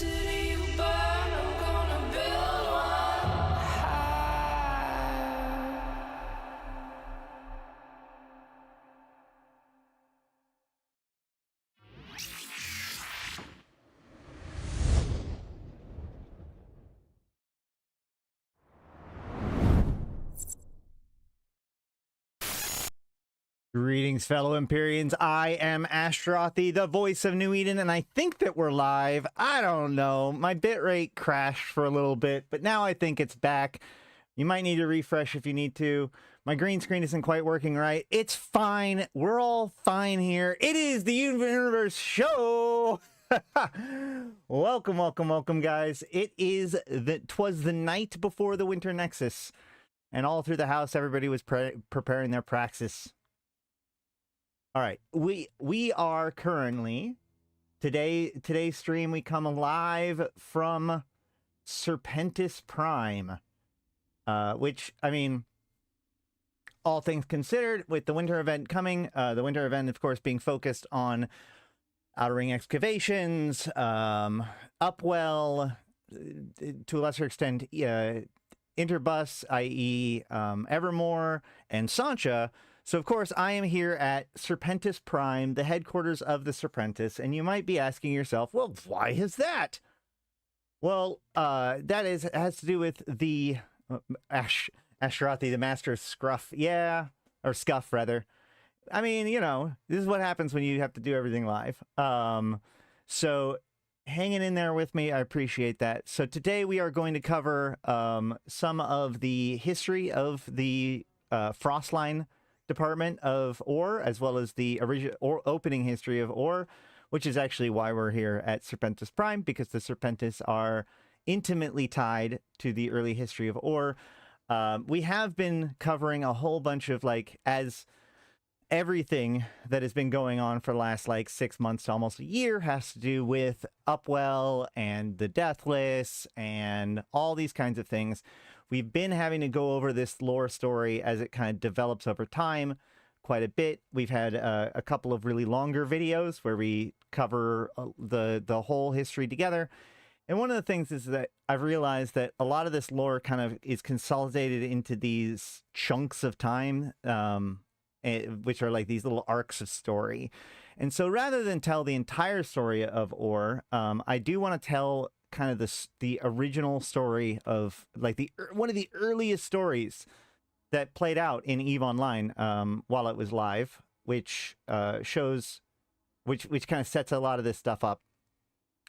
city will burn, I'm gonna build one high. Greetings, fellow Empyreans. I am Ashtarothi, the voice of New Eden, and I think that we're live. I don't know. My bitrate crashed for a little bit, but now I think it's back. You might need to refresh if you need to. My green screen isn't quite working right. It's fine. We're all fine here. It is the Universe Show. Welcome, welcome, welcome, guys. Twas the night before the Winter Nexus, and all through the house, everybody was preparing their praxis. All right, we are currently today's stream. We come live from Serpentis Prime, which, I mean, all things considered, with the winter event coming, the winter event, of course, being focused on outer ring excavations, Upwell, to a lesser extent, Interbus, i.e., Evermore, and Sancha. So, of course, I am here at Serpentis Prime, the headquarters of the Serpentis, and you might be asking yourself, well, why is that? Well, that has to do with the Ashtarothi, the master of Scruff. Yeah, or Scuff, rather. I mean, you know, this is what happens when you have to do everything live. So, hanging in there with me, I appreciate that. So, today we are going to cover some of the history of the Frontline department of Ore, as well as the original opening history of Ore, which is actually why we're here at Serpentis Prime, because the Serpentis are intimately tied to the early history of Ore. We have been covering a whole bunch of, as everything that has been going on for the last 6 months to almost a year has to do with Upwell and the Deathless and all these kinds of things. We've been having to go over this lore story as it kind of develops over time quite a bit. We've had a couple of really longer videos where we cover the whole history together. And one of the things is that I've realized that a lot of this lore kind of is consolidated into these chunks of time, which are like these little arcs of story. And so rather than tell the entire story of Ore, I do want to tell kind of the original story of one of the earliest stories that played out in EVE Online while it was live, which shows which kind of sets a lot of this stuff up.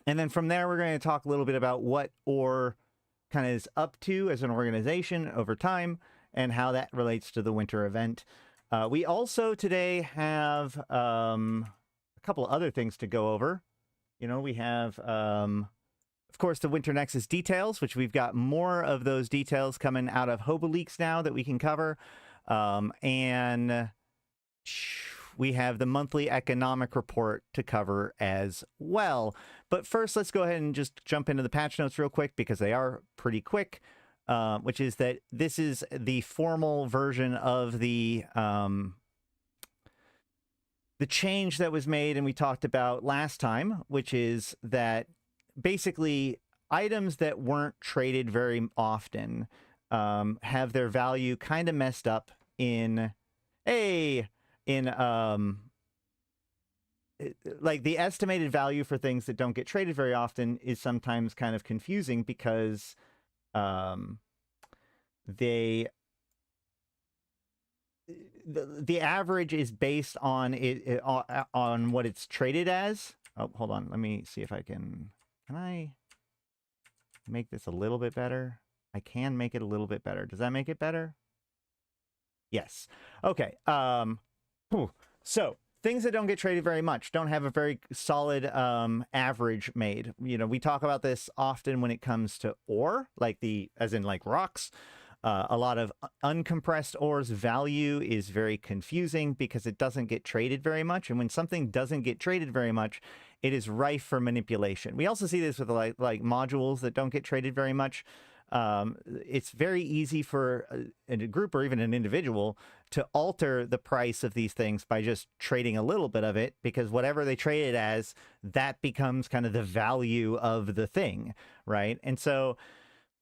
And then from there we're going to talk a little bit about what Ore kind of is up to as an organization over time and how that relates to the winter event. We also today have a couple other things to go over. You know, we have of course, the Winter Nexus details, which we've got more of those details coming out of HoboLeaks now that we can cover. And we have the monthly economic report to cover as well. But first, let's go ahead and just jump into the patch notes real quick, because they are pretty quick, which is that this is the formal version of the change that was made and we talked about last time, which is that basically items that weren't traded very often have their value kind of messed up like the estimated value for things that don't get traded very often is sometimes kind of confusing, because the average is based on on what it's traded as. Oh, hold on, let me see if I can I make this a little bit better? I can make it a little bit better. Does that make it better? Yes. Okay. So things that don't get traded very much don't have a very solid average made. You know, we talk about this often when it comes to ore, as in rocks. A lot of uncompressed ore's value is very confusing because it doesn't get traded very much. And when something doesn't get traded very much, it is rife for manipulation. We also see this with like modules that don't get traded very much. It's very easy for a group or even an individual to alter the price of these things by just trading a little bit of it, because whatever they trade it as, that becomes kind of the value of the thing, right? And so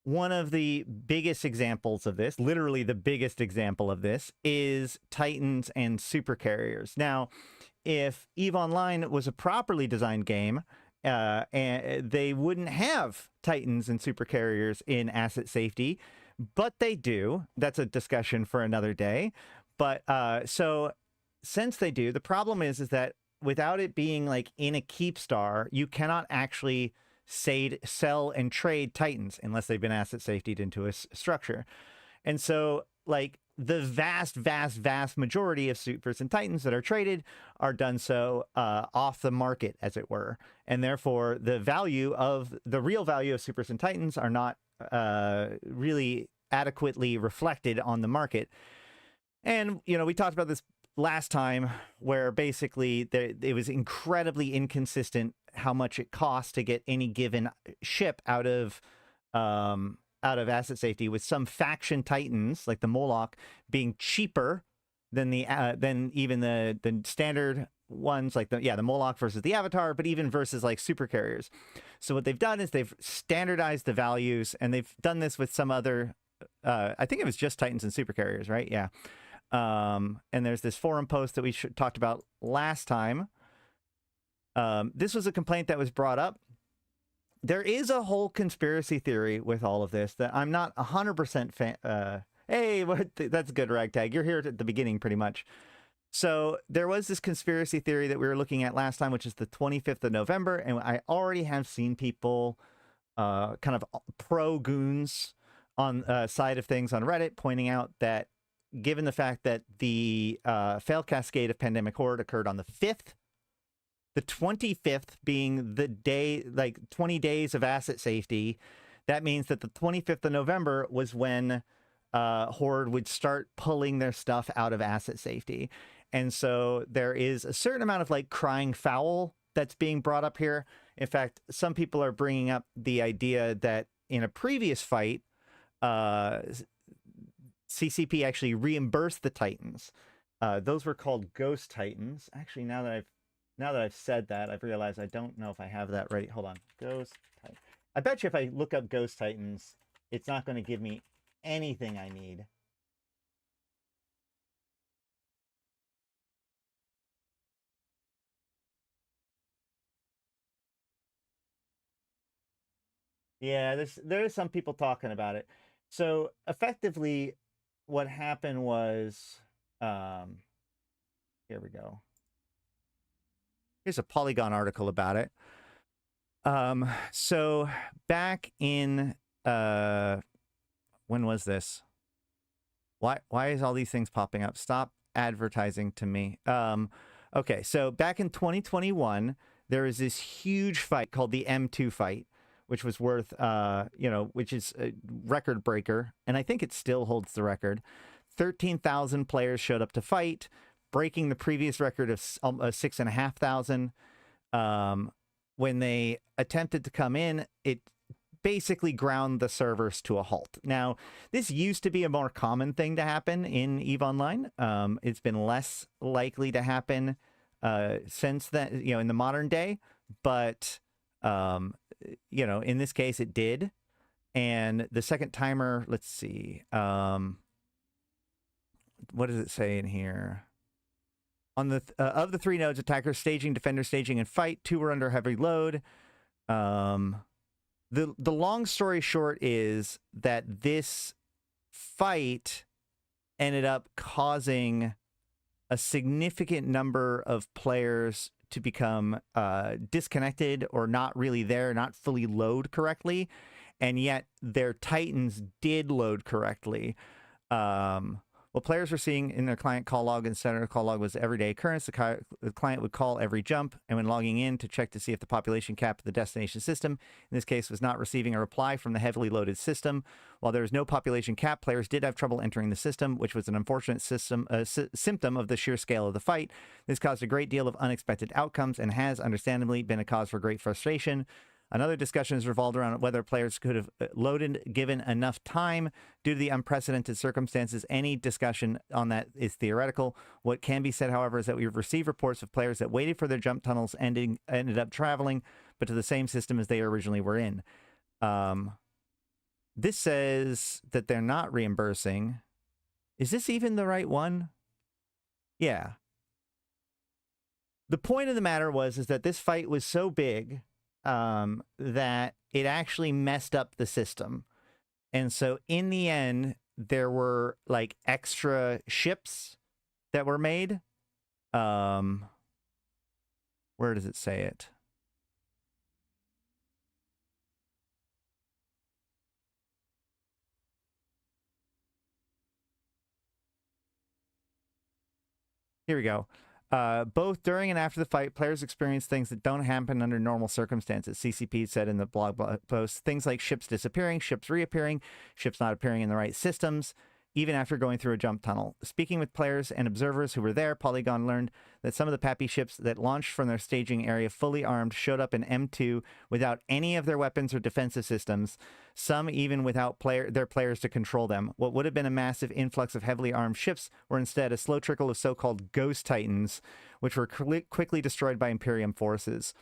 one of the biggest examples of this, literally the biggest example of this, is Titans and supercarriers. Now, if EVE Online was a properly designed game, and they wouldn't have Titans and supercarriers in asset safety, but they do. That's a discussion for another day. But so since they do, the problem is that without it being like in a keep star, you cannot actually sell and trade Titans unless they've been asset safetied into a structure. And so like the vast majority of supers and Titans that are traded are done so off the market, as it were. And therefore the real value of supers and Titans are not really adequately reflected on the market. And, you know, we talked about this last time, where basically it was incredibly inconsistent how much it costs to get any given ship out of asset safety, with some faction Titans like the Moloch being cheaper than even the standard ones, like the Moloch versus the Avatar, but even versus like super carriers. So what they've done is they've standardized the values, and they've done this with some other I think it was just Titans and super carriers, right? Yeah. And there's this forum post that we talked about last time. This was a complaint that was brought up. There is a whole conspiracy theory with all of this that I'm not 100% fan. Hey, that's good, Ragtag. You're here at the beginning, pretty much. So there was this conspiracy theory that we were looking at last time, which is the 25th of November. And I already have seen people kind of pro-goons on side of things on Reddit pointing out that given the fact that the fail cascade of Pandemic Horde occurred on the 5th, the 25th being the day, like 20 days of asset safety, that means that the 25th of November was when Horde would start pulling their stuff out of asset safety. And so there is a certain amount of like crying foul that's being brought up here. In fact, some people are bringing up the idea that in a previous fight, CCP actually reimbursed the Titans. Those were called Ghost Titans. Actually, now that I've said that, I've realized I don't know if I have that ready. Hold on. Ghost Titans. I bet you if I look up Ghost Titans, it's not going to give me anything I need. Yeah, there is some people talking about it. So effectively, what happened was, here we go. Here's a Polygon article about it. So back in, when was this? Why is all these things popping up? Stop advertising to me. Okay, so back in 2021, there was this huge fight called the M2 fight, which was worth, which is a record breaker. And I think it still holds the record. 13,000 players showed up to fight, breaking the previous record of 6,500. When they attempted to come in, it basically ground the servers to a halt. Now, this used to be a more common thing to happen in EVE Online. It's been less likely to happen since then, in the modern day. But, in this case, it did. And the second timer, let's see. What does it say in here? On the of the three nodes, attackers staging, defender staging, and fight, 2 were under heavy load. The long story short is that this fight ended up causing a significant number of players to become disconnected or not really there, not fully load correctly, and yet their Titans did load correctly. What players were seeing in their client call log and center call log was everyday occurrence. The client would call every jump, and when logging in to check to see if the population cap of the destination system, in this case, was not receiving a reply from the heavily loaded system. While there was no population cap, players did have trouble entering the system, which was an unfortunate symptom of the sheer scale of the fight. This caused a great deal of unexpected outcomes and has understandably been a cause for great frustration. Another discussion is revolved around whether players could have loaded given enough time due to the unprecedented circumstances. Any discussion on that is theoretical. What can be said, however, is that we've received reports of players that waited for their jump tunnels ended up traveling, but to the same system as they originally were in. This says that they're not reimbursing. Is this even the right one? Yeah. The point of the matter is that this fight was so big that it actually messed up the system. And so in the end, there were like extra ships that were made. Where does it say it? Here we go. Both during and after the fight, players experience things that don't happen under normal circumstances. CCP said in the blog post, things like ships disappearing, ships reappearing, ships not appearing in the right systems, even after going through a jump tunnel. Speaking with players and observers who were there, Polygon learned that some of the Pappy ships that launched from their staging area fully armed showed up in M2 without any of their weapons or defensive systems, some even without their players to control them. What would have been a massive influx of heavily armed ships were instead a slow trickle of so-called Ghost Titans, which were quickly destroyed by Imperium forces.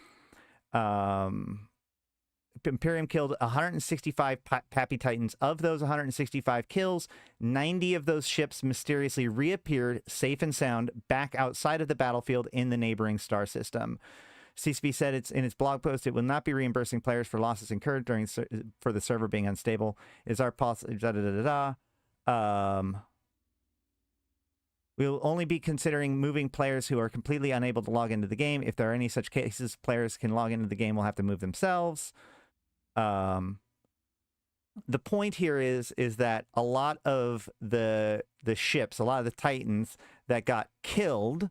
Imperium killed 165 Pappy Titans. Of those 165 kills, 90 of those ships mysteriously reappeared safe and sound back outside of the battlefield in the neighboring star system. CCP said in its blog post, it will not be reimbursing players for losses incurred for the server being unstable. Is our policy? We'll only be considering moving players who are completely unable to log into the game. If there are any such cases, players can log into the game. Will have to move themselves. The point here is that a lot of the ships, a lot of the Titans that got killed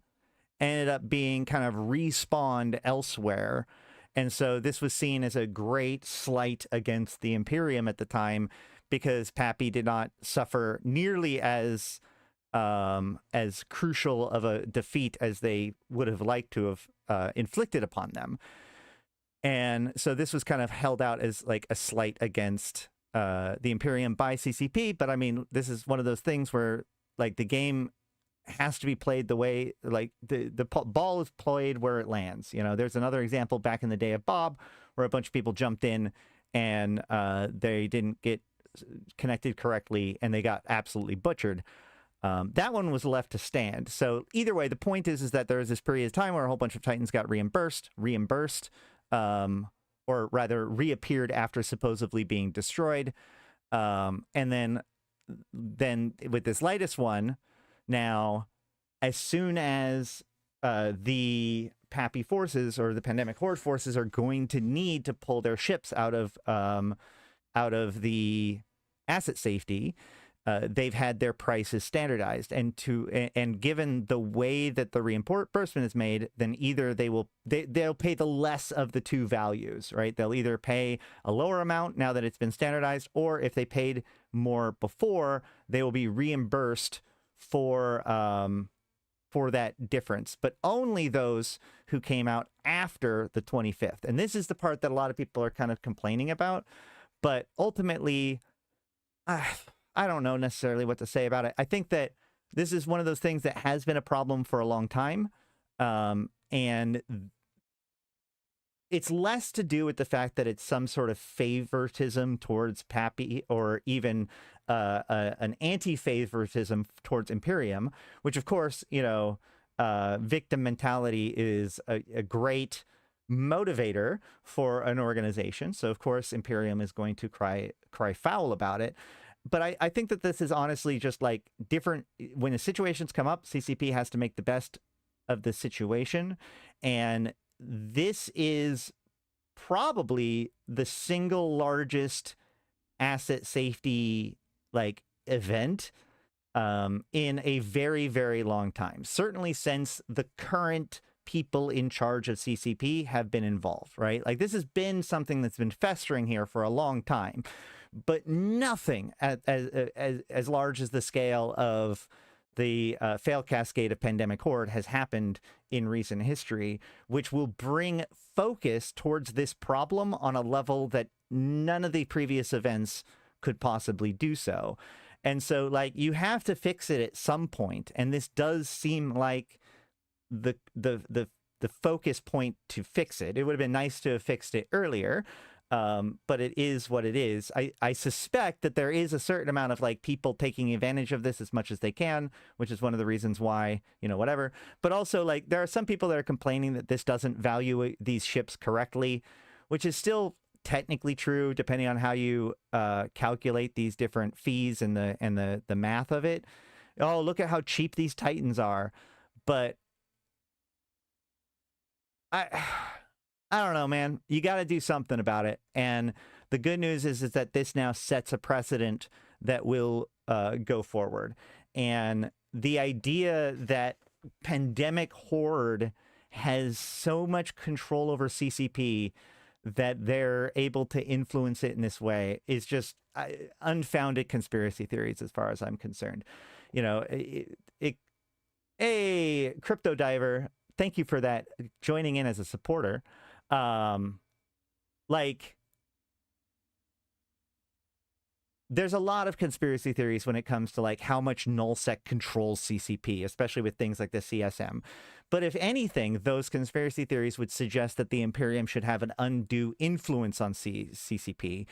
ended up being kind of respawned elsewhere. And so this was seen as a great slight against the Imperium at the time, because Pappy did not suffer nearly as crucial of a defeat as they would have liked to have inflicted upon them. And so this was kind of held out as like a slight against the Imperium by CCP. But I mean, this is one of those things where like the game has to be played the way, like the ball is played where it lands. You know, there's another example back in the day of Bob where a bunch of people jumped in and they didn't get connected correctly and they got absolutely butchered. That one was left to stand. So either way, the point is that there was this period of time where a whole bunch of Titans got reimbursed, or rather reappeared after supposedly being destroyed. And then with this latest one, now, as soon as the Pappy forces or the Pandemic Horde forces are going to need to pull their ships out of the asset safety, they've had their prices standardized, and given the way that the reimbursement is made, then either they'll pay the less of the two values, right? They'll either pay a lower amount now that it's been standardized, or if they paid more before, they will be reimbursed for that difference, but only those who came out after the 25th. And this is the part that a lot of people are kind of complaining about, but ultimately, I don't know necessarily what to say about it. I think that this is one of those things that has been a problem for a long time. And it's less to do with the fact that it's some sort of favoritism towards Pappy, or even an anti-favoritism towards Imperium, which of course, you know, victim mentality is a great motivator for an organization. So of course, Imperium is going to cry foul about it. But I think that this is honestly just like different. When the situations come up, CCP has to make the best of the situation. And this is probably the single largest asset safety like event in a very, very long time. Certainly since the current people in charge of CCP have been involved, right? Like this has been something that's been festering here for a long time. But nothing as large as the scale of the fail cascade of Pandemic Horde has happened in recent history, which will bring focus towards this problem on a level that none of the previous events could possibly do so. And so, like, you have to fix it at some point, and this does seem like the focus point to fix it. It would have been nice to have fixed it earlier, but it is what it is. I suspect that there is a certain amount of like people taking advantage of this as much as they can, which is one of the reasons why, you know, whatever. But also, like, there are some people that are complaining that this doesn't value these ships correctly, which is still technically true depending on how you calculate these different fees and the math of it. Oh, look at how cheap these Titans are. But I don't know, man. You got to do something about it. And the good news is that this now sets a precedent that will go forward. And the idea that Pandemic Horde has so much control over CCP that they're able to influence it in this way is just unfounded conspiracy theories as far as I'm concerned. You know, hey, Crypto Diver, thank you for that, joining in as a supporter. Like, there's a lot of conspiracy theories when it comes to like how much nullsec controls CCP, especially with things like the CSM. But if anything, those conspiracy theories would suggest that the Imperium should have an undue influence on CCP.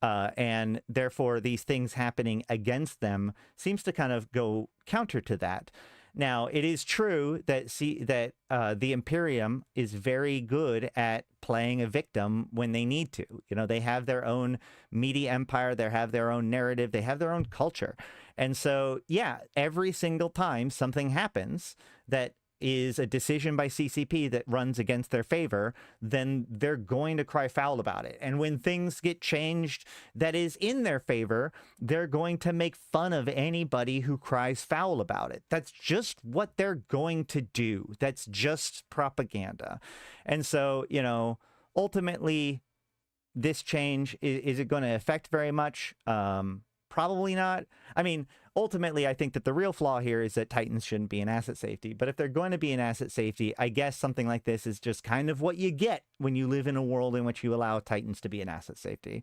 And therefore, these things happening against them seems to kind of go counter to that. Now, it is true that the Imperium is very good at playing a victim when they need to. You know, they have their own media empire, they have their own narrative, they have their own culture. And so, yeah, every single time something happens that is a decision by CCP that runs against their favor, then they're going to cry foul about it. And when things get changed that is in their favor, they're going to make fun of anybody who cries foul about it. That's just what they're going to do. That's just propaganda. And so, you know, ultimately, this change, is it going to affect very much? Probably not. I mean, ultimately, I think that the real flaw here is that Titans shouldn't be an asset safety. But if they're going to be an asset safety, I guess something like this is just kind of what you get when you live in a world in which you allow Titans to be an asset safety.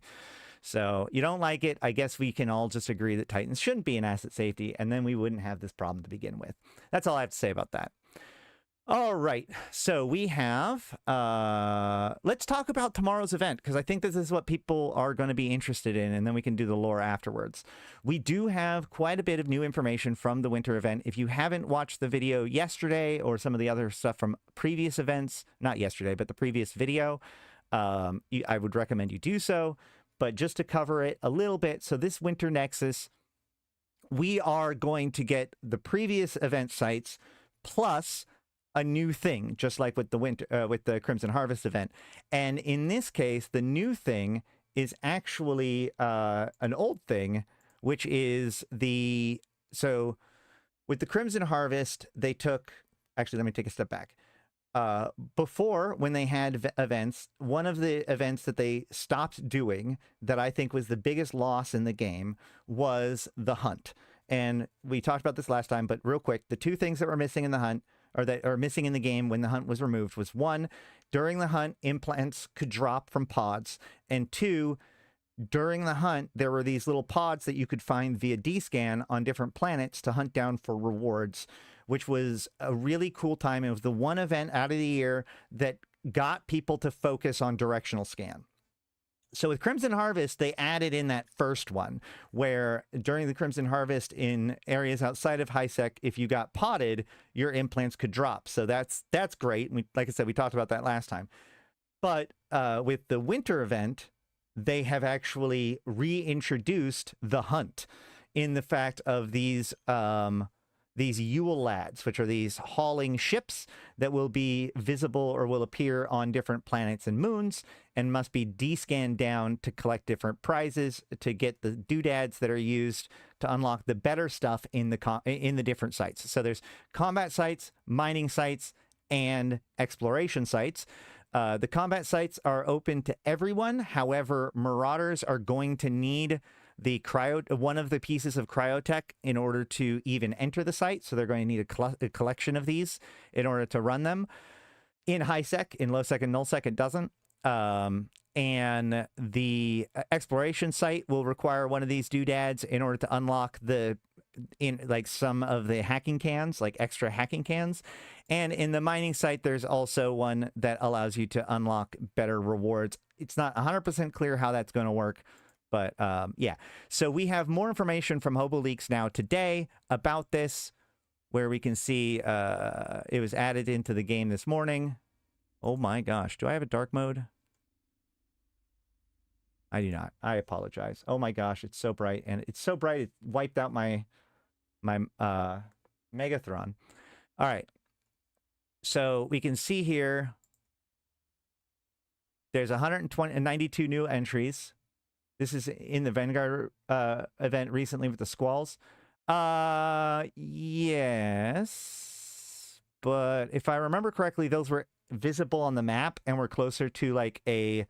So you don't like it. I guess we can all just agree that Titans shouldn't be an asset safety, and then we wouldn't have this problem to begin with. That's all I have to say about that. All right, so we have, let's talk about tomorrow's event, because I think this is what people are going to be interested in, and then we can do the lore afterwards. We do have quite a bit of new information from the winter event. If you haven't watched the video yesterday or some of the other stuff from previous events, not yesterday, but the previous video, I would recommend you do so. But just to cover it a little bit, so this Winter Nexus, we are going to get the previous event sites plus a new thing, just like with the Crimson Harvest event. And in this case, the new thing is actually an old thing, which is so with the Crimson Harvest, they took, actually, let me take a step back. Before, when they had events, one of the events that they stopped doing that I think was the biggest loss in the game was the hunt. And we talked about this last time, but real quick, the two things that were missing in the hunt, or that are missing in the game when the hunt was removed, was one, during the hunt, implants could drop from pods, and two, during the hunt, there were these little pods that you could find via D-scan on different planets to hunt down for rewards, which was a really cool time. It was the one event out of the year that got people to focus on directional scan. So with Crimson Harvest, they added in that first one, where during the Crimson Harvest in areas outside of HiSec, if you got potted, your implants could drop. So that's great. Like I said, we talked about that last time. But with the winter event, they have actually reintroduced the hunt in the fact of these Yule lads, which are these hauling ships that will be visible or will appear on different planets and moons and must be D-scanned down to collect different prizes to get the doodads that are used to unlock the better stuff in the different sites. So there's combat sites, mining sites, and exploration sites. The combat sites are open to everyone. However, Marauders are going to need one of the pieces of cryotech in order to even enter the site. So they're going to need a collection of these in order to run them. In high sec, in low sec and null sec, it doesn't. And the exploration site will require one of these doodads in order to unlock some of the hacking cans, like extra hacking cans. And in the mining site, there's also one that allows you to unlock better rewards. It's not 100% clear how that's going to work, but yeah. So we have more information from HoboLeaks now today about this, where we can see it was added into the game this morning. Oh my gosh, do I have a dark mode? I do not. I apologize. Oh my gosh, it's so bright, and it's so bright it wiped out my Megathron. All right. So we can see here there's 192 new entries. This is in the Vanguard event recently with the Squalls. Yes. But if I remember correctly, those were visible on the map and were closer to like a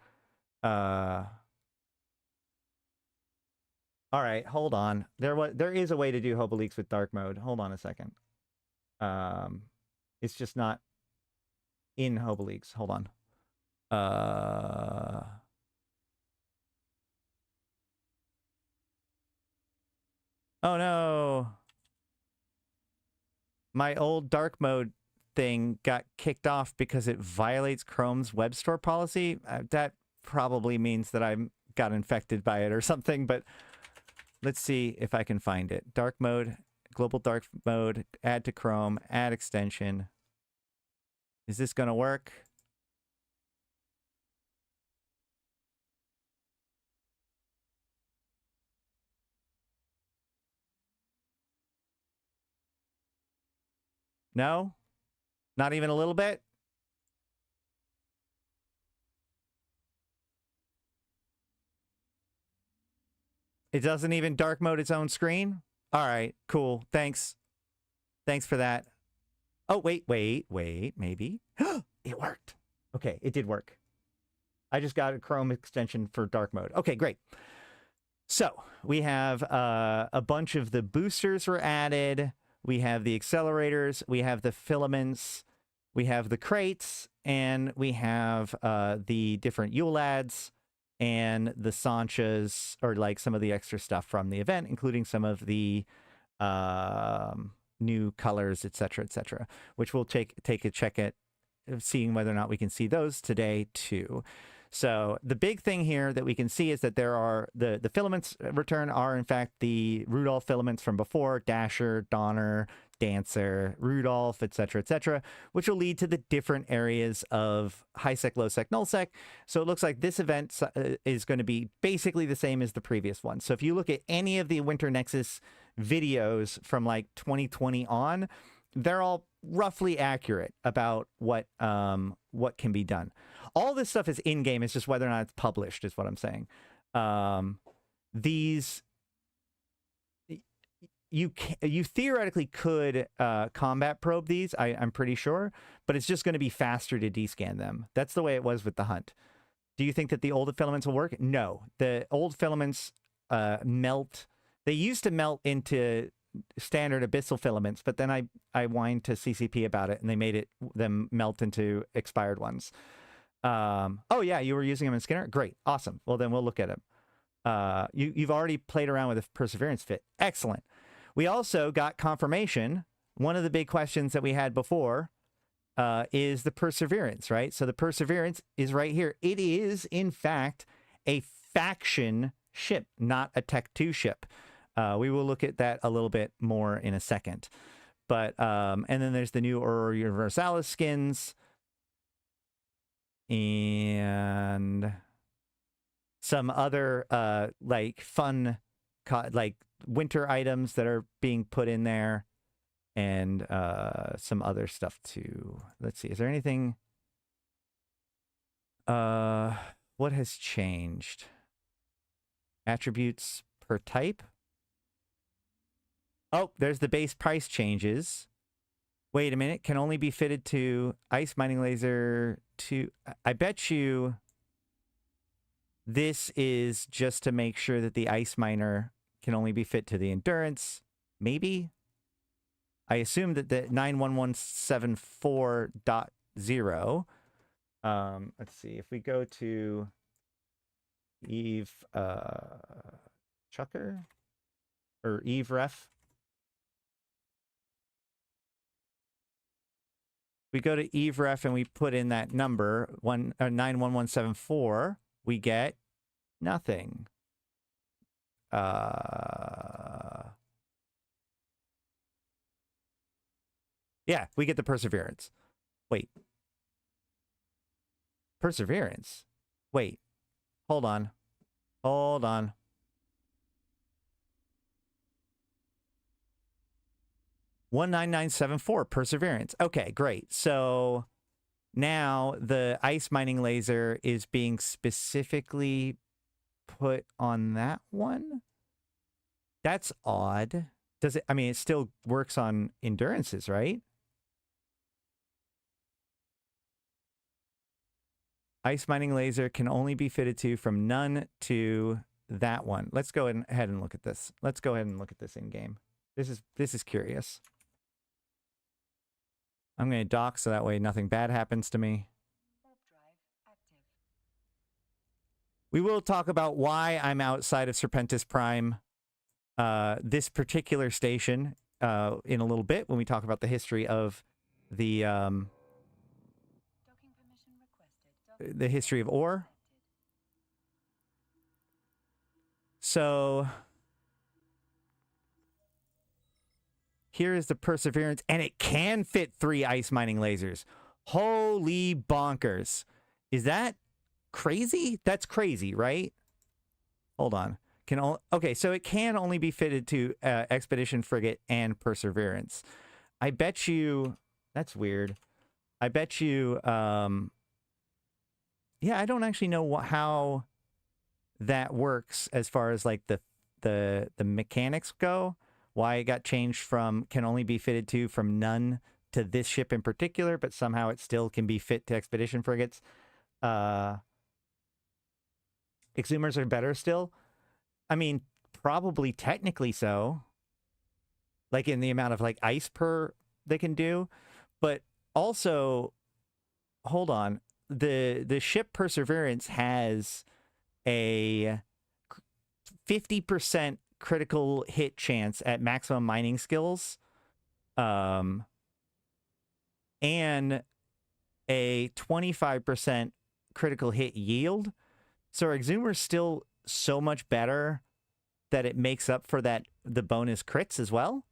all right, hold on. There is a way to do HoboLeaks with dark mode. Hold on a second. It's just not in HoboLeaks. Hold on. Oh no. My old dark mode thing got kicked off because it violates Chrome's web store policy. That probably means that I got infected by it or something, but let's see if I can find it. Dark mode, global dark mode, add to Chrome, add extension. Is this going to work? No? Not even a little bit? It doesn't even dark mode its own screen? All right, cool. Thanks. Thanks for that. Oh, wait, maybe. It worked. Okay, it did work. I just got a Chrome extension for dark mode. Okay, great. So we have a bunch of the boosters were added. We have the accelerators. We have the filaments. We have the crates. And we have the different ULADs and the Sanchas, or like some of the extra stuff from the event, including some of the new colors, etc., which we'll take a check at seeing whether or not we can see those today too. So the big thing here that we can see is that there are the filaments return are in fact the Rudolph filaments from before: Dasher, Donner, Dancer, Rudolph, etc., which will lead to the different areas of high sec, low sec, null sec. So it looks like this event is going to be basically the same as the previous one. So if you look at any of the Winter Nexus videos from like 2020 on, they're all roughly accurate about what can be done. All this stuff is in game. It's just whether or not it's published is what I'm saying. These you theoretically could combat probe these. I'm pretty sure, but it's just going to be faster to descan them. That's the way it was with the hunt. Do you think that the old filaments will work? No, the old filaments melt. They used to melt into standard abyssal filaments, but then I whined to CCP about it, and they made them melt into expired ones. Oh yeah, you were using them in Skinner? Great, awesome. Well, then we'll look at them. You've already played around with a Perseverance fit. Excellent. We also got confirmation. One of the big questions that we had before is the Perseverance, right? So the Perseverance is right here. It is, in fact, a faction ship, not a Tech 2 ship. We will look at that a little bit more in a second. But, and then there's the new Aurora Universalis skins. And some other, like, fun, like, winter items that are being put in there. And some other stuff, too. Let's see. Is there anything? What has changed? Attributes per type? Oh, there's the base price changes. Wait a minute. Can only be fitted to ice mining laser 2. I bet you This is just to make sure that the ice miner can only be fit to the endurance. Maybe? I assume that the 91174.0. Let's see. If we go to Eve Chucker or Eve Ref. We go to Eve Ref and we put in that number 91174. We get nothing. Yeah, we get the Perseverance. Wait. Perseverance? Wait. Hold on. Hold on. $19974 Perseverance. Okay, great. So now the ice mining laser is being specifically put on that one. That's odd. Does it? I mean, it still works on endurances, right? Ice mining laser can only be fitted to from none to that one. Let's go ahead and look at this. Let's go ahead and look at this in game. This is curious. I'm going to dock so that way nothing bad happens to me. We will talk about why I'm outside of Serpentis Prime, this particular station, in a little bit when we talk about the history of the history of ore. So here is the Perseverance, and it can fit 3 ice mining lasers. Holy bonkers. Is that crazy? That's crazy, right? Hold on. Okay, so it can only be fitted to Expedition Frigate and Perseverance. I bet you... That's weird. I bet you... yeah, I don't actually know how that works as far as like the mechanics go. Why it got changed from can only be fitted to from none to this ship in particular, but somehow it still can be fit to expedition frigates. Exhumers are better still. I mean, probably technically so. Like in the amount of like ice per they can do, but also, hold on. The ship Perseverance has a 50% critical hit chance at maximum mining skills, and a 25% critical hit yield. So our Exhumer's still so much better that it makes up for that the bonus crits as well.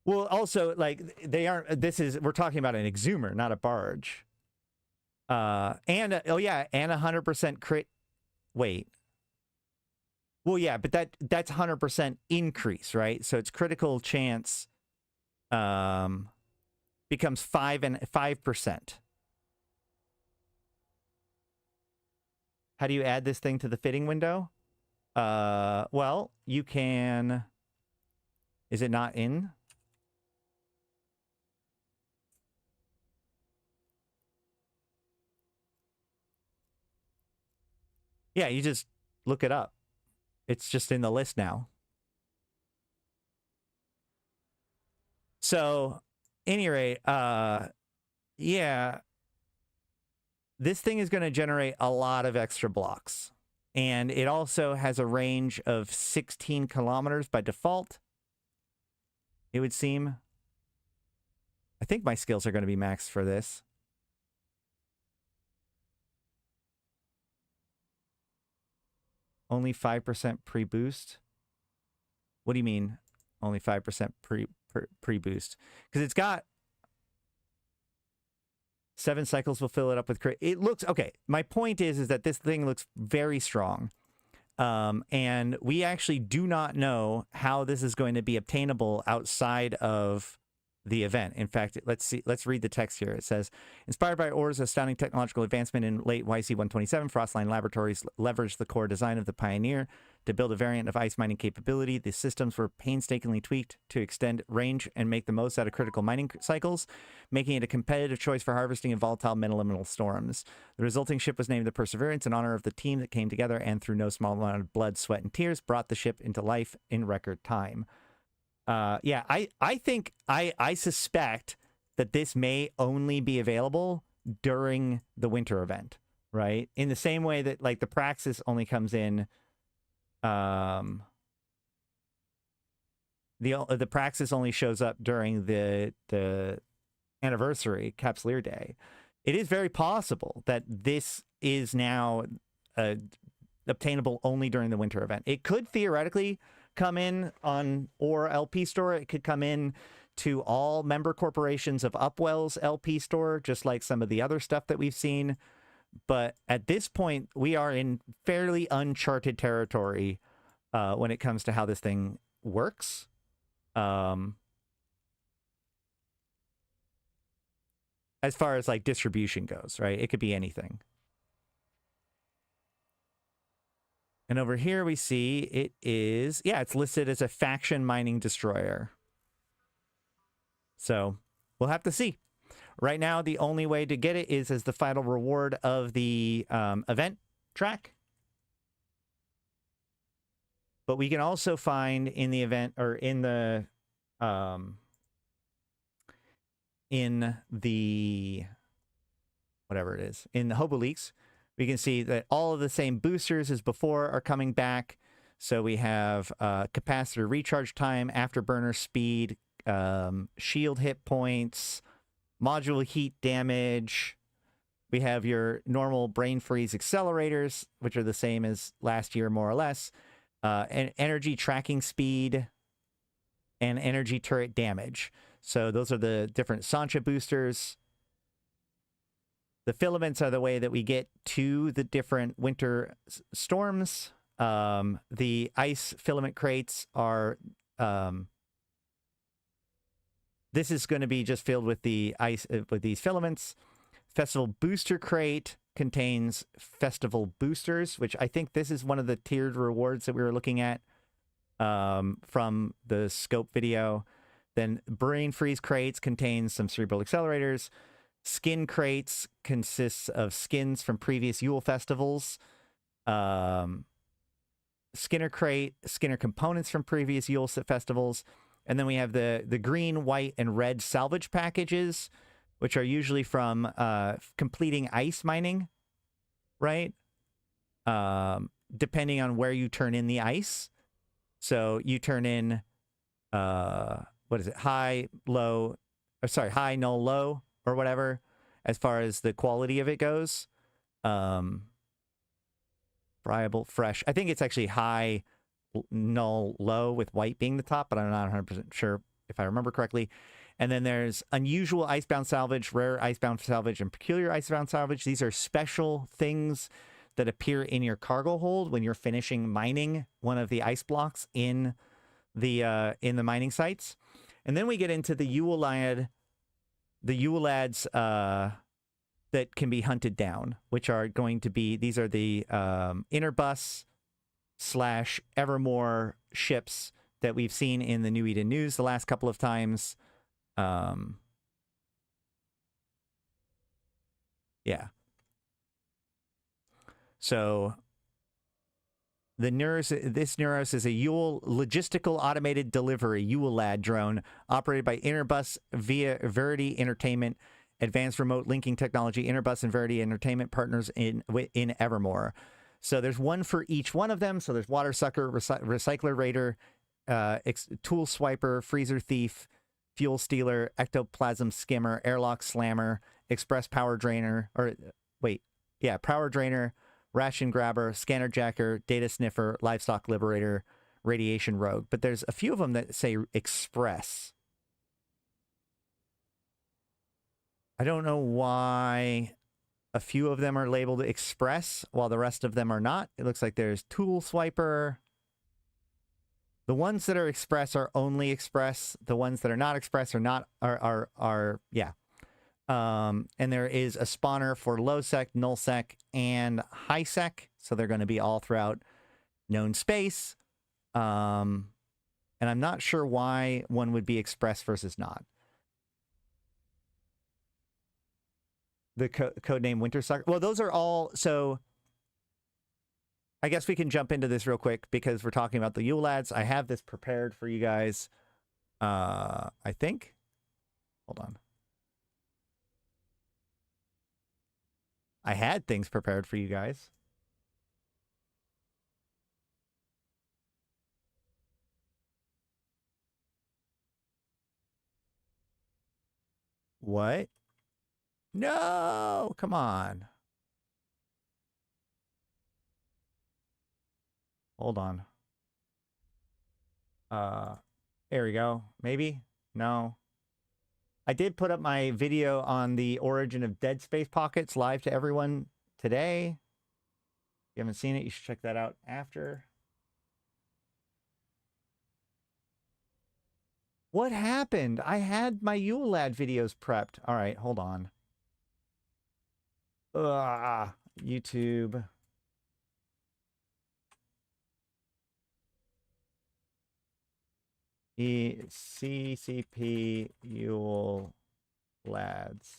Well, also, like, they aren't... we're talking about an Exhumer, not a barge. And, oh yeah, and 100% crit... Wait. Well, yeah, but that's 100% increase, right? So its critical chance becomes 5%. How do you add this thing to the fitting window? Well, you can... Is it not in? Yeah, you just look it up. It's just in the list now. So, any rate, yeah, this thing is going to generate a lot of extra blocks. And it also has a range of 16 kilometers by default, it would seem. I think my skills are going to be maxed for this. Only 5% pre-boost? What do you mean, only 5% pre-boost? Because it's got 7 cycles will fill it up with crit. It looks... Okay, my point is that this thing looks very strong. And we actually do not know how this is going to be obtainable outside of the event. In fact, let's read the text here. It says, inspired by Or's astounding technological advancement in late YC127, Frostline Laboratories leveraged the core design of the Pioneer to build a variant of ice mining capability. The systems were painstakingly tweaked to extend range and make the most out of critical mining cycles, making it a competitive choice for harvesting in volatile metaliminal storms. The resulting ship was named the Perseverance in honor of the team that came together and through no small amount of blood, sweat, and tears brought the ship into life in record time. Yeah, I suspect that this may only be available during the winter event, right? In the same way that like the Praxis only comes in, the Praxis only shows up during the anniversary Capsuleer Day. It is very possible that this is now obtainable only during the winter event. It could theoretically come in on or LP store. It could come in to all member corporations of Upwell's LP store, just like some of the other stuff that we've seen. But at this point, we are in fairly uncharted territory when it comes to how this thing works. As far as like distribution goes, right? It could be anything. And over here we see it is, yeah, it's listed as a faction mining destroyer. So we'll have to see. Right now, the only way to get it is as the final reward of the event track. But we can also find in the event, or in the whatever it is, in the Hobo Leaks, we can see that all of the same boosters as before are coming back. So we have capacitor recharge time, afterburner speed, shield hit points, module heat damage. We have your normal brain freeze accelerators, which are the same as last year, more or less. And energy tracking speed and energy turret damage. So those are the different Sancha boosters. The filaments are the way that we get to the different winter storms. The ice filament crates are... this is going to be just filled with the ice, with these filaments. Festival booster crate contains festival boosters, which I think this is one of the tiered rewards that we were looking at from the scope video. Then brain freeze crates contains some cerebral accelerators. Skin crates consists of skins from previous Yule festivals. Skinner crate, Skinner components from previous Yule festivals. And then we have the green, white, and red salvage packages, which are usually from completing ice mining, right? Depending on where you turn in the ice. So you turn in, what is it? High, low, or sorry, high, null, low, or whatever, as far as the quality of it goes. Friable, fresh. I think it's actually high, null, low, with white being the top, but I'm not 100% sure if I remember correctly. And then there's unusual icebound salvage, rare icebound salvage, and peculiar icebound salvage. These are special things that appear in your cargo hold when you're finishing mining one of the ice blocks in the mining sites. And then we get into the Yule lads that can be hunted down, which are going to be, these are the Interbus / Evermore ships that we've seen in the New Eden news the last couple of times. Yeah. So this Neuros is a Yule logistical automated delivery Yule lad drone operated by Interbus via Verity Entertainment, advanced remote linking technology. Interbus and Verity Entertainment partners in Evermore. So there's one for each one of them. So there's Water Sucker, Recycler Raider, Tool Swiper, Freezer Thief, Fuel Stealer, Ectoplasm Skimmer, Airlock Slammer, Express Power Drainer, Power Drainer, Ration Grabber, Scanner Jacker, Data Sniffer, Livestock Liberator, Radiation Rogue. But there's a few of them that say Express. I don't know why a few of them are labeled Express while the rest of them are not. It looks like there's Tool Swiper, The ones that are express are only express. The ones that are not express are not yeah. And there is a spawner for low sec, null sec, and high sec. So they're going to be all throughout known space. And I'm not sure why one would be express versus not. The codename Wintersucker. Well, those are all. So I guess we can jump into this real quick because we're talking about the Yule Lads. I have this prepared for you guys. I think. Hold on. I had things prepared for you guys. What? No, come on. Hold on. There we go. Maybe? No. I did put up my video on the origin of Dead Space Pockets live to everyone today. If you haven't seen it, you should check that out after. What happened? I had my Yule Lad videos prepped. All right, hold on. YouTube. CCP Yule Lads.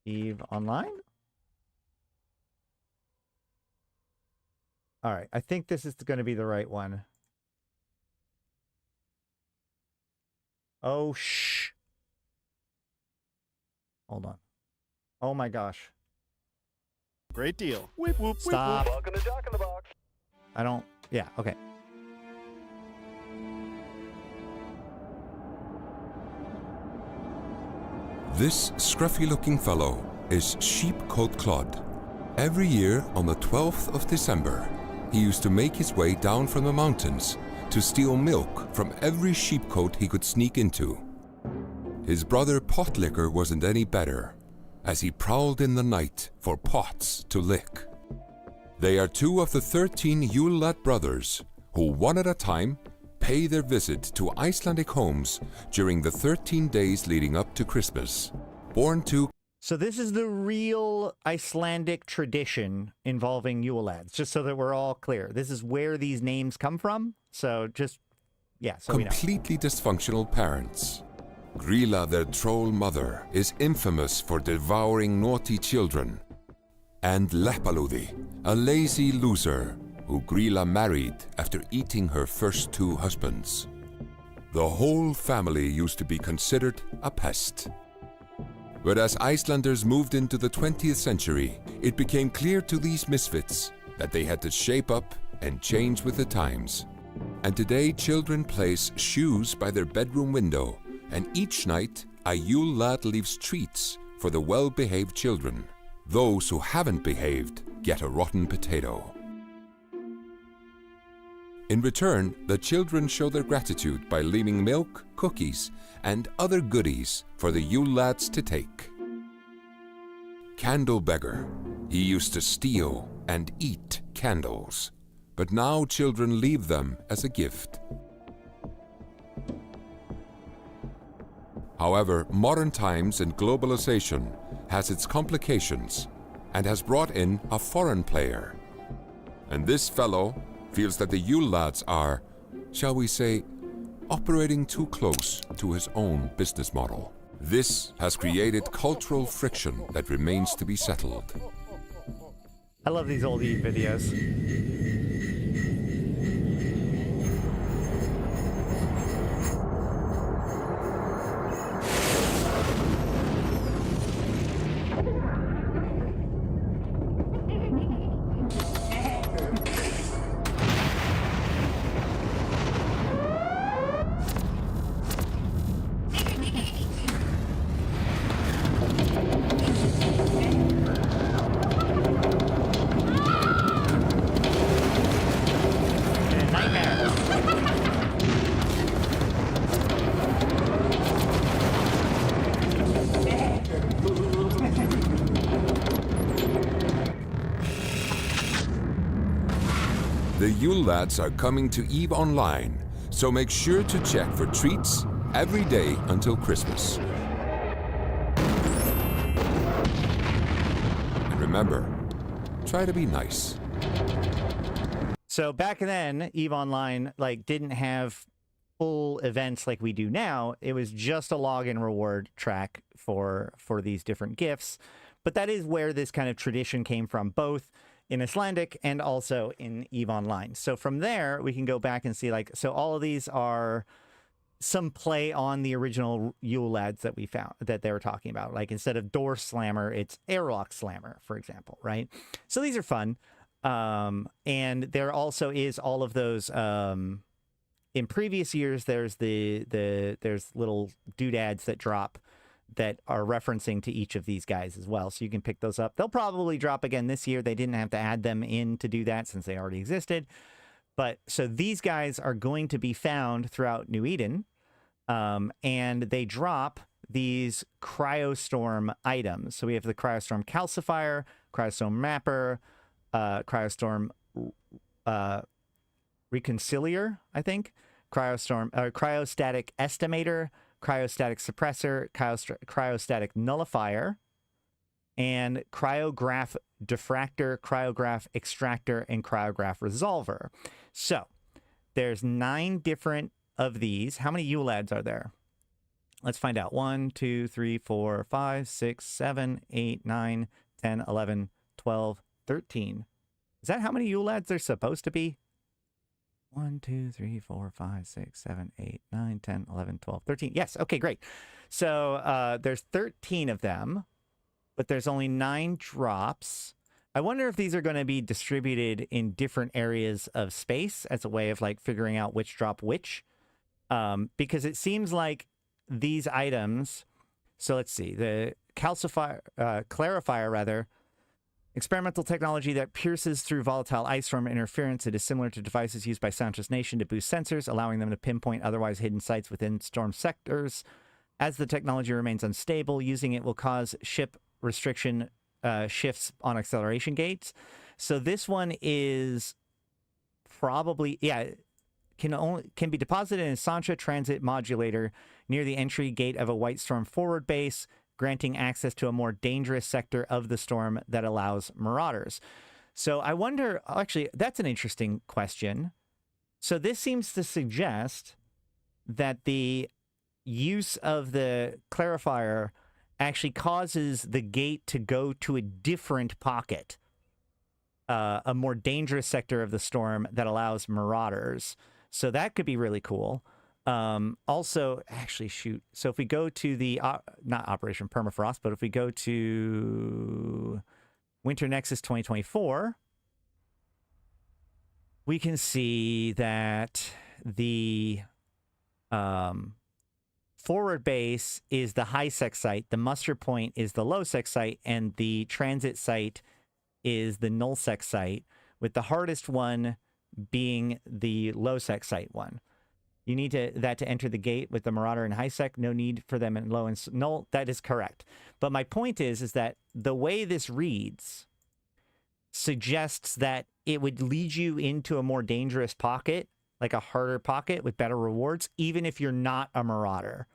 Eve Online? All right, I think this is going to be the right one. Oh, shh. Hold on. Oh my gosh. Great deal. Whoop, whoop, Stop. whoop, whoop. Welcome to Doc in the Box. I don't... Yeah, okay. This scruffy-looking fellow is Sheepcoat Clod. Every year on the 12th of December, he used to make his way down from the mountains to steal milk from every sheepcote he could sneak into. His brother Potlicker wasn't any better, as he prowled in the night for pots to lick. They are two of the 13 Yule Lad brothers who, one at a time, pay their visit to Icelandic homes during the 13 days leading up to Christmas. Born to... So this is the real Icelandic tradition involving Yule Lads, just so that we're all clear. This is where these names come from. So just, yeah, so we know. Completely dysfunctional parents. Grilla, their troll mother, is infamous for devouring naughty children. And Lepaludi, a lazy loser who Grilla married after eating her first two husbands. The whole family used to be considered a pest. But as Icelanders moved into the 20th century, it became clear to these misfits that they had to shape up and change with the times. And today children place shoes by their bedroom window, and each night a Yule Lad leaves treats for the well-behaved children. Those who haven't behaved get a rotten potato. In return, the children show their gratitude by leaving milk, cookies, and other goodies for the Yule Lads to take. Candle beggar. He used to steal and eat candles, but now children leave them as a gift. However, modern times and globalization has its complications and has brought in a foreign player. And this fellow feels that the Yule Lads are, shall we say, operating too close to his own business model. This has created cultural friction that remains to be settled. I love these old Eve videos. The Yule Lads are coming to EVE Online, so make sure to check for treats every day until Christmas. And remember, try to be nice. So back then, EVE Online like didn't have full events like we do now. It was just a login reward track for these different gifts. But that is where this kind of tradition came from, both in Icelandic and also in EVE Online. So from there, we can go back and see like, so all of these are some play on the original Yule Lads that we found, that they were talking about. Like instead of Door Slammer, it's Airlock Slammer, for example, right? So these are fun. And there also is all of those, in previous years, there's there's little doodads that drop that are referencing to each of these guys as well. So you can pick those up. They'll probably drop again this year. They didn't have to add them in to do that since they already existed. But so these guys are going to be found throughout New Eden. And they drop these Cryostorm items. So we have the Cryostorm Calcifier, Cryostorm Mapper, Cryostorm Reconcilier, I think, Cryostatic Estimator, Cryostatic Suppressor, Cryostatic Nullifier, and Cryograph Diffractor, Cryograph Extractor, and Cryograph Resolver. So there's 9 different of these. How many Yule Lads are there? Let's find out. 1, 2, 3, 4, 5, 6, 7, 8, 9, 10, 11, 12, 13. Is that how many Yule Lads there's supposed to be? 1, 2, 3, 4, 5, 6, 7, 8, 9, 10, 11, 12, 13. Yes. Okay, great. So there's 13 of them, but there's only 9 drops. I wonder if these are going to be distributed in different areas of space as a way of like figuring out which drop which. Because it seems like these items, so let's see, the Clarifier rather, experimental technology that pierces through volatile ice storm interference. It is similar to devices used by Santos Nation to boost sensors, allowing them to pinpoint otherwise hidden sites within storm sectors. As the technology remains unstable, using it will cause ship restriction shifts on acceleration gates. So this one is probably, yeah, can be deposited in a Sancha transit modulator near the entry gate of a White Storm forward base, granting access to a more dangerous sector of the storm that allows marauders. So I wonder, actually, that's an interesting question. So this seems to suggest that the use of the clarifier actually causes the gate to go to a different pocket, a more dangerous sector of the storm that allows marauders. So that could be really cool. Also, actually, shoot. So if we go to the, not Operation Permafrost, but if we go to Winter Nexus 2024, we can see that the forward base is the high-sec site, the muster point is the low-sec site, and the transit site is the null-sec site, with the hardest one being the low-sec site one. You need that to enter the gate with the Marauder and high-sec. No need for them in low and null. That is correct. But my point is that the way this reads suggests that it would lead you into a more dangerous pocket, like a harder pocket with better rewards, even if you're not a Marauder.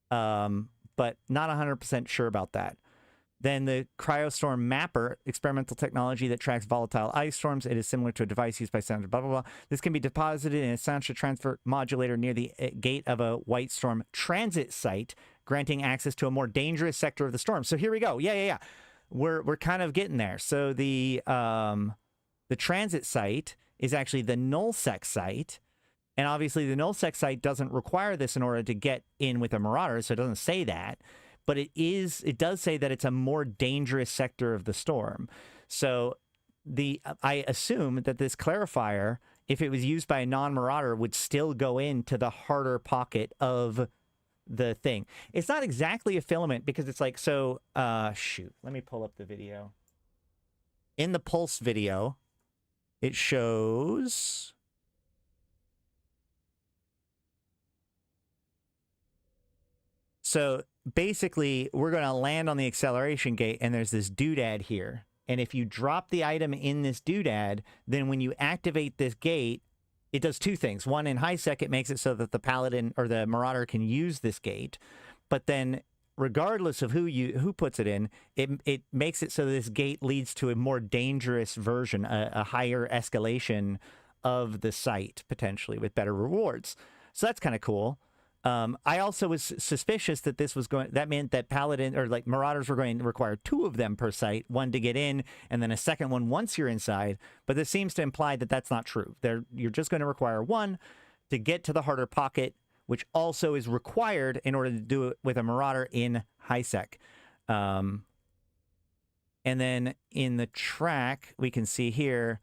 But not 100% sure about that. Then the Cryostorm Mapper, experimental technology that tracks volatile ice storms. It is similar to a device used by Sancha, blah, blah, blah. This can be deposited in a Sancha transfer modulator near the gate of a White Storm transit site, granting access to a more dangerous sector of the storm. So here we go. Yeah. We're kind of getting there. So the transit site is actually the null-sec site. And obviously the null-sec site doesn't require this in order to get in with a Marauder, so it doesn't say that. But it does say that it's a more dangerous sector of the storm. So I assume that this clarifier, if it was used by a non-Marauder, would still go into the harder pocket of the thing. It's not exactly a filament because it's like, so, shoot, let me pull up the video. In the Pulse video, it shows... So basically, we're going to land on the acceleration gate, and there's this doodad here. And if you drop the item in this doodad, then when you activate this gate, it does two things. One, in high sec, it makes it so that the paladin or the marauder can use this gate. But then regardless of who puts it in, it makes it so this gate leads to a more dangerous version, a higher escalation of the site, potentially, with better rewards. So that's kind of cool. I also was suspicious that that meant that paladin or like marauders were going to require 2 of them per site, one to get in and then a second one once you're inside. But this seems to imply that that's not true. You're just going to require 1 to get to the harder pocket, which also is required in order to do it with a marauder in high sec. And then in the track, we can see here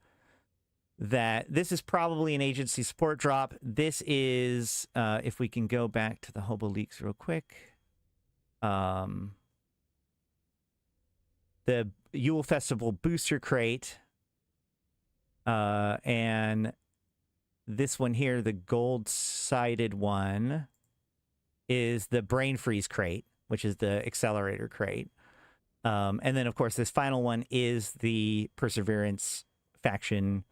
that this is probably an agency support drop. This is, if we can go back to the Hobo Leaks real quick, the Yule Festival booster crate, and this one here, the gold-sided one, is the Brain Freeze crate, which is the accelerator crate. And then, of course, this final one is the Perseverance faction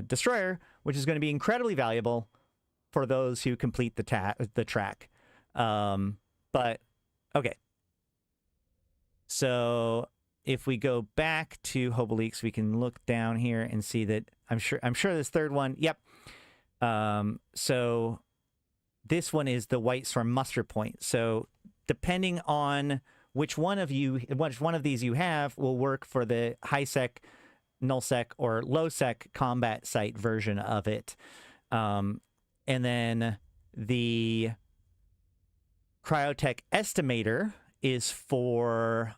destroyer, which is going to be incredibly valuable for those who complete the track. But okay, so if we go back to Hobo Leaks, we can look down here and see that I'm sure this third one. Yep. So this one is the White Storm muster point. So depending on which one of these you have will work for the high sec, null sec, or low sec combat site version of it. And then the Cryotech Estimator is for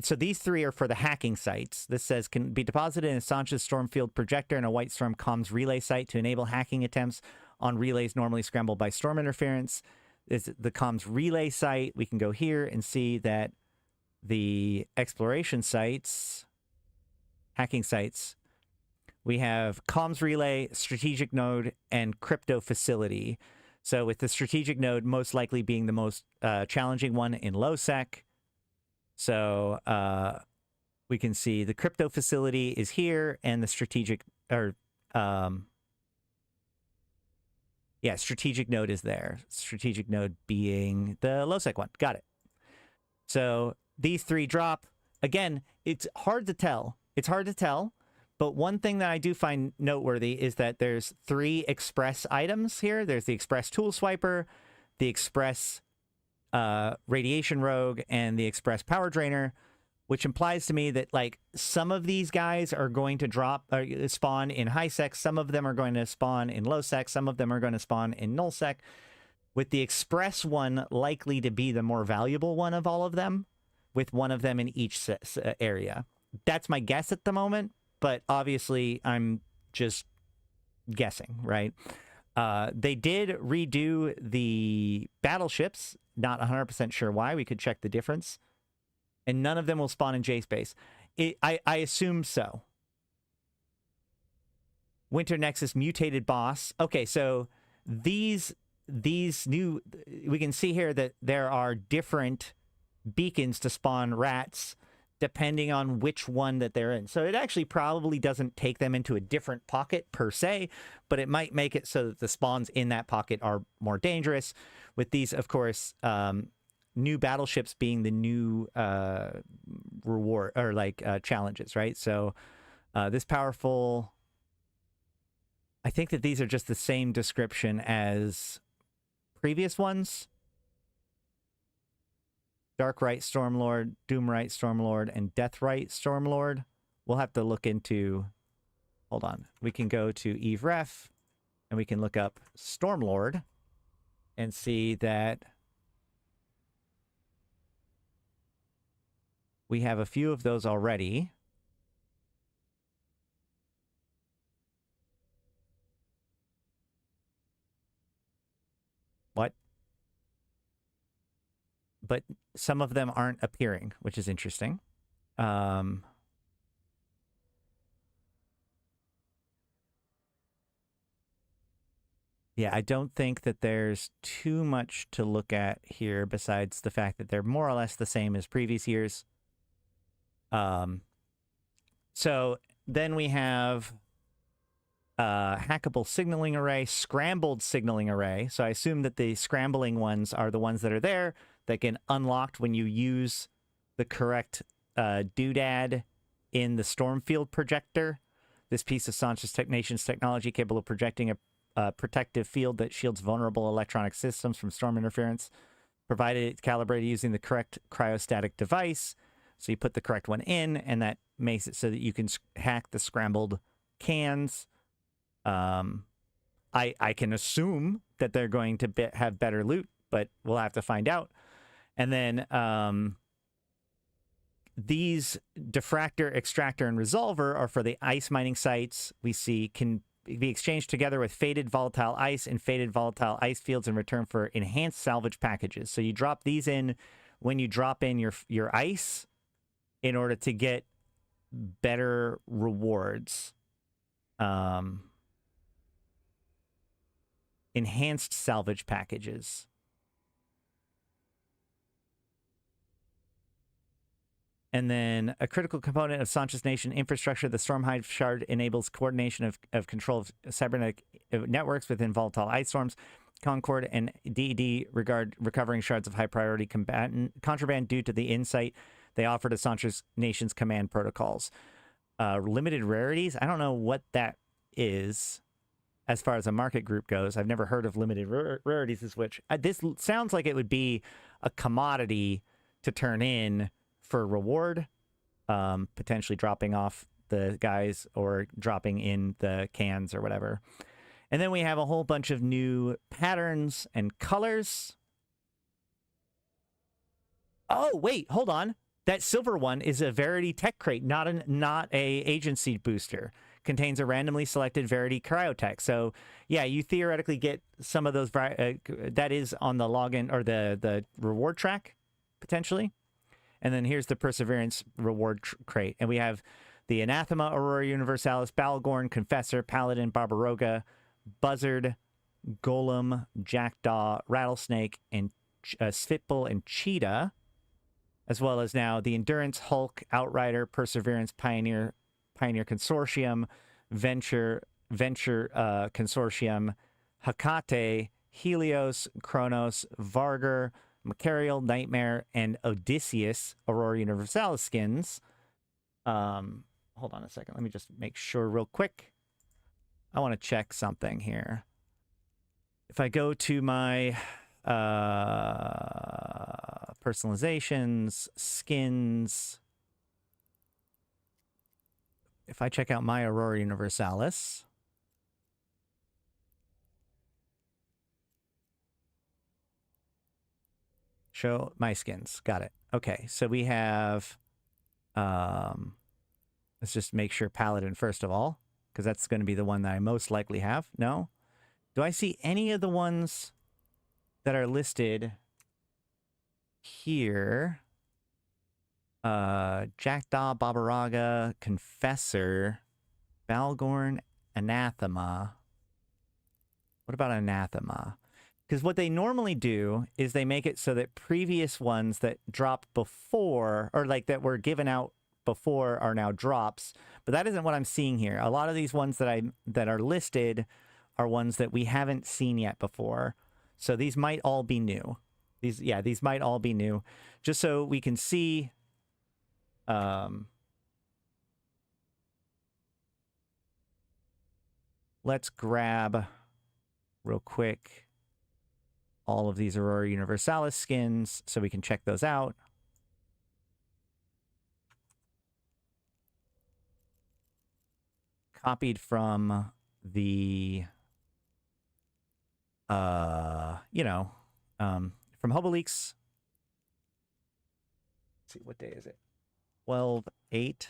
so these 3 are for the hacking sites. This says can be deposited in a Sancha's Stormfield projector and a White Storm comms relay site to enable hacking attempts on relays normally scrambled by storm interference. Is the comms relay site. We can go here and see that the exploration sites, hacking sites, we have comms relay, strategic node, and crypto facility. So with the strategic node most likely being the most challenging one in low sec. So we can see the crypto facility is here, and the strategic strategic node is there. Strategic node being the low sec one. Got it. So these 3 drop. Again, it's hard to tell. But one thing that I do find noteworthy is that there's 3 express items here. There's the express tool swiper, the express radiation rogue, and the express power drainer, which implies to me that like some of these guys are going to spawn in high sec, some of them are going to spawn in low sec, some of them are going to spawn in null sec, with the express one likely to be the more valuable one of all of them, with one of them in each area. That's my guess at the moment, but obviously I'm just guessing, right? They did redo the battleships. Not 100% sure why. We could check the difference. And none of them will spawn in J-Space. I assume so. Winter Nexus mutated boss. Okay, so these new... We can see here that there are different beacons to spawn rats depending on which one that they're in. So it actually probably doesn't take them into a different pocket per se, but it might make it so that the spawns in that pocket are more dangerous. With these, of course, new battleships being the new reward or like challenges, right? So this powerful... I think that these are just the same description as previous ones. Darkrite Stormlord, Doomrite Stormlord, and Deathrite Stormlord. We'll have to look into... Hold on. We can go to EveRef, and we can look up Stormlord and see that we have a few of those already. What? But some of them aren't appearing, which is interesting. Yeah, I don't think that there's too much to look at here besides the fact that they're more or less the same as previous years. So then we have hackable signaling array, scrambled signaling array. So I assume that the scrambling ones are the ones that are there that get unlocked when you use the correct doodad in the storm field projector. This piece of Sanchez Nation's technology capable of projecting a protective field that shields vulnerable electronic systems from storm interference, provided it's calibrated using the correct cryostatic device. So you put the correct one in, and that makes it so that you can hack the scrambled cans. I can assume that they're going to have better loot, but we'll have to find out. And then these diffractor, extractor, and resolver are for the ice mining sites we see can be exchanged together with faded volatile ice and faded volatile ice fields in return for enhanced salvage packages. So you drop these in when you drop in your ice in order to get better rewards. Enhanced salvage packages. And then a critical component of Sanchez Nation infrastructure, the Stormhive Shard enables coordination of control of cybernetic networks within volatile ice storms. Concord and DED regard recovering shards of high priority contraband due to the insight they offer to Sanchez Nation's command protocols. Limited rarities, I don't know what that is as far as a market group goes. I've never heard of limited rarities, which this sounds like it would be a commodity to turn in for reward, potentially dropping off the guys or dropping in the cans or whatever. And then we have a whole bunch of new patterns and colors. Oh, wait, hold on. That silver one is a Verity Tech Crate, not a agency booster. Contains a randomly selected Verity Cryotech. So, yeah, you theoretically get some of those. That is on the login or the reward track, potentially. And then here's the Perseverance reward crate. And we have the Anathema, Aurora Universalis, Balgorn, Confessor, Paladin, Barbaroga, Buzzard, Golem, Jackdaw, Rattlesnake, and Svitbull and Cheetah. As well as now the Endurance, Hulk, Outrider, Perseverance, Pioneer Consortium, Venture Consortium, Hecate, Helios, Kronos, Vargur, Macarial, Nightmare, and Odysseus Aurora Universalis skins. Hold on a second. Let me just make sure real quick. I want to check something here. If I go to my personalizations, skins, if I check out my Aurora Universalis, show my skins. Got it. Okay, so we have, let's just make sure Paladin first of all, because that's going to be the one that I most likely have. No? Do I see any of the ones that are listed here? Jackdaw, Babaraga, Confessor, Balgorn, Anathema. What about Anathema? Because what they normally do is they make it so that previous ones that dropped before, or like that were given out before, are now drops. But that isn't what I'm seeing here. A lot of these ones that are listed are ones that we haven't seen yet before. So these might all be new. These might all be new. Just so we can see. Let's grab real quick all of these Aurora Universalis skins so we can check those out. Copied from the, from HoboLeaks. Let's see, what day is it? 12/8.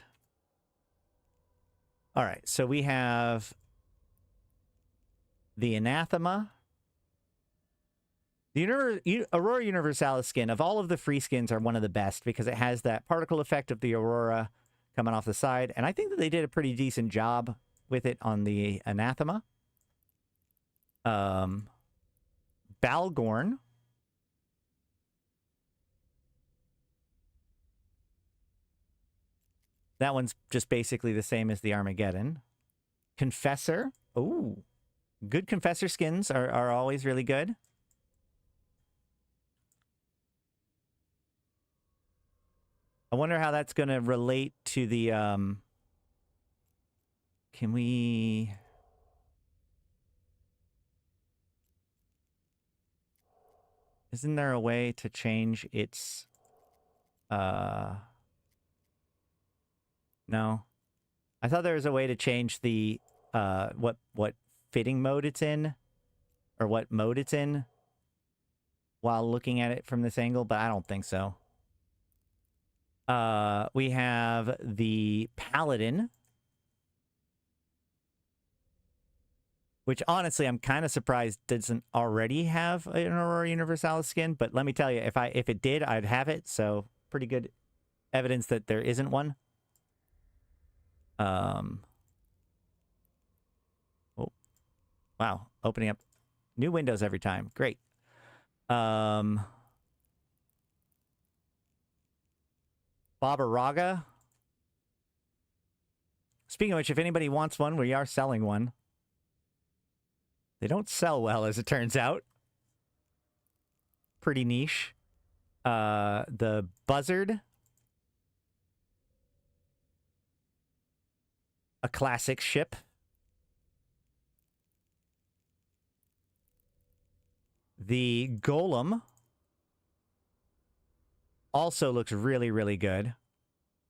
All right, so we have the Anathema. The Aurora Universalis skin, of all of the free skins, are one of the best because it has that particle effect of the Aurora coming off the side. And I think that they did a pretty decent job with it on the Anathema. Balgorn. That one's just basically the same as the Armageddon. Confessor. Ooh. Good Confessor skins are always really good. I wonder how that's going to relate to the... Can we... Isn't there a way to change its... No. I thought there was a way to change the... what fitting mode it's in, or what mode it's in, while looking at it from this angle, but I don't think so. We have the Paladin, which honestly I'm kind of surprised doesn't already have an Aurora Universalis skin, but let me tell you, if it did, I'd have it, so pretty good evidence that there isn't one. Oh, wow, opening up new windows every time. Great. Babaraga. Speaking of which, if anybody wants one, we are selling one. They don't sell well, as it turns out. Pretty niche. The Buzzard. A classic ship. The Golem also looks really, really good.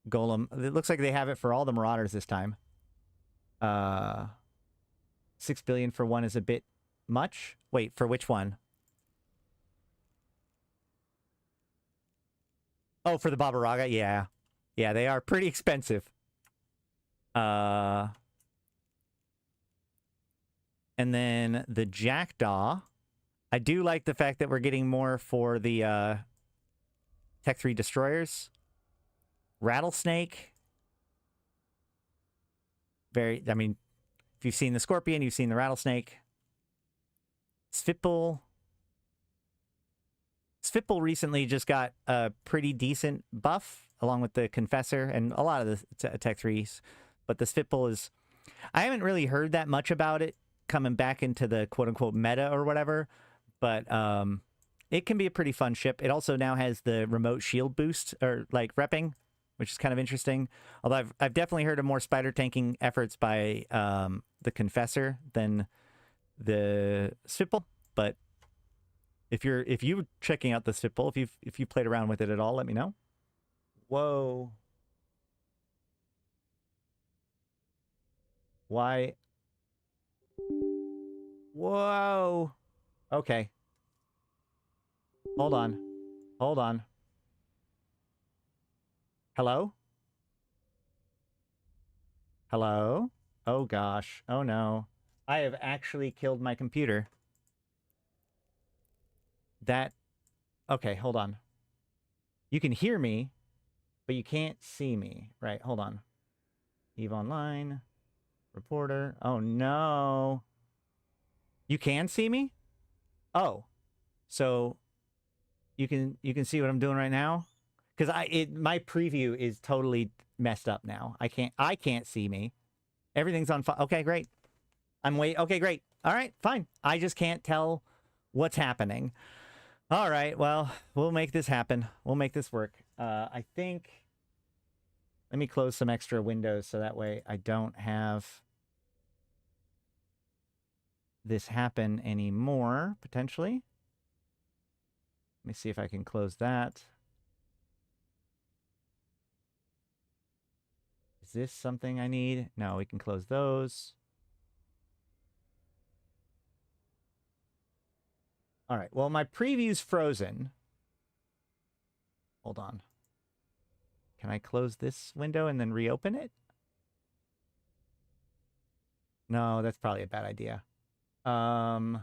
Golem. It looks like they have it for all the Marauders this time. 6 billion for one is a bit much. Wait, for which one? Oh, for the Babaraga? Yeah. Yeah, they are pretty expensive. And then the Jackdaw. I do like the fact that we're getting more for the Tech 3 destroyers. Rattlesnake. I mean, if you've seen the Scorpion, you've seen the Rattlesnake. Svipul. Svipul recently just got a pretty decent buff, along with the Confessor and a lot of the Tech 3s. But the Svipul is... I haven't really heard that much about it coming back into the quote-unquote meta or whatever. But it can be a pretty fun ship. It also now has the remote shield boost, or like repping, which is kind of interesting. Although I've definitely heard of more spider tanking efforts by the Confessor than the Svipul. But if you're checking out the Svipul, if you played around with it at all, let me know. Whoa. Why? Whoa. Okay. Hold on. Hold on. Hello? Hello? Oh gosh. Oh no. I have actually killed my computer. That... Okay, hold on. You can hear me, but you can't see me. Right, hold on. Eve Online. Reporter. Oh no. You can see me? Oh. So you can see what I'm doing right now? Because my preview is totally messed up now. I can't see me. Everything's on fire. Okay, great. Okay, great. All right, fine. I just can't tell what's happening. All right, well, we'll make this happen. We'll make this work. I think... Let me close some extra windows so that way I don't have this happen anymore, potentially. Let me see if I can close that. Is this something I need? No, we can close those. All right, well, my preview's frozen. Hold on. Can I close this window and then reopen it? No, that's probably a bad idea. I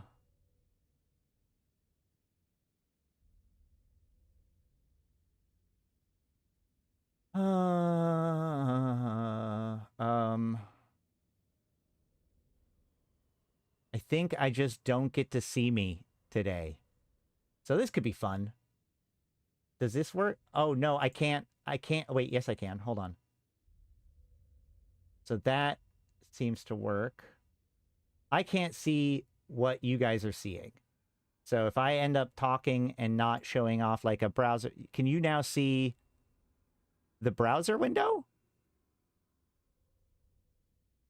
think I just don't get to see me today. So this could be fun. Does this work? Oh, no, I can't. Wait, yes, I can. Hold on. So that seems to work. I can't see what you guys are seeing. So if I end up talking and not showing off like a browser, can you now see the browser window?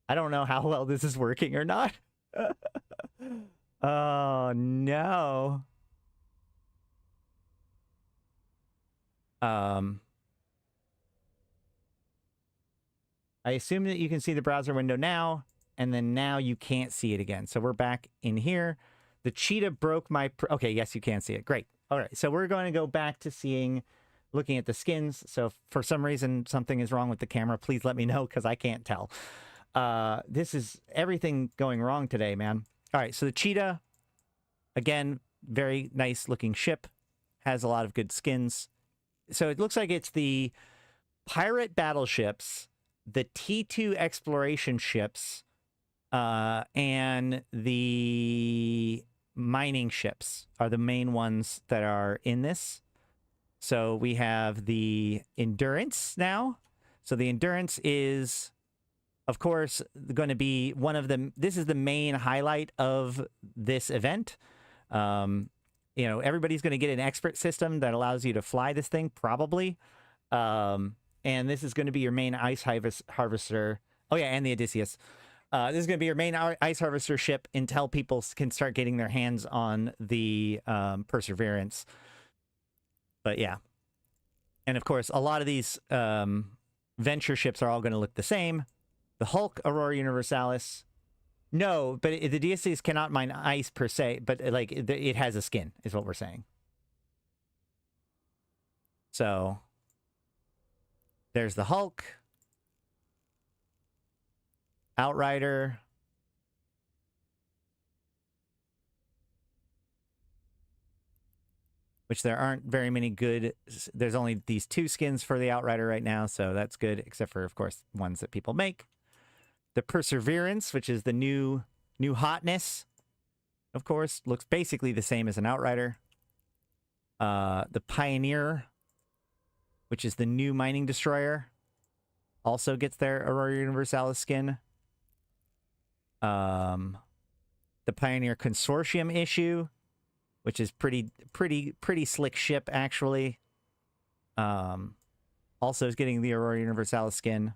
I don't know how well this is working or not. Oh, no. I assume that you can see the browser window now, and then now you can't see it again. So we're back in here. The cheetah broke my... Okay, yes, you can see it. Great. All right, so we're going to go back to looking at the skins. So if for some reason something is wrong with the camera, please let me know because I can't tell. This is everything going wrong today, man. All right, so the cheetah, again, very nice looking ship, has a lot of good skins. So it looks like it's the pirate battleships, the T2 exploration ships, and the mining ships are the main ones that are in this. So we have the Endurance now. So the Endurance is, of course, going to be one of the... This is the main highlight of this event. You know, everybody's going to get an expert system that allows you to fly this thing, probably. And this is going to be your main ice harvester. Oh, yeah, and the Odysseus. This is going to be your main ice harvester ship until people can start getting their hands on the Perseverance. But, yeah. And, of course, a lot of these venture ships are all going to look the same. The Hulk, Aurora Universalis. No, but the Odysseus cannot mine ice per se, but, like, it has a skin, is what we're saying. So... There's the Hulk, Outrider, which there aren't very many good. There's only these 2 skins for the Outrider right now, so that's good, except for, of course, ones that people make. The Perseverance, which is the new hotness, of course, looks basically the same as an Outrider. The Pioneer, which is the new mining destroyer, also gets their Aurora Universalis skin. The Pioneer Consortium issue, which is pretty slick ship, actually. Also is getting the Aurora Universalis skin.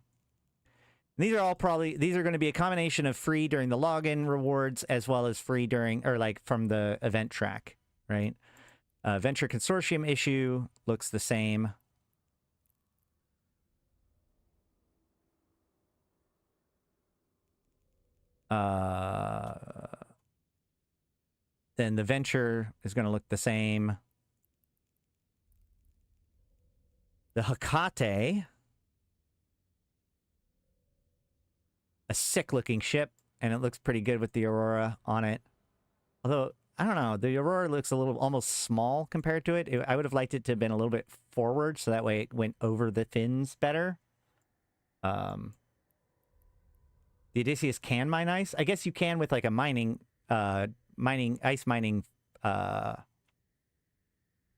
And these are all these are going to be a combination of free during the login rewards as well as free during, or like from the event track, right? Venture Consortium issue looks the same. Then the Venture is going to look the same. The Hecate, a sick-looking ship, and it looks pretty good with the Aurora on it. Although, I don't know, the Aurora looks a little almost small compared to it. I would have liked it to have been a little bit forward, so that way it went over the fins better. The Odysseus can mine ice. I guess you can with like a ice mining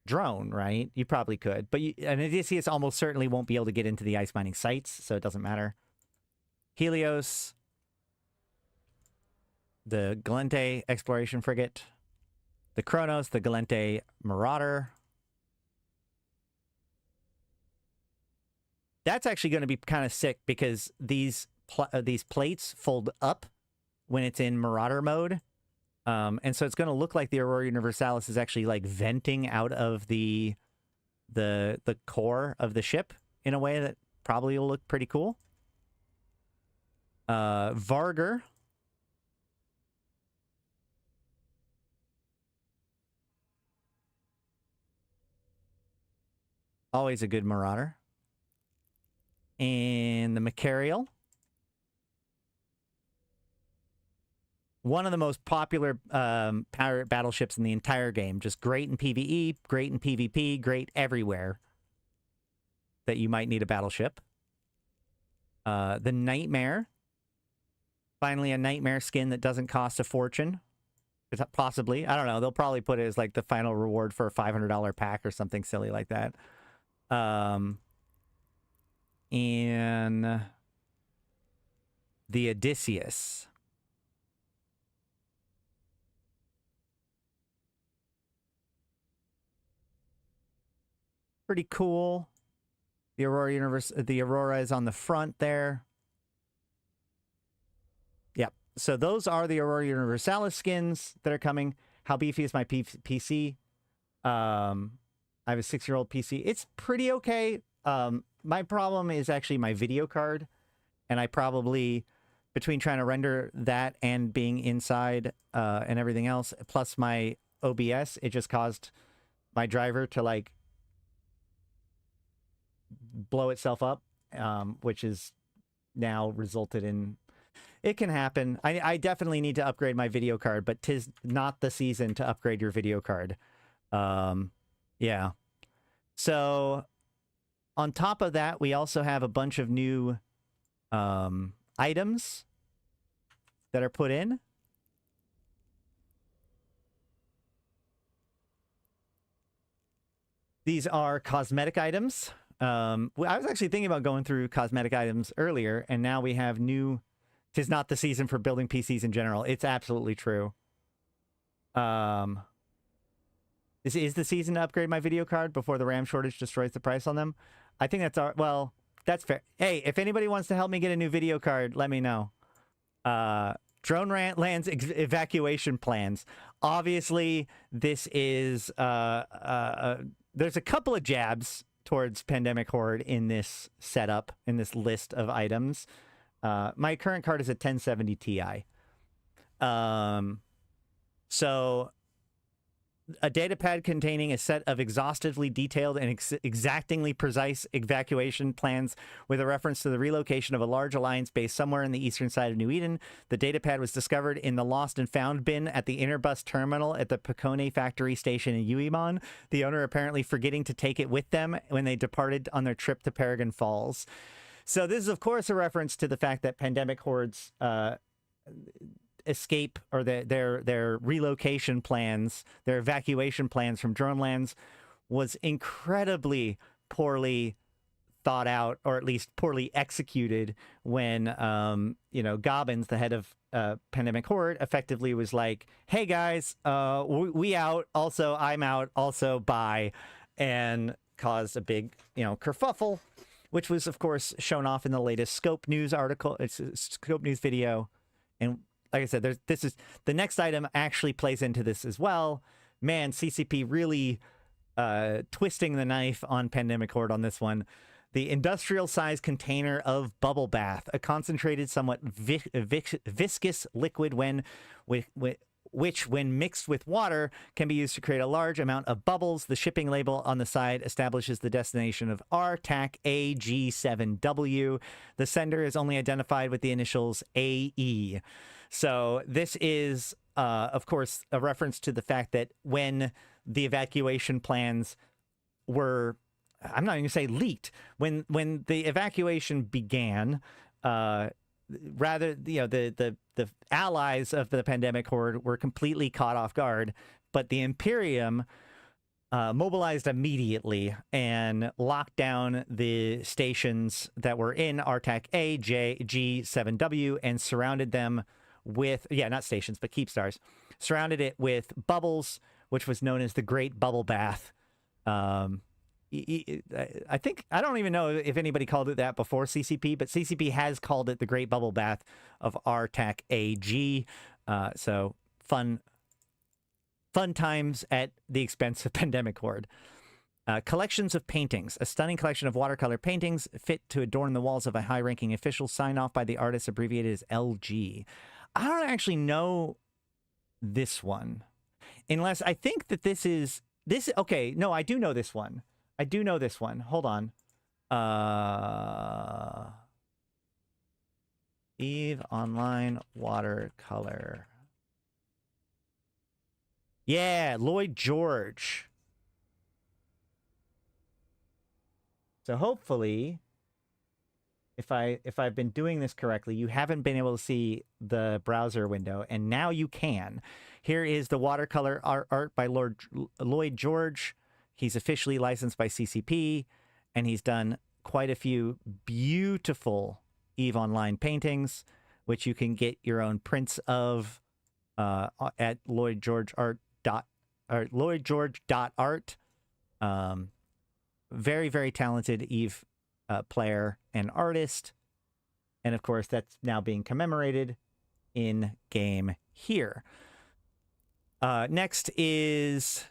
drone, right? You probably could, but an Odysseus almost certainly won't be able to get into the ice mining sites, so it doesn't matter. Helios, the Galente exploration frigate, the Kronos, the Galente Marauder. That's actually going to be kind of sick because these plates fold up when it's in Marauder mode. And so it's going to look like the Aurora Universalis is actually like venting out of the core of the ship in a way that probably will look pretty cool. Varger. Always a good Marauder. And the Macarial. One of the most popular pirate battleships in the entire game. Just great in PvE, great in PvP, great everywhere that you might need a battleship. The Nightmare. Finally, a Nightmare skin that doesn't cost a fortune. Possibly. I don't know. They'll probably put it as like the final reward for a $500 pack or something silly like that. And the Odysseus. Pretty cool. The Aurora is on the front there. Yep. So those are the Aurora Universalis skins that are coming. How beefy is my PC? I have a 6-year-old PC. It's pretty okay. My problem is actually my video card. And I probably, between trying to render that and being inside and everything else, plus my OBS, it just caused my driver to like blow itself up, which is now resulted in, it can happen. I definitely need to upgrade my video card, but 'tis not the season to upgrade your video card. Yeah. So on top of that, we also have a bunch of new items that are put in. These are cosmetic items. I was actually thinking about going through cosmetic items earlier, and now we have new... 'Tis not the season for building PCs in general. It's absolutely true. This is the season to upgrade my video card before the RAM shortage destroys the price on them. I think that's our... Well, that's fair. Hey, if anybody wants to help me get a new video card, let me know. Drone lands evacuation plans. Obviously, this is... there's a couple of jabs towards Pandemic Horde in this setup, in this list of items. My current card is a 1070 Ti. So a datapad containing a set of exhaustively detailed and exactingly precise evacuation plans with a reference to the relocation of a large alliance base somewhere in the eastern side of New Eden. The datapad was discovered in the lost and found bin at the Interbus terminal at the Picone factory station in Uemon, the owner apparently forgetting to take it with them when they departed on their trip to Paragon Falls. So this is, of course, a reference to the fact that Pandemic Horde's escape or their relocation plans, their evacuation plans from Dronelands was incredibly poorly thought out, or at least poorly executed when, Gobbins, the head of Pandemic Horde, effectively was like, hey guys, we out, also I'm out, also bye, and caused a big, kerfuffle, which was, of course, shown off in the latest Scope News article. It's a Scope News video. And like I said, this is the next item actually plays into this as well. Man, CCP really twisting the knife on Pandemic Horde on this one. The industrial-sized container of bubble bath, a concentrated, somewhat viscous liquid which, when mixed with water, can be used to create a large amount of bubbles. The shipping label on the side establishes the destination of RTAC AG7W. The sender is only identified with the initials AE. So this is, of course, a reference to the fact that when the evacuation plans were, I'm not even going to say leaked, when the evacuation began, rather, the allies of the Pandemic Horde were completely caught off guard, but the Imperium mobilized immediately and locked down the stations that were in RTAC A, J, G7W and surrounded them with, not stations, but keep stars, surrounded it with bubbles, which was known as the Great Bubble Bath. I think, I don't even know if anybody called it that before CCP, but CCP has called it the Great Bubble Bath of RTAC AG. So fun times at the expense of Pandemic Horde. Collections of paintings. A stunning collection of watercolor paintings fit to adorn the walls of a high-ranking official, signed off by the artist abbreviated as LG. I don't actually know this one. Unless I think that this is... Okay, no, I do know this one. I do know this one. Hold on. Eve Online Watercolor. Yeah, Lloyd George. So hopefully, if I've been doing this correctly, you haven't been able to see the browser window, and now you can. Here is the watercolor art by Lloyd George. He's officially licensed by CCP, and he's done quite a few beautiful EVE Online paintings, which you can get your own prints of at lloydgeorge.art. Very, very talented EVE player and artist. And of course, that's now being commemorated in game here. Next is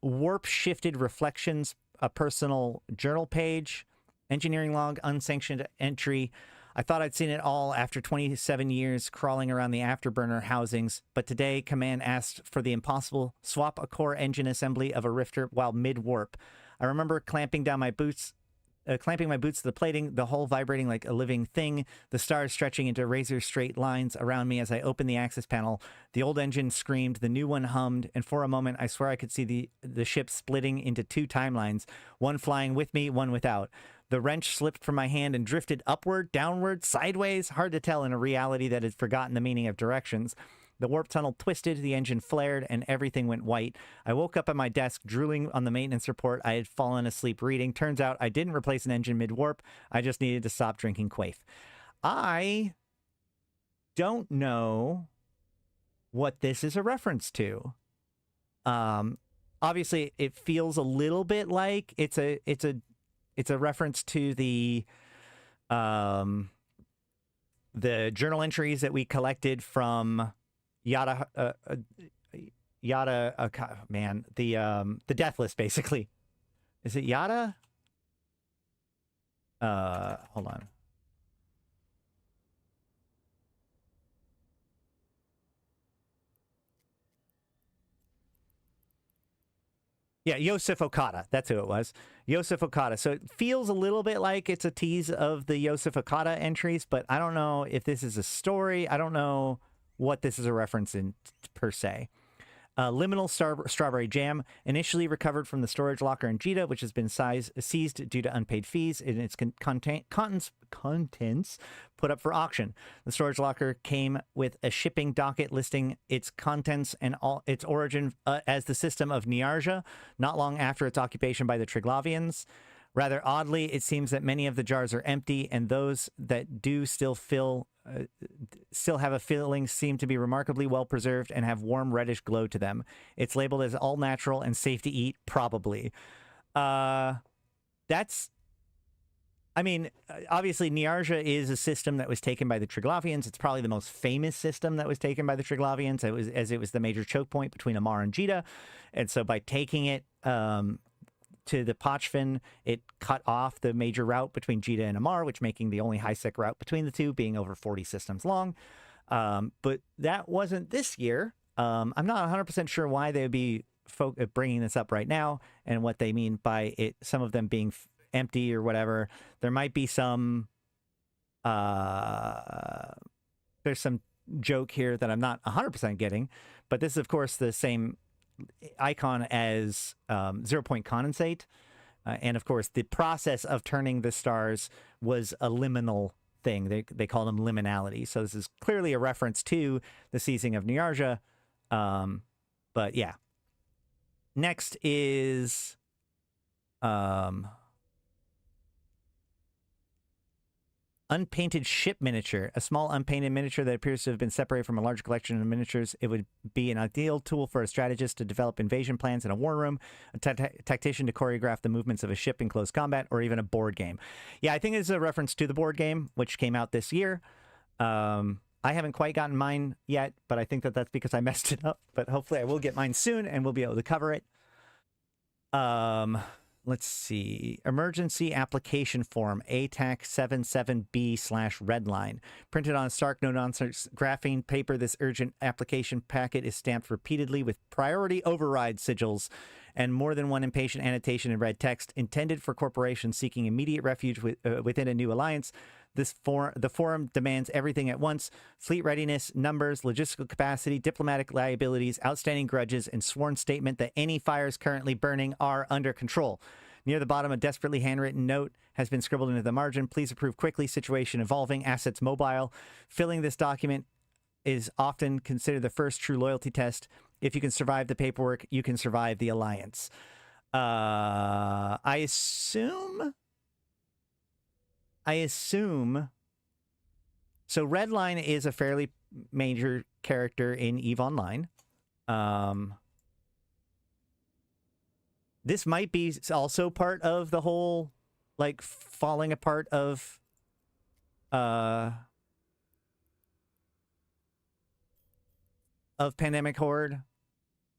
Warp Shifted Reflections, a personal journal page. Engineering log, unsanctioned entry. I thought I'd seen it all after 27 years crawling around the afterburner housings, but today Command asked for the impossible: swap a core engine assembly of a Rifter while mid-warp. I remember clamping my boots to the plating, the hull vibrating like a living thing, the stars stretching into razor-straight lines around me as I opened the access panel. The old engine screamed, the new one hummed, and for a moment I swear I could see the ship splitting into two timelines, one flying with me, one without. The wrench slipped from my hand and drifted upward, downward, sideways, hard to tell in a reality that had forgotten the meaning of directions. The warp tunnel twisted, the engine flared, and everything went white. I woke up at my desk, drooling on the maintenance report I had fallen asleep reading. Turns out I didn't replace an engine mid-warp. I just needed to stop drinking quaif. I don't know what this is a reference to. Obviously, it feels a little bit like it's a reference to the journal entries that we collected from the death list, basically. Is it Yada? Hold on. Yeah, Yosef Okada. That's who it was. Yosef Okada. So it feels a little bit like it's a tease of the Yosef Okada entries, but I don't know if this is a story. I don't know what this is a reference in per se. Liminal Strawberry Jam, initially recovered from the storage locker in Jeddah, which has been seized due to unpaid fees, and its contents put up for auction. The storage locker came with a shipping docket listing its contents and all its origin as the system of Niarja, not long after its occupation by the Triglavians. Rather oddly, it seems that many of the jars are empty, and those that do still have a filling seem to be remarkably well preserved and have warm reddish glow to them. It's labeled as all natural and safe to eat, probably. Obviously Niarja is a system that was taken by the Triglavians. It's probably the most famous system that was taken by the Triglavians. It was the major choke point between Amarr and Jeddah. And so by taking it to the Pochfin, it cut off the major route between Jeddah and Amarr, which making the only high-sec route between the two, being over 40 systems long. But that wasn't this year. I'm not 100% sure why they would be bringing this up right now and what they mean by it. Some of them being empty or whatever. There might be some there's some joke here that I'm not 100% getting, but this is of course the same icon as 0-point condensate, and of course the process of turning the stars was a liminal thing. They call them liminality. So this is clearly a reference to the seizing of Niarja. But yeah. Next is unpainted ship miniature, a small unpainted miniature that appears to have been separated from a large collection of miniatures. It would be an ideal tool for a strategist to develop invasion plans in a war room, a tactician to choreograph the movements of a ship in close combat, or even a board game. Yeah, I think this is a reference to the board game, which came out this year. I haven't quite gotten mine yet, but I think that that's because I messed it up. But hopefully I will get mine soon, and we'll be able to cover it. Let's see. Emergency application form ATAC 77B/redline. Printed on stark no-nonsense graphene paper, this urgent application packet is stamped repeatedly with priority override sigils and more than one impatient annotation in red text, intended for corporations seeking immediate refuge within a new alliance. The forum demands everything at once: fleet readiness, numbers, logistical capacity, diplomatic liabilities, outstanding grudges, and sworn statement that any fires currently burning are under control. Near the bottom, a desperately handwritten note has been scribbled into the margin. Please approve quickly. Situation evolving. Assets mobile. Filling this document is often considered the first true loyalty test. If you can survive the paperwork, you can survive the alliance. I assume So Redline is a fairly major character in EVE Online. This might be also part of the whole, like, falling apart of Pandemic Horde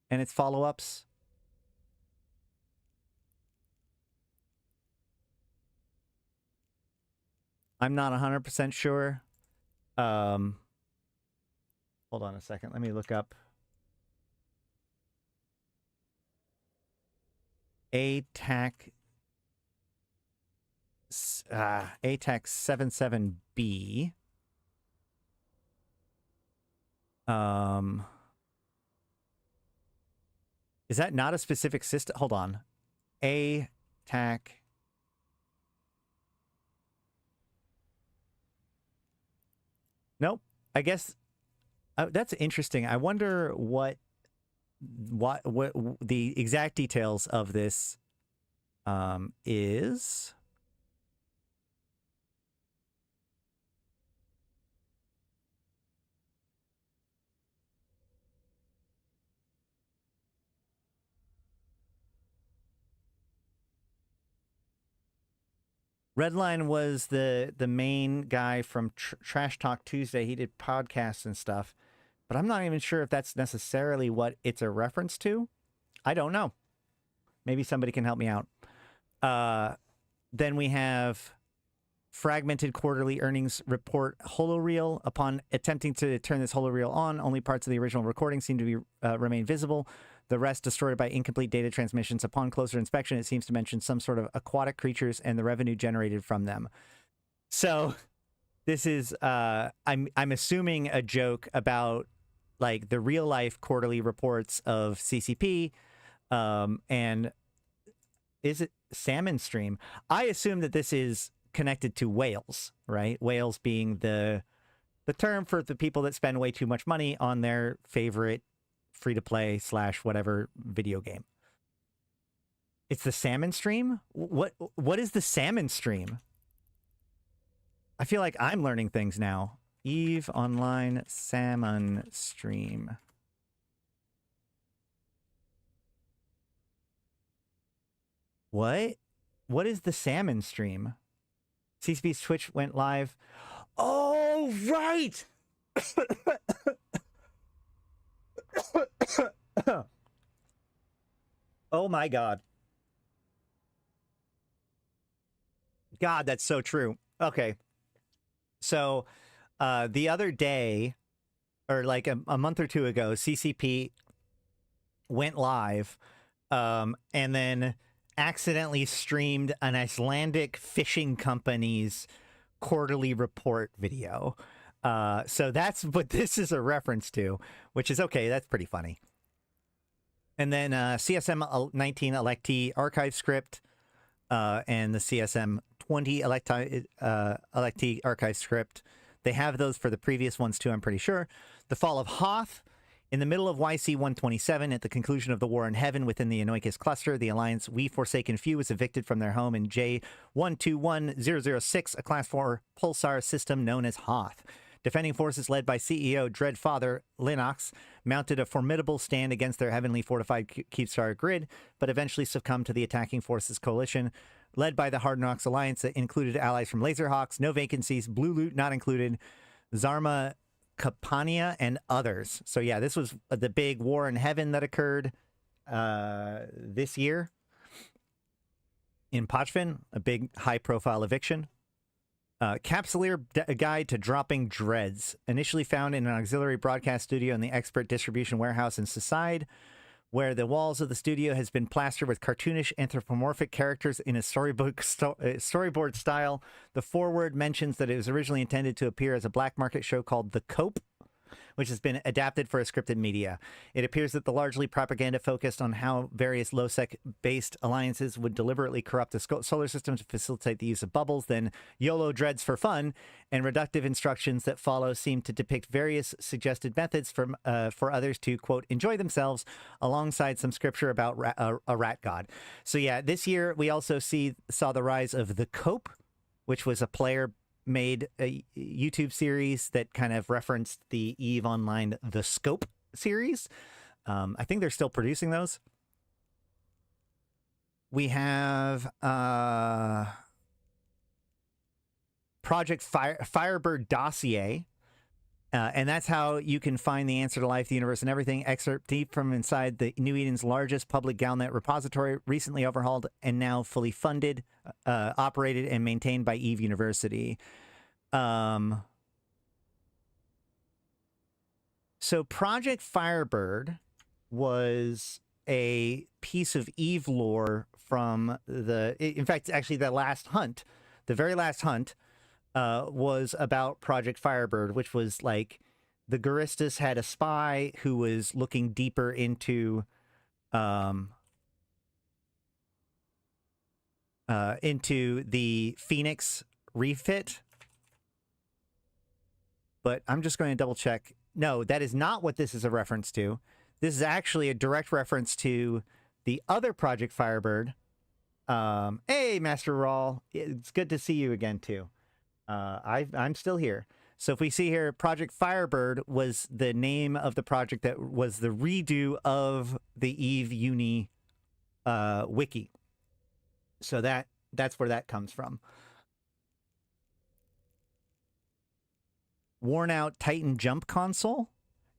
and its follow-ups. I'm not 100% sure. Hold on a second. Let me look up ATAC 77B. Is that not a specific system? Hold on. ATAC. Nope. I guess that's interesting. I wonder what the exact details of this is. Redline was the main guy from Trash Talk Tuesday. He did podcasts and stuff, but I'm not even sure if that's necessarily what it's a reference to. I don't know. Maybe somebody can help me out. Then we have fragmented quarterly earnings report holoreel. Upon attempting to turn this holoreel on, only parts of the original recording seem to be remain visible. The rest destroyed by incomplete data transmissions. Upon closer inspection, it seems to mention some sort of aquatic creatures and the revenue generated from them. So this is, I'm assuming, a joke about, like, the real life quarterly reports of CCP, and is it salmon stream? I assume that this is connected to whales, right? Whales being the term for the people that spend way too much money on their favorite free-to-play / whatever video game. It's the salmon stream? What is the salmon stream? I feel like I'm learning things now. EVE Online salmon stream. What? What is the salmon stream? CCP's Twitch went live. Oh, right! Oh my God. God, that's so true. Okay. So the other day, or like a month or two ago, CCP went live and then accidentally streamed an Icelandic fishing company's quarterly report video. So that's what this is a reference to, which is okay. That's pretty funny. And then CSM19 electee archive script and the CSM20 electee archive script. They have those for the previous ones too, I'm pretty sure. The Fall of Hoth. In the middle of YC127, at the conclusion of the war in heaven within the Anoikis cluster, the Alliance We Forsaken Few was evicted from their home in J121006, a Class 4 pulsar system known as Hoth. Defending forces led by CEO Dreadfather Linux mounted a formidable stand against their heavenly fortified Keepstar grid, but eventually succumbed to the attacking forces coalition, led by the Hard Knocks Alliance that included allies from Laserhawks, No Vacancies, Blue Loot not included, Zarma Capania, and others. So yeah, this was the big war in heaven that occurred this year in Pochvin, a big high-profile eviction. Capsuleer Guide to Dropping Dreads, initially found in an auxiliary broadcast studio in the expert distribution warehouse in Socide, where the walls of the studio has been plastered with cartoonish anthropomorphic characters in a storyboard style. The foreword mentions that it was originally intended to appear as a black market show called The Cope, which has been adapted for a scripted media. It appears that the largely propaganda focused on how various low-sec-based alliances would deliberately corrupt the solar system to facilitate the use of bubbles, then YOLO dreads for fun, and reductive instructions that follow seem to depict various suggested methods for others to, quote, enjoy themselves, alongside some scripture about a rat god. So yeah, this year we also saw the rise of The Cope, which was a player made a YouTube series that kind of referenced the EVE Online The Scope series. I think they're still producing those. We have Project Firebird Dossier. And that's how you can find the answer to life, the universe, and everything. Excerpt deep from inside the New Eden's largest public Galnet repository, recently overhauled and now fully funded, operated, and maintained by EVE University. So Project Firebird was a piece of EVE lore from in fact, actually the last hunt, the very last hunt, was about Project Firebird, which was like the Guristas had a spy who was looking deeper into the Phoenix refit. But I'm just going to double check. No, that is not what this is a reference to. This is actually a direct reference to the other Project Firebird. Hey, Master Rawl. It's good to see you again, too. I'm still here. So if we see here, Project Firebird was the name of the project that was the redo of the EVE Uni wiki. So that's where that comes from. Worn out Titan jump console.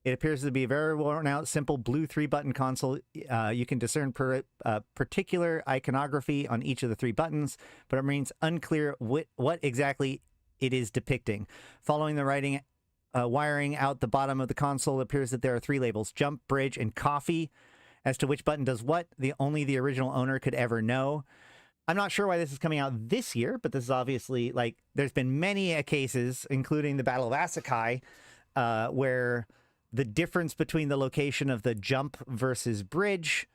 It appears to be a very worn out, simple blue 3-button console. You can discern particular iconography on each of the 3 buttons, but it remains unclear what exactly it is depicting. Following the writing, wiring out the bottom of the console, it appears that there are 3 labels: jump, bridge, and coffee. As to which button does what, only the original owner could ever know. I'm not sure why this is coming out this year, but this is obviously, like, there's been many cases, including the Battle of Asakai, where the difference between the location of the jump versus bridge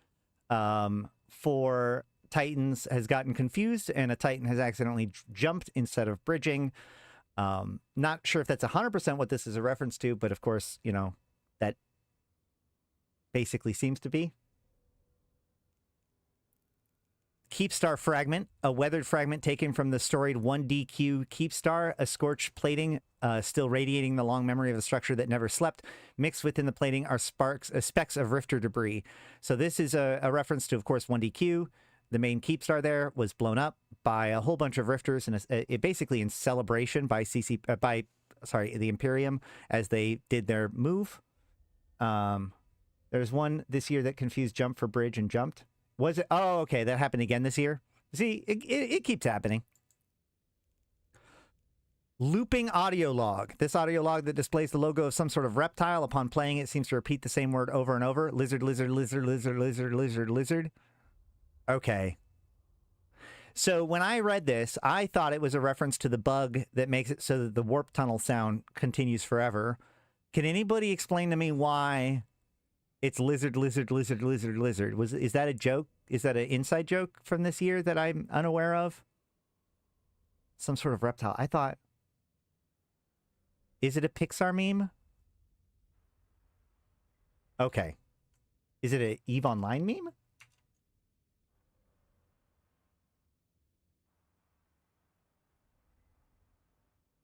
for Titans has gotten confused, and a Titan has accidentally jumped instead of bridging. Not sure if that's 100% what this is a reference to, but of course, you know, that basically seems to be. Keepstar fragment, a weathered fragment taken from the storied 1DQ Keepstar, a scorched plating still radiating the long memory of a structure that never slept. Mixed within the plating are specks of rifter debris. So this is a reference to, of course, 1DQ. The main Keepstar there was blown up by a whole bunch of rifters, and it basically in celebration by the Imperium as they did their move. There's one this year that confused jump for bridge and jumped. Was it? Oh, okay. That happened again this year. See, it keeps happening. Looping audio log. This audio log that displays the logo of some sort of reptile. Upon playing it, seems to repeat the same word over and over. Lizard, lizard, lizard, lizard, lizard, lizard, lizard. Okay. So when I read this, I thought it was a reference to the bug that makes it so that the warp tunnel sound continues forever. Can anybody explain to me why it's lizard, lizard, lizard, lizard, lizard? Is that a joke? Is that an inside joke from this year that I'm unaware of? Some sort of reptile. I thought... Is it a Pixar meme? Okay. Is it a EVE Online meme?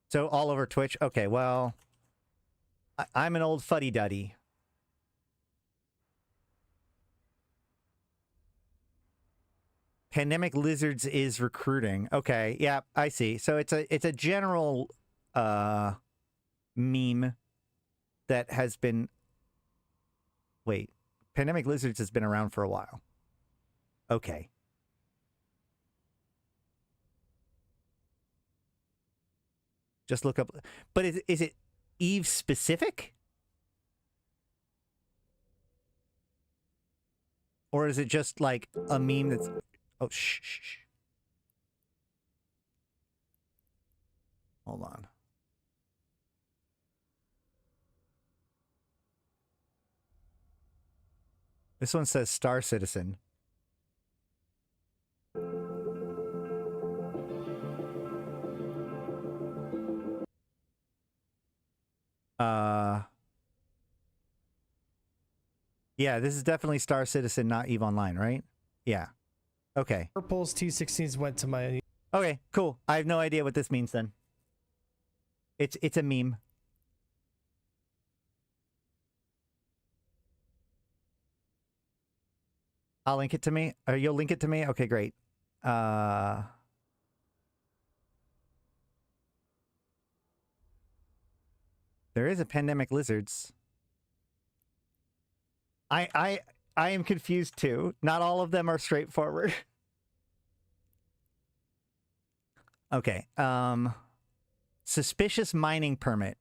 So all over Twitch? Okay, well... I'm an old fuddy-duddy. Pandemic Lizards is recruiting. Okay, yeah, I see. So it's a general meme that has been... Wait, Pandemic Lizards has been around for a while. Okay. Just look up... But is it EVE specific? Or is it just like a meme that's... Oh, shh. Hold on. This one says Star Citizen. Yeah, this is definitely Star Citizen, not EVE Online, right? Yeah. Okay. Purple's T16s went to my... Okay, cool. I have no idea what this means then. It's a meme. I'll link it to me. Or you'll link it to me? Okay, great. There is a pandemic lizards. I am confused too. Not all of them are straightforward. Okay. Suspicious mining permit.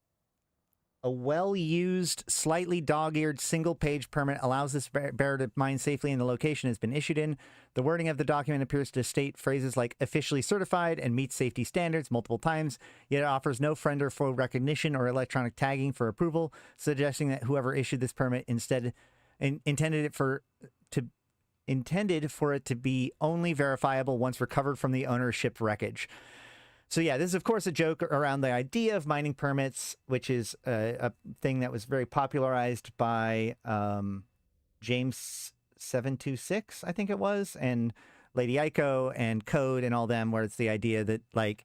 A well-used, slightly dog-eared single-page permit allows this bearer to mine safely in the location it has been issued in. The wording of the document appears to state phrases like officially certified and meets safety standards multiple times, yet it offers no friend or foe recognition or electronic tagging for approval, suggesting that whoever issued this permit instead intended for it to be only verifiable once recovered from the owner's ship wreckage. So yeah, this is of course a joke around the idea of mining permits, which is a thing that was very popularized by James726, I think it was, and Lady Aiko and Code and all them, where it's the idea that like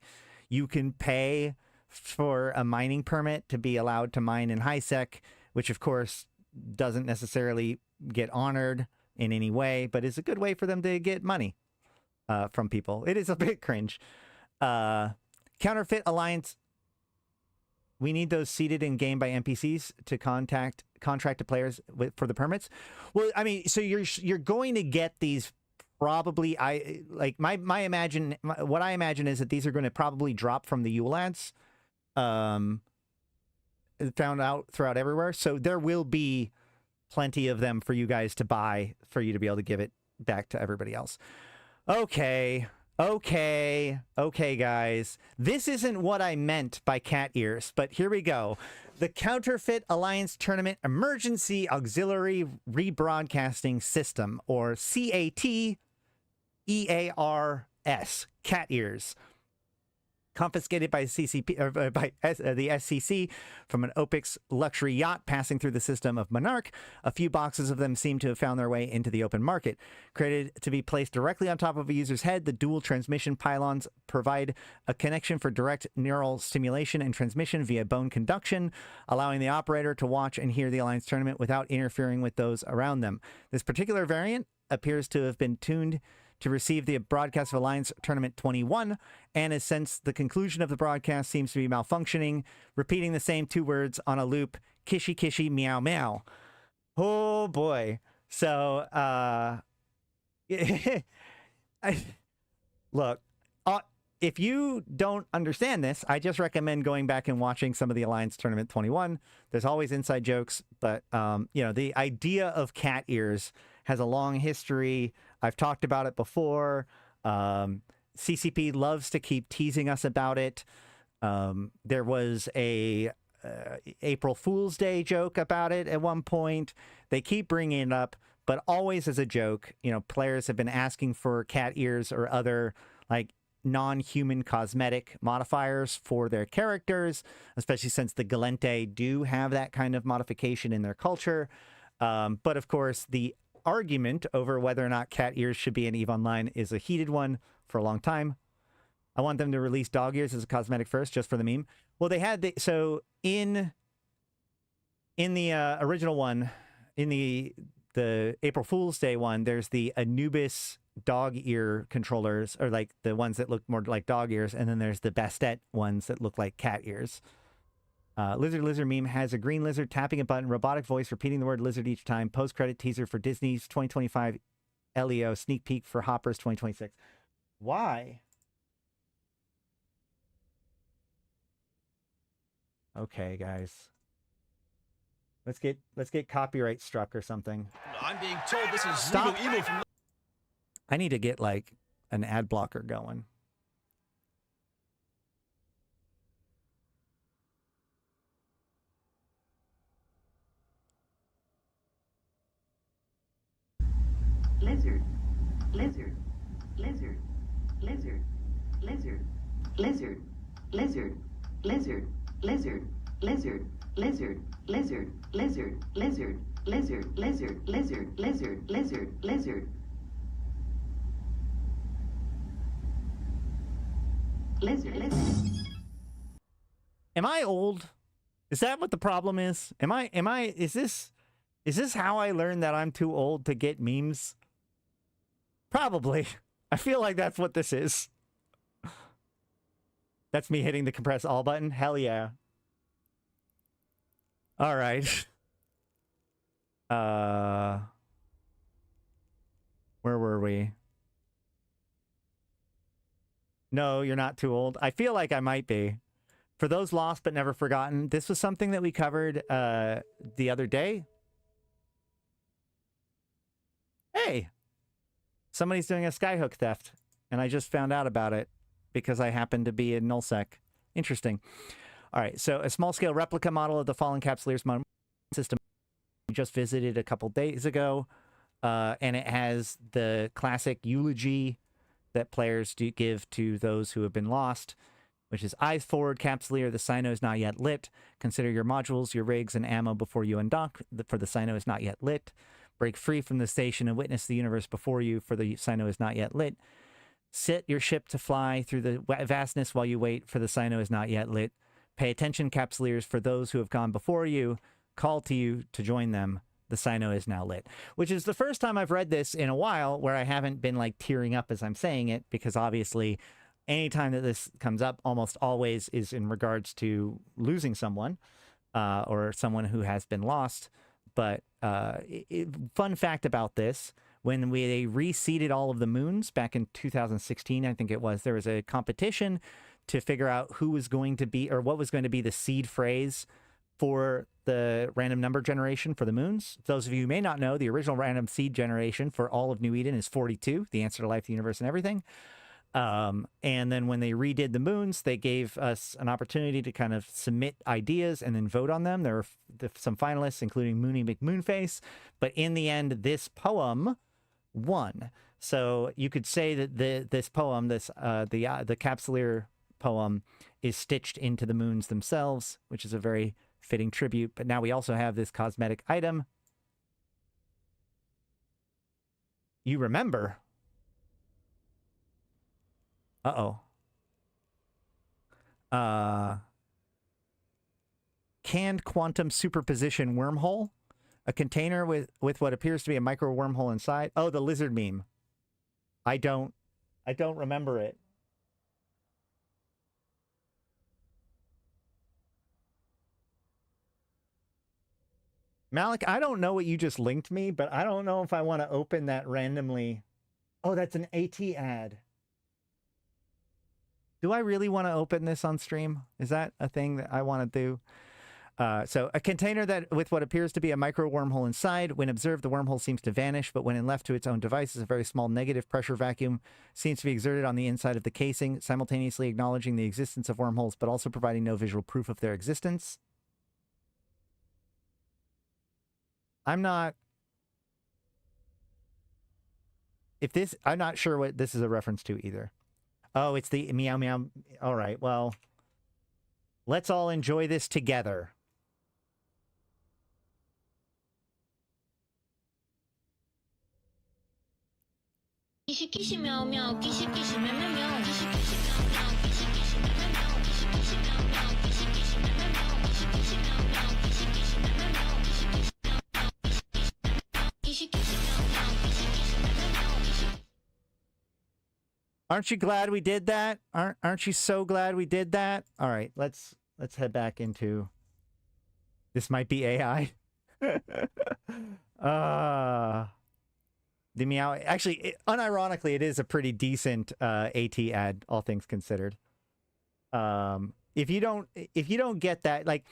you can pay for a mining permit to be allowed to mine in HiSec, which of course doesn't necessarily get honored in any way, but is a good way for them to get money from people. It is a bit cringe. Counterfeit Alliance. We need those seated in game by NPCs to contract to players for the permits. Well, I mean, so you're going to get these probably. What I imagine is that these are going to probably drop from the ULADs, found out throughout everywhere. So there will be plenty of them for you guys to buy for you to be able to give it back to everybody else. Okay, guys. This isn't what I meant by cat ears, but here we go. The Counterfeit Alliance Tournament Emergency Auxiliary Rebroadcasting System, or CATEARS, cat ears. Confiscated by CCP or by the SCC from an OPIX luxury yacht passing through the system of Monarch. A few boxes of them seem to have found their way into the open market. Created to be placed directly on top of a user's head, the dual transmission pylons provide a connection for direct neural stimulation and transmission via bone conduction, allowing the operator to watch and hear the Alliance tournament without interfering with those around them. This particular variant appears to have been tuned to receive the broadcast of Alliance Tournament 21, and has since the conclusion of the broadcast seems to be malfunctioning, repeating the same two words on a loop, kishy kishy meow meow. Oh boy. So, look, if you don't understand this, I just recommend going back and watching some of the Alliance Tournament 21. There's always inside jokes, but, the idea of cat ears has a long history. I've talked about it before. CCP loves to keep teasing us about it. There was a April Fool's Day joke about it at one point. They keep bringing it up, but always as a joke. Players have been asking for cat ears or other like non-human cosmetic modifiers for their characters, especially since the Galente do have that kind of modification in their culture. But of course, the argument over whether or not cat ears should be in EVE Online is a heated one for a long time. I want them to release dog ears as a cosmetic first, just for the meme. Well, they had so in the original one, in the April Fool's Day one, there's the Anubis dog ear controllers, or like the ones that look more like dog ears, and then there's the Bastet ones that look like cat ears. Lizard meme has a green lizard tapping a button, robotic voice repeating the word lizard each time. Post-credit teaser for Disney's 2025 LEO sneak peek for Hoppers 2026. Why? Okay, guys. Let's get copyright struck or something. I'm being told this is Stop. Emo from I need to get like an ad blocker going. Lizard, lizard, lizard, lizard, lizard, lizard, lizard, lizard, lizard, lizard, lizard, lizard, lizard, lizard, lizard, lizard, lizard, lizard, lizard, lizard. Lizard, lizard. Am I old? Is that what the problem is? Is this how I learned that I'm too old to get memes? Probably. I feel like that's what this is. That's me hitting the compress all button. Hell yeah. All right. Where were we? No, you're not too old. I feel like I might be. For those lost but never forgotten, this was something that we covered the other day. Hey, somebody's doing a skyhook theft, and I just found out about it because I happened to be in nullsec. Interesting. All right, so a small-scale replica model of the Fallen Capsuleer's system we just visited a couple days ago, and it has the classic eulogy that players do give to those who have been lost, which is eyes forward, Capsuleer, the Cyno is not yet lit. Consider your modules, your rigs, and ammo before you undock, for the Cyno is not yet lit. Break free from the station and witness the universe before you, for the Cyno is not yet lit. Set your ship to fly through the vastness while you wait, for the Cyno is not yet lit. Pay attention, Capsuleers, for those who have gone before you. Call to you to join them. The Cyno is now lit. Which is the first time I've read this in a while where I haven't been like tearing up as I'm saying it, because obviously anytime that this comes up, almost always is in regards to losing someone or someone who has been lost. But fun fact about this, when they reseeded all of the moons back in 2016, I think it was, there was a competition to figure out who was going to be, or what was going to be the seed phrase for the random number generation for the moons. Those of you who may not know, the original random seed generation for all of New Eden is 42, the answer to life, the universe, and everything. And then when they redid the moons, they gave us an opportunity to kind of submit ideas and then vote on them. There were some finalists, including Mooney McMoonface, but in the end, this poem won. So you could say that this poem, the Capsuleer poem, is stitched into the moons themselves, which is a very fitting tribute. But now we also have this cosmetic item. You remember. Canned quantum superposition wormhole. A container with what appears to be a micro wormhole inside. Oh, the lizard meme. I don't remember it. Malak, I don't know what you just linked me, but I don't know if I want to open that randomly. Oh, that's an AT ad. Do I really want to open this on stream? Is that a thing that I want to do? So a container that with what appears to be a micro wormhole inside. When observed, the wormhole seems to vanish, but when left to its own devices, a very small negative pressure vacuum seems to be exerted on the inside of the casing, simultaneously acknowledging the existence of wormholes, but also providing no visual proof of their existence. I'm not sure what this is a reference to either. Oh, it's the meow meow. All right, well, let's all enjoy this together. Kishi kishi meow meow, kishi kishi meow meow meow, kishi kishi meow meow, kishi kishi meow meow meow, kishi kishi meow meow, kishi kishi meow meow meow, kishi kishi meow meow, kishi kishi meow meow meow, kishi kishi meow meow, kishi kishi meow meow meow, kishi. Aren't you glad we did that? Aren't you so glad we did that? All right, let's head back into. This might be AI. The meow. Actually, unironically, it is a pretty decent AT ad, all things considered. If you don't get that, like,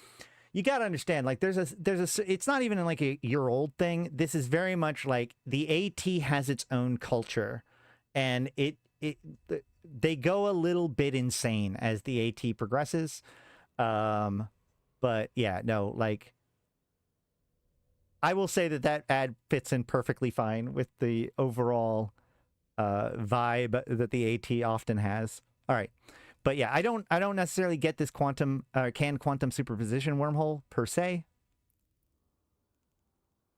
you gotta understand, like, it's not even like a year-old thing. This is very much like the AT has its own culture, and they go a little bit insane as the AT progresses. But yeah, no, like, I will say that ad fits in perfectly fine with the overall vibe that the AT often has. All right. But yeah, I don't necessarily get this quantum superposition wormhole per se.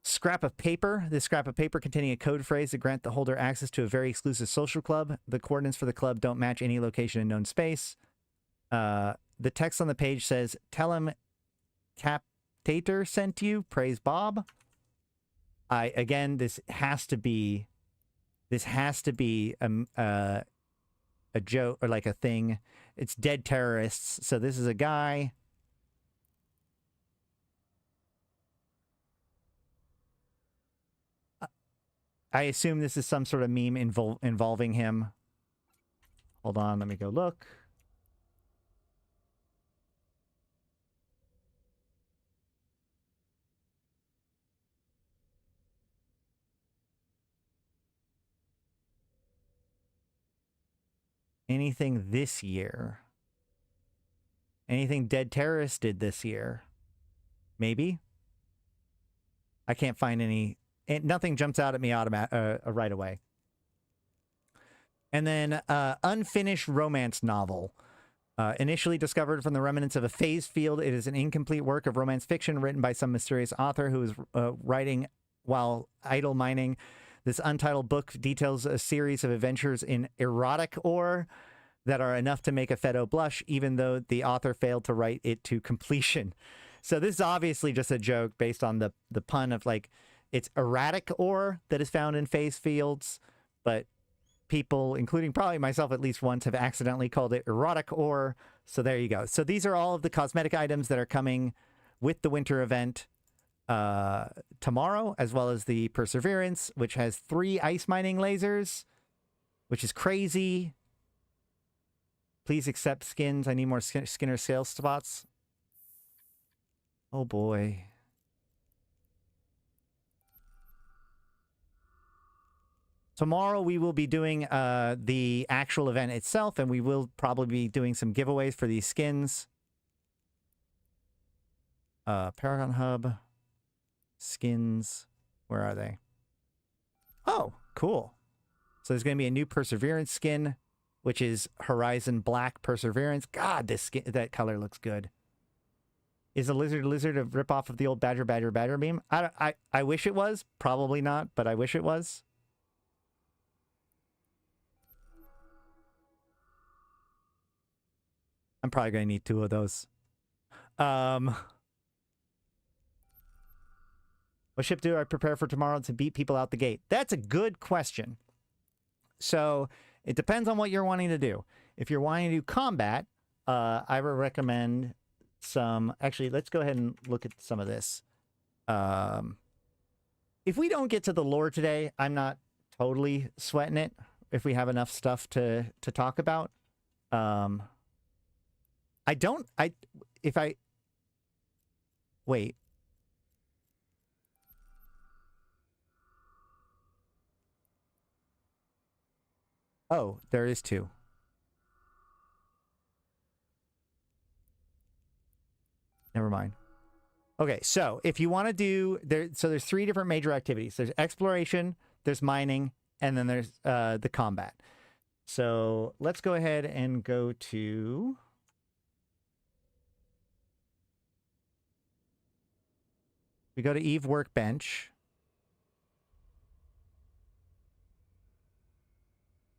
Scrap of paper. This scrap of paper containing a code phrase to grant the holder access to a very exclusive social club. The coordinates for the club don't match any location in known space. the text on the page says, "Tell him Captator sent you. Praise Bob." Again, this has to be a joke or like a thing. It's dead terrorists. So this is a guy. I assume this is some sort of meme involving him. Hold on, let me go look. Anything this year? Anything Dead Terrorist did this year? Maybe? I can't find any. Nothing jumps out at me right away. And then unfinished romance novel. Initially discovered from the remnants of a phase field, it is an incomplete work of romance fiction written by some mysterious author who is writing while idle mining. This untitled book details a series of adventures in erotic ore that are enough to make a Fedo blush, even though the author failed to write it to completion. So this is obviously just a joke based on the pun of like, it's erratic ore that is found in phase fields, but people, including probably myself at least once, have accidentally called it erotic ore. So there you go. So these are all of the cosmetic items that are coming with the winter event tomorrow, as well as the Perseverance, which has 3 ice mining lasers, which is crazy. Please accept skins. I need more Skinner sales spots. Oh boy. Tomorrow we will be doing the actual event itself, and we will probably be doing some giveaways for these skins. Paragon Hub. Skins. Where are they? Oh, cool. So there's going to be a new Perseverance skin, which is Horizon Black Perseverance. God, this skin, that color looks good. Is a lizard a ripoff of the old Badger meme? I wish it was. Probably not, but I wish it was. I'm probably going to need 2 of those. What ship do I prepare for tomorrow to beat people out the gate? That's a good question. So it depends on what you're wanting to do. If you're wanting to do combat, I would recommend some... Actually, let's go ahead and look at some of this. If we don't get to the lore today, I'm not totally sweating it if we have enough stuff to talk about. Wait. Oh, there is 2. Never mind. Okay, so if you want to do... there's 3 different major activities. There's exploration, there's mining, and then there's the combat. So let's go ahead and go to... We go to Eve Workbench.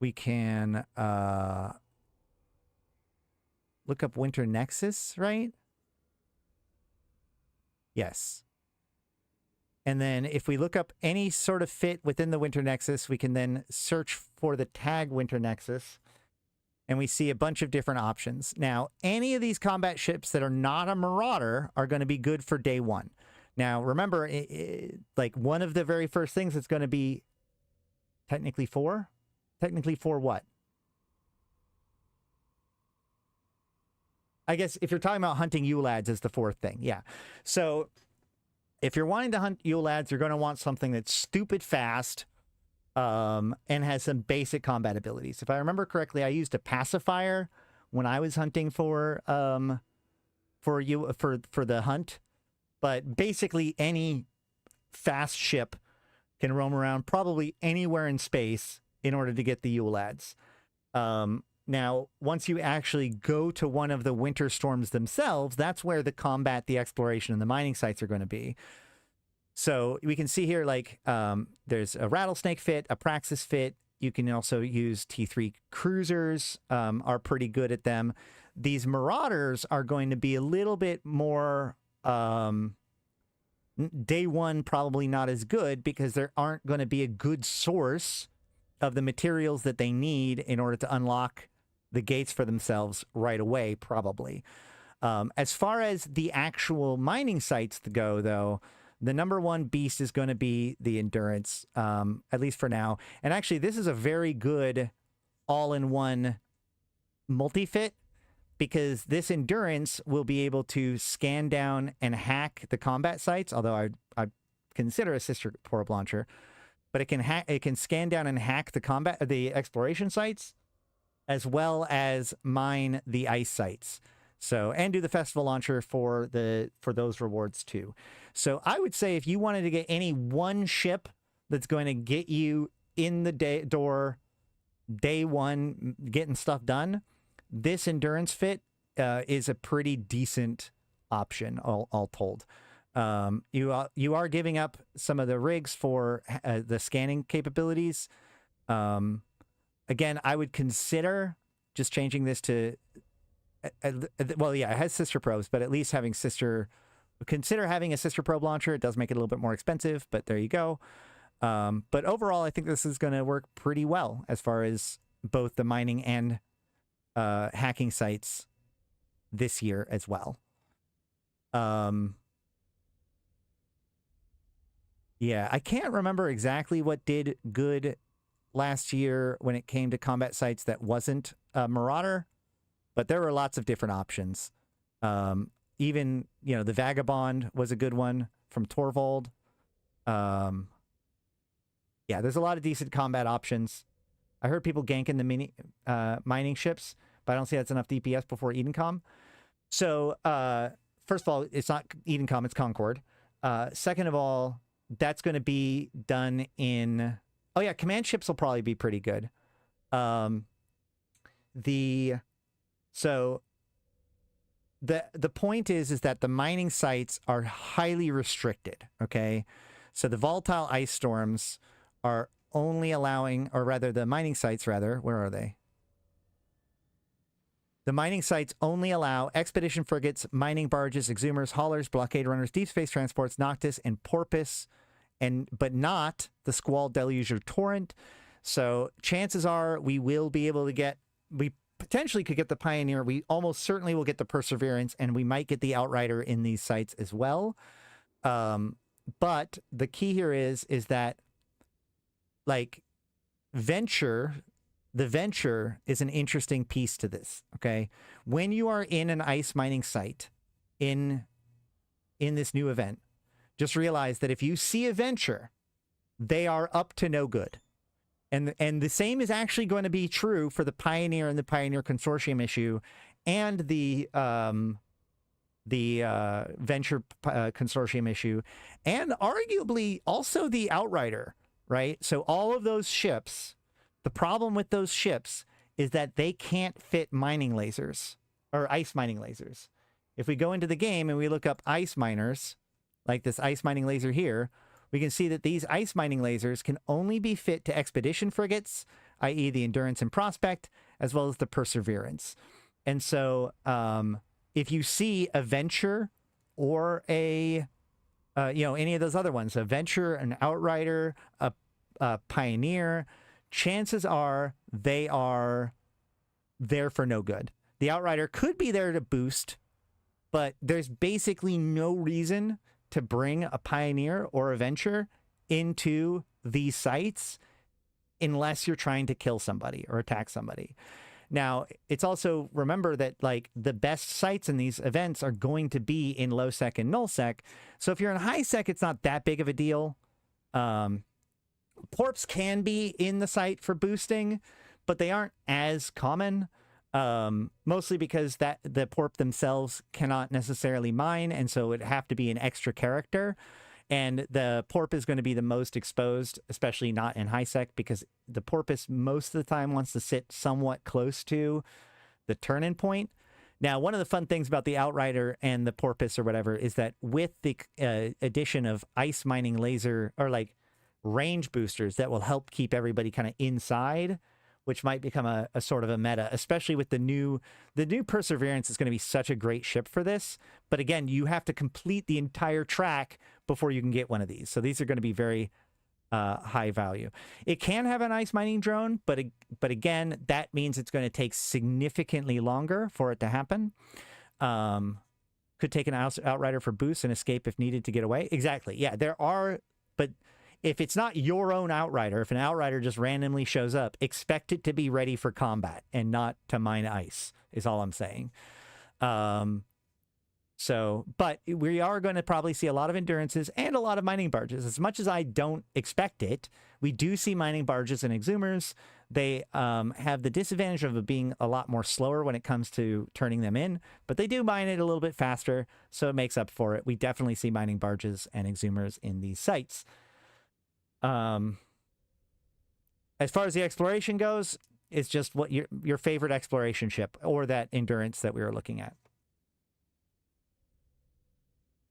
We can look up Winter Nexus, right? Yes. And then if we look up any sort of fit within the Winter Nexus, we can then search for the tag Winter Nexus, and we see a bunch of different options. Now, any of these combat ships that are not a Marauder are going to be good for day 1. Now, remember, like one of the very first things that's going to be technically 4? Technically 4 what? I guess if you're talking about hunting Ulads as the 4th thing, yeah. So if you're wanting to hunt Ulads, you're going to want something that's stupid fast and has some basic combat abilities. If I remember correctly, I used a pacifier when I was hunting for the hunt. But basically, any fast ship can roam around probably anywhere in space in order to get the Ulads. Now, once you actually go to one of the winter storms themselves, that's where the combat, the exploration, and the mining sites are going to be. So we can see here, like, there's a Rattlesnake fit, a Praxis fit. You can also use T3 cruisers, are pretty good at them. These Marauders are going to be a little bit more day one, probably not as good, because there aren't going to be a good source of the materials that they need in order to unlock the gates for themselves right away, probably. As far as the actual mining sites to go, though, the number one beast is going to be the Endurance, at least for now. And actually, this is a very good all-in-one multi-fit, because this Endurance will be able to scan down and hack the combat sites, although I consider a sister probe launcher, but it can scan down and hack the exploration sites, as well as mine the ice sites. So, and do the festival launcher for those rewards too. So I would say if you wanted to get any one ship that's going to get you in the door day one, getting stuff done, this Endurance fit is a pretty decent option, all told. You are giving up some of the rigs for the scanning capabilities. Again, I would consider just changing this to, well, yeah, it has sister probes, but at least consider having a sister probe launcher. It does make it a little bit more expensive, but there you go. But overall, I think this is going to work pretty well as far as both the mining and hacking sites this year as well. Yeah, I can't remember exactly what did good last year when it came to combat sites that wasn't Marauder, but there were lots of different options. Even, the Vagabond was a good one from Torvald. Yeah, there's a lot of decent combat options. I heard people ganking the mining ships, but I don't see that's enough DPS before Edencom. So, first of all, it's not Edencom, it's Concord. Second of all, that's going to be done in... Oh, yeah, command ships will probably be pretty good. So the point is that the mining sites are highly restricted, okay? So the volatile ice storms are only allowing, or rather the mining sites, where are they? The mining sites only allow expedition frigates, mining barges, exhumers, haulers, blockade runners, deep space transports, Noctis, and Porpoise, but not the Squall, Deluge, or Torrent. So chances are we will be able to get, we potentially could get the Pioneer. We almost certainly will get the Perseverance, and we might get the Outrider in these sites as well. But the key here is that, like, the Venture is an interesting piece to this, okay? When you are in an ice mining site in this new event, just realize that if you see a Venture, they are up to no good. And the same is actually going to be true for the Pioneer and the Pioneer Consortium issue and the Venture Consortium issue, and arguably also the Outrider, right? So all of those ships, the problem with those ships is that they can't fit mining lasers or ice mining lasers. If we go into the game and we look up ice miners, like this ice mining laser here, we can see that these ice mining lasers can only be fit to expedition frigates, i.e. the Endurance and Prospect, as well as the Perseverance. And so if you see a Venture or any of those other ones, a Venture, an Outrider, a Pioneer, chances are they are there for no good. The Outrider could be there to boost, but there's basically no reason to bring a Pioneer or a Venture into these sites unless you're trying to kill somebody or attack somebody. Now, it's also, remember that, like, the best sites in these events are going to be in low sec and null sec. So if you're in high sec, it's not that big of a deal. Porps can be in the site for boosting, but they aren't as common. Mostly because the Porp themselves cannot necessarily mine, and so it'd have to be an extra character. And the Porp is going to be the most exposed, especially not in high sec, because the Porpoise most of the time wants to sit somewhat close to the turn-in point. Now, one of the fun things about the Outrider and the Porpoise or whatever is that with the addition of ice mining laser, or like range boosters that will help keep everybody kind of inside, which might become a sort of a meta, especially with the new Perseverance is going to be such a great ship for this. But again, you have to complete the entire track before you can get one of these. So these are going to be very high value. It can have an ice mining drone, but again, that means it's going to take significantly longer for it to happen. Could take an outrider for boost and escape if needed to get away. Exactly. Yeah, there are, but if it's not your own outrider, if an outrider just randomly shows up, expect it to be ready for combat and not to mine ice, is all I'm saying. But we are going to probably see a lot of endurances and a lot of mining barges. As much as I don't expect it, we do see mining barges and exhumers. They have the disadvantage of being a lot more slower when it comes to turning them in, but they do mine it a little bit faster, so it makes up for it. We definitely see mining barges and exhumers in these sites. As far as the exploration goes, it's just what your favorite exploration ship or that endurance that we were looking at.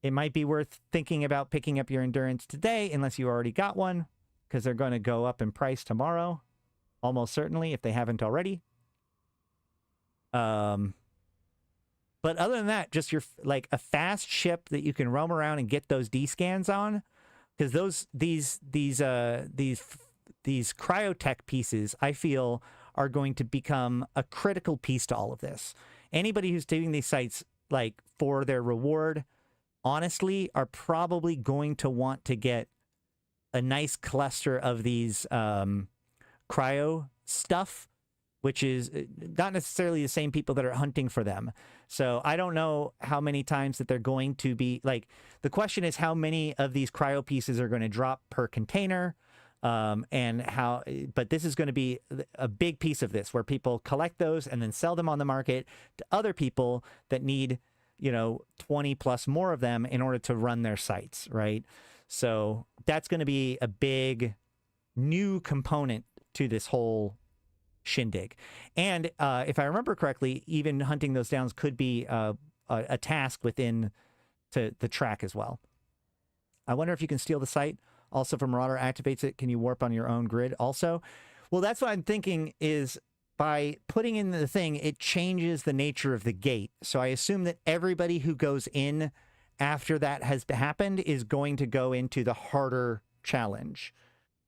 It might be worth thinking about picking up your endurance today, unless you already got one, because they're going to go up in price tomorrow, almost certainly, if they haven't already. But other than that, just like a fast ship that you can roam around and get those D scans on, because these cryotech pieces, I feel, are going to become a critical piece to all of this. Anybody who's doing these sites like for their reward, honestly, are probably going to want to get a nice cluster of these cryo stuff, which is not necessarily the same people that are hunting for them. So I don't know how many times that they're going to be, like, the question is how many of these cryo pieces are going to drop per container, but this is going to be a big piece of this, where people collect those and then sell them on the market to other people that need, 20 plus more of them in order to run their sites, right? So that's going to be a big new component to this whole shindig. And if I remember correctly, even hunting those down could be a task within the track as well. I wonder if you can steal the site. Also, if a Marauder activates it, can you warp on your own grid also? Well, that's what I'm thinking is, by putting in the thing, it changes the nature of the gate. So I assume that everybody who goes in after that has happened is going to go into the harder challenge,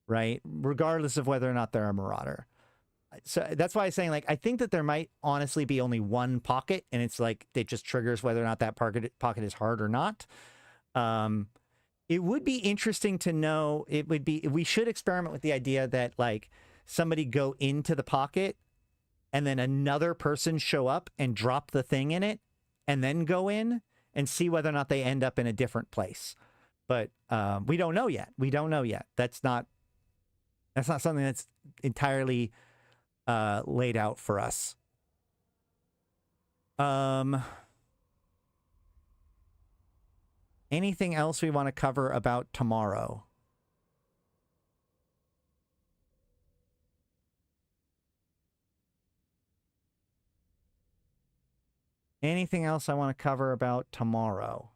right? Regardless of whether or not they're a Marauder. So that's why I'm saying, like, I think that there might honestly be only one pocket, and it's like it just triggers whether or not that pocket is hard or not. It would be interesting to know. We should experiment with the idea that, like, somebody go into the pocket and then another person show up and drop the thing in it and then go in and see whether or not they end up in a different place. But we don't know yet. That's not something that's entirely laid out for us. Anything else we want to cover about tomorrow? Anything else I want to cover about tomorrow?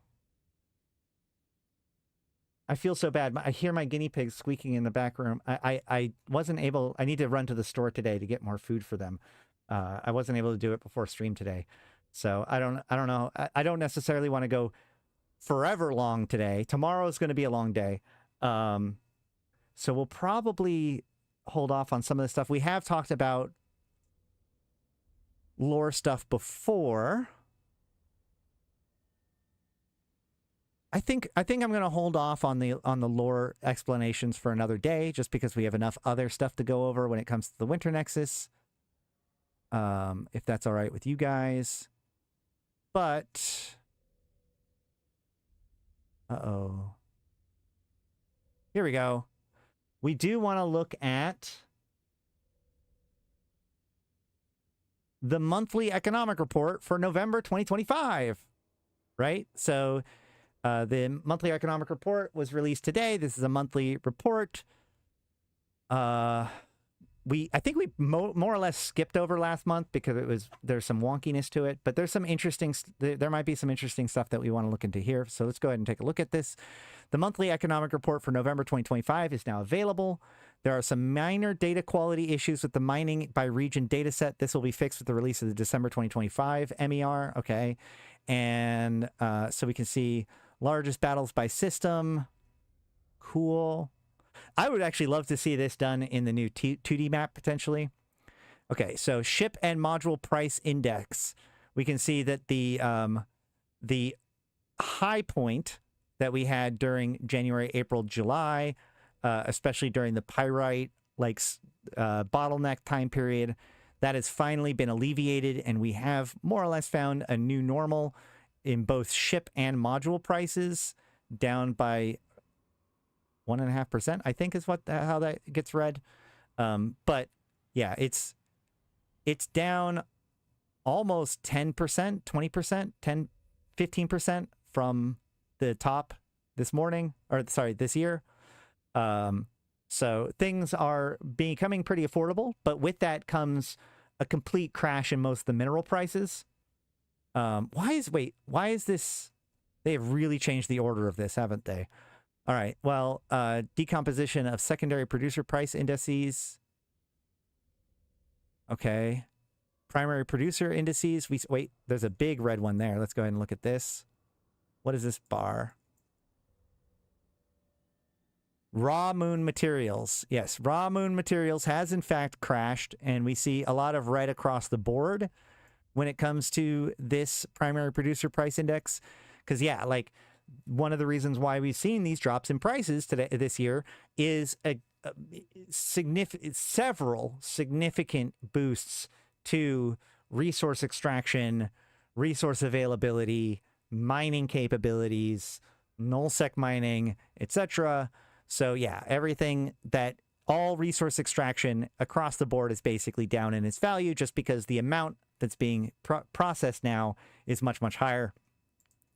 I feel so bad. I hear my guinea pigs squeaking in the back room. I wasn't able... I need to run to the store today to get more food for them. I wasn't able to do it before stream today. So I don't know. I don't necessarily want to go forever long today. Tomorrow is going to be a long day. So we'll probably hold off on some of the stuff. We have talked about lore stuff before. I think I'm going to hold off on the lore explanations for another day, just because we have enough other stuff to go over when it comes to the Winter Nexus. If that's all right with you guys. But here we go. We do want to look at the monthly economic report for November 2025, right? So the monthly economic report was released today. This is a monthly report. I think we more or less skipped over last month because there's some wonkiness to it, but there's some interesting, there might be some interesting stuff that we want to look into here. So let's go ahead and take a look at this. The monthly economic report for November 2025 is now available. There are some minor data quality issues with the mining by region dataset. This will be fixed with the release of the December 2025 MER. Okay. And so we can see largest battles by system. Cool. I would actually love to see this done in the new 2D map potentially. Okay, so ship and module price index. We can see that the high point that we had during January, April, July, especially during the pyrite bottleneck time period, that has finally been alleviated, and we have more or less found a new normal in both ship and module prices, down by 1.5%, I think is how that gets read. But yeah, it's down almost 10%, 20%, 10, 15% from the top this morning, or sorry, this year. So things are becoming pretty affordable, but with that comes a complete crash in most of the mineral prices. Why is this? They have really changed the order of this, haven't they? All right. Well, decomposition of secondary producer price indices. Okay. Primary producer indices. Wait, there's a big red one there. Let's go ahead and look at this. What is this bar? Raw moon materials. Yes, raw moon materials has in fact crashed, and we see a lot of red across the board when it comes to this primary producer price index. Because yeah, like one of the reasons why we've seen these drops in prices this year is several significant boosts to resource extraction, resource availability, mining capabilities, nullsec mining, etc. So yeah, all resource extraction across the board is basically down in its value, just because the amount that's being processed now is much, much higher.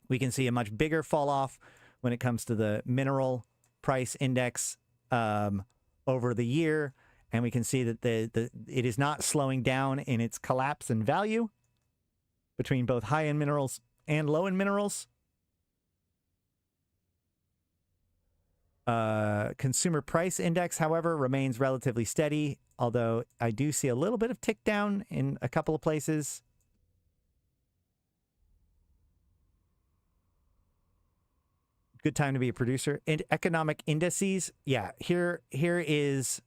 We can see a much bigger fall off when it comes to the mineral price index over the year. And we can see that it is not slowing down in its collapse in value between both high-end minerals and low-end minerals. Consumer price index, however, remains relatively steady, although I do see a little bit of tick down in a couple of places. Good time to be a producer. And economic indices, yeah, here is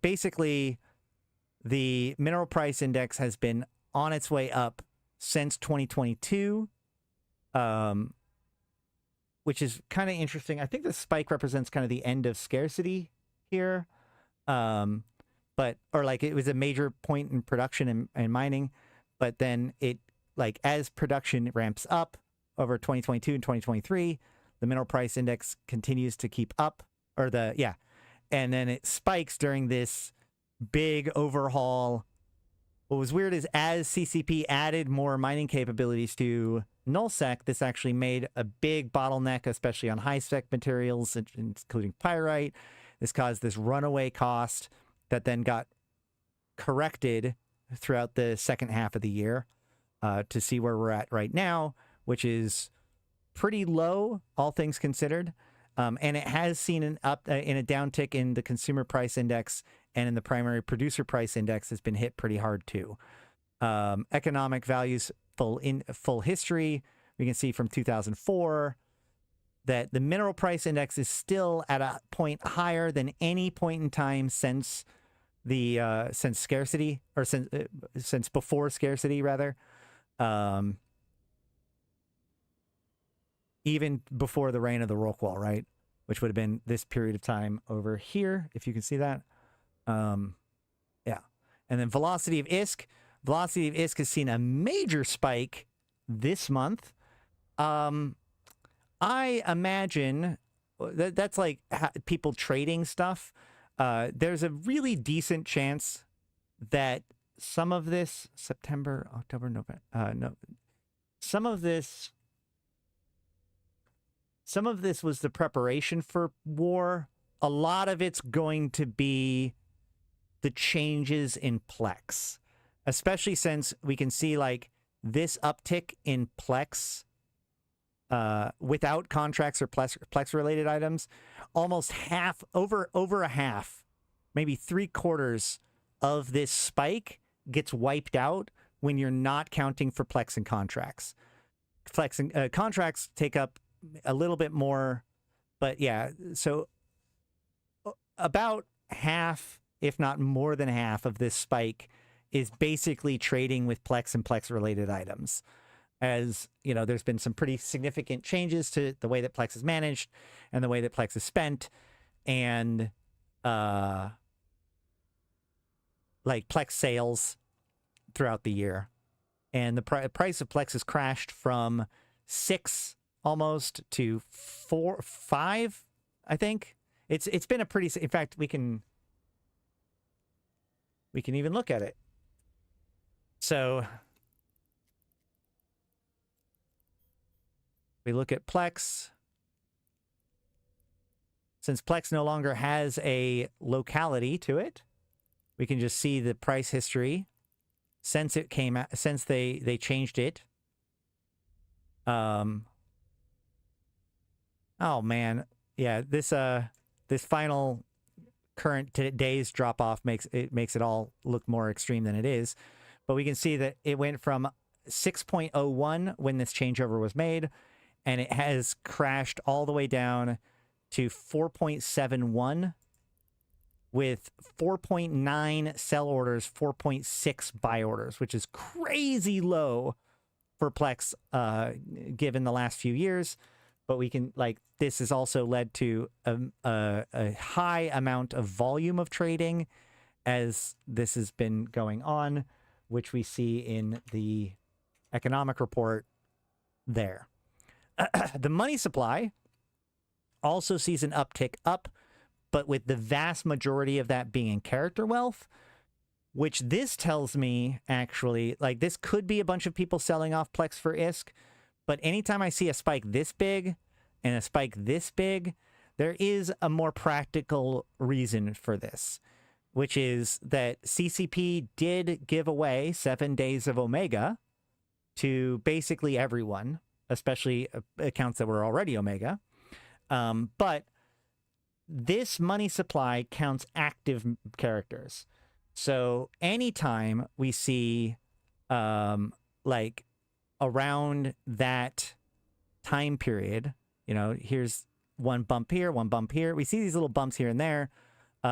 basically the mineral price index has been on its way up since 2022, which is kind of interesting. I think the spike represents kind of the end of scarcity here, or like it was a major point in production and mining, but then it, like, as production ramps up over 2022 and 2023, the mineral price index continues to keep up, and then it spikes during this big overhaul. What was weird is as CCP added more mining capabilities to nullsec, this actually made a big bottleneck, especially on high-spec materials, including pyrite. This caused this runaway cost that then got corrected throughout the second half of the year to see where we're at right now, which is pretty low, all things considered. And it has seen in a downtick in the consumer price index, and in the primary producer price index has been hit pretty hard too. Economic values full history, we can see from 2004 that the mineral price index is still at a point higher than any point in time since scarcity, or since before scarcity rather. Even before the reign of the Rockwall, right? Which would have been this period of time over here, if you can see that. Yeah. And then velocity of ISK. Velocity of ISK has seen a major spike this month. I imagine that's like people trading stuff. There's a really decent chance that some of this September, October, November, some of this was the preparation for war. A lot of it's going to be the changes in Plex, especially since we can see like this uptick in Plex without contracts or Plex related items, almost half, over a half, maybe 3/4 of this spike gets wiped out when you're not counting for Plex and contracts. Plex and contracts take up a little bit more, but yeah, so about half, if not more than half, of this spike is basically trading with Plex and Plex related items. As you know, there's been some pretty significant changes to the way that Plex is managed and the way that Plex is spent, and like Plex sales throughout the year. And the price of Plex has crashed from 6 almost to 4, 5, I think. It's been a pretty, in fact, we can even look at it. So we look at Plex. Since Plex no longer has a locality to it, we can just see the price history since it came out, since they changed it. Oh man, yeah, this final current day's drop off makes it all look more extreme than it is. But we can see that it went from 6.01 when this changeover was made, and it has crashed all the way down to 4.71 with 4.9 sell orders, 4.6 buy orders, which is crazy low for Plex given the last few years. But we can, like, this has also led to a high amount of volume of trading as this has been going on, which we see in the economic report there. The money supply also sees an uptick up, but with the vast majority of that being in character wealth, which this tells me actually, like, this could be a bunch of people selling off Plex for ISK, but anytime I see a spike this big and a spike this big, there is a more practical reason for this, which is that CCP did give away 7 days of Omega to basically everyone, especially accounts that were already Omega. But this money supply counts active characters. So anytime we see, like, around that time period, you know, here's one bump here, one bump here. We see these little bumps here and there,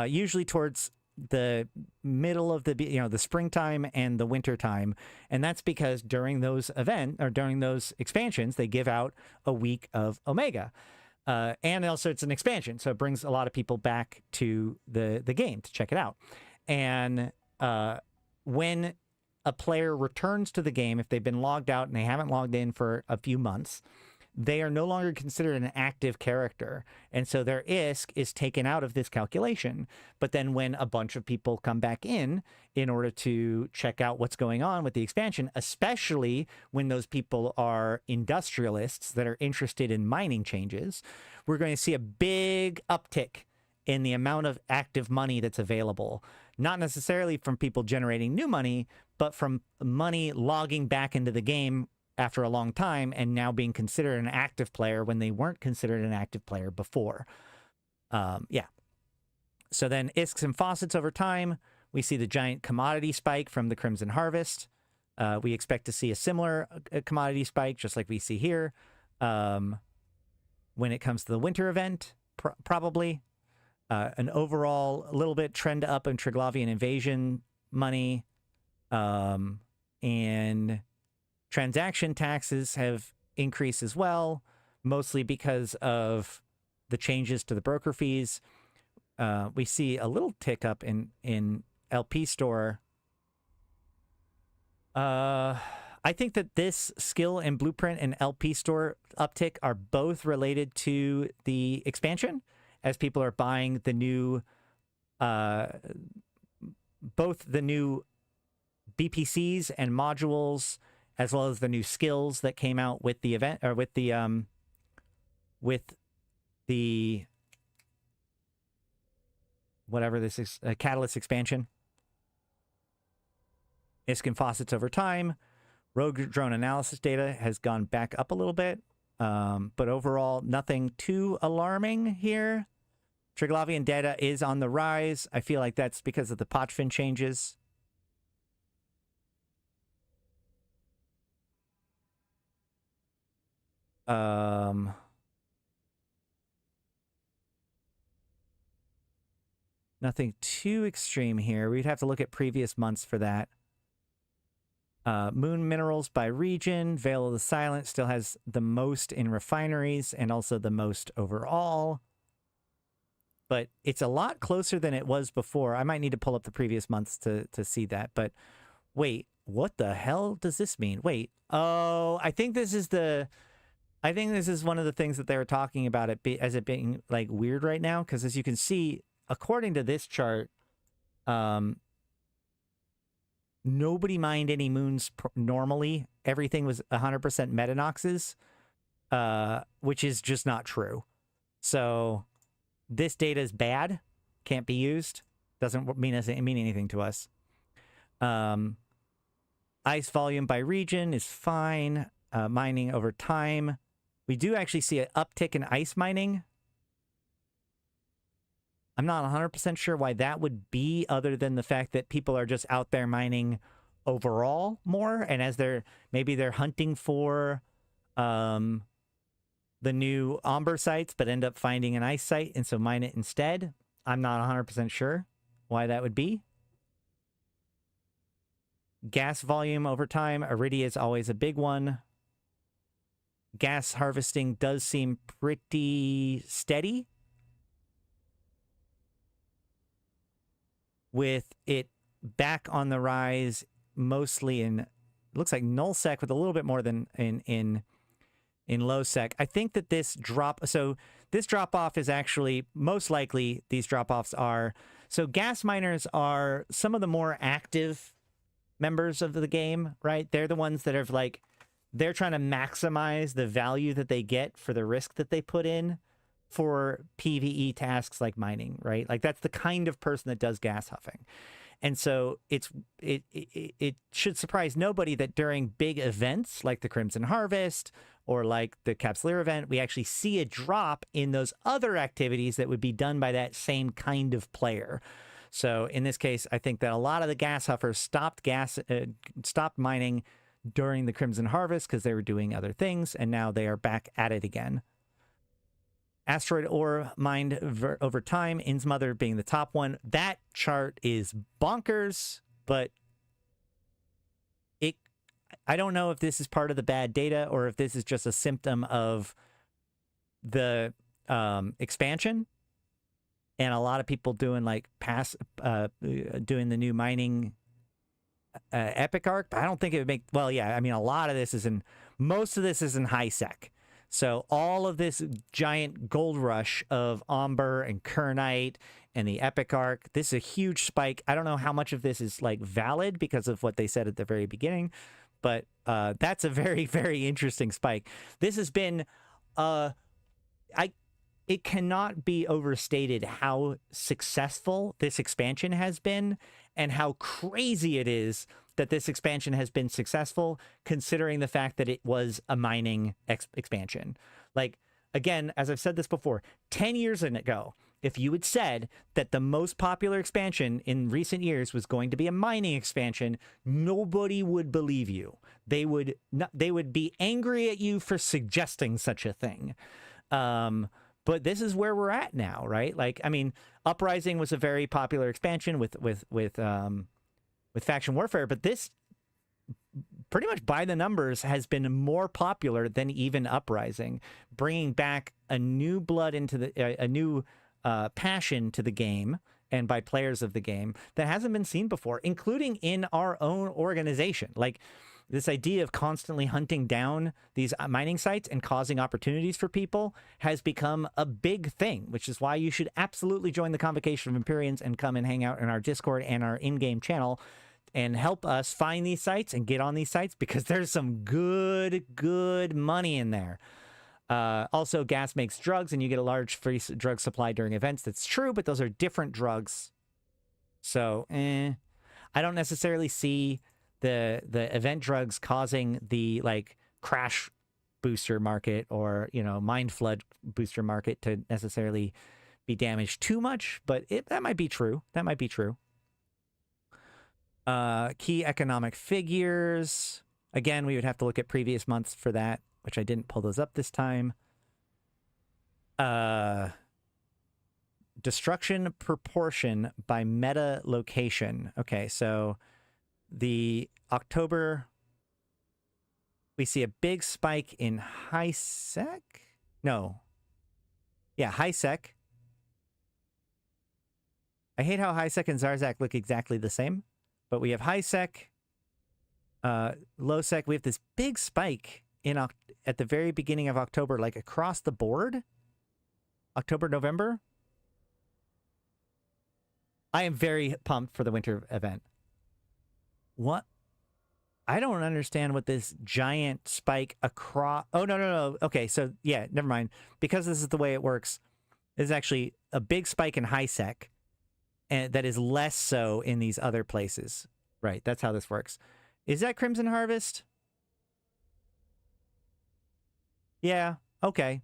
usually towards the middle of the, you know, the springtime and the winter time. And that's because during those during those expansions, they give out a week of Omega. And also it's an expansion, so it brings a lot of people back to the game to check it out. And when a player returns to the game, if they've been logged out and they haven't logged in for a few months, they are no longer considered an active character. And so their ISK is taken out of this calculation. But then when a bunch of people come back in order to check out what's going on with the expansion, especially when those people are industrialists that are interested in mining changes, we're going to see a big uptick in the amount of active money that's available. Not necessarily from people generating new money, but from money logging back into the game after a long time and now being considered an active player when they weren't considered an active player before. Yeah. So then ISKs and faucets over time, we see the giant commodity spike from the Crimson Harvest. We expect to see a similar commodity spike, just like we see here, when it comes to the winter event, probably. An overall little bit trend up in Triglavian invasion money, and transaction taxes have increased as well, mostly because of the changes to the broker fees. We see a little tick up in LP store. I think that this skill and blueprint and LP store uptick are both related to the expansion, as people are buying the new, both the new BPCs and modules, as well as the new skills that came out with the event, or with the whatever this is, Catalyst expansion. ISK and faucets over time. Rogue drone analysis data has gone back up a little bit. But overall, nothing too alarming here. Triglavian data is on the rise. I feel like that's because of the Pochfin changes. Nothing too extreme here. We'd have to look at previous months for that. Moon minerals by region. Veil of the Silent still has the most in refineries and also the most overall. But it's a lot closer than it was before. I might need to pull up the previous months to see that. But wait, what the hell does this mean? Wait, oh, I think this is one of the things that they were talking about as it being like weird right now. Because as you can see, according to this chart, nobody mined any moons normally. Everything was 100% metanoxes, which is just not true. So this data is bad, can't be used, doesn't mean anything to us. Ice volume by region is fine. Mining over time. We do actually see an uptick in ice mining. I'm not 100% sure why that would be, other than the fact that people are just out there mining overall more, and as maybe they're hunting for the new Amber sites, but end up finding an ice site, and so mine it instead. I'm not 100% sure why that would be. Gas volume over time. Iridia is always a big one. Gas harvesting does seem pretty steady, with it back on the rise, mostly in, looks like null sec, with a little bit more than in low sec. I think that this drop off is actually, most likely these drop offs are, so gas miners are some of the more active members of the game, right? They're the ones that are like, they're trying to maximize the value that they get for the risk that they put in for PvE tasks like mining, right? Like that's the kind of person that does gas huffing. And so it should surprise nobody that during big events like the Crimson Harvest or like the Capsuleer event, we actually see a drop in those other activities that would be done by that same kind of player. So in this case, I think that a lot of the gas huffers stopped mining during the Crimson Harvest because they were doing other things, and now they are back at it again. Asteroid ore mined over time, Innsmother being the top one. That chart is bonkers, but I don't know if this is part of the bad data or if this is just a symptom of the expansion and a lot of people doing like doing the new mining epic arc. But I don't think it would make, well, yeah, I mean, a lot of this is most of this is in high sec. So all of this giant gold rush of Amber and Kernite and the Epic Arc, this is a huge spike. I don't know how much of this is like valid because of what they said at the very beginning, but that's a very, very interesting spike. This has been, it cannot be overstated how successful this expansion has been and how crazy it is that this expansion has been successful, considering the fact that it was a mining expansion. Like, again, as I've said this before, 10 years ago, if you had said that the most popular expansion in recent years was going to be a mining expansion, nobody would believe you. They would be angry at you for suggesting such a thing. But this is where we're at now, right? Like, I mean, Uprising was a very popular expansion with faction warfare, but this pretty much by the numbers has been more popular than even Uprising, bringing back a new blood into a new passion to the game and by players of the game that hasn't been seen before, including in our own organization. Like, this idea of constantly hunting down these mining sites and causing opportunities for people has become a big thing, which is why you should absolutely join the Convocation of Empyreans and come and hang out in our Discord and our in-game channel and help us find these sites and get on these sites, because there's some good money in there. Also, gas makes drugs and you get a large free drug supply during events. That's true, but those are different drugs. So, I don't necessarily see the event drugs causing the like crash booster market or, you know, Mind Flood booster market to necessarily be damaged too much, but that might be true. That might be true. Key economic figures. Again, we would have to look at previous months for that, which I didn't pull those up this time. Destruction proportion by meta location. Okay, so the October, we see a big spike in high sec. No. Yeah, high sec. I hate how high sec and Zarzak look exactly the same, but we have high sec, low sec. We have this big spike in at the very beginning of October, like across the board. October, November. I am very pumped for the winter event. What? I don't understand what this giant spike across... Oh, no. Okay, so yeah, never mind. Because this is the way it works, there's actually a big spike in high sec, and that is less so in these other places. Right, that's how this works. Is that Crimson Harvest? Yeah, okay.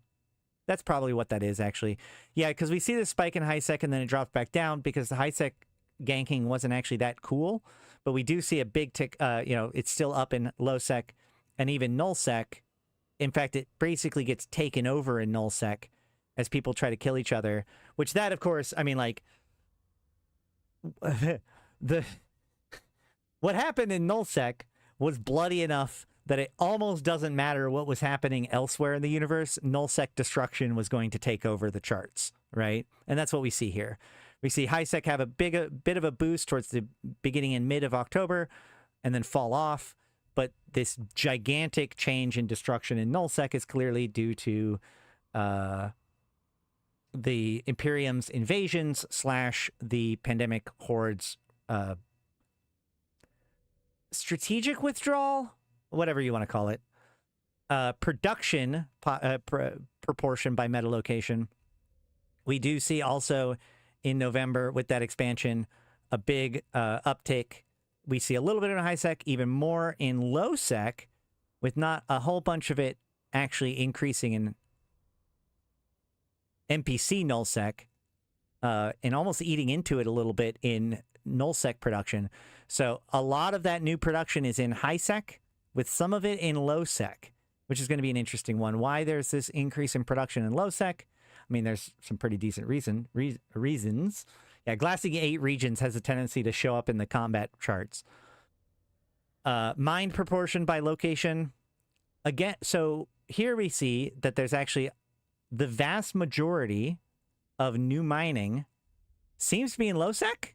That's probably what that is, actually. Yeah, because we see this spike in high sec and then it drops back down because the high sec ganking wasn't actually that cool. But we do see a big tick, you know, it's still up in low sec and even null sec. In fact, it basically gets taken over in null sec as people try to kill each other. Which that, of course, I mean, like, what happened in null sec was bloody enough that it almost doesn't matter what was happening elsewhere in the universe. Nullsec destruction was going to take over the charts, right? And that's what we see here. We see HighSec have a bit of a boost towards the beginning and mid of October and then fall off. But this gigantic change in destruction in Nullsec is clearly due to the Imperium's invasions / the pandemic hordes strategic withdrawal, whatever you want to call it, production proportion by meta location. We do see also in November with that expansion a big uptick. We see a little bit in high sec, even more in low sec, with not a whole bunch of it actually increasing in NPC null sec, and almost eating into it a little bit in null sec production. So a lot of that new production is in high sec, with some of it in low sec, which is going to be an interesting one. Why there's this increase in production in low sec? I mean, there's some pretty decent reasons. Yeah, Glassing 8 regions has a tendency to show up in the combat charts. Mind proportion by location. Again, so here we see that there's actually the vast majority of new mining seems to be in low sec,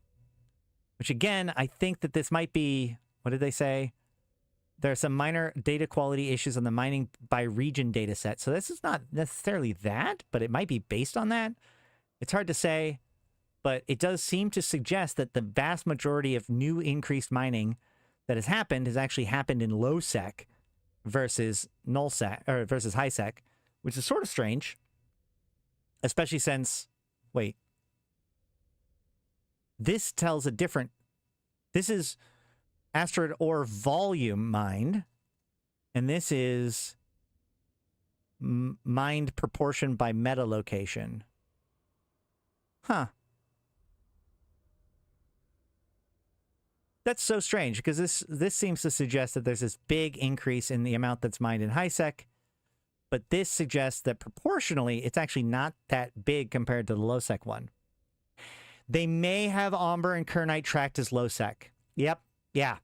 which again, I think that this might be, what did they say? There are some minor data quality issues on the mining by region data set. So this is not necessarily that, but it might be based on that. It's hard to say, but it does seem to suggest that the vast majority of new increased mining that has actually happened in low sec versus null sec, or versus high sec, which is sort of strange, especially since, wait, this tells a different, this is asteroid ore volume mined, and this is mined proportion by meta location. Huh. That's so strange, because this seems to suggest that there's this big increase in the amount that's mined in high sec, but this suggests that proportionally it's actually not that big compared to the low sec one. They may have Ombre and Kernite tracked as low sec. Yep. Yeah.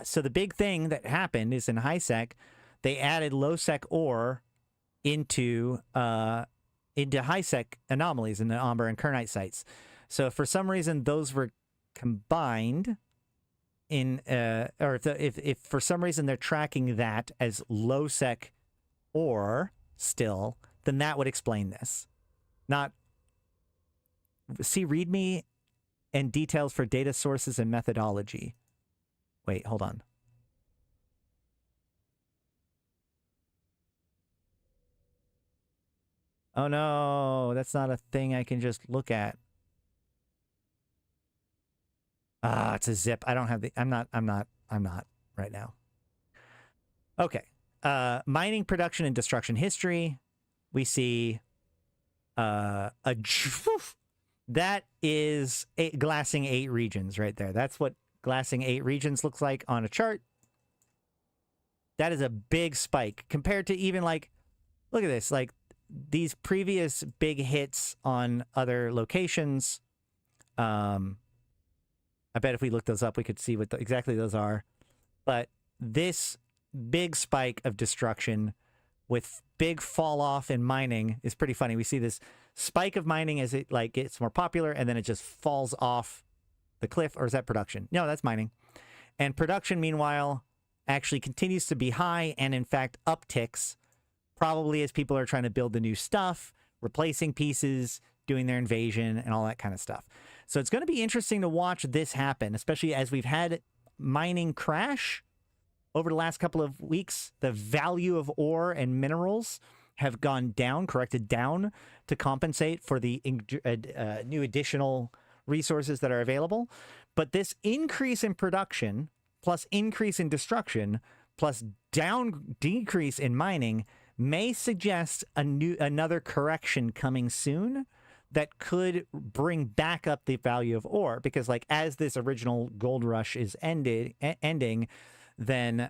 So the big thing that happened is in high sec, they added low sec ore into high sec anomalies in the Ombre and Kernite sites. So for some reason those were combined in, or if for some reason they're tracking that as low sec ore still, then that would explain this. Not see README and details for data sources and methodology. Wait, hold on. Oh no, that's not a thing I can just look at. Ah, it's a zip. I don't have the, I'm not right now. Okay. mining, production, and destruction history. We see that is glassing 8 regions right there. That's what glassing 8 regions looks like on a chart. That is a big spike compared to even like, look at this, like these previous big hits on other locations. I bet if we look those up, we could see what exactly those are. But this big spike of destruction with big fall off in mining is pretty funny. We see this spike of mining as it like gets more popular, and then it just falls off the cliff. Or is that production? No, that's mining. And production, meanwhile, actually continues to be high and in fact upticks, probably as people are trying to build the new stuff, replacing pieces, doing their invasion, and all that kind of stuff. So it's going to be interesting to watch this happen, especially as we've had mining crash over the last couple of weeks. The value of ore and minerals have gone down, corrected down to compensate for the new additional resources that are available. But this increase in production plus increase in destruction plus decrease in mining may suggest another correction coming soon that could bring back up the value of ore, because like as this original gold rush is ending, then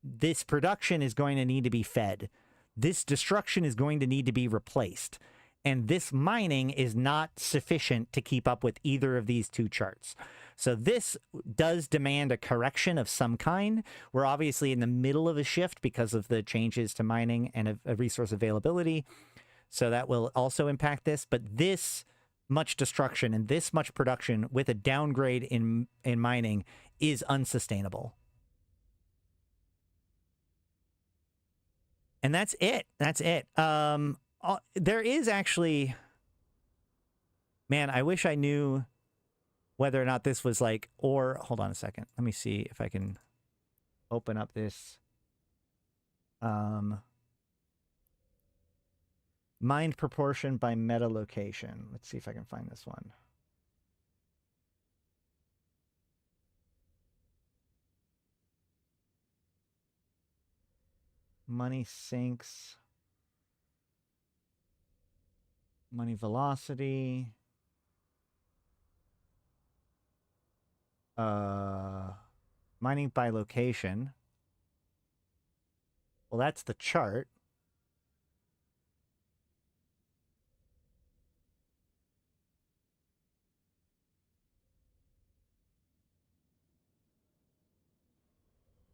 this production is going to need to be fed. This destruction is going to need to be replaced. And this mining is not sufficient to keep up with either of these two charts. So this does demand a correction of some kind. We're obviously in the middle of a shift because of the changes to mining and a resource availability. So that will also impact this. But this much destruction and this much production with a downgrade in mining is unsustainable. And that's it. That's it. There is actually, man, I wish I knew whether or not this was like, or hold on a second. Let me see if I can open up this. Mined proportion by meta location. Let's see if I can find this one. Money sinks. Money velocity. Mining by location. Well, that's the chart.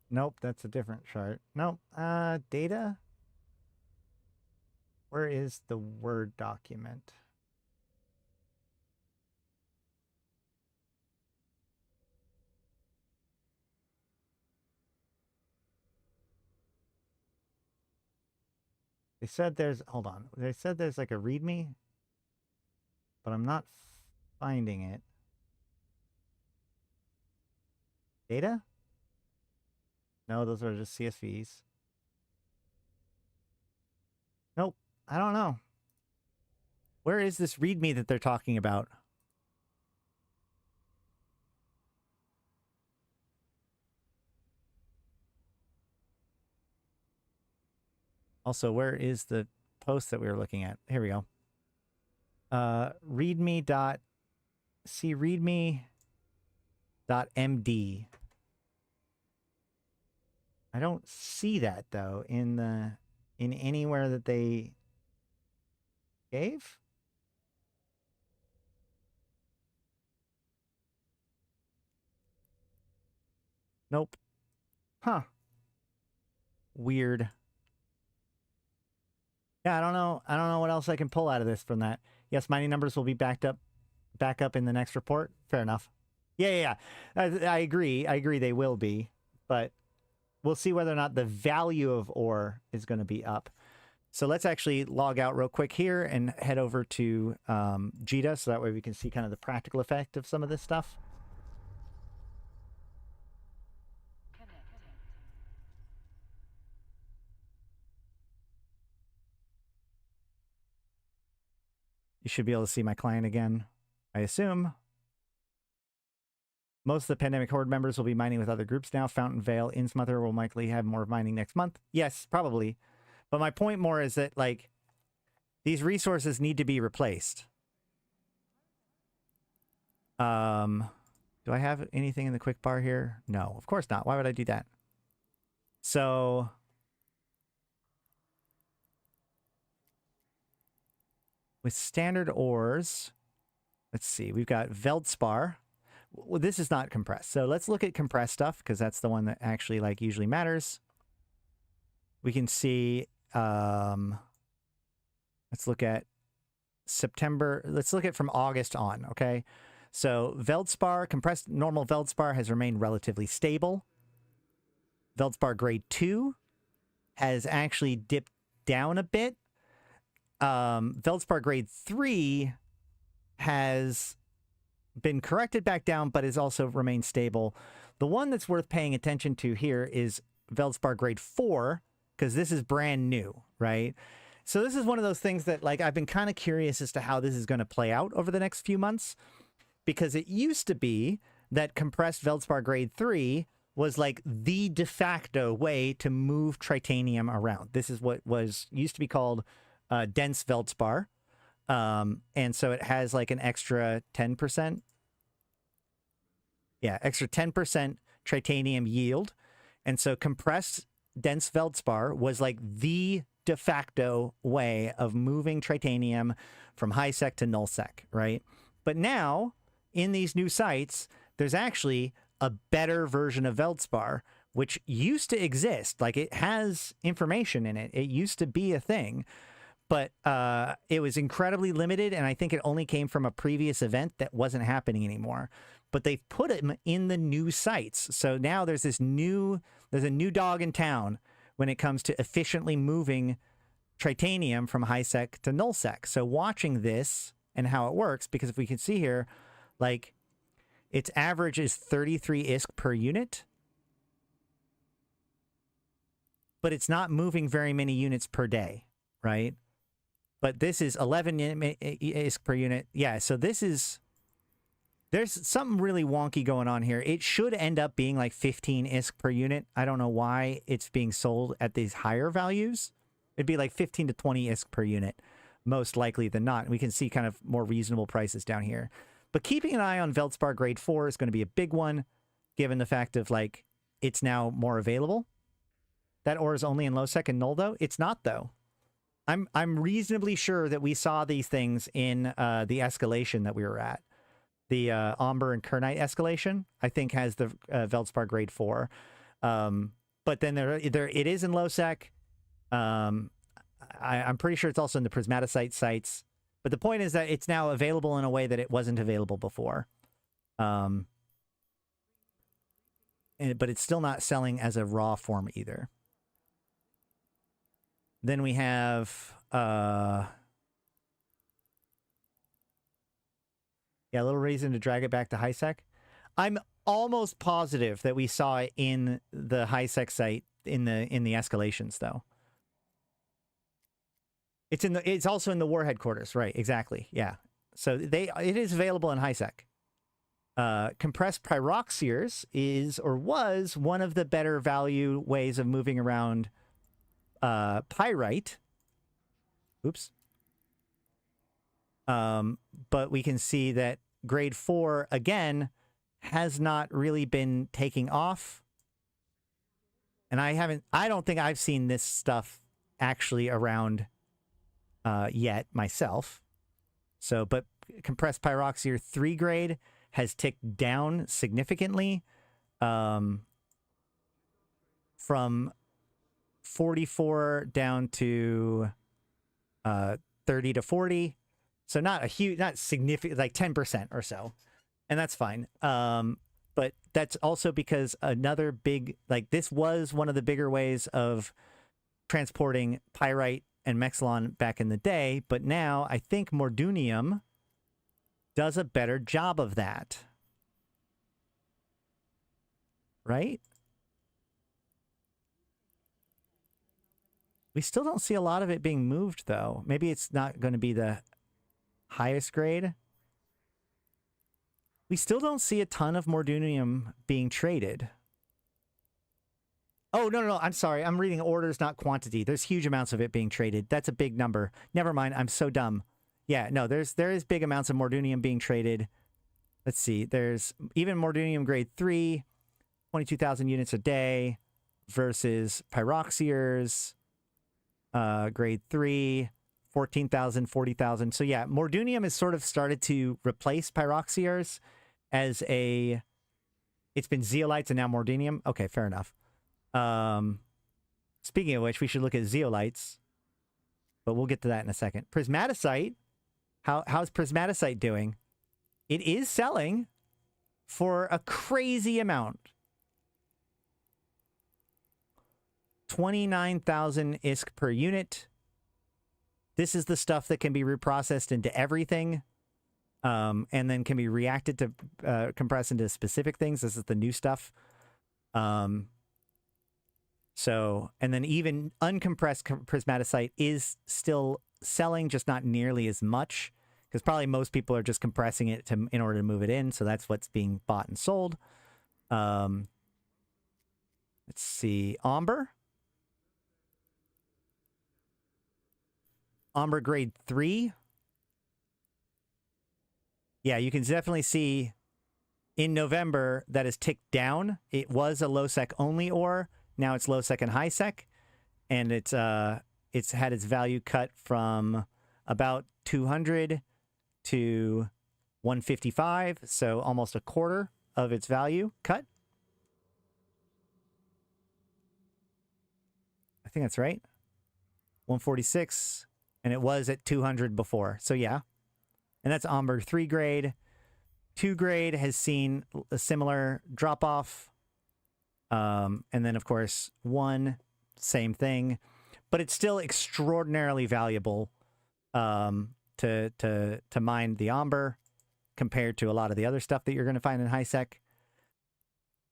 Nope, that's a different chart. Nope. Data. Where is the Word document? They said there's, hold on. They said there's like a README, but I'm not finding it. Data? No, those are just CSVs. Nope, I don't know. Where is this README that they're talking about? Also, where is the post that we were looking at? Here we go. readme.md. I don't see that though in anywhere that they gave. Nope. Huh. Weird. Yeah, I don't know what else I can pull out of this from that. Yes, mining numbers will be back up in the next report. Fair enough. Yeah. I agree they will be, but we'll see whether or not the value of ore is going to be up. So let's actually log out real quick here and head over to JITA, so that way we can see kind of the practical effect of some of this stuff. You should be able to see my client again, I assume. Most of the Pandemic Horde members will be mining with other groups now. Fountain Vale, Innsmother will likely have more mining next month. Yes, probably. But my point more is that, like, these resources need to be replaced. Do I have anything in the quick bar here? No, of course not. Why would I do that? So... with standard ores, let's see, we've got Veldspar. Well, this is not compressed. So let's look at compressed stuff, because that's the one that actually, like, usually matters. We can see, let's look at September. Let's look at from August on, okay? So Veldspar, compressed normal Veldspar has remained relatively stable. Veldspar grade 2 has actually dipped down a bit. Veldspar grade 3 has been corrected back down, but has also remained stable. The one that's worth paying attention to here is Veldspar grade 4, because this is brand new, right? So this is one of those things that, like, I've been kind of curious as to how this is going to play out over the next few months, because it used to be that compressed Veldspar grade 3 was like the de facto way to move Tritanium around. This is what used to be called dense Veldspar. And so it has like an extra 10%. Yeah, extra 10% Tritanium yield. And so compressed dense Veldspar was like the de facto way of moving Tritanium from high sec to null sec, right? But now, in these new sites, there's actually a better version of Veldspar, which used to exist. Like, it has information in it. It used to be a thing. But it was incredibly limited, and I think it only came from a previous event that wasn't happening anymore. But they've put it in the new sites. So now there's a new dog in town when it comes to efficiently moving Tritanium from high sec to null sec. So watching this and how it works, because if we can see here, like, its average is 33 ISK per unit, but it's not moving very many units per day, right? But this is 11 ISK per unit. Yeah, so there's something really wonky going on here. It should end up being like 15 ISK per unit. I don't know why it's being sold at these higher values. It'd be like 15 to 20 ISK per unit, most likely than not. We can see kind of more reasonable prices down here. But keeping an eye on Veldspar grade 4 is going to be a big one, given the fact of, like, it's now more available. That ore is only in low sec and null, though. It's not, though. I'm reasonably sure that we saw these things in the escalation that we were at. The Omber and Kernite escalation, I think, has the Veldspar grade 4. But then it is in low sec. I'm pretty sure it's also in the Prismaticite sites. But the point is that it's now available in a way that it wasn't available before. But it's still not selling as a raw form either. Then we have, yeah, a little reason to drag it back to high sec. I'm almost positive that we saw it in the high sec site in the escalations, though. It's also in the war headquarters, right? Exactly. Yeah. So it is available in high sec. Compressed pyroxiers is or was one of the better value ways of moving around pyrite. Oops. But we can see that grade 4 again has not really been taking off. And I don't think I've seen this stuff actually around yet myself. So, but compressed pyroxier 3 grade has ticked down significantly from 44 down to 30 to 40. So not significant, like 10% or so. And that's fine. But that's also because another big, like, this was one of the bigger ways of transporting pyrite and Mexilon back in the day, but now I think Mordunium does a better job of that. Right? We still don't see a lot of it being moved, though. Maybe it's not going to be the highest grade. We still don't see a ton of Mordunium being traded. Oh, no, I'm sorry. I'm reading orders, not quantity. There's huge amounts of it being traded. That's a big number. Never mind. I'm so dumb. Yeah, no, there is big amounts of Mordunium being traded. Let's see. There's even Mordunium grade 3, 22,000 units a day versus Pyroxiers, grade 3, 14,000, 40,000. So yeah, Mordunium has sort of started to replace Pyroxiers as a... It's been Zeolites and now Mordunium. Okay, fair enough. Speaking of which, we should look at Zeolites, but we'll get to that in a second. Prismaticite. How's Prismaticite doing? It is selling for a crazy amount. 29,000 ISK per unit. This is the stuff that can be reprocessed into everything, and then can be reacted to compress into specific things. This is the new stuff. So, and then even uncompressed Prismaticite is still selling, just not nearly as much, because probably most people are just compressing it in order to move it in. So that's what's being bought and sold. Let's see, Amber. Amber grade 3. Yeah, you can definitely see in November that has ticked down. It was a low sec only ore. Now it's low sec and high sec, and it's had its value cut from about 200 to 155, so almost a quarter of its value cut. I think that's right. 146, and it was at 200 before. So yeah, and that's Amber 3 grade. 2 grade has seen a similar drop off. And then, of course, 1, same thing. But it's still extraordinarily valuable to mine the Amber compared to a lot of the other stuff that you're going to find in high sec.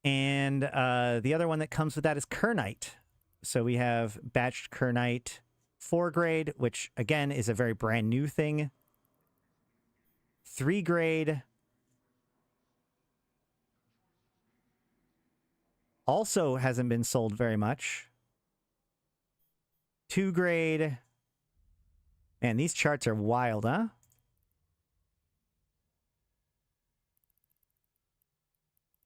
And the other one that comes with that is Kernite. So we have batched Kernite 4 grade, which, again, is a very brand new thing. 3 grade... also hasn't been sold very much. 2 grade. Man, these charts are wild, huh?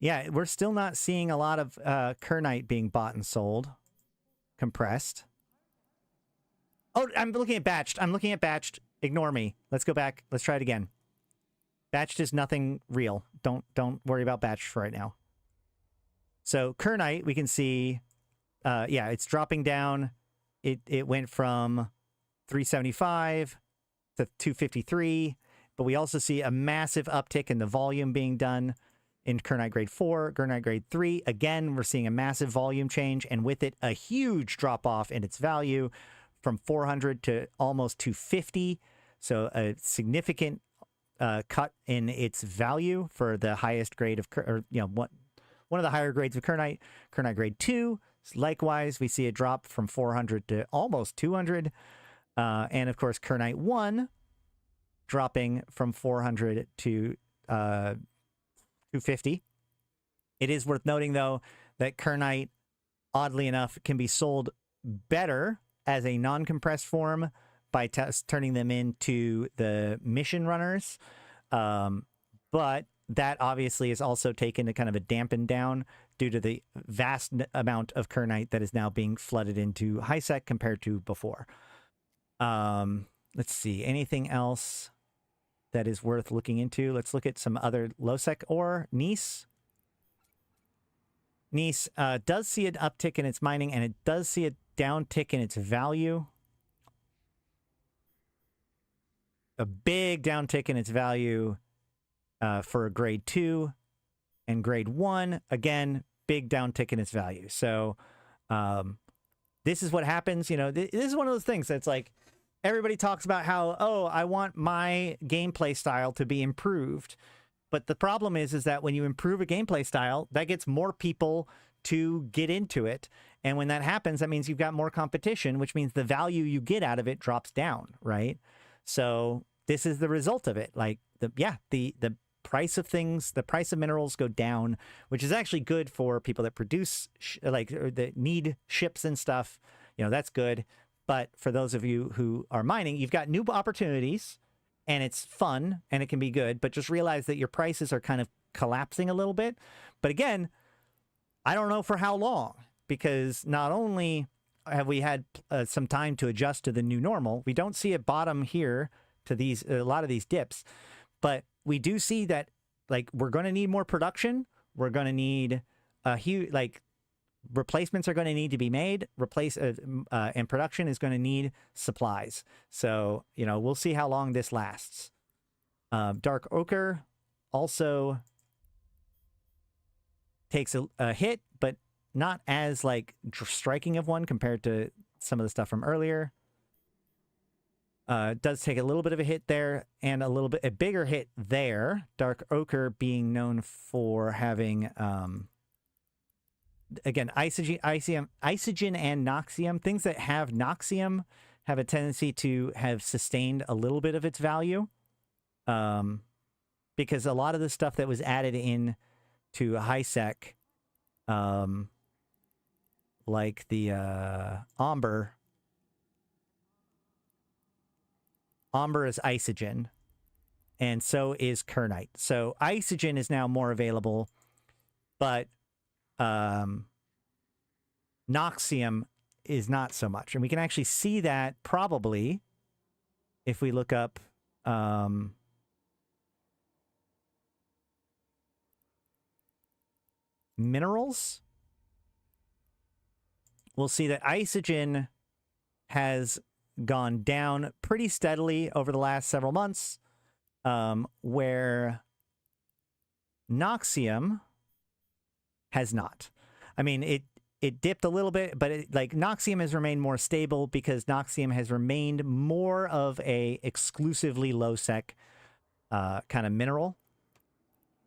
Yeah, we're still not seeing a lot of Kernite being bought and sold. Compressed. Oh, I'm looking at batched. I'm looking at batched. Ignore me. Let's go back. Let's try it again. Batched is nothing real. Don't worry about batched for right now. So Kernite, we can see, yeah, it's dropping down. It went from 375 to 253, but we also see a massive uptick in the volume being done in Kernite grade 4, Kernite grade 3. Again, we're seeing a massive volume change, and with it, a huge drop off in its value from 400 to almost 250. So a significant cut in its value for the highest grade of, or you know, one of the higher grades of Kernite. Kernite grade 2, likewise, we see a drop from 400 to almost 200. And of course, Kernite 1 dropping from 400 to 250. It is worth noting, though, that Kernite, oddly enough, can be sold better as a non-compressed form by turning them into the mission runners. But that obviously is also taken to kind of a dampen down due to the vast amount of Kernite that is now being flooded into high sec compared to before. Let's see, anything else that is worth looking into? Let's look at some other low sec ore. Nice. Nice does see an uptick in its mining, and it does see a downtick in its value. A big downtick in its value for a grade 2, and grade 1, again, big downtick in its value. So this is what happens. You know, this is one of those things that's like, everybody talks about how, oh, I want my gameplay style to be improved. But the problem is that when you improve a gameplay style, that gets more people to get into it. And when that happens, that means you've got more competition, which means the value you get out of it drops down, right? So this is the result of it. Like, the price of things, the price of minerals go down, which is actually good for people that produce, or that need ships and stuff. You know, that's good. But for those of you who are mining, you've got new opportunities, and it's fun, and it can be good, but just realize that your prices are kind of collapsing a little bit. But again, I don't know for how long, because not only have we had some time to adjust to the new normal, we don't see a bottom here to these, a lot of these dips, but we do see that, like, we're going to need more production. We're going to need a huge, like, replacements are going to need to be made, and production is going to need supplies. So, you know, we'll see how long this lasts. Dark Ochre also takes a hit, but not as, like, striking of one compared to some of the stuff from earlier. Does take a little bit of a hit there, and a bigger hit there. Dark Ochre being known for having, again, Isogen and Noxium. Things that have Noxium have a tendency to have sustained a little bit of its value, because a lot of the stuff that was added in to HiSec, like the Amber is Isogen, and so is Kernite. So Isogen is now more available, but Noxium is not so much. And we can actually see that probably if we look up minerals. We'll see that Isogen has gone down pretty steadily over the last several months, where Noxium has not. I mean, it dipped a little bit, but like Noxium has remained more stable because Noxium has remained more of a exclusively low sec kind of mineral.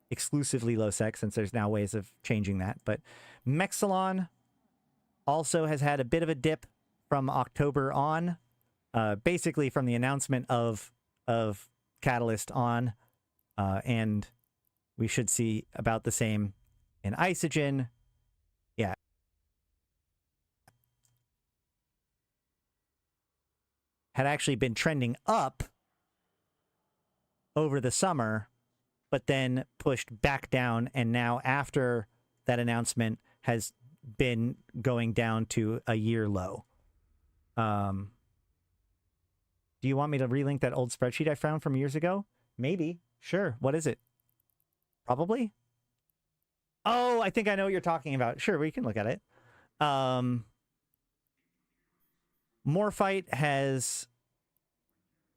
Exclusively low sec, since there's now ways of changing that. But Mexilon also has had a bit of a dip from October on, basically from the announcement of Catalyst on, and we should see about the same in Isogen. Yeah. Had actually been trending up over the summer, but then pushed back down, and now after that announcement has been going down to a year low. Do you want me to relink that old spreadsheet I found from years ago? Maybe. Sure. What is it? Probably? Oh, I think I know what you're talking about. Sure, we can look at it. Morphite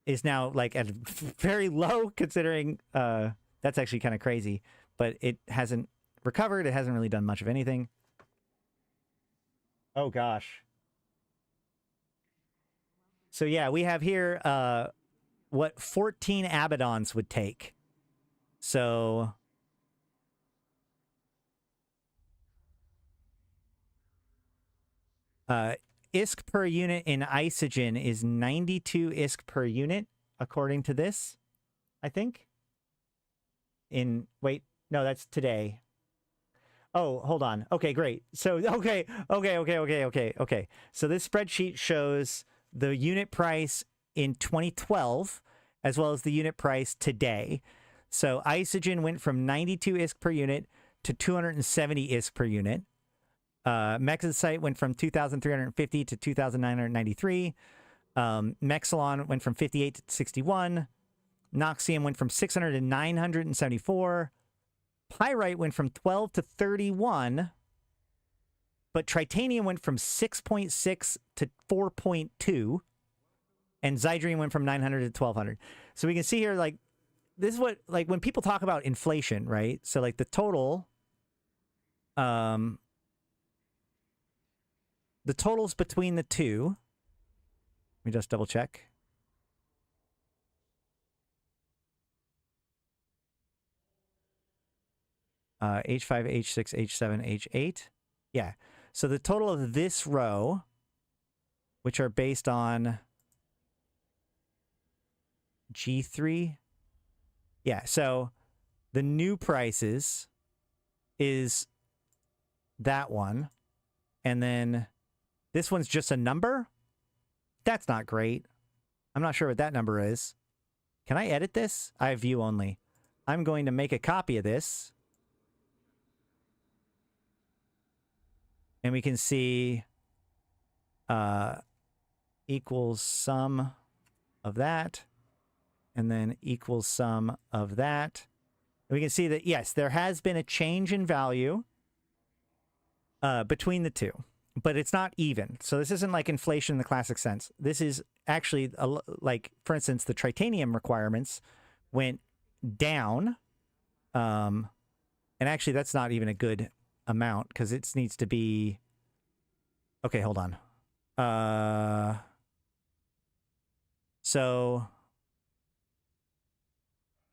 is now like at very low, considering that's actually kind of crazy, but it hasn't recovered. It hasn't really done much of anything. Oh gosh. So yeah, we have here what 14 Abaddons would take. So ISK per unit in Isogen is 92 ISK per unit, according to this, I think. Wait, no, that's today. Oh, hold on. Okay, great. So, okay. So this spreadsheet shows the unit price in 2012, as well as the unit price today. So Isogen went from 92 ISK per unit to 270 ISK per unit. Mexicite went from 2,350 to 2,993. Mexilon went from 58 to 61. Noxium went from 600 to 974. Pyrite went from 12 to 31. But Tritanium went from 6.6 to 4.2. And Zydrium went from 900 to 1,200. So we can see here, like, this is what, like, when people talk about inflation, right? So, like, the total, the totals between the two, let me just double check. H5, H6, H7, H8. Yeah. So the total of this row, which are based on G3. Yeah. So The new prices is that one. And then this one's just a number? That's not great. I'm not sure what that number is. Can I edit this? I have view only. I'm going to make a copy of this. And we can see equals sum of that. And then equals sum of that. And we can see that, yes, there has been a change in value between the two. But it's not even. So this isn't like inflation in the classic sense. This is actually, like, for instance, the tritanium requirements went down. And actually, that's not even a good amount because it needs to be... Okay, hold on. So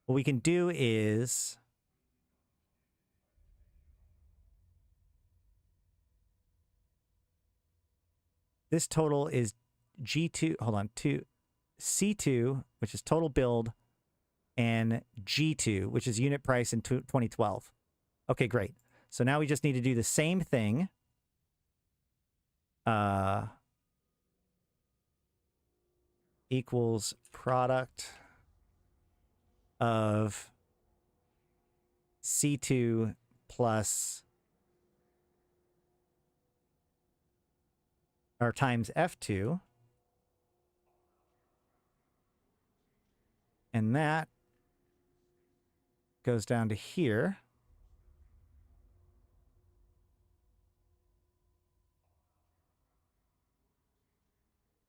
what we can do is... This total is G2, hold on, C2, which is total build, and G2, which is unit price in 2012. Okay, great. So now we just need to do the same thing. Equals product of C2 plus... or times F2. And that goes down to here.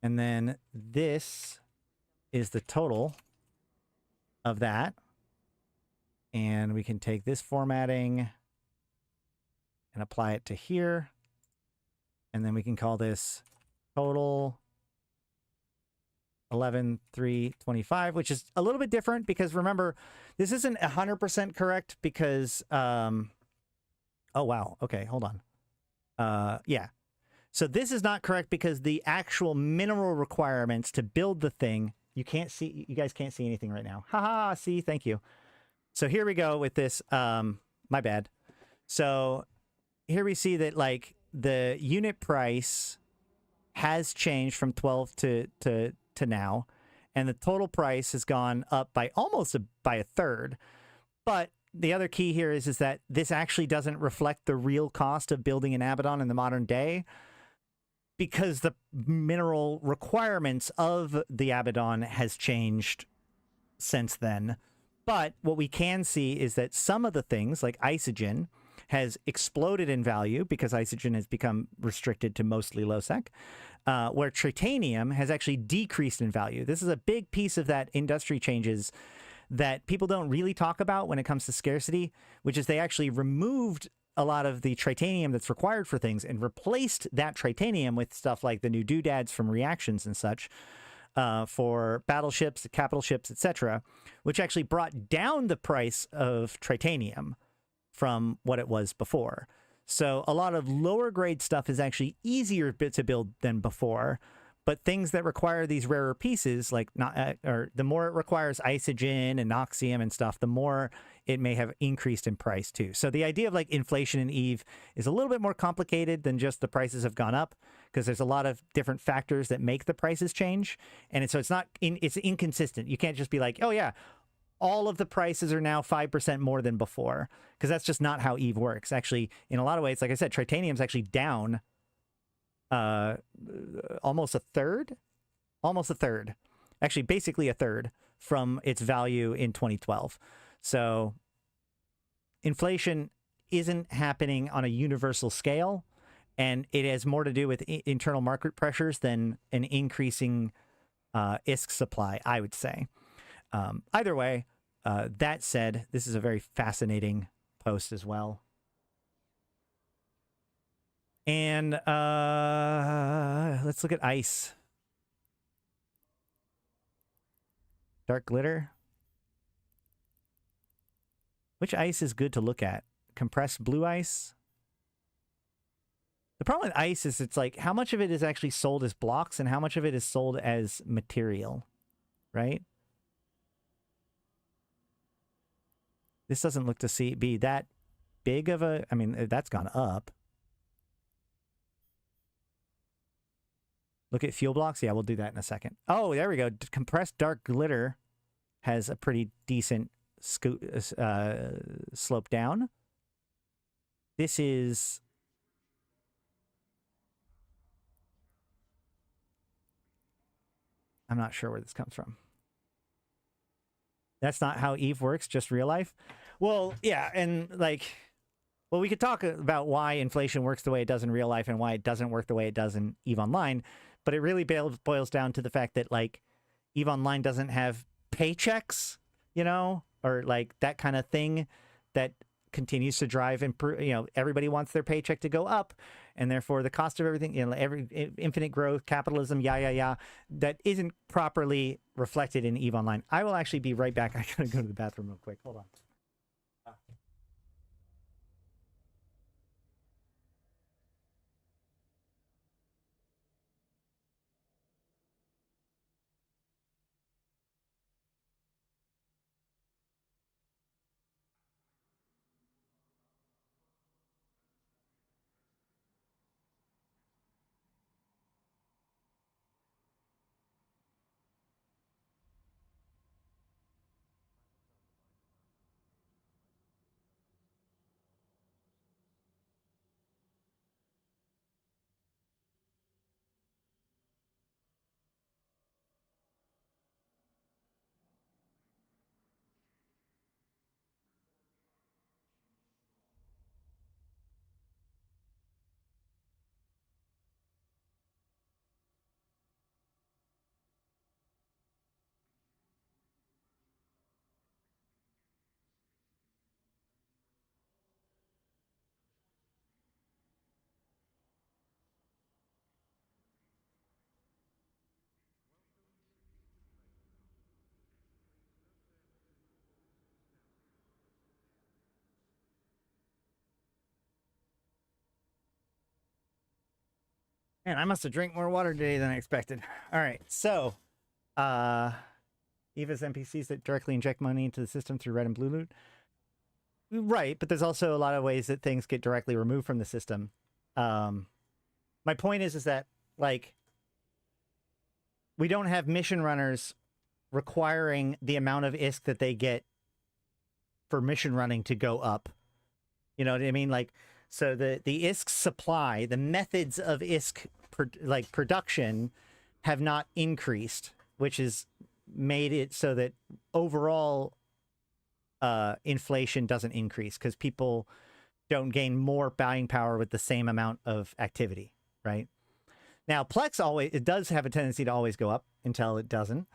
And then this is the total of that. And we can take this formatting and apply it to here. And then we can call this total 11,325, which is a little bit different because remember, this isn't 100% correct because, oh, wow. Okay, hold on. Yeah. So this is not correct because the actual mineral requirements to build the thing, you guys can't see anything right now. Haha, see, thank you. So here we go with this, my bad. So here we see that like the unit price has changed from 12 to now, and the total price has gone up by almost by a third. But the other key here is that this actually doesn't reflect the real cost of building an Abaddon in the modern day, because the mineral requirements of the Abaddon has changed since then. But what we can see is that some of the things, like isogen, has exploded in value because isogen has become restricted to mostly low-sec, where tritanium has actually decreased in value. This is a big piece of that industry changes that people don't really talk about when it comes to scarcity, which is they actually removed a lot of the tritanium that's required for things and replaced that tritanium with stuff like the new doodads from reactions and such for battleships, capital ships, etc., which actually brought down the price of tritanium from what it was before. So a lot of lower grade stuff is actually easier to build than before, but things that require these rarer pieces, like the more it requires isogen and oxium and stuff, the more it may have increased in price too. So the idea of like inflation in EVE is a little bit more complicated than just the prices have gone up, because there's a lot of different factors that make the prices change. And so it's inconsistent. You can't just be like, oh yeah, all of the prices are now 5% more than before, because that's just not how EVE works. Actually, in a lot of ways, like I said, tritanium's actually down almost a third, actually basically a third from its value in 2012. So inflation isn't happening on a universal scale, and it has more to do with internal market pressures than an increasing ISK supply, I would say. Either way, that said, this is a very fascinating post as well. And let's look at ice. Dark glitter. Which ice is good to look at? Compressed blue ice? The problem with ice is it's like, how much of it is actually sold as blocks and how much of it is sold as material, right? This doesn't look to be that big of a... I mean, that's gone up. Look at fuel blocks. Yeah, we'll do that in a second. Oh, there we go. Compressed dark glitter has a pretty decent slope down. This is... I'm not sure where this comes from. That's not how Eve works, just real life. Well, yeah, and like, well, we could talk about why inflation works the way it does in real life and why it doesn't work the way it does in Eve Online, but it really boils down to the fact that like Eve Online doesn't have paychecks, you know, or like that kind of thing that continues to drive, everybody wants their paycheck to go up, and therefore the cost of everything, infinite growth, capitalism, that isn't properly reflected in EVE Online. I will actually be right back. I gotta go to the bathroom real quick. Hold on. Man, I must have drank more water today than I expected. All right, so EVA's NPCs that directly inject money into the system through red and blue loot. Right, but there's also a lot of ways that things get directly removed from the system. My point is that, like, we don't have mission runners requiring the amount of ISK that they get for mission running to go up. You know what I mean? Like, so the ISK supply, the methods of ISK production have not increased, which has made it so that overall inflation doesn't increase because people don't gain more buying power with the same amount of activity, right? Now, Plex it does have a tendency to always go up until it doesn't.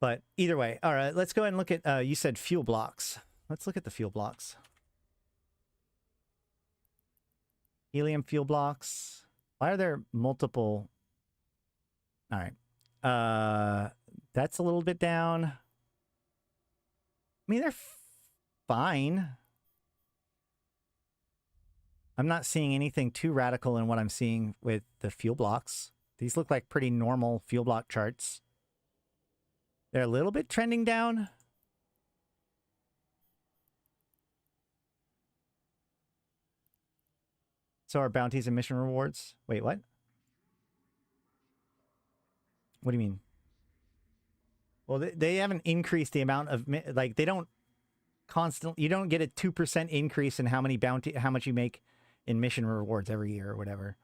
But either way, all right, let's go ahead and look at, you said fuel blocks. Let's look at the fuel blocks. Helium fuel blocks. Why are there multiple? All right. That's a little bit down. I mean, they're fine. I'm not seeing anything too radical in what I'm seeing with the fuel blocks. These look like pretty normal fuel block charts. They're a little bit trending down. So are bounties and mission rewards. Wait, what? What do you mean? Well, they haven't increased the amount of, like, they don't constantly, you don't get a 2% increase in how much you make in mission rewards every year or whatever.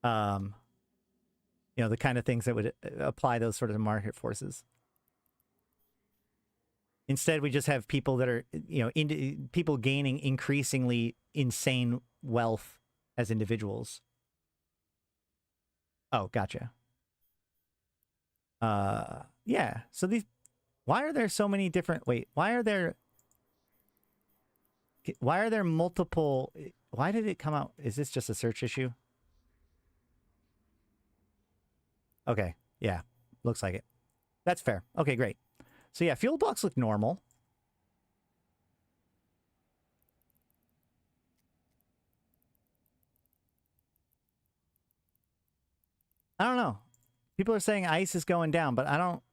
You know, the kind of things that would apply those sort of market forces. Instead, we just have people that are, you know, people gaining increasingly insane wealth as individuals. Oh, gotcha. Yeah. So why are there so many different, why are there multiple, why did it come out? Is this just a search issue? Okay. Yeah. Looks like it. That's fair. Okay, great. So yeah, fuel blocks look normal. I don't know. People are saying ice is going down, but I don't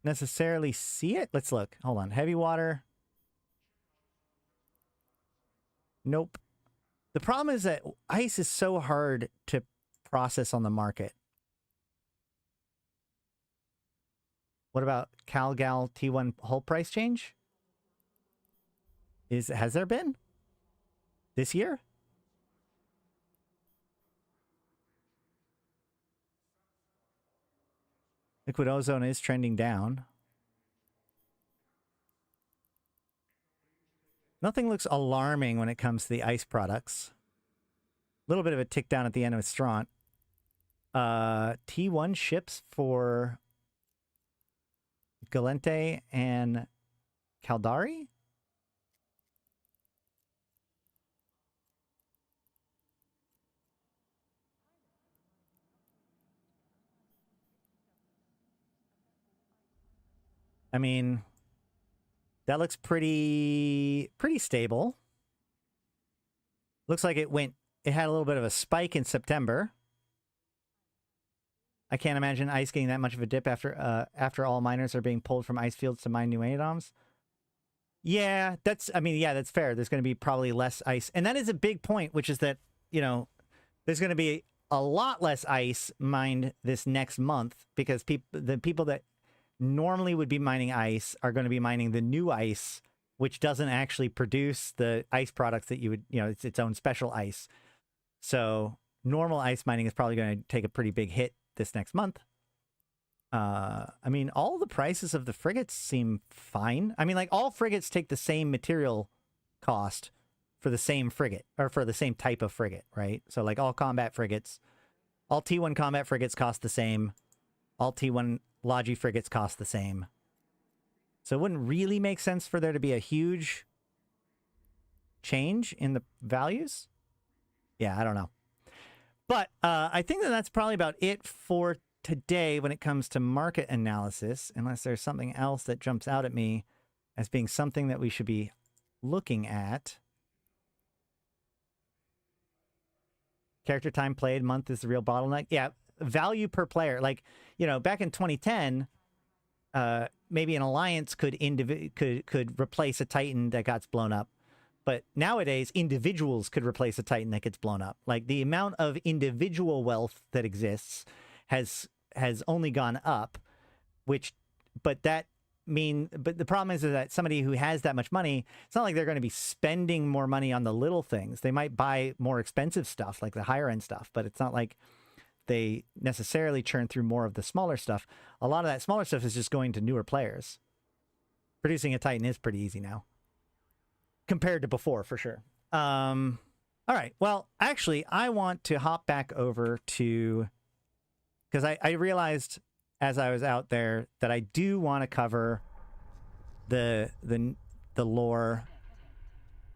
necessarily see it. Let's look. Hold on. Heavy water. Nope. The problem is that ice is so hard to process on the market. What about CalGal T1 hull price change? Has there been? This year? Liquid ozone is trending down. Nothing looks alarming when it comes to the ice products. A little bit of a tick down at the end of Straunt. T1 ships for Galente and Caldari? I mean, that looks pretty stable. Looks like it had a little bit of a spike in September. I can't imagine ice getting that much of a dip after all miners are being pulled from ice fields to mine new ADOMs. Yeah, that's fair. There's going to be probably less ice. And that is a big point, which is that, there's going to be a lot less ice mined this next month because the people that normally would be mining ice are going to be mining the new ice, which doesn't actually produce the ice products that you would, it's its own special ice. So normal ice mining is probably going to take a pretty big hit this next month. I mean, all the prices of the frigates seem fine. I mean, like, all frigates take the same material cost for the same frigate, or for the same type of frigate, right? So, like, all combat frigates, all T1 combat frigates cost the same. All T1 Logi frigates cost the same. So it wouldn't really make sense for there to be a huge change in the values. Yeah, I don't know. But I think that's probably about it for today when it comes to market analysis, unless there's something else that jumps out at me as being something that we should be looking at. Character time played month is the real bottleneck. Yeah, value per player. Like, back in 2010, maybe an alliance could replace a Titan that got blown up. But nowadays, individuals could replace a Titan that gets blown up. Like, the amount of individual wealth that exists has only gone up, but the problem is that somebody who has that much money, it's not like they're going to be spending more money on the little things. They might buy more expensive stuff, like the higher end stuff, but it's not like they necessarily churn through more of the smaller stuff. A lot of that smaller stuff is just going to newer players. Producing a Titan is pretty easy now, compared to before, for sure. All right. Well, actually, I want to hop back over to, because I realized as I was out there that I do want to cover the lore.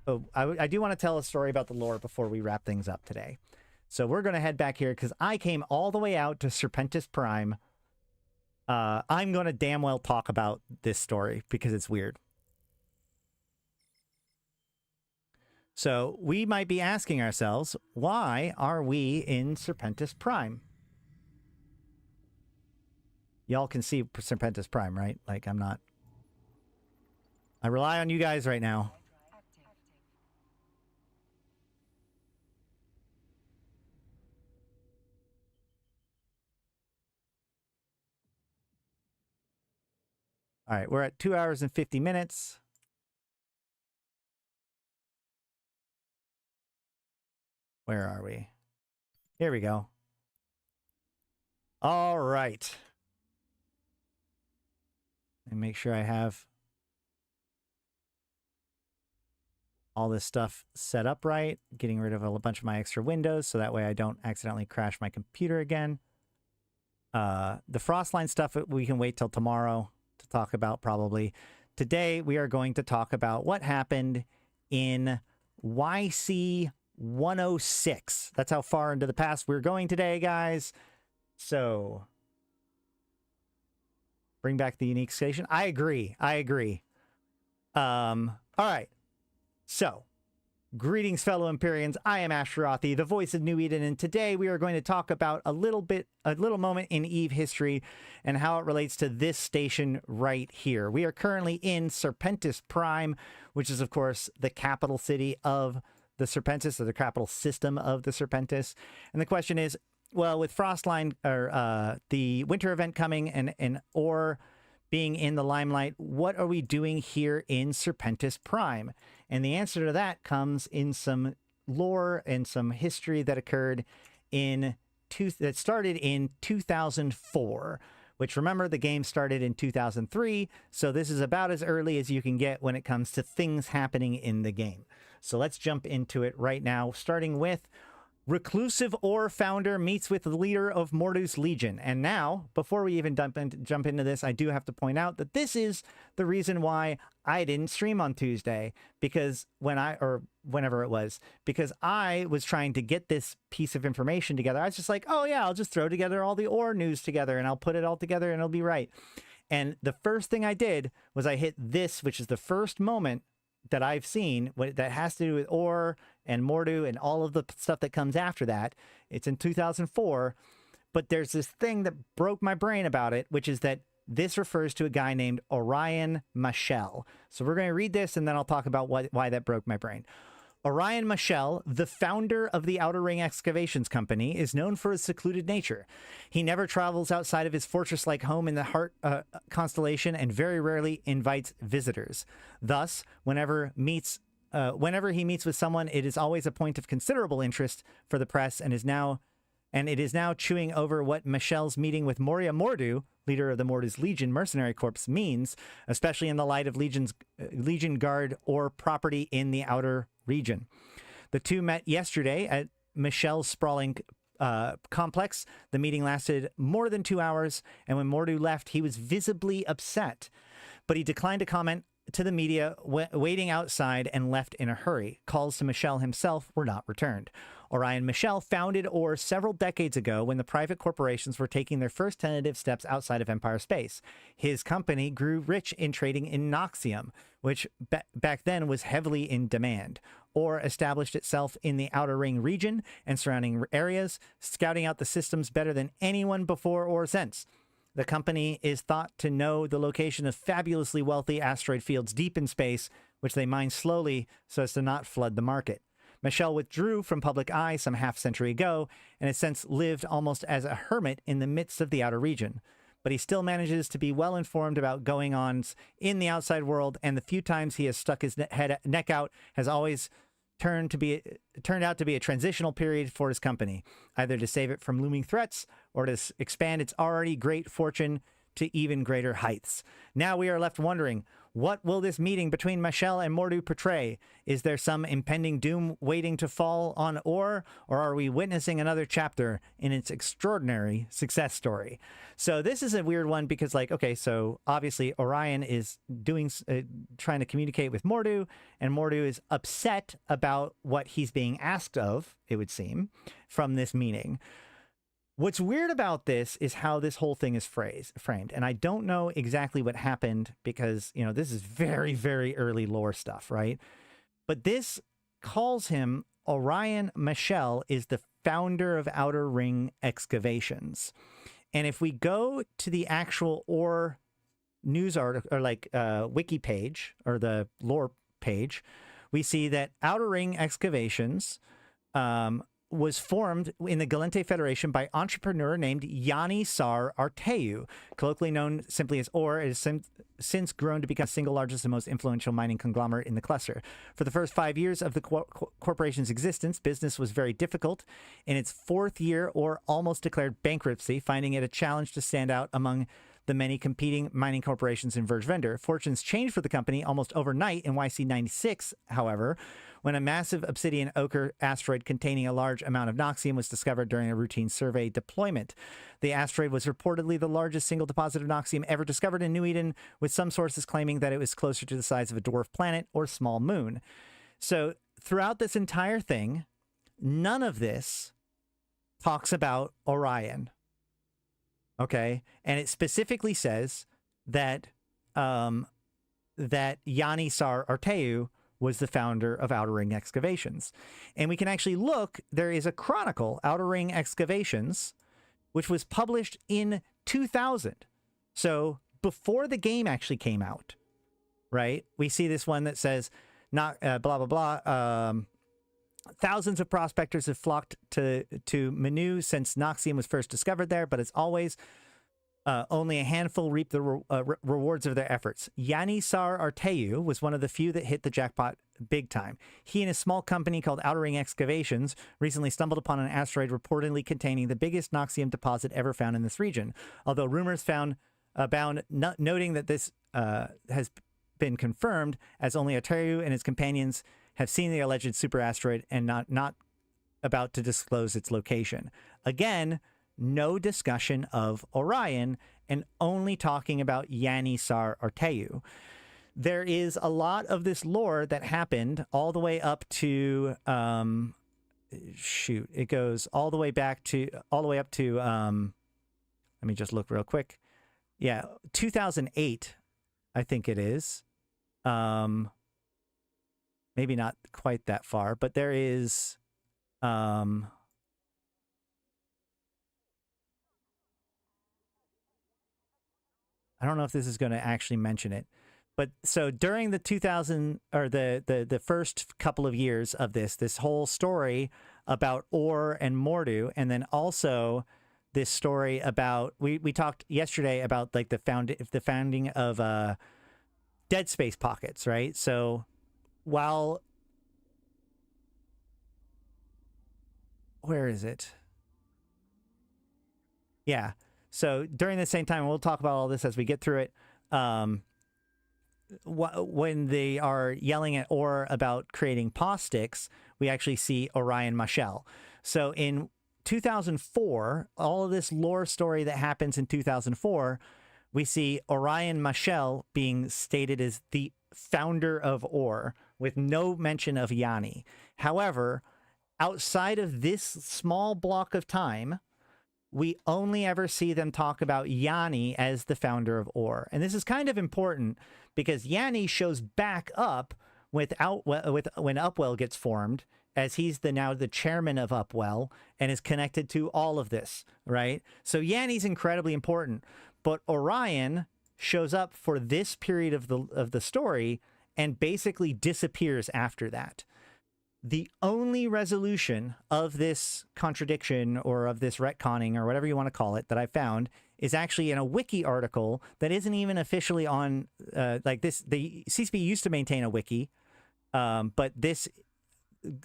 Oh, I do want to tell a story about the lore before we wrap things up today. So we're going to head back here because I came all the way out to Serpentis Prime. I'm going to damn well talk about this story because it's weird. So we might be asking ourselves, why are we in Serpentis Prime? Y'all can see Serpentis Prime, right? Like, I rely on you guys right now. All right, we're at 2 hours and 50 minutes. Where are we? Here we go. All right. And make sure I have all this stuff set up right. Getting rid of a bunch of my extra windows so that way I don't accidentally crash my computer again. The Frostline stuff we can wait till tomorrow to talk about probably. Today we are going to talk about what happened in YC126. That's how far into the past we're going today, guys. So bring back the unique station. I agree. All right. So, greetings, fellow Empyreans. I am Ashtarothi, the voice of New Eden, and today we are going to talk about a little moment in EVE history and how it relates to this station right here. We are currently in Serpentis Prime, which is, of course, the capital city of the Serpentis, or the capital system of the Serpentis. And the question is, well, with Frostline, or the winter event coming, and Or being in the limelight, what are we doing here in Serpentis Prime? And the answer to that comes in some lore and some history that occurred that started in 2004, which, remember, the game started in 2003, so this is about as early as you can get when it comes to things happening in the game. So let's jump into it right now, starting with Reclusive Or founder meets with the leader of Mordu's Legion. And now, before we even jump into this, I do have to point out that this is the reason why I didn't stream on Tuesday, because whenever it was, because I was trying to get this piece of information together. I was just like, oh yeah, I'll just throw together all the Or news together and I'll put it all together and it'll be right. And the first thing I did was I hit this, which is the first moment that I've seen that has to do with Or and Mordu and all of the stuff that comes after that. It's in 2004, but there's this thing that broke my brain about it, which is that this refers to a guy named Orion Mashel. So we're going to read this, and then I'll talk about why that broke my brain. Orion Mashel, the founder of the Outer Ring Excavations Company, is known for his secluded nature. He never travels outside of his fortress-like home in the Heart constellation, and very rarely invites visitors. Thus, whenever he meets with someone, it is always a point of considerable interest for the press, and it is now chewing over what Mashel's meeting with Moria Mordu, leader of the Mordu's Legion Mercenary Corps, means, especially in the light of Legion Guard or property in the outer region. The two met yesterday at Michelle's sprawling complex. The meeting lasted more than 2 hours, and when Mordu left, he was visibly upset. But he declined to comment to the media, waiting outside, and left in a hurry. Calls to Michel himself were not returned. Orion Michel founded Or several decades ago when the private corporations were taking their first tentative steps outside of Empire space. His company grew rich in trading in Noxium, which back then was heavily in demand. Or established itself in the Outer Ring region and surrounding areas, scouting out the systems better than anyone before or since. The company is thought to know the location of fabulously wealthy asteroid fields deep in space, which they mine slowly so as to not flood the market. Michel withdrew from public eye some half-century ago and has since lived almost as a hermit in the midst of the outer region. But he still manages to be well-informed about going-ons in the outside world, and the few times he has stuck his neck out has always turned out to be a transitional period for his company, either to save it from looming threats or to expand its already great fortune to even greater heights. Now we are left wondering, what will this meeting between Michel and Mordu portray? Is there some impending doom waiting to fall on Or are we witnessing another chapter in its extraordinary success story? So this is a weird one because, like, okay, so obviously Orion is trying to communicate with Mordu, and Mordu is upset about what he's being asked of, it would seem, from this meeting. What's weird about this is how this whole thing is framed. And I don't know exactly what happened because, you know, this is very, very early lore stuff, right? But this calls him Orion Michel is the founder of Outer Ring Excavations. And if we go to the actual Or news article, or like wiki page, or the lore page, we see that Outer Ring Excavations was formed in the Galente Federation by entrepreneur named Yanni Sar Arteu, colloquially known simply as Or. It has since grown to become the single largest and most influential mining conglomerate in the cluster. For the first 5 years of the corporation's existence, business was very difficult. In its fourth year, Or almost declared bankruptcy, finding it a challenge to stand out among the many competing mining corporations in Verge Vendor. Fortunes changed for the company almost overnight in YC96, however, when a massive obsidian ochre asteroid containing a large amount of Noxium was discovered during a routine survey deployment. The asteroid was reportedly the largest single deposit of Noxium ever discovered in New Eden, with some sources claiming that it was closer to the size of a dwarf planet or small moon. So throughout this entire thing, none of this talks about Orion. Okay, and it specifically says that that Yanni Sar Arteu was the founder of Outer Ring Excavations. And we can actually look, there is a chronicle, Outer Ring Excavations, which was published in 2000. So before the game actually came out, right? We see this one that says, not blah, blah, blah, Thousands of prospectors have flocked to Manu since Noxium was first discovered there, but as always, only a handful reap the rewards of their efforts. Yanisar Arteu was one of the few that hit the jackpot big time. He and a small company called Outer Ring Excavations recently stumbled upon an asteroid reportedly containing the biggest Noxium deposit ever found in this region. Although rumors abound noting that this has been confirmed, as only Arteu and his companions have seen the alleged super asteroid and not about to disclose its location. Again, no discussion of Orion, and only talking about Yanisar Arteu. There is a lot of this lore that happened all the way up to it goes all the way up to let me just look real quick. Yeah, 2008, I think it is. Maybe not quite that far, but there is I don't know if this is going to actually mention it, but so during the 2000 or the first couple of years of this whole story about Or and Mordu, and then also this story about we talked yesterday about like the founding of Dead Space pockets, right? So while where is it? Yeah. So during the same time, we'll talk about all this as we get through it. When they are yelling at Or about creating paw sticks, we actually see Orion Mashel. So in 2004, all of this lore story that happens in 2004, we see Orion Mashel being stated as the founder of Or, with no mention of Yanni. However, outside of this small block of time, we only ever see them talk about Yanni as the founder of Or. And this is kind of important because Yanni shows back up when Upwell gets formed, as he's now the chairman of Upwell and is connected to all of this, right? So Yanni's incredibly important, but Orion shows up for this period of the story and basically disappears after that. The only resolution of this contradiction or of this retconning or whatever you want to call it that I found is actually in a wiki article that isn't even officially on like this. The CCP used to maintain a wiki, but this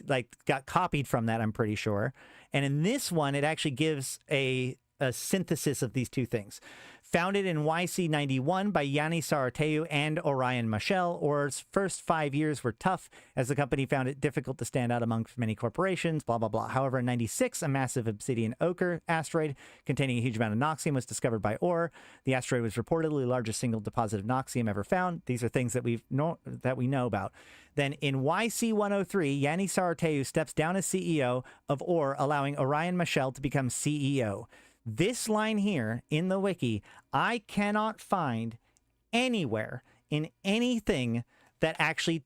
like got copied from that, I'm pretty sure. And in this one, it actually gives a synthesis of these two things. Founded in YC91 by Yanisar Arteu and Orion Mashel, Or's first 5 years were tough as the company found it difficult to stand out amongst many corporations, blah, blah, blah. However, in 96, a massive obsidian ochre asteroid containing a huge amount of Noxium was discovered by Or. The asteroid was reportedly the largest single deposit of Noxium ever found. These are things that we know about. Then in YC103, Yanisar Arteu steps down as CEO of Or, allowing Orion Mashel to become CEO. This line here in the wiki, I cannot find anywhere in anything that actually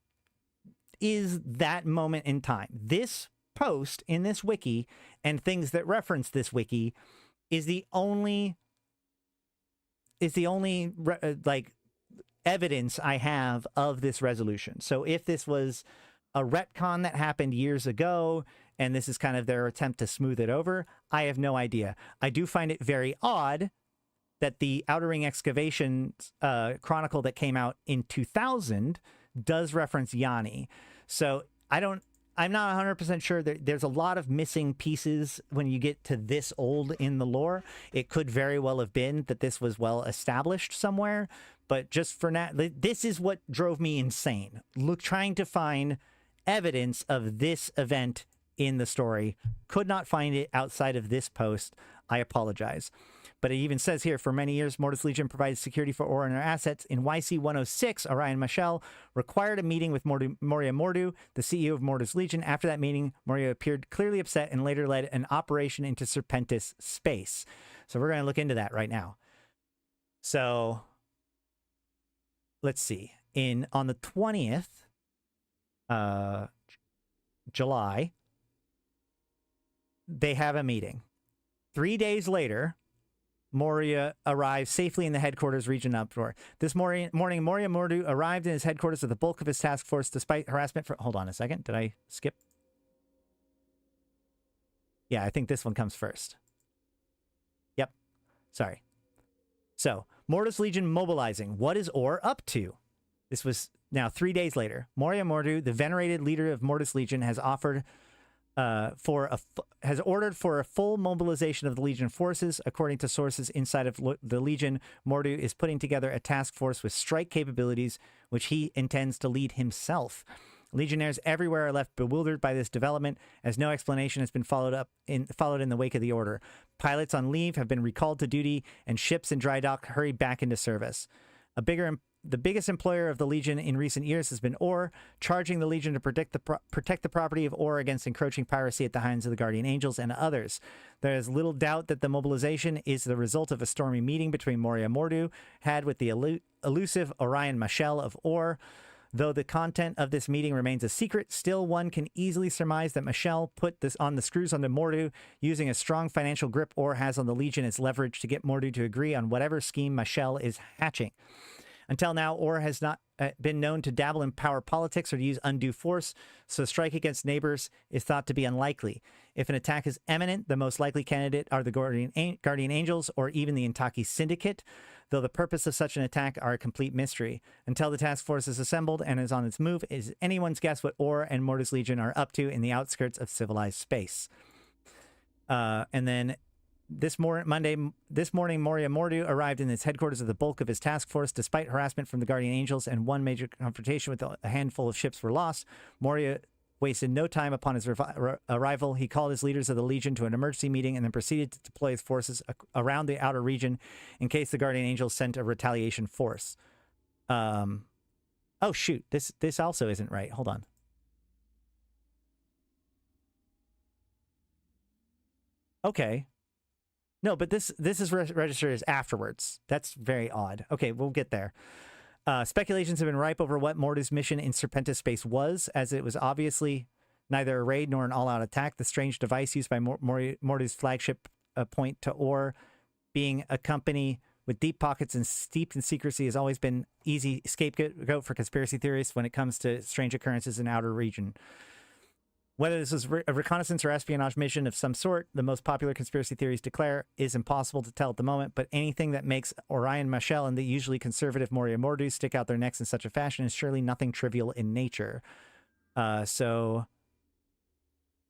is that moment in time. This post in this wiki and things that reference this wiki is the only like evidence I have of this resolution. So if this was a retcon that happened years ago, and this is kind of their attempt to smooth it over, I have no idea. I do find it very odd that the Outer Ring Excavations chronicle that came out in 2000 does reference Yanni. So I'm not 100% sure. There's a lot of missing pieces when you get to this old in the lore. It could very well have been that this was well established somewhere, but just for now, this is what drove me insane. Trying to find evidence of this event in the story. Could not find it outside of this post. I apologize. But it even says here, for many years, Mordu's Legion provided security for Or and their assets. In YC106, Orion Mashel required a meeting with Moria Mordu, the CEO of Mordu's Legion. After that meeting, Moria appeared clearly upset and later led an operation into Serpentis space. So we're going to look into that right now. So let's see. On the 20th, July, they have a meeting. 3 days later, Moria arrives safely in the headquarters region up north. This morning, Moria Mordu arrived in his headquarters with the bulk of his task force despite harassment. Hold on a second. Did I skip? Yeah, I think this one comes first. Yep. Sorry. So, Mordu's Legion mobilizing. What is Or up to? This was now 3 days later. Moria Mordu, the venerated leader of Mordu's Legion, has ordered for a full mobilization of the Legion forces. According to sources inside of the Legion, Mordu is putting together a task force with strike capabilities, which he intends to lead himself. Legionnaires everywhere are left bewildered by this development, as no explanation has been followed in the wake of the order. Pilots on leave have been recalled to duty, and ships in dry dock hurry back into service. The biggest employer of the Legion in recent years has been Or, charging the Legion to protect the property of Or against encroaching piracy at the hands of the Guardian Angels and others. There is little doubt that the mobilization is the result of a stormy meeting between Moria Mordu had with the elusive Orion Mashel of Or. Though the content of this meeting remains a secret, still one can easily surmise that Mashel put this on the screws onto Mordu, using a strong financial grip Or has on the Legion as leverage to get Mordu to agree on whatever scheme Mashel is hatching. Until now, Or has not been known to dabble in power politics or to use undue force, so a strike against neighbors is thought to be unlikely. If an attack is imminent, the most likely candidate are the Guardian Angels or even the Intaki Syndicate, though the purpose of such an attack are a complete mystery. Until the task force is assembled and is on its move, it is anyone's guess what Or and Mordu's Legion are up to in the outskirts of civilized space. And then this morning, Moria Mordu arrived in its headquarters of the bulk of his task force. Despite harassment from the Guardian Angels and one major confrontation with a handful of ships were lost, Moria wasted no time upon his arrival. He called his leaders of the Legion to an emergency meeting and then proceeded to deploy his forces around the outer region in case the Guardian Angels sent a retaliation force. Oh, shoot. This also isn't right. Hold on. Okay. No, but this is registered as afterwards. That's very odd. Okay, we'll get there. Speculations have been ripe over what Mordu's mission in Serpentis space was, as it was obviously neither a raid nor an all-out attack. The strange device used by Mordu's flagship point to Or, being a company with deep pockets and steeped in secrecy, has always been easy scapegoat for conspiracy theorists when it comes to strange occurrences in outer region. Whether this was a reconnaissance or espionage mission of some sort, the most popular conspiracy theories declare, is impossible to tell at the moment, but anything that makes Orion Mashel and the usually conservative Moria Mordu stick out their necks in such a fashion is surely nothing trivial in nature. So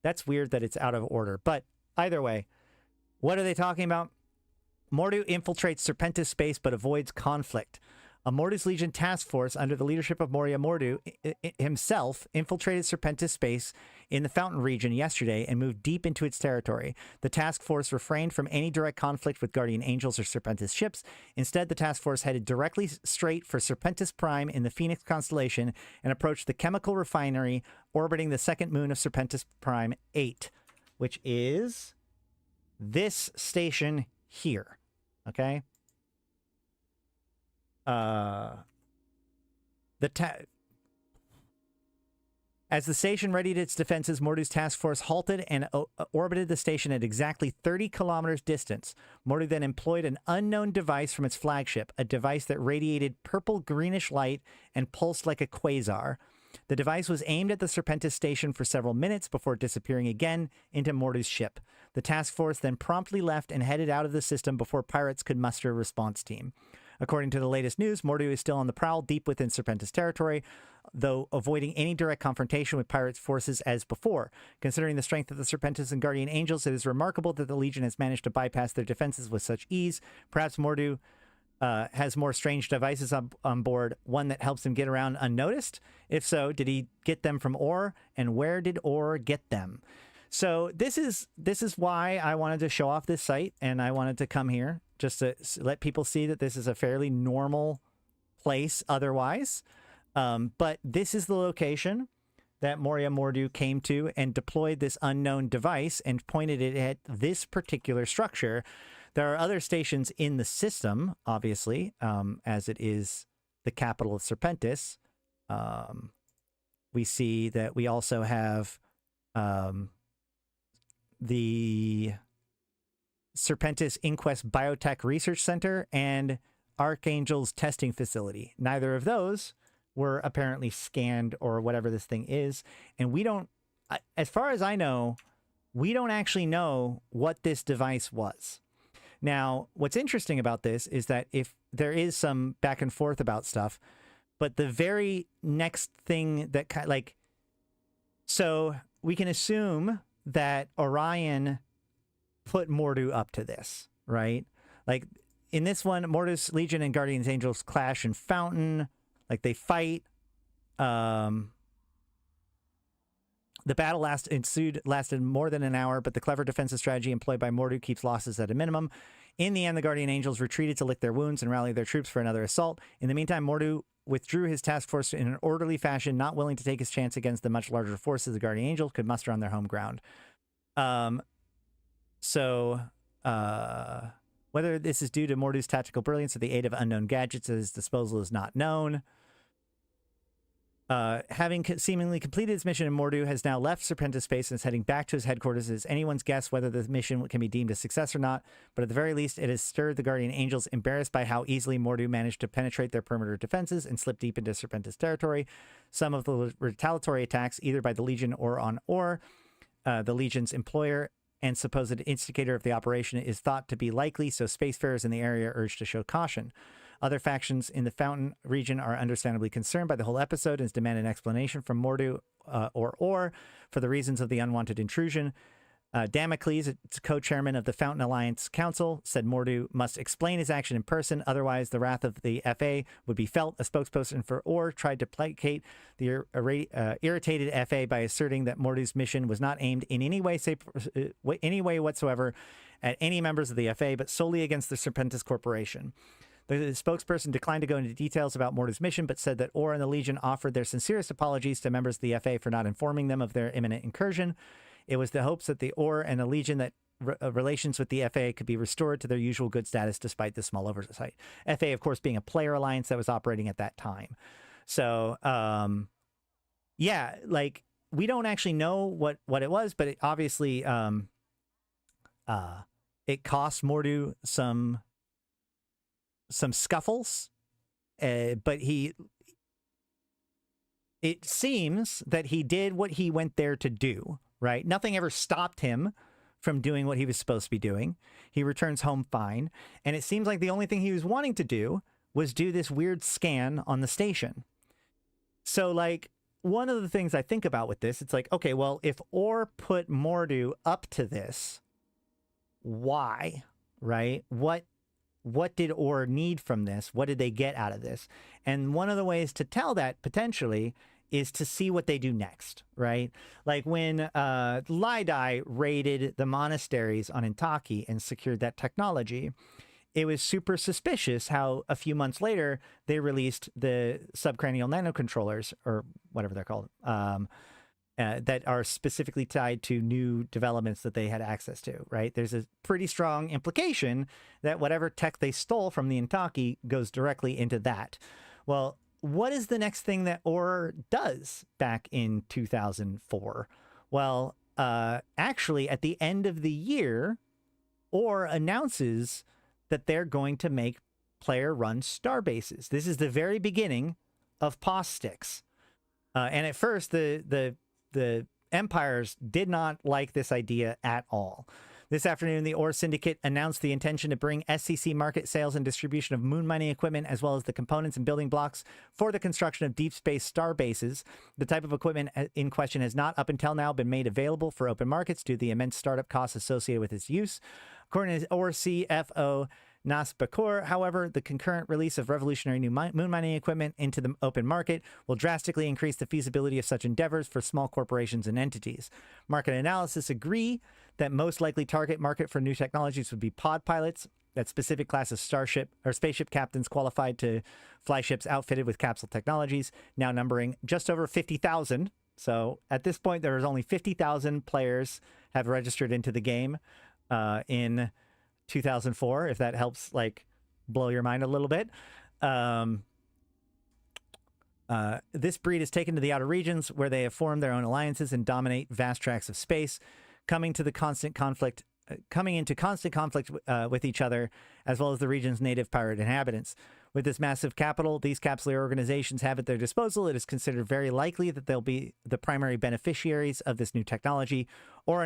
that's weird that it's out of order. But either way, what are they talking about? Mordu infiltrates Serpentis space but avoids conflict. A Mordu's Legion task force under the leadership of Moria Mordu himself infiltrated Serpentis space in the Fountain region yesterday and moved deep into its territory. The task force refrained from any direct conflict with Guardian Angels or Serpentis ships. Instead, the task force headed directly straight for Serpentis Prime in the Phoenix constellation and approached the chemical refinery orbiting the second moon of Serpentis Prime 8, which is this station here. Okay? As the station readied its defenses, Mordu's task force halted and orbited the station at exactly 30 kilometers distance. Mordu then employed an unknown device from its flagship, a device that radiated purple-greenish light and pulsed like a quasar. The device was aimed at the Serpentis station for several minutes before disappearing again into Mordu's ship. The task force then promptly left and headed out of the system before pirates could muster a response team. According to the latest news, Mordu is still on the prowl deep within Serpentis territory, though avoiding any direct confrontation with pirates' forces as before. Considering the strength of the Serpentis and Guardian Angels, it is remarkable that the Legion has managed to bypass their defenses with such ease. Perhaps Mordu has more strange devices on board, one that helps him get around unnoticed? If so, did he get them from Or, and where did Or get them? So this is why I wanted to show off this site, and I wanted to come here just to let people see that this is a fairly normal place otherwise. But this is the location that Moria Mordu came to and deployed this unknown device and pointed it at this particular structure. There are other stations in the system, obviously, as it is the capital of Serpentis. We see that we also have the Serpentis Inquest Biotech Research Center and Archangel's testing facility. Neither of those were apparently scanned or whatever this thing is. And we don't, as far as I know, we don't actually know what this device was. Now, what's interesting about this is that if there is some back and forth about stuff, but the very next thing that so we can assume that Orion put Mordu up to this, right? Like in this one, Mordu's Legion and Guardian's Angels clash in Fountain, like they fight. The battle lasted more than an hour, but the clever defensive strategy employed by Mordu keeps losses at a minimum. In the end, the Guardian Angels retreated to lick their wounds and rally their troops for another assault. In the meantime, Mordu withdrew his task force in an orderly fashion, not willing to take his chance against the much larger forces the Guardian Angels could muster on their home ground. Whether this is due to Mordu's tactical brilliance or the aid of unknown gadgets at his disposal is not known. Having seemingly completed his mission, Mordu has now left Serpentis space and is heading back to his headquarters. It is anyone's guess whether the mission can be deemed a success or not, but at the very least, it has stirred the Guardian Angels, embarrassed by how easily Mordu managed to penetrate their perimeter defenses and slip deep into Serpentis territory. Some of the retaliatory attacks, either by the Legion or on Or, the Legion's employer and supposed instigator of the operation, is thought to be likely, so spacefarers in the area are urged to show caution. Other factions in the Fountain region are understandably concerned by the whole episode and demand an explanation from Mordu or for the reasons of the unwanted intrusion. Damocles, co-chairman of the Fountain Alliance Council, said Mordu must explain his action in person, otherwise the wrath of the FA would be felt. A spokesperson for Or tried to placate the irritated FA by asserting that Mordu's mission was not aimed in any way whatsoever at any members of the FA, but solely against the Serpentis Corporation. The spokesperson declined to go into details about Mordu's mission, but said that Or and the Legion offered their sincerest apologies to members of the FA for not informing them of their imminent incursion. It was the hopes that the Or and the Legion that relations with the FA could be restored to their usual good status despite the small oversight. FA, of course, being a player alliance that was operating at that time. So, yeah, like, we don't actually know what it was, but it obviously it cost Mordu some scuffles, but it seems that he did what he went there to do, right? Nothing ever stopped him from doing what he was supposed to be doing. He returns home fine, and it seems like the only thing he was wanting to do was do this weird scan on the station. So, like, one of the things I think about with this, it's like, okay, well, if Or put Mordu up to this, why, right? What did Or need from this? What did they get out of this? And one of the ways to tell that, potentially, is to see what they do next, right? Like when Lydai raided the monasteries on Intaki and secured that technology, it was super suspicious how a few months later they released the subcranial nanocontrollers, or whatever they're called, that are specifically tied to new developments that they had access to, right? There's a pretty strong implication that whatever tech they stole from the Intaki goes directly into that. Well, what is the next thing that Or does back in 2004? Well, actually, at the end of the year, Or announces that they're going to make player-run starbases. This is the very beginning of POS sticks. And at first, the empires did not like this idea at all. This afternoon, the Or Syndicate announced the intention to bring SCC market sales and distribution of moon mining equipment, as well as the components and building blocks for the construction of deep space star bases. The type of equipment in question has not up until now been made available for open markets due to the immense startup costs associated with its use. According to Or CFO Nas Bakor, however, the concurrent release of revolutionary new moon mining equipment into the open market will drastically increase the feasibility of such endeavors for small corporations and entities. Market analysis agree that most likely target market for new technologies would be pod pilots, that specific class of starship or spaceship captains qualified to fly ships outfitted with capsule technologies, now numbering just over 50,000. So at this point, there is only 50,000 players have registered into the game in 2004, if that helps, like, blow your mind a little bit. This breed is taken to the outer regions, where they have formed their own alliances and dominate vast tracts of space, coming into constant conflict with each other, as well as the region's native pirate inhabitants. With this massive capital these capsuleer organizations have at their disposal, it is considered very likely that they'll be the primary beneficiaries of this new technology. Or's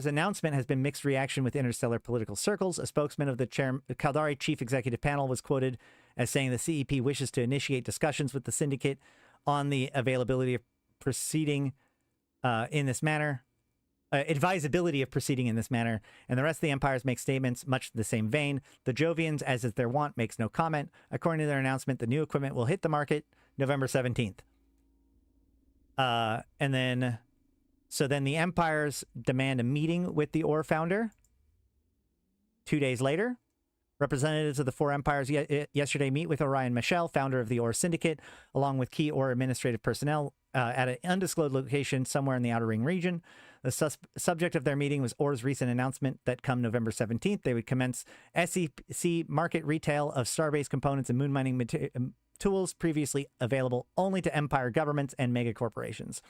announcement has been mixed reaction with interstellar political circles. A spokesman of the Caldari Chief Executive Panel was quoted as saying the CEP wishes to initiate discussions with the syndicate on the availability of proceeding in this manner. Advisability of proceeding in this manner, and the rest of the empires make statements much the same vein. The Jovians, as is their wont, makes no comment. According to their announcement, the new equipment will hit the market November 17th. Then the empires demand a meeting with the Or founder. 2 days later, representatives of the four empires yesterday meet with Orion Michel, founder of the Or Syndicate, along with key Or administrative personnel at an undisclosed location somewhere in the Outer Ring region. The subject of their meeting was Or's recent announcement that come November 17th, they would commence SEC market retail of starbase components and moon mining tools previously available only to empire governments and mega corporations.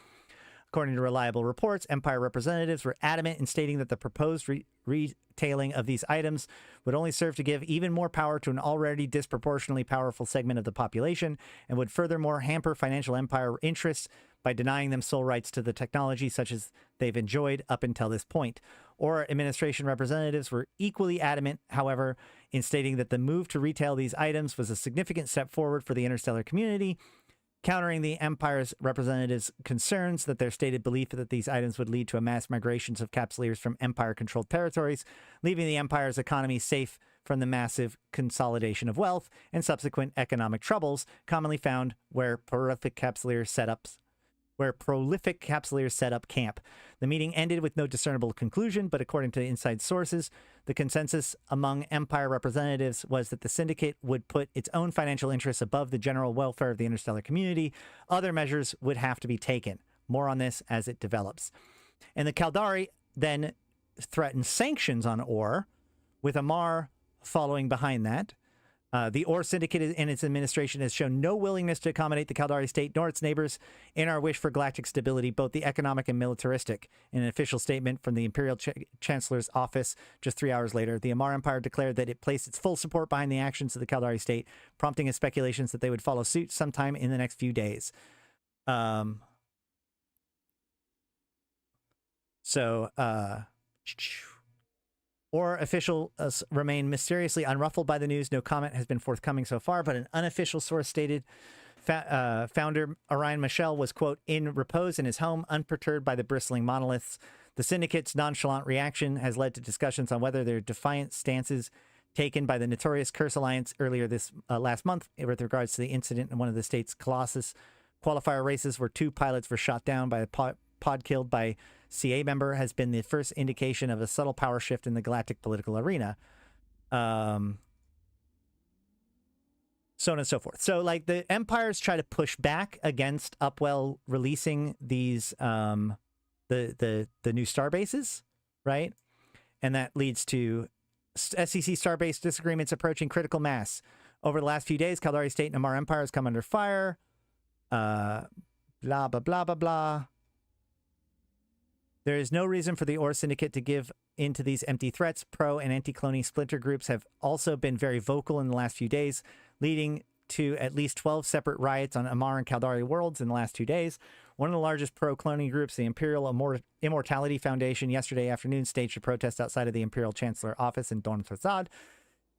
According to reliable reports, Empire representatives were adamant in stating that the proposed retailing of these items would only serve to give even more power to an already disproportionately powerful segment of the population and would furthermore hamper financial empire interests by denying them sole rights to the technology such as they've enjoyed up until this point. Or administration representatives were equally adamant, however, in stating that the move to retail these items was a significant step forward for the interstellar community, countering the Empire's representatives' concerns that their stated belief that these items would lead to a mass migrations of capsuleers from Empire-controlled territories, leaving the Empire's economy safe from the massive consolidation of wealth and subsequent economic troubles commonly found where prolific capsuleers set up camp. The meeting ended with no discernible conclusion, but according to inside sources, the consensus among Empire representatives was that the syndicate would put its own financial interests above the general welfare of the interstellar community. Other measures would have to be taken. More on this as it develops. And the Caldari then threatened sanctions on Or, with Amar following behind that. The Or Syndicate and its administration has shown no willingness to accommodate the Caldari state nor its neighbors in our wish for galactic stability, both the economic and militaristic. In an official statement from the Imperial Chancellor's office just 3 hours later, the Amar Empire declared that it placed its full support behind the actions of the Caldari state, prompting speculations that they would follow suit sometime in the next few days. Or officials remain mysteriously unruffled by the news. No comment has been forthcoming so far, but an unofficial source stated founder Orion Michel was, quote, in repose in his home, unperturbed by the bristling monoliths. The syndicate's nonchalant reaction has led to discussions on whether their defiant stances taken by the notorious Curse Alliance earlier this last month with regards to the incident in one of the state's Colossus qualifier races where 2 pilots were shot down by a pod killed by CA member has been the first indication of a subtle power shift in the galactic political arena. So on and so forth. So like the empires try to push back against Upwell releasing these the new star bases, right? And that leads to SEC starbase disagreements approaching critical mass. Over the last few days, Caldari State and Amar Empire has come under fire. Blah, blah, blah, blah, blah. There is no reason for the Or Syndicate to give into these empty threats. Pro and anti-cloning splinter groups have also been very vocal in the last few days, leading to at least 12 separate riots on Amar and Caldari worlds in the last 2 days. One of the largest pro-cloning groups, the Imperial Immortality Foundation, yesterday afternoon staged a protest outside of the Imperial Chancellor office in Dorn Thrazad,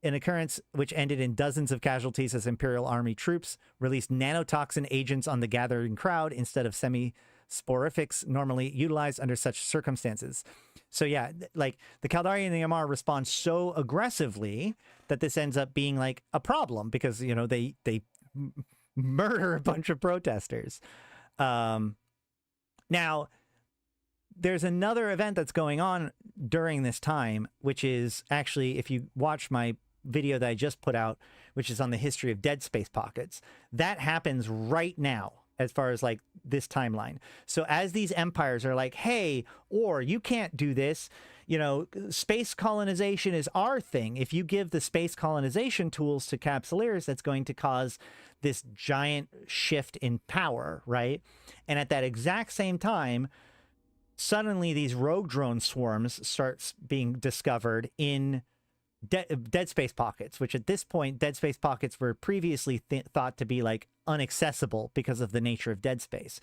an occurrence which ended in dozens of casualties as Imperial Army troops released nanotoxin agents on the gathering crowd instead of semi-sporifics normally utilized under such circumstances. So yeah, like the Caldari and the Amar respond so aggressively that this ends up being like a problem because, you know, they murder a bunch of protesters. Now, there's another event that's going on during this time, which is actually, if you watch my video that I just put out, which is on the history of dead space pockets, that happens right now as far as like this timeline. So as these empires are like, hey, or you can't do this, you know, space colonization is our thing. If you give the space colonization tools to capsuleers, that's going to cause this giant shift in power, right? And at that exact same time, suddenly these rogue drone swarms starts being discovered in dead space pockets, which at this point, dead space pockets were previously thought to be like unaccessible because of the nature of dead space.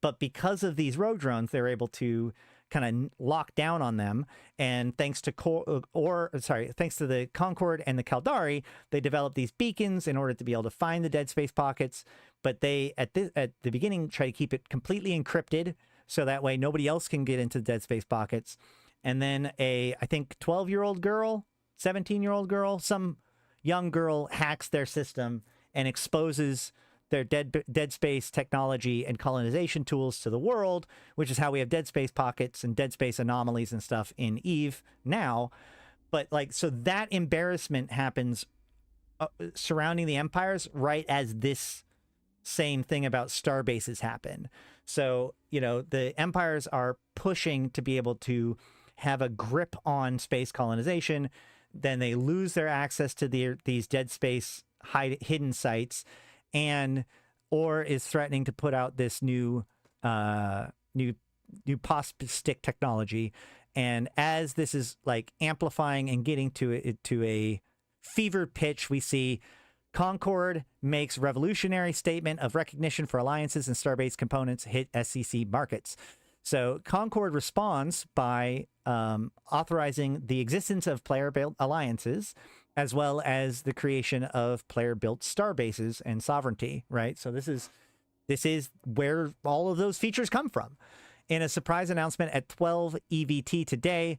But because of these rogue drones, they're able to kind of lock down on them. And thanks to thanks to the Concorde and the Caldari, they developed these beacons in order to be able to find the dead space pockets. But they at the beginning try to keep it completely encrypted, so that way nobody else can get into the dead space pockets. And then I think 12-year-old girl, 17-year-old girl, some young girl hacks their system and exposes their dead space technology and colonization tools to the world, which is how we have dead space pockets and dead space anomalies and stuff in Eve now. But like, so that embarrassment happens surrounding the empires right as this same thing about star bases happen. So, you know, the empires are pushing to be able to have a grip on space colonization. Then they lose their access to these dead space hidden sites, and or is threatening to put out this new POS stick technology. And as this is like amplifying and getting to a fevered pitch, we see Concorde makes revolutionary statement of recognition for alliances and starbase components hit SCC markets. So Concorde responds by authorizing the existence of player-built alliances, as well as the creation of player-built star bases and sovereignty, right? So this is where all of those features come from. In a surprise announcement at 12 EVT today,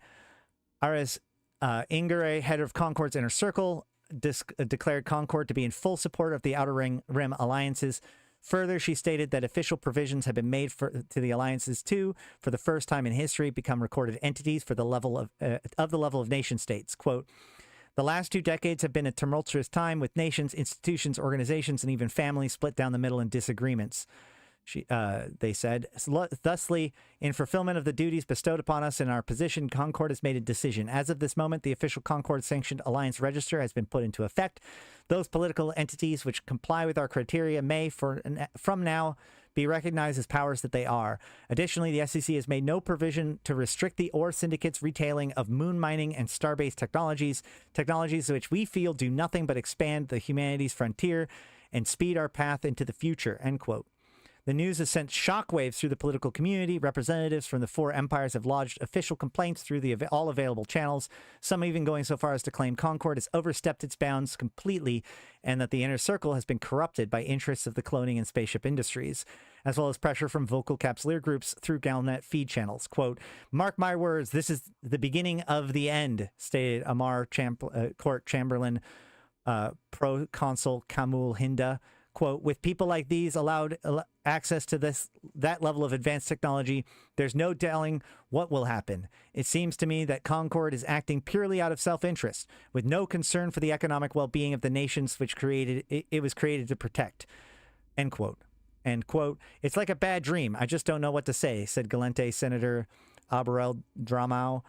Arkas Ilring, head of Concorde's Inner Circle, declared Concorde to be in full support of the Outer Rim alliances. Further, she stated that official provisions have been made to the alliances to, for the first time in history, become recorded entities for the level of nation states. Quote, "The last 2 decades have been a tumultuous time with nations, institutions, organizations, and even families split down the middle in disagreements." They said, "Thusly, in fulfillment of the duties bestowed upon us in our position, Concorde has made a decision. As of this moment, the official Concorde-sanctioned alliance register has been put into effect. Those political entities which comply with our criteria may, from now, be recognized as powers that they are. Additionally, the SEC has made no provision to restrict the OR Syndicate's retailing of moon mining and starbase technologies which we feel do nothing but expand the humanity's frontier and speed our path into the future," end quote. The news has sent shockwaves through the political community. Representatives from the 4 empires have lodged official complaints through all available channels, some even going so far as to claim Concorde has overstepped its bounds completely and that the Inner Circle has been corrupted by interests of the cloning and spaceship industries, as well as pressure from vocal capsuleer groups through Galnet feed channels. Quote, "Mark my words, this is the beginning of the end," stated Amar Court Chamberlain, Proconsul Kamul Hinda. Quote, "With people like these allowed access to that level of advanced technology, there's no telling what will happen. It seems to me that Concorde is acting purely out of self-interest, with no concern for the economic well-being of the nations which it was created to protect," end quote. End quote. "It's like a bad dream. I just don't know what to say," said Galente Senator Aberel Dramau.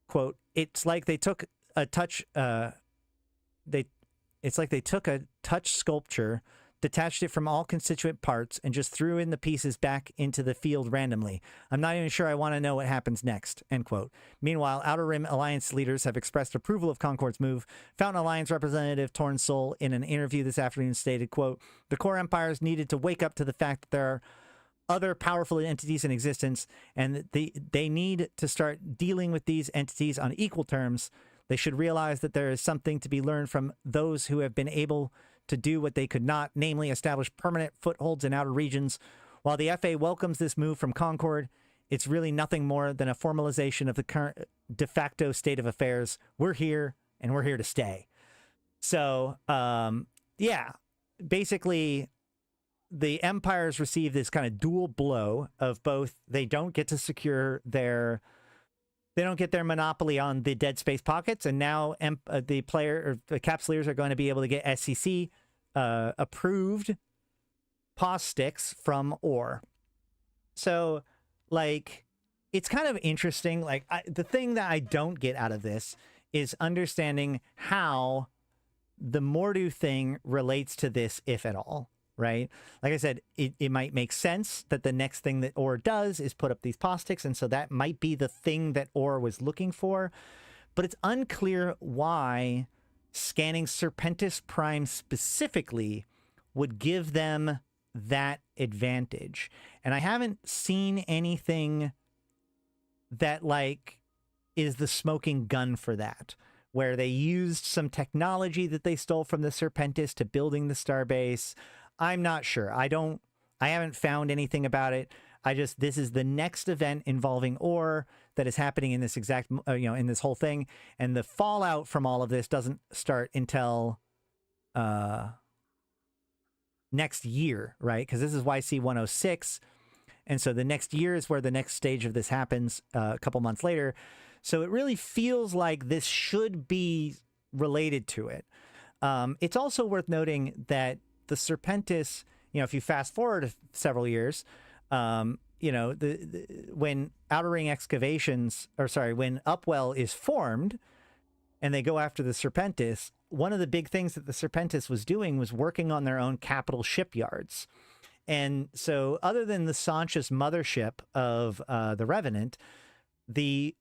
Quote, "It's like they took a touch sculpture, detached it from all constituent parts, and just threw in the pieces back into the field randomly. I'm not even sure I want to know what happens next," end quote. Meanwhile, Outer Rim Alliance leaders have expressed approval of Concorde's move. Fountain Alliance representative Torn Soul, in an interview this afternoon, stated, quote, "The core empires needed to wake up to the fact that there are other powerful entities in existence, and that they need to start dealing with these entities on equal terms. They should realize that there is something to be learned from those who have been able to do what they could not, namely establish permanent footholds in outer regions. While the FA welcomes this move from Concorde, it's really nothing more than a formalization of the current de facto state of affairs. We're here, and we're here to stay." So, yeah, basically, the empires receive this kind of dual blow of both they don't get to get their monopoly on the dead space pockets, and now the capsuleers are going to be able to get SCC approved POS sticks from OR. So, like, it's kind of interesting. Like, the thing that I don't get out of this is understanding how the Mordu thing relates to this, if at all. Right? Like I said, it might make sense that the next thing that OR does is put up these POS sticks, and so that might be the thing that OR was looking for. but it's unclear why scanning Serpentis Prime specifically would give them that advantage. And I haven't seen anything that, like, is the smoking gun for that, where they used some technology that they stole from the Serpentis to building the starbase. I'm not sure. I haven't found anything about it. This is the next event involving ore that is happening in this exact, in this whole thing. And the fallout from all of this doesn't start until next year, right? Because this is YC106. And so the next year is where the next stage of this happens, a couple months later. So it really feels like this should be related to it. It's also worth noting that the Serpentis, if you fast forward several years, when Outer Ring excavations, when Upwell is formed and they go after the Serpentis, one of the big things that the Serpentis was doing was working on their own capital shipyards. And so other than the Sancha's mothership of the Revenant, the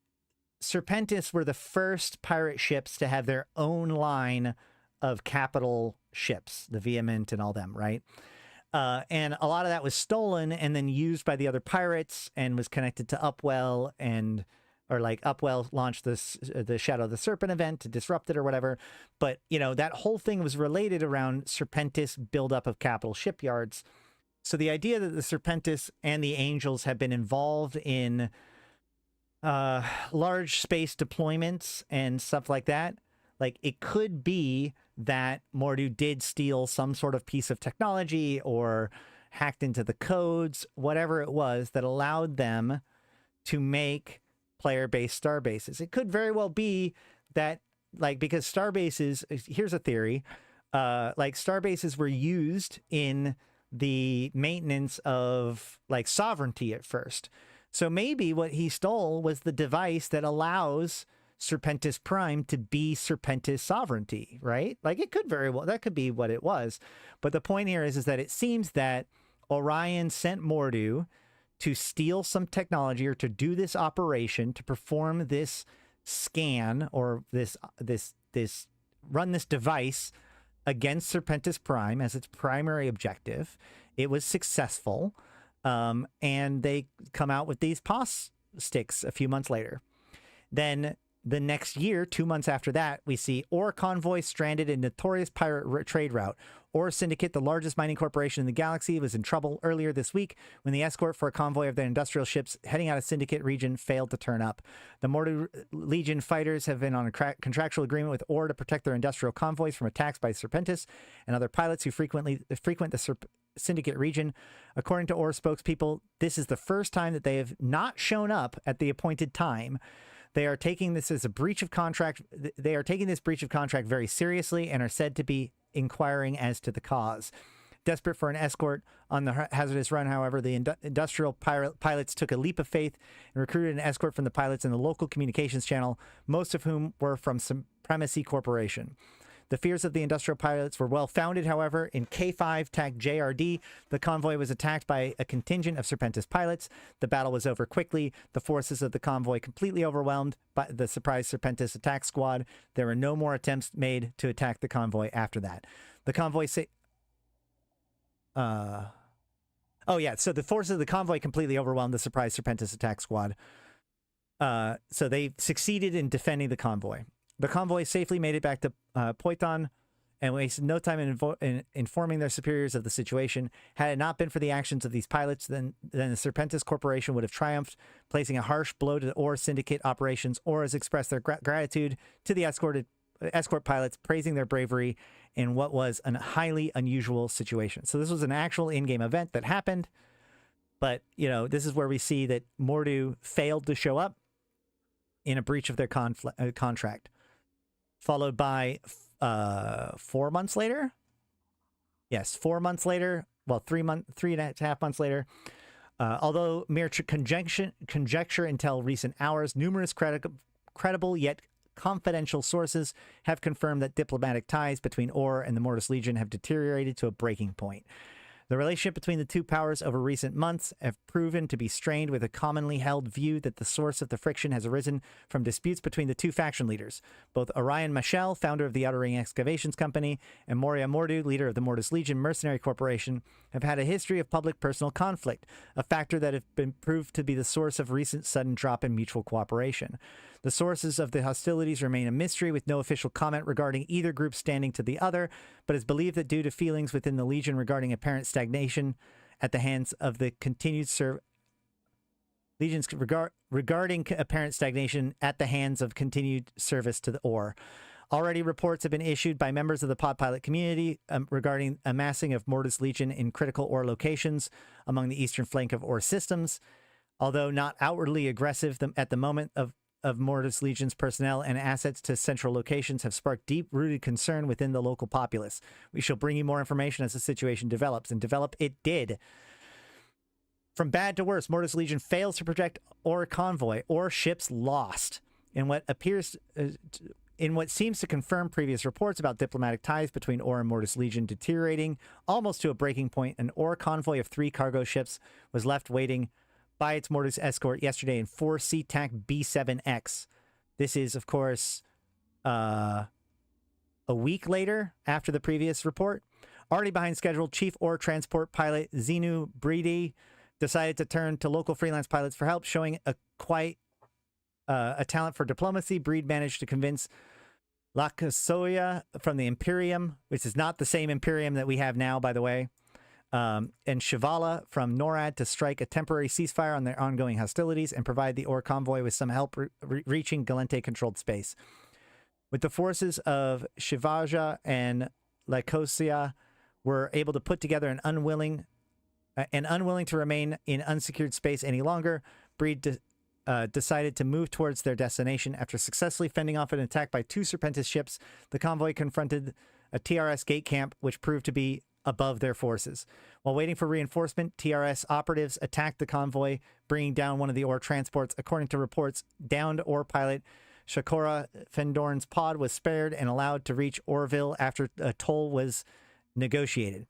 Serpentis were the first pirate ships to have their own line of capital ships, the Vehement and all them, right? And a lot of that was stolen and then used by the other pirates and was connected to Upwell, Upwell launched the Shadow of the Serpent event to disrupt it or whatever. But, that whole thing was related around Serpentis buildup of capital shipyards. So the idea that the Serpentis and the Angels have been involved in large space deployments and stuff like that, like, it could be that Mordu did steal some sort of piece of technology or hacked into the codes, whatever it was, that allowed them to make player-based starbases. It could very well be that, because starbases, here's a theory, starbases were used in the maintenance of, sovereignty at first. So maybe what he stole was the device that allows Serpentis Prime to be Serpentis sovereignty, right? It could very well, that could be what it was. But the point here is that it seems that Orion sent Mordu to steal some technology or to do this operation, to perform this scan or run this device against Serpentis Prime as its primary objective. It was successful. And they come out with these POS sticks a few months later. Then the next year, 2 months after that, we see Ore Convoy stranded in notorious pirate trade route. Ore Syndicate, the largest mining corporation in the galaxy, was in trouble earlier this week when the escort for a convoy of their industrial ships heading out of Syndicate region failed to turn up. The Mordu Legion fighters have been on a contractual agreement with Ore to protect their industrial convoys from attacks by Serpentis and other pilots who frequent the Syndicate region. According to Ore spokespeople, this is the first time that they have not shown up at the appointed time. They are taking this as a breach of contract. They are taking this breach of contract very seriously and are said to be inquiring as to the cause. Desperate for an escort on the hazardous run, however, the industrial pilots took a leap of faith and recruited an escort from the pilots in the local communications channel, most of whom were from Supremacy Corporation. The fears of the industrial pilots were well-founded, however. In K5 TAC JRD, the convoy was attacked by a contingent of Serpentis pilots. The battle was over quickly. The forces of the convoy completely overwhelmed by the surprise Serpentis attack squad. There were no more attempts made to attack the convoy after that. The convoy so the forces of the convoy completely overwhelmed the surprise Serpentis attack squad. So they succeeded in defending the convoy. The convoy safely made it back to Poiton and wasted no time in informing their superiors of the situation. Had it not been for the actions of these pilots, then the Serpentis Corporation would have triumphed, placing a harsh blow to the Ore Syndicate operations. Ore has expressed their gratitude to the escort pilots, praising their bravery in what was a highly unusual situation. So this was an actual in-game event that happened, but, this is where we see that Mordu failed to show up in a breach of their contract. Followed by 4 months later. Yes, 4 months later. Well, 3.5 months later. Although mere conjecture until recent hours, numerous credible yet confidential sources have confirmed that diplomatic ties between Ore and the Mortis Legion have deteriorated to a breaking point. The relationship between the two powers over recent months have proven to be strained, with a commonly held view that the source of the friction has arisen from disputes between the two faction leaders. Both Orion Mashel, founder of the Outer Ring Excavations Company, and Moria Mordu, leader of the Mortis Legion Mercenary Corporation, have had a history of public personal conflict, a factor that has been proved to be the source of recent sudden drop in mutual cooperation. The sources of the hostilities remain a mystery, with no official comment regarding either group standing to the other, but it's believed that due to feelings within the Legion regarding apparent stagnation at the hands of the continued regarding apparent stagnation at the hands of continued service to the Ore. Already reports have been issued by members of the pod pilot community regarding amassing of Mortis Legion in critical Ore locations along the eastern flank of Ore systems. Although not outwardly aggressive at the moment of Mortis Legion's personnel and assets to central locations have sparked deep-rooted concern within the local populace. We shall bring you more information as the situation develops, and develop it did. From bad to worse, Mortis Legion fails to project Ore convoy, or ships lost. In what seems to confirm previous reports about diplomatic ties between Ore and Mortis Legion deteriorating almost to a breaking point, an Ore convoy of 3 cargo ships was left waiting by its Mortis escort yesterday in 4 SeaTac B7X. This is, of course, a week later after the previous report. Already behind schedule, Chief Ore Transport Pilot Zenu Breedy decided to turn to local freelance pilots for help, showing a talent for diplomacy. Breed managed to convince Lakasoya from the Imperium, which is not the same Imperium that we have now, by the way, and Shivala from NORAD to strike a temporary ceasefire on their ongoing hostilities and provide the Ore convoy with some help reaching Galente-controlled space. With the forces of Shivaja and Lycosia were able to put together an unwilling to remain in unsecured space any longer, Breed decided to move towards their destination. After successfully fending off an attack by 2 Serpentis ships, the convoy confronted a TRS gate camp, which proved to be above their forces. While waiting for reinforcement, TRS operatives attacked the convoy, bringing down one of the Ore transports. According to reports, downed Ore pilot Shakora Fendorn's pod was spared and allowed to reach Orville after a toll was negotiated.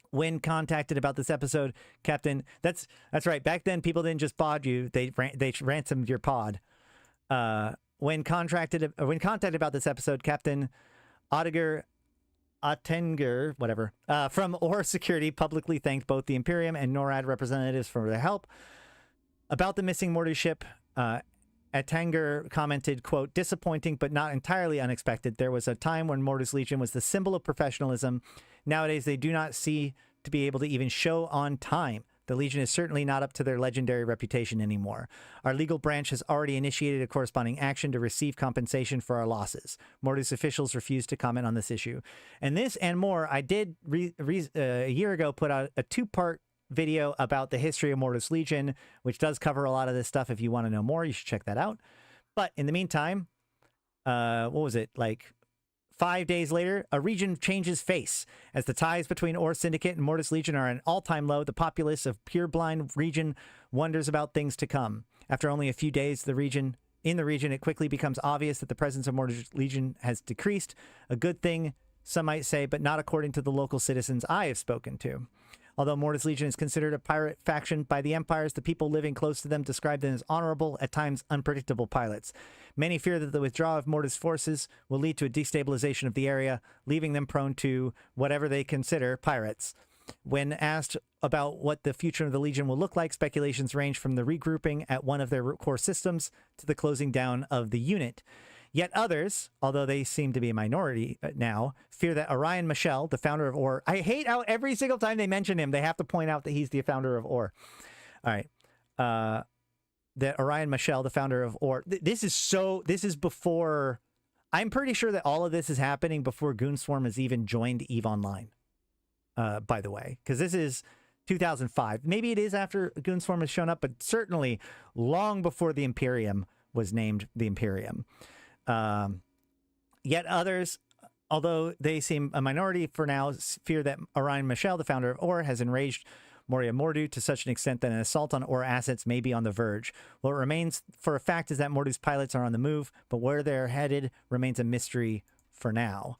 When contacted about this episode, Captain... That's right. Back then, people didn't just pod you. They ransomed your pod. When contacted about this episode, Captain Odegar Attenger, whatever, from Ore Security publicly thanked both the Imperium and NORAD representatives for their help. About the missing Mortis ship, Attenger commented, quote, "Disappointing, but not entirely unexpected. There was a time when Mortis Legion was the symbol of professionalism. Nowadays, they do not see to be able to even show on time. The Legion is certainly not up to their legendary reputation anymore. Our legal branch has already initiated a corresponding action to receive compensation for our losses. Mortis officials refuse to comment on this issue." And this and more, I did a year ago put out a 2-part video about the history of Mortis Legion, which does cover a lot of this stuff. If you want to know more, you should check that out. But in the meantime, what was it, like 5 days later, a region changes face. As the ties between Ore Syndicate and Mortis Legion are at an all-time low, the populace of Pureblind region wonders about things to come. After only a few days, in the region, it quickly becomes obvious that the presence of Mortis Legion has decreased. A good thing, some might say, but not according to the local citizens I have spoken to. Although Mortis Legion is considered a pirate faction by the empires, the people living close to them describe them as honorable, at times unpredictable pilots. Many fear that the withdrawal of Mortis forces will lead to a destabilization of the area, leaving them prone to whatever they consider pirates. When asked about what the future of the Legion will look like, speculations range from the regrouping at one of their core systems to the closing down of the unit. Yet others, although they seem to be a minority now, fear that Orion Mashel, the founder of Ore... I hate how every single time they mention him, they have to point out that he's the founder of Ore. All right. That Orion Mashel, the founder of Ore... This is before... I'm pretty sure that all of this is happening before Goonswarm has even joined EVE Online, by the way. Because this is 2005. Maybe it is after Goonswarm has shown up, but certainly long before the Imperium was named the Imperium. Yet others, although they seem a minority for now, fear that Orion Mashel, the founder of Ore, has enraged Moria Mordu to such an extent that an assault on Ore assets may be on the verge. What remains for a fact is that Mordu's pilots are on the move, but where they're headed remains a mystery for now.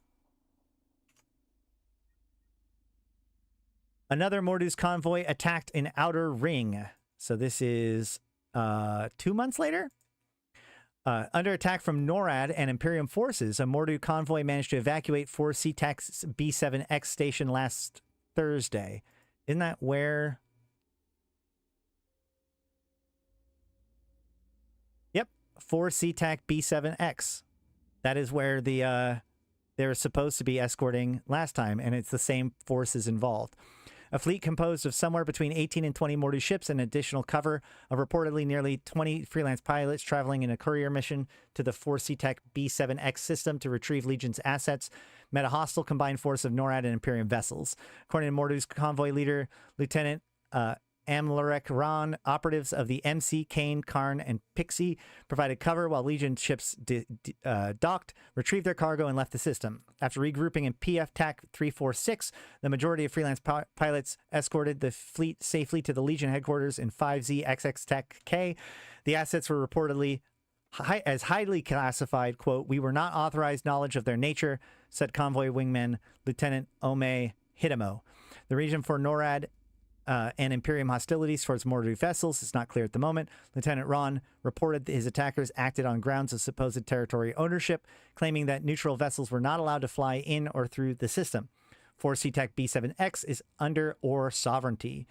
Another Mordu's convoy attacked in Outer Ring. So this is 2 months later. Under attack from NORAD and Imperium forces, a Mordu convoy managed to evacuate 4 SeaTac's B7X station last Thursday. Isn't that where... Yep, 4 SeaTac B7X. That is where they were supposed to be escorting last time, and it's the same forces involved. A fleet composed of somewhere between 18 and 20 Mordu ships and additional cover of reportedly nearly 20 freelance pilots traveling in a courier mission to the 4 SeaTac B7X system to retrieve Legion's assets met a hostile combined force of NORAD and Imperium vessels. According to Mordu's convoy leader, Lieutenant Amlarek Ron, operatives of the MC, Kane, Karn, and Pixie provided cover while Legion ships docked, retrieved their cargo, and left the system. After regrouping in PF TAC 346, the majority of freelance pilots escorted the fleet safely to the Legion headquarters in 5Z XX TAC K. The assets were reportedly as highly classified, quote, "We were not authorized knowledge of their nature," said convoy wingman Lieutenant Ome Hidemo. The reason for NORAD and Imperium hostilities towards Mordu vessels is not clear at the moment. Lieutenant Ron reported that his attackers acted on grounds of supposed territory ownership, claiming that neutral vessels were not allowed to fly in or through the system. 4 SeaTac B7X is under OR sovereignty.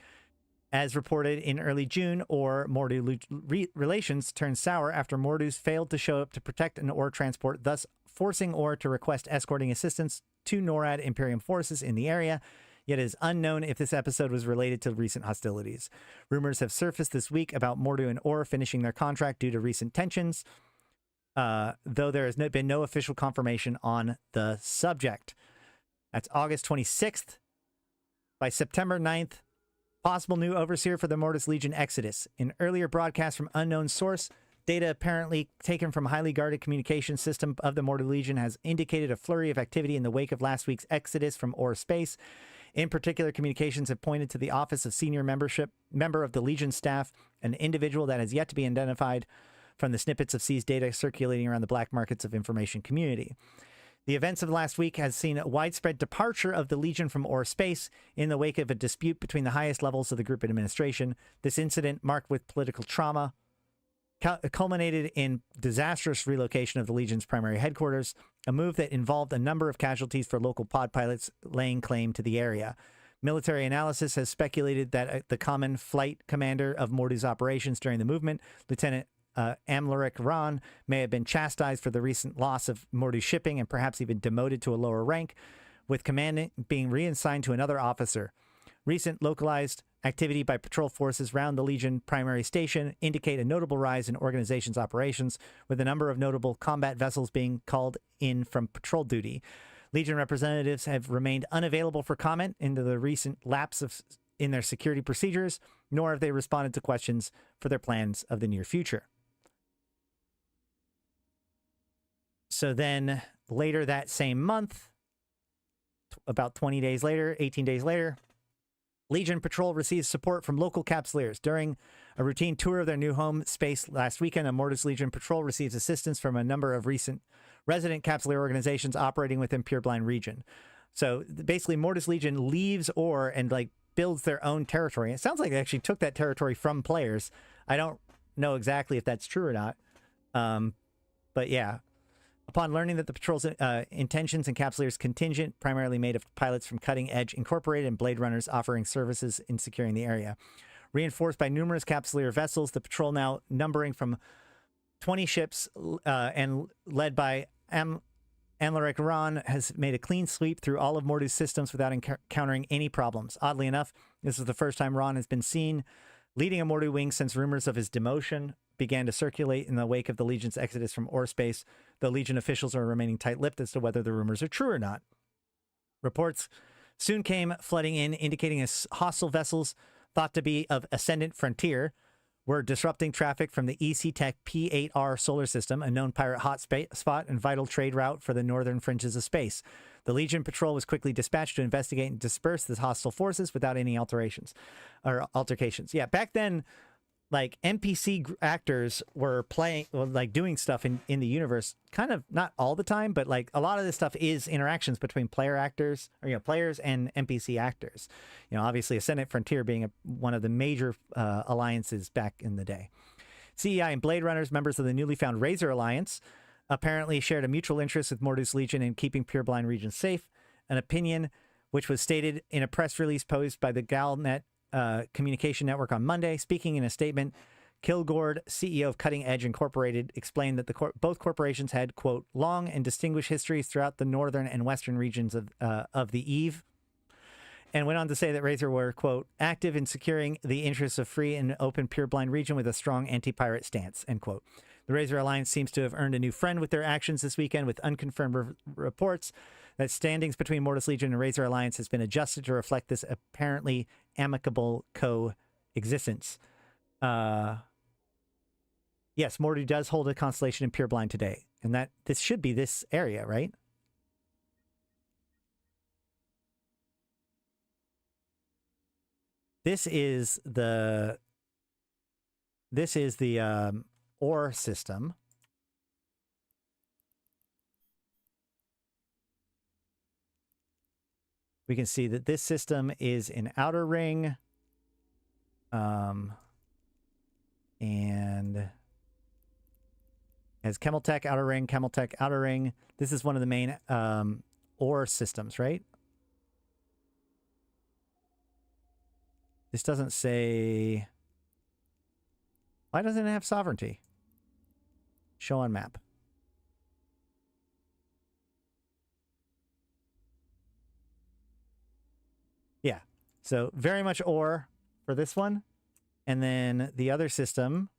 As reported in early June, OR-Mordu relations turned sour after Mordus failed to show up to protect an OR transport, thus forcing OR to request escorting assistance to NORAD Imperium forces in the area. Yet it is unknown if this episode was related to recent hostilities. Rumors have surfaced this week about Mordu and OR finishing their contract due to recent tensions, though there has been no official confirmation on the subject. That's August 26th. By September 9th, possible new overseer for the Mordu's Legion Exodus. In earlier broadcasts from unknown source, data apparently taken from highly guarded communication system of the Mordu Legion has indicated a flurry of activity in the wake of last week's exodus from OR space. In particular, communications have pointed to the Office of Senior Member of the Legion staff, an individual that has yet to be identified from the snippets of seized data circulating around the black markets of information community. The events of last week has seen a widespread departure of the Legion from OR space in the wake of a dispute between the highest levels of the group administration. This incident, marked with political trauma, culminated in disastrous relocation of the Legion's primary headquarters, a move that involved a number of casualties for local pod pilots laying claim to the area. Military analysis has speculated that the common flight commander of Mordu's operations during the movement, Lieutenant Amlarek Ron, may have been chastised for the recent loss of Mordu shipping and perhaps even demoted to a lower rank, with command being reassigned to another officer. Recent localized activity by patrol forces around the Legion primary station indicate a notable rise in organization's operations, with a number of notable combat vessels being called in from patrol duty. Legion representatives have remained unavailable for comment into the recent lapse in their security procedures, nor have they responded to questions for their plans of the near future. So then later that same month, about 20 days later, 18 days later, Legion Patrol receives support from local capsuleers. During a routine tour of their new home space last weekend, a Mordu's Legion Patrol receives assistance from a number of recent resident capsuleer organizations operating within Pure Blind region. So basically, Mordu's Legion leaves OR and builds their own territory. It sounds like they actually took that territory from players. I don't know exactly if that's true or not. But yeah. Upon learning that the patrol's intentions and capsuleers contingent, primarily made of pilots from Cutting Edge Incorporated and Blade Runners offering services in securing the area. Reinforced by numerous capsuleer vessels, the patrol, now numbering from 20 ships and led by Amlarek Ron, has made a clean sweep through all of Mordu's systems without encountering any problems. Oddly enough, this is the first time Ron has been seen leading a Mordu wing since rumors of his demotion began to circulate in the wake of the Legion's exodus from OR space, though Legion officials are remaining tight-lipped as to whether the rumors are true or not. Reports soon came flooding in, indicating hostile vessels thought to be of Ascendant Frontier were disrupting traffic from the EC Tech P8R solar system, a known pirate hotspot and vital trade route for the northern fringes of space. The Legion Patrol was quickly dispatched to investigate and disperse the hostile forces without any altercations. Yeah, back then, like NPC actors were playing, well, like doing stuff in the universe, kind of not all the time, but like a lot of this stuff is interactions between player actors, or players and NPC actors. Obviously, Ascendant Frontier being one of the major alliances back in the day. CEI and Blade Runners, members of the newly found Razor Alliance, apparently shared a mutual interest with Mordu's Legion in keeping Pureblind regions safe. An opinion which was stated in a press release posted by the Galnet communication network on Monday. Speaking in a statement, Kilgore, CEO of Cutting Edge Incorporated, explained that both corporations had, quote, long and distinguished histories throughout the northern and western regions of the Eve, and went on to say that Razor were, quote, active in securing the interests of free and open Pureblind region with a strong anti-pirate stance, end quote. The Razor Alliance seems to have earned a new friend with their actions this weekend, with unconfirmed reports that standings between Mordu's Legion and Razor Alliance has been adjusted to reflect this apparently amicable coexistence. Yes, Mordu does hold a constellation in Pureblind today, and that this should be this area, right? This is the ore system. We can see that this system is in Outer Ring. And has Chemeltech, Outer Ring, Chemeltech, Outer Ring. This is one of the main ore systems, right? This doesn't say... Why doesn't it have sovereignty? Show on map. Yeah. So very much ore for this one. And then the other system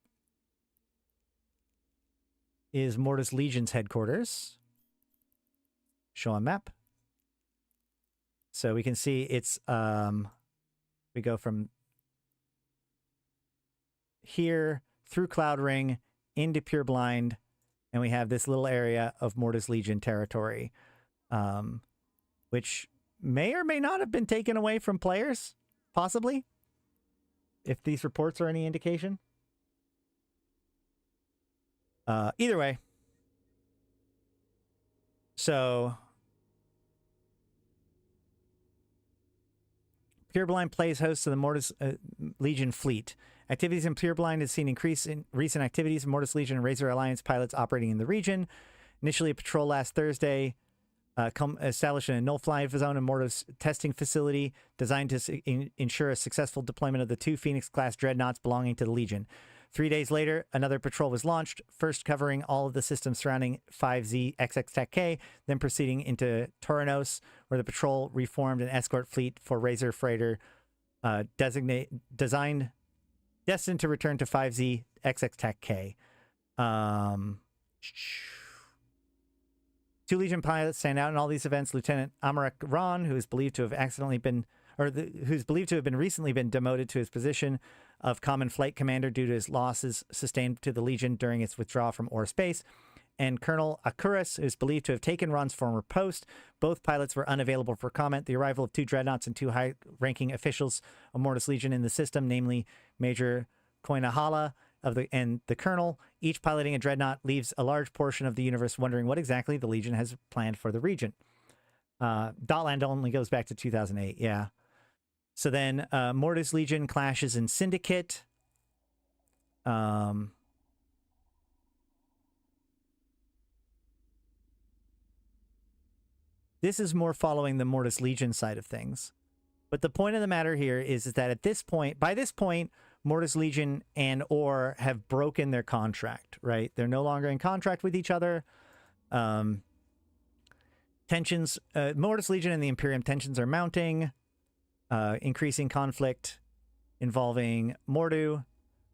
is Mordu's Legion's headquarters. Show on map. So we can see it's we go from here through Cloud Ring into Pureblind, and we have this little area of Mordu's Legion territory, which may or may not have been taken away from players, possibly, if these reports are any indication. Either way. So Pureblind plays host to the Mordu's Legion fleet. Activities in Pureblind has seen increase in recent activities of Mordu's Legion and Razor Alliance pilots operating in the region. Initially, a patrol last Thursday established in a no-fly zone in Mordu's testing facility designed to ensure a successful deployment of the 2 Phoenix-class dreadnoughts belonging to the Legion. 3 days later, another patrol was launched, first covering all of the systems surrounding 5Z XX-K, then proceeding into Toranos, where the patrol reformed an escort fleet for Razor freighter destined to return to 5Z XX-K. 2 Legion pilots stand out in all these events. Lieutenant Amarak Ron, who is believed to have recently been demoted to his position of Common Flight Commander due to his losses sustained to the Legion during its withdrawal from Ore Space, and Colonel Akuris, who is believed to have taken Ron's former post. Both pilots were unavailable for comment. The arrival of 2 dreadnoughts and 2 high-ranking officials of Mordu's Legion in the system, namely Major Koinahala and the Colonel, each piloting a dreadnought, leaves a large portion of the universe wondering what exactly the Legion has planned for the region. Dotland only goes back to 2008, yeah. So then Mordu's Legion clashes in Syndicate. This is more following the Mordu's Legion side of things. But the point of the matter here is that at this point, by this point, Mordu's Legion and Ore have broken their contract, right? They're no longer in contract with each other. Tensions, Mordu's Legion and the Imperium tensions are mounting, increasing conflict involving Mordu.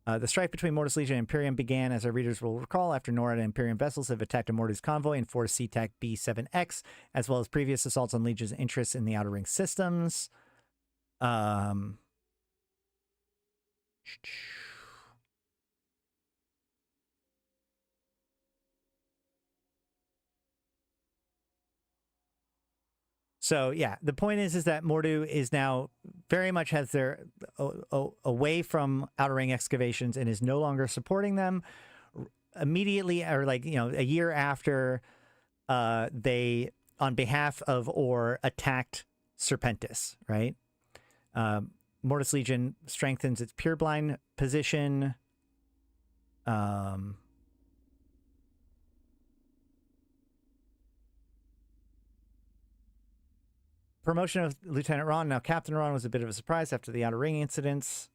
The strife between Mordu's Legion and Imperium began, as our readers will recall, after NORAD and Imperium vessels have attacked a Mordu's convoy and forced SeaTac B7X, as well as previous assaults on Legion's interests in the Outer Ring systems. So yeah, the point is that Mordu is now very much has their away from Outer Ring excavations and is no longer supporting them. Immediately, or like, you know, a year after they, on behalf of Or, attacked Serpentis, right? Mortis Legion strengthens its Pureblind position. Promotion of Lieutenant Ron. Now, Captain Ron was a bit of a surprise after the Outer Ring incidents.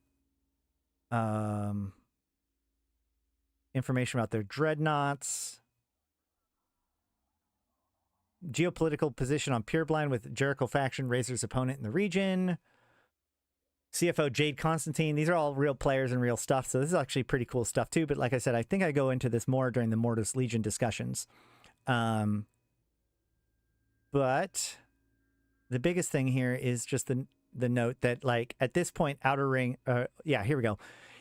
Information about their dreadnoughts. Geopolitical position on Pureblind with Jericho faction, Razor's opponent in the region. CFO Jade Constantine. These are all real players and real stuff, so this is actually pretty cool stuff too. But like I said, I think I go into this more during the Mortis Legion discussions. But the biggest thing here is just the note that, like, at this point, Outer Ring, yeah, here we go.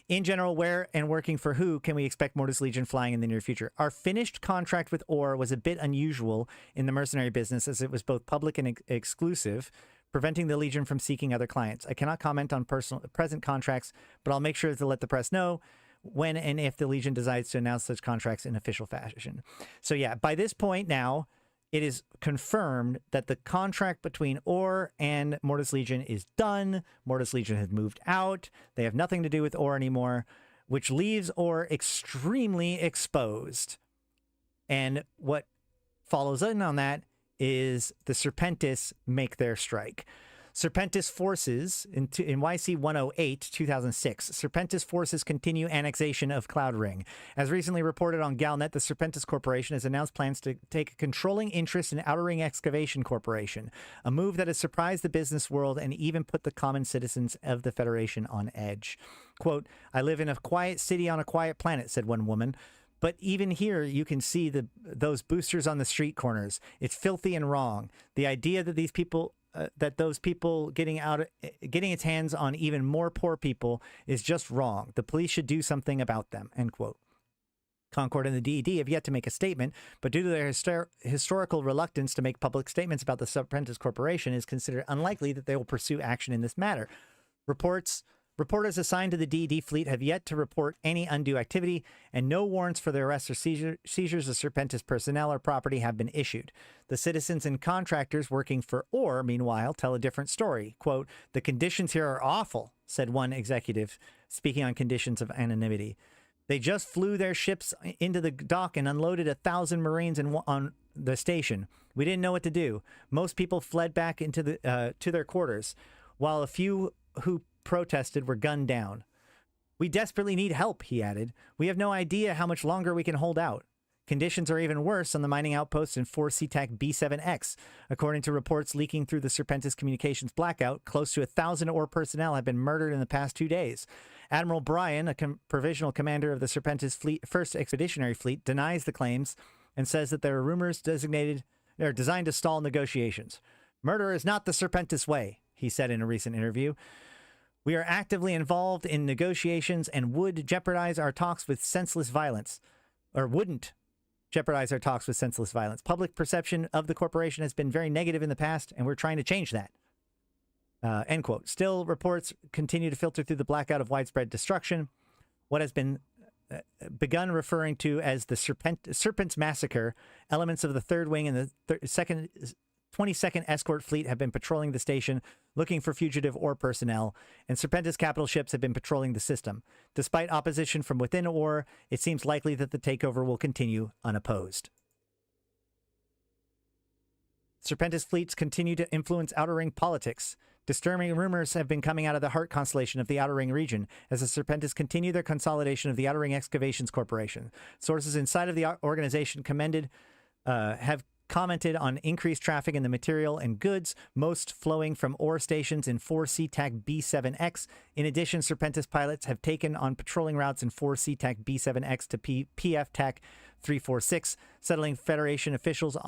In general, where and working for who can we expect Mortis Legion flying in the near future? Our finished contract with Or was a bit unusual in the mercenary business, as it was both public and exclusive, preventing the Legion from seeking other clients. I cannot comment on present contracts, but I'll make sure to let the press know when and if the Legion decides to announce such contracts in official fashion. So yeah, by this point now, it is confirmed that the contract between Or and Mortis Legion is done. Mortis Legion has moved out. They have nothing to do with Or anymore, which leaves Or extremely exposed. And what follows in on that is the Serpentis make their strike. Serpentis forces, in YC128, 2006, Serpentis forces continue annexation of Cloud Ring. As recently reported on Galnet, the Serpentis Corporation has announced plans to take a controlling interest in Outer Ring Excavation Corporation, a move that has surprised the business world and even put the common citizens of the Federation on edge. Quote, I live in a quiet city on a quiet planet, said one woman. But even here, you can see those boosters on the street corners. It's filthy and wrong. The idea that these people... that those people getting its hands on even more poor people is just wrong. The police should do something about them, end quote. Concord and the DED have yet to make a statement, but due to their historical reluctance to make public statements about the Serpentis Corporation, it is considered unlikely that they will pursue action in this matter. Reporters assigned to the DED fleet have yet to report any undue activity, and no warrants for the arrest or seizures of Serpentis personnel or property have been issued. The citizens and contractors working for Or, meanwhile, tell a different story. Quote, the conditions here are awful, said one executive, speaking on conditions of anonymity. They just flew their ships into the dock and unloaded 1,000 Marines on the station. We didn't know what to do. Most people fled back into to their quarters, while a few who protested were gunned down. We desperately need help, he added. We have no idea how much longer we can hold out. Conditions are even worse on the mining outposts in 4 SeaTac B7X. According to reports leaking through the Serpentis communications blackout, close to 1,000 Or personnel have been murdered in the past 2 days. Admiral Bryan, a provisional commander of the Serpentis fleet, 1st Expeditionary Fleet, denies the claims and says that there are rumors designed to stall negotiations. Murder is not the Serpentis way, he said in a recent interview. We are actively involved in negotiations and would jeopardize our talks with senseless violence, or wouldn't jeopardize our talks with senseless violence. Public perception of the corporation has been very negative in the past, and we're trying to change that. End quote. Still, reports continue to filter through the blackout of widespread destruction. What has been begun referring to as the Serpent's Massacre, elements of the 3rd Wing and the 22nd Escort Fleet have been patrolling the station, looking for fugitive Or personnel, and Serpentis capital ships have been patrolling the system. Despite opposition from within Or, it seems likely that the takeover will continue unopposed. Serpentis fleets continue to influence Outer Ring politics. Disturbing rumors have been coming out of the Heart constellation of the Outer Ring region as the Serpentis continue their consolidation of the Outer Ring Excavations Corporation. Sources inside of the organization have commented on increased traffic in the material and goods, most flowing from Or stations in 4 SeaTac B7X. In addition, Serpentis pilots have taken on patrolling routes in 4 SeaTac B7X to PF TAC 346, setting Federation officials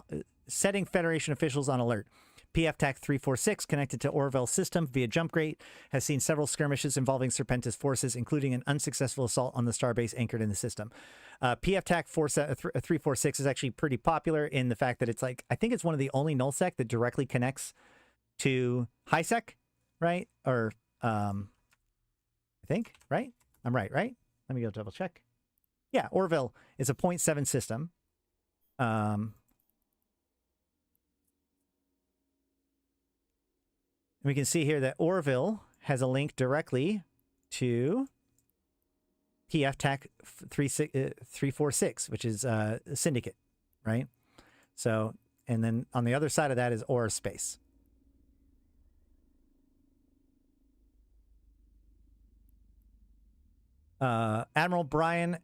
on alert. PF-TAC 346, connected to Orville's system via jump gate, has seen several skirmishes involving Serpentis forces, including an unsuccessful assault on the starbase anchored in the system. PF-TAC 346 is actually pretty popular in the fact that it's like, I think it's one of the only nullsec that directly connects to HiSec, right? Or, I think, right? I'm right? Let me go double check. Yeah, Orville is a 0.7 system. We can see here that Orville has a link directly to PF-TAC 346, which is Syndicate, right? So, and then on the other side of that is Aura Space. Admiral Brian,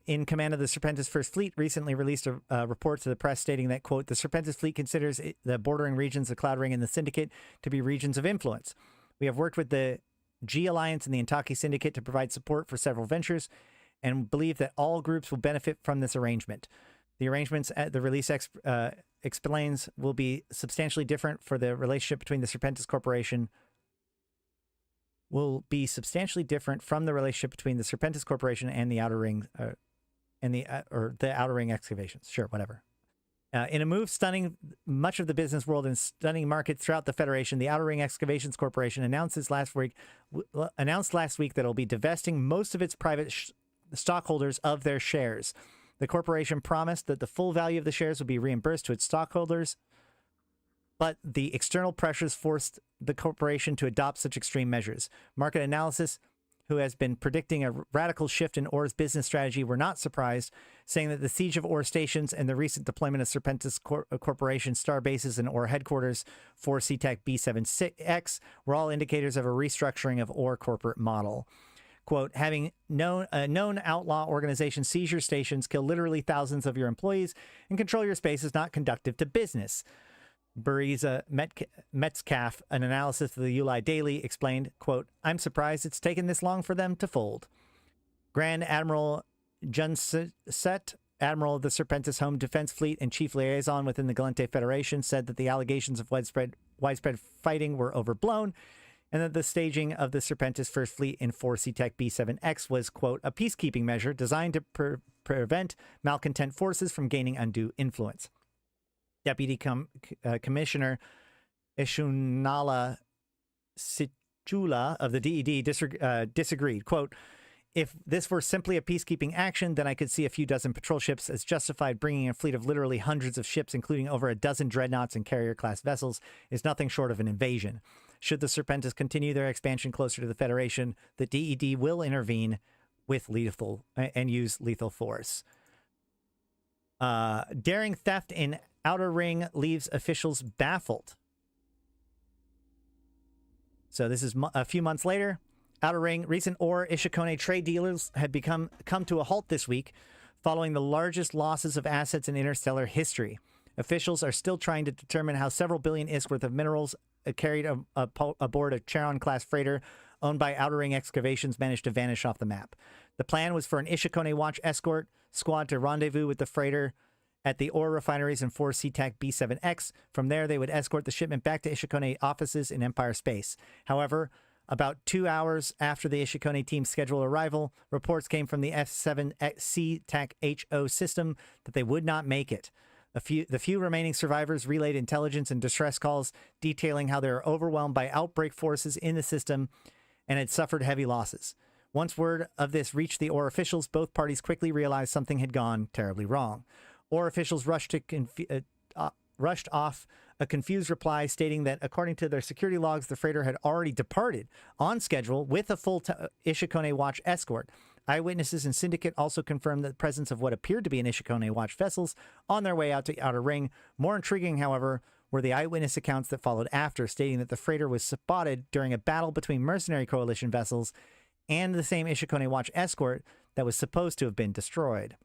in command of the Serpentis First Fleet, recently released a report to the press stating that, quote, the Serpentis Fleet considers the bordering regions of Cloud Ring and the Syndicate to be regions of influence. We have worked with the G Alliance and the Intaki Syndicate to provide support for several ventures and believe that all groups will benefit from this arrangement. The arrangements at the release explains will be substantially different for the relationship between the Serpentis Corporation will be substantially different from the relationship between the Serpentis Corporation and the Outer Ring, or the Outer Ring excavations. Sure, whatever. In a move stunning much of the business world and stunning markets throughout the Federation, the Outer Ring Excavations Corporation announced last week that it'll be divesting most of its private stockholders of their shares. The corporation promised that the full value of the shares would be reimbursed to its stockholders, but the external pressures forced the corporation to adopt such extreme measures. Market Analysis, who has been predicting a radical shift in OR's business strategy, were not surprised, saying that the siege of OR stations and the recent deployment of Serpentis Corporation star bases and OR headquarters for CTAC B7X were all indicators of a restructuring of OR corporate model. Quote, having known outlaw organization seize your stations, kill literally thousands of your employees, and control your space is not conducive to business. Bariza Metcalf, an analysis of the Uli Daily, explained, quote, I'm surprised it's taken this long for them to fold. Grand Admiral Junset, Admiral of the Serpentis Home Defense Fleet and Chief Liaison within the Galente Federation, said that the allegations of widespread fighting were overblown and that the staging of the Serpentis First Fleet in 4 CTAC B7X was, quote, a peacekeeping measure designed to prevent malcontent forces from gaining undue influence. Deputy Commissioner Ishunala Sichula of the DED disagreed. Quote, if this were simply a peacekeeping action, then I could see a few dozen patrol ships as justified. Bringing a fleet of literally hundreds of ships, including over a dozen dreadnoughts and carrier-class vessels, is nothing short of an invasion. Should the Serpentis continue their expansion closer to the Federation, the DED will intervene with lethal and use lethal force. Daring theft in Outer Ring leaves officials baffled. So this is a few months later. Outer Ring, recent OR Ishikone trade dealers had come to a halt this week following the largest losses of assets in interstellar history. Officials are still trying to determine how several billion ISK worth of minerals carried aboard a Charon-class freighter owned by Outer Ring Excavations managed to vanish off the map. The plan was for an Ishikone Watch escort squad to rendezvous with the freighter at the ore refineries in 4 CTAC B7X. From there, they would escort the shipment back to Ishikone offices in Empire Space. However, about 2 hours after the Ishikone team's scheduled arrival, reports came from the F7 CTAC HO system that they would not make it. The few remaining survivors relayed intelligence and distress calls detailing how they were overwhelmed by outbreak forces in the system and had suffered heavy losses. Once word of this reached the OR officials, both parties quickly realized something had gone terribly wrong. OR officials rushed off a confused reply stating that, according to their security logs, the freighter had already departed on schedule with a full Ishikone Watch escort. Eyewitnesses and Syndicate also confirmed the presence of what appeared to be an Ishikone Watch vessels on their way out to Outer Ring. More intriguing, however, were the eyewitness accounts that followed after, stating that the freighter was spotted during a battle between mercenary coalition vessels and the same Ishikone Watch escort that was supposed to have been destroyed.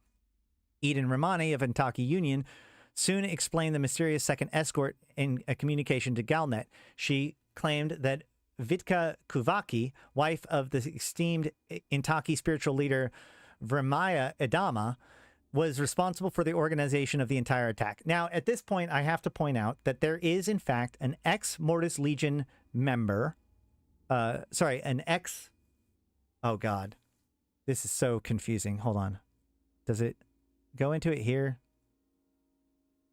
Eden Ramani of Intaki Union soon explained the mysterious second escort in a communication to Galnet. She claimed that Vitka Kuvaki, wife of the esteemed Intaki spiritual leader Vremaya Edama, was responsible for the organization of the entire attack. Now, at this point, I have to point out that there is, in fact, an ex-Mortis Legion member. An ex... Oh, God. This is so confusing. Hold on. Does it go into it here?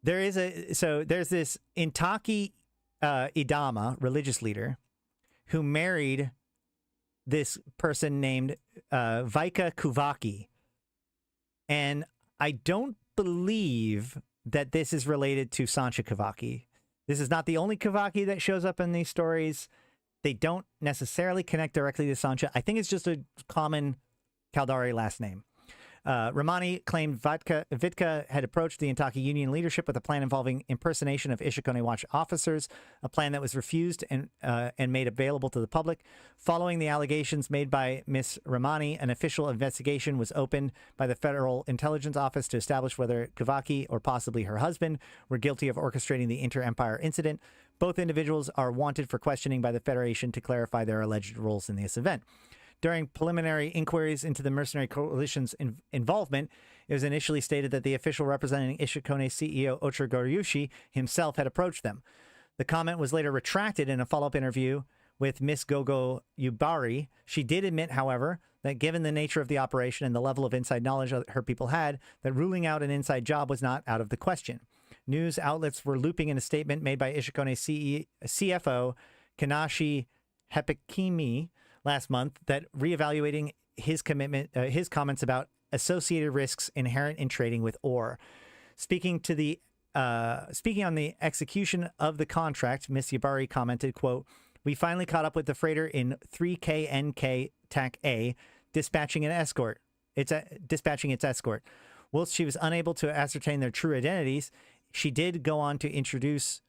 There's this Intaki Idama, religious leader, who married this person named Vaika Kuvaki. And I don't believe that this is related to Sancha Kavaki. This is not the only Kavaki that shows up in these stories. They don't necessarily connect directly to Sancha. I think it's just a common Caldari last name. Romani claimed Vitka had approached the Intaki Union leadership with a plan involving impersonation of Ishikone Watch officers, a plan that was refused and made available to the public. Following the allegations made by Miss Romani, an official investigation was opened by the Federal Intelligence Office to establish whether Kavaki or possibly her husband were guilty of orchestrating the inter-empire incident. Both individuals are wanted for questioning by the Federation to clarify their alleged roles in this event. During preliminary inquiries into the mercenary coalition's involvement, it was initially stated that the official representing Ishikone CEO Ochir Goryushi himself had approached them. The comment was later retracted in a follow-up interview with Miss Gogo Yubari. She did admit, however, that given the nature of the operation and the level of inside knowledge that her people had, that ruling out an inside job was not out of the question. News outlets were looping in a statement made by Ishikone CFO Kanashi Hepikimi last month that reevaluating his comments about associated risks inherent in trading with ore. Speaking on the execution of the contract, Miss Yabari commented, quote, "We finally caught up with the freighter in 3KNK TAC A, dispatching its escort. Whilst she was unable to ascertain their true identities, she did go on to introduce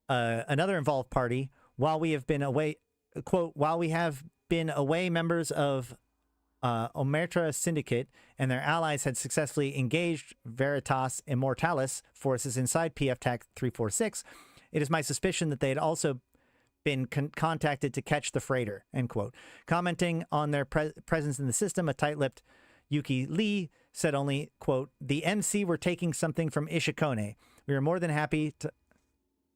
another involved party. While we have been away, quote, while we have been away, members of Omerta Syndicate and their allies had successfully engaged Veritas Immortalis forces inside PF-TAC 346. It is my suspicion that they had also been contacted to catch the freighter," end quote. Commenting on their presence in the system, a tight-lipped Yuki Lee said only, quote, "The MC were taking something from Ishikone. We are more than happy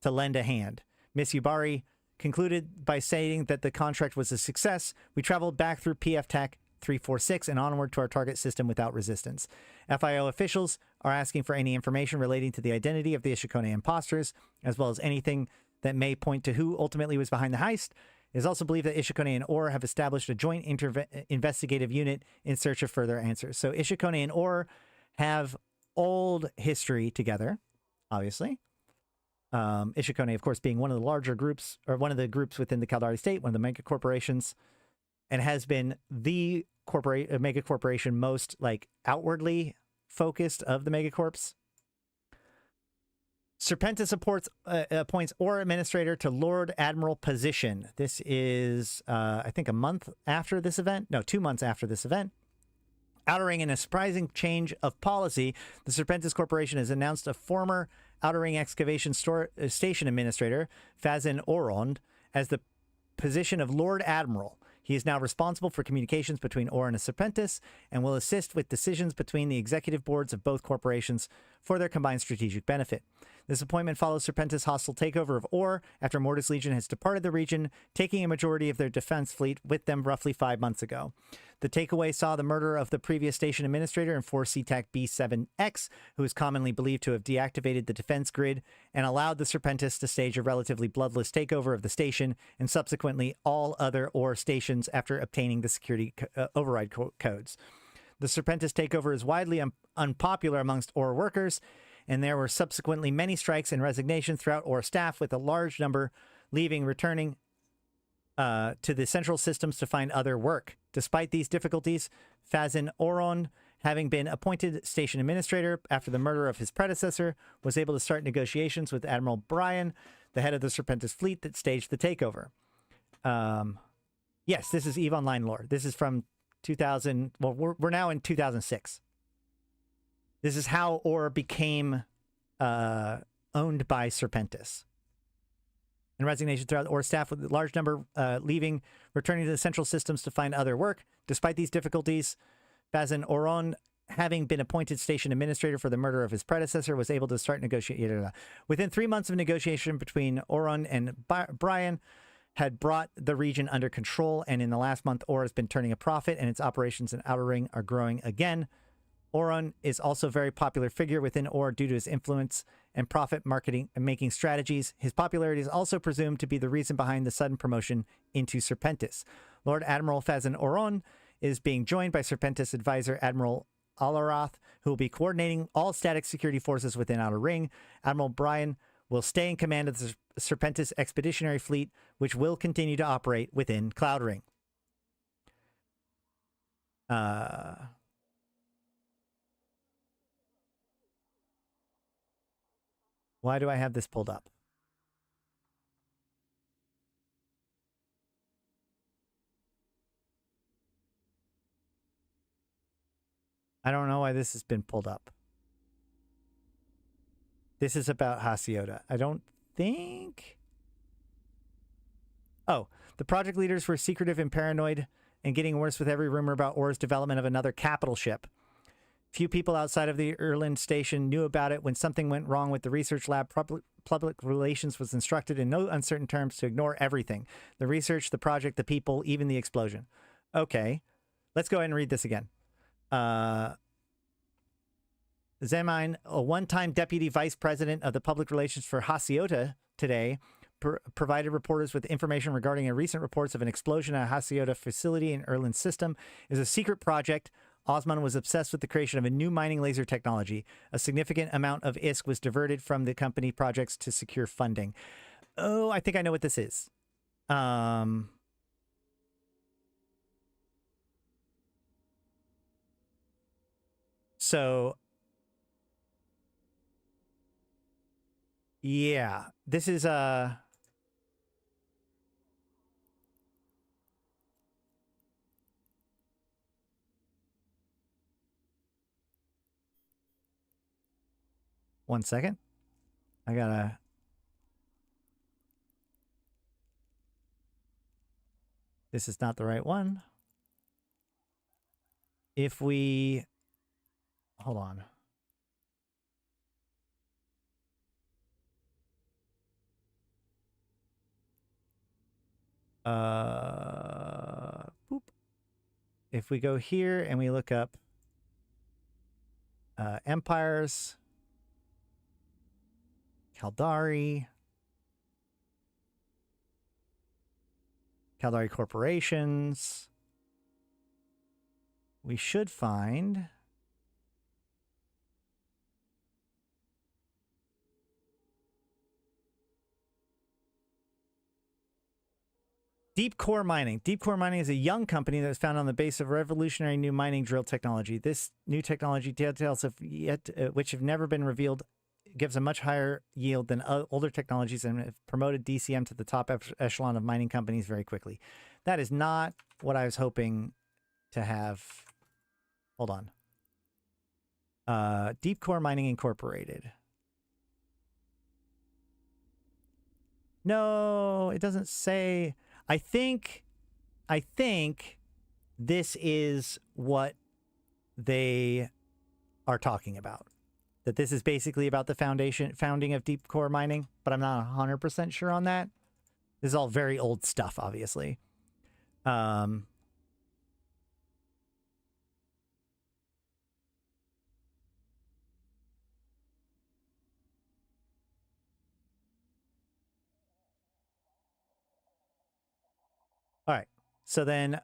to lend a hand." Miss Yubari concluded by stating that the contract was a success. "We traveled back through PF-TAC 346 and onward to our target system without resistance. FIO officials are asking for any information relating to the identity of the Ishikone imposters, as well as anything that may point to who ultimately was behind the heist. It is also believed that Ishikone and OR have established a joint investigative unit in search of further answers." So Ishikone and OR have old history together, obviously. Ishikone, of course, being one of the larger groups, or one of the groups within the Caldari state, one of the mega corporations, and has been the mega corporation most like outwardly focused of the megacorps. Serpentis appoints OR administrator to Lord Admiral position. This is, I think, a month after this event. No, 2 months after this event. Outer Ring, in a surprising change of policy, the Serpentis Corporation has announced a former Outer Ring excavation station administrator, Fazin Orond, as the position of Lord Admiral. He is now responsible for communications between OR and Serpentis and will assist with decisions between the executive boards of both corporations for their combined strategic benefit. This appointment follows Serpentis' hostile takeover of OR after Mortis Legion has departed the region, taking a majority of their defense fleet with them roughly 5 months ago. The takeaway saw the murder of the previous station administrator in 4CTAC B7X, who is commonly believed to have deactivated the defense grid and allowed the Serpentis to stage a relatively bloodless takeover of the station and subsequently all other OR stations after obtaining the security override codes. The Serpentis takeover is widely unpopular amongst OR workers, and there were subsequently many strikes and resignations throughout OR staff, with a large number returning to the central systems to find other work. Despite these difficulties, Fazin Oron, having been appointed station administrator after the murder of his predecessor, was able to start negotiations with Admiral Bryan, the head of the Serpentis fleet that staged the takeover. Yes, this is EVE Online lore. This is from 2000. Well, we're now in 2006. This is how OR became owned by Serpentis. And resignation throughout OR staff, with a large number leaving, returning to the central systems to find other work. Despite these difficulties, Fazin Oron having been appointed station administrator for the murder of his predecessor, was able to start negotiating. Within 3 months of negotiation between Auron and Brian, had brought the region under control, and in the last month, Aura has been turning a profit, and its operations in Outer Ring are growing again. Auron is also a very popular figure within Aura due to his influence and profit marketing and making strategies. His popularity is also presumed to be the reason behind the sudden promotion into Serpentis. Lord Admiral Fazan Auron is being joined by Serpentis advisor Admiral Alarath, who will be coordinating all static security forces within Outer Ring. Admiral Brian will stay in command of the Serpentis Expeditionary Fleet, which will continue to operate within Cloud Ring. Why do I have this pulled up? I don't know why this has been pulled up. This is about Hasiota. I don't think... Oh, the project leaders were secretive and paranoid and getting worse with every rumor about Aura's development of another capital ship. Few people outside of the Erland station knew about it. When something went wrong with the research lab, public relations was instructed in no uncertain terms to ignore everything. The research, the project, the people, even the explosion. Okay, let's go ahead and read this again. Zemine, a one-time deputy vice president of the public relations for Hasiota today, provided reporters with information regarding recent reports of an explosion at a Hasiota facility in Erland's system. It was a secret project. Osman was obsessed with the creation of a new mining laser technology. A significant amount of ISK was diverted from the company projects to secure funding. Oh, I think I know what this is. So... yeah, this is one second. I gotta... This is not the right one. If we... Hold on. Boop. If we go here and we look up empires, Caldari corporations, we should find Deep Core Mining. Deep Core Mining is a young company that was founded on the base of revolutionary new mining drill technology. This new technology, details of which have never been revealed, gives a much higher yield than older technologies and have promoted DCM to the top echelon of mining companies very quickly. That is not what I was hoping to have. Hold on. Deep Core Mining Incorporated. No, it doesn't say... I think this is what they are talking about. That this is basically about the founding of Deep Core Mining, but I'm not 100% sure on that. This is all very old stuff, obviously. All right. So then,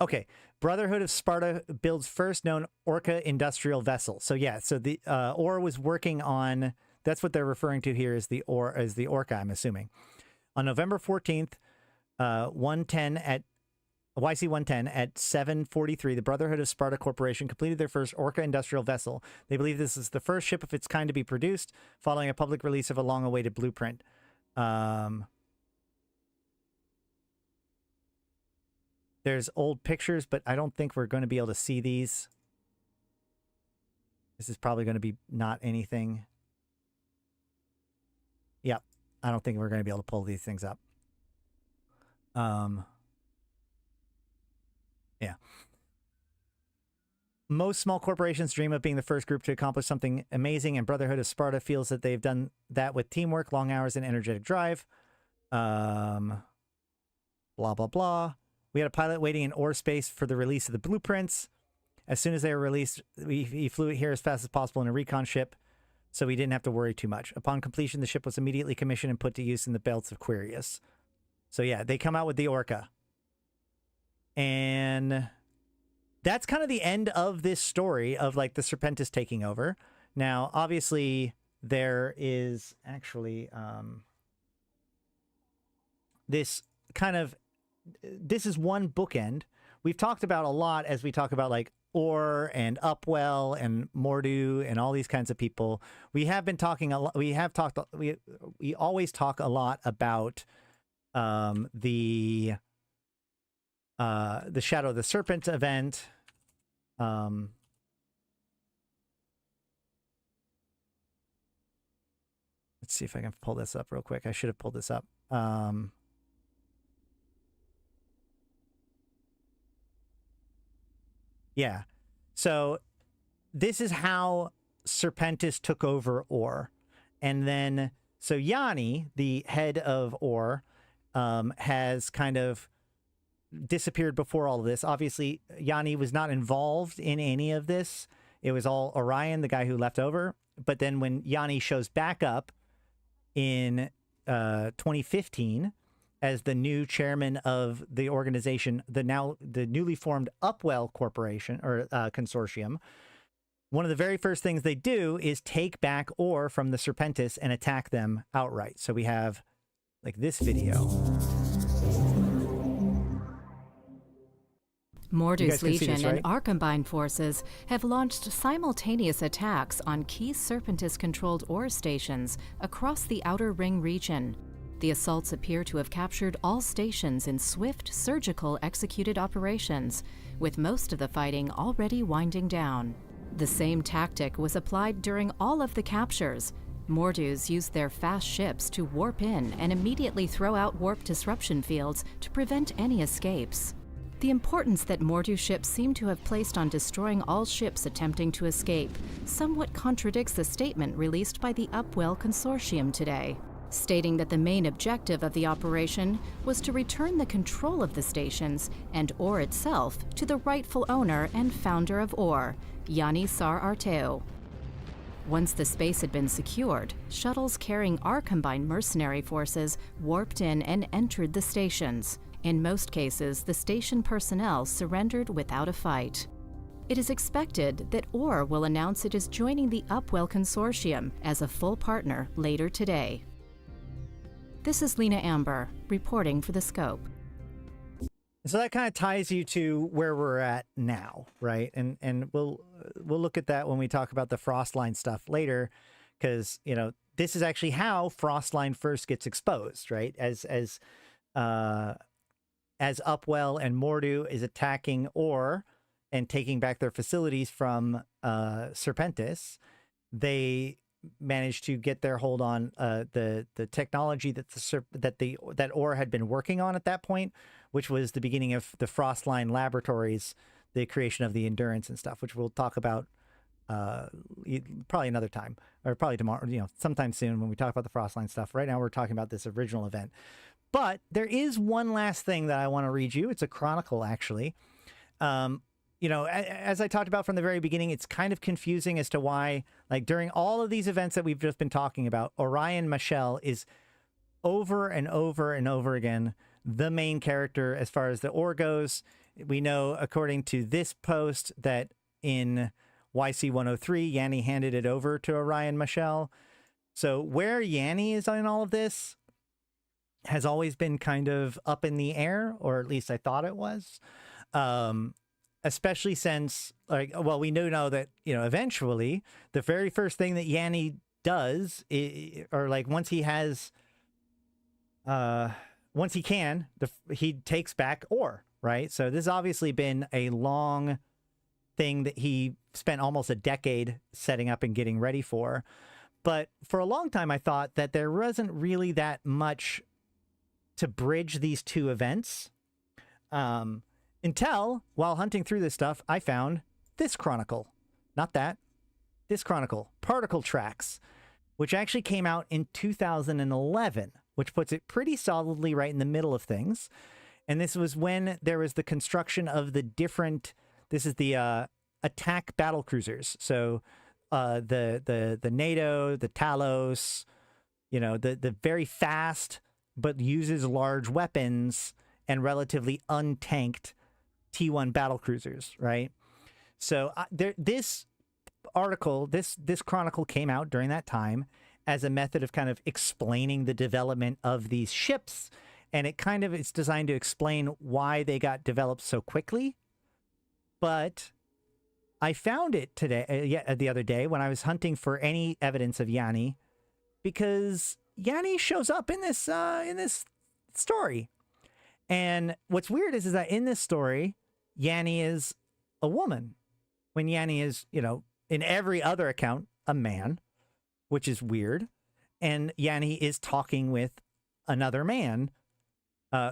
okay. Brotherhood of Sparta builds first known Orca industrial vessel. So yeah, so the Or was working on, that's what they're referring to here as the Orca, I'm assuming. On November 14th, 110 at YC110 at 7:43, the Brotherhood of Sparta Corporation completed their first Orca industrial vessel. They believe this is the first ship of its kind to be produced, following a public release of a long-awaited blueprint. There's old pictures, but I don't think we're going to be able to see these. This is probably going to be not anything. Yep. I don't think we're going to be able to pull these things up. Yeah. Most small corporations dream of being the first group to accomplish something amazing, and Brotherhood of Sparta feels that they've done that with teamwork, long hours, and energetic drive. Blah, blah, blah. We had a pilot waiting in ore space for the release of the blueprints. As soon as they were released, he flew it here as fast as possible in a recon ship, so we didn't have to worry too much. Upon completion, the ship was immediately commissioned and put to use in the belts of Quirius. So yeah, they come out with the Orca. And that's kind of the end of this story of like the Serpentis taking over. Now, obviously, there is actually this is one bookend. We've talked about a lot as we talk about like Orr and Upwell and Mordu and all these kinds of people. We have been talking a lot. We always talk a lot about the Shadow of the Serpent event. Let's see if I can pull this up real quick. I should have pulled this up. Yeah. So this is how Serpentis took over Orr. And then, so Yanni, the head of Orr, has kind of disappeared before all of this. Obviously, Yanni was not involved in any of this. It was all Orion, the guy who left over. But then when Yanni shows back up in 2015 as the new chairman of the organization, the newly formed Upwell Corporation or Consortium, one of the very first things they do is take back Orr from the Serpentis and attack them outright. So we have like this video. Mordu's Legion this, right? and our combined forces have launched simultaneous attacks on key Serpentis-controlled ore stations across the Outer Ring region. The assaults appear to have captured all stations in swift, surgical executed operations, with most of the fighting already winding down. The same tactic was applied during all of the captures. Mordus used their fast ships to warp in and immediately throw out warp disruption fields to prevent any escapes. The importance that Mordu ships seem to have placed on destroying all ships attempting to escape somewhat contradicts the statement released by the Upwell Consortium today, stating that the main objective of the operation was to return the control of the stations and Orr itself to the rightful owner and founder of Orr, Yanni Sar Arteo. Once the space had been secured, shuttles carrying our combined mercenary forces warped in and entered the stations. In most cases, the station personnel surrendered without a fight. It is expected that Orr will announce it is joining the Upwell Consortium as a full partner later today. This is Lena Amber, reporting for The Scope. So that kind of ties you to where we're at now, right? And we'll look at that when we talk about the Frostline stuff later, because, you know, this is actually how Frostline first gets exposed, right? As Upwell and Mordu is attacking Orr and taking back their facilities from Serpentis, they managed to get their hold on the technology that Orr had been working on at that point, which was the beginning of the Frostline laboratories, the creation of the Endurance and stuff, which we'll talk about probably another time, or probably tomorrow, you know, sometime soon when we talk about the Frostline stuff. Right now we're talking about this original event. But there is one last thing that I want to read you. It's a chronicle, actually. You know, as I talked about from the very beginning, it's kind of confusing as to why, like, during all of these events that we've just been talking about, Orion Michelle is over and over and over again the main character as far as the Orr goes. We know, according to this post, that in YC103, Yanni handed it over to Orion Michelle. So where Yanni is in all of this has always been kind of up in the air, or at least I thought it was. Especially since, like, well, we do know that, you know, eventually the very first thing that Yanni does, or like once he has, once he can, he takes back Orr, right? So this has obviously been a long thing that he spent almost a decade setting up and getting ready for. But for a long time, I thought that there wasn't really that much to bridge these two events. Until, while hunting through this stuff, I found this chronicle. Not that. This chronicle, Particle Tracks, which actually came out in 2011, which puts it pretty solidly right in the middle of things. And this was when there was the construction of the different, this is the attack battle cruisers. So the NATO, the Talos, you know, the very fast but uses large weapons and relatively untanked T1 battle cruisers, right? So this article, this chronicle came out during that time as a method of kind of explaining the development of these ships, and it's designed to explain why they got developed so quickly. But I found it today, the other day, when I was hunting for any evidence of Yantey, because Yantey shows up in this story. And what's weird is that in this story, Yantey is a woman, when Yantey is, you know, in every other account, a man, which is weird. And Yantey is talking with another man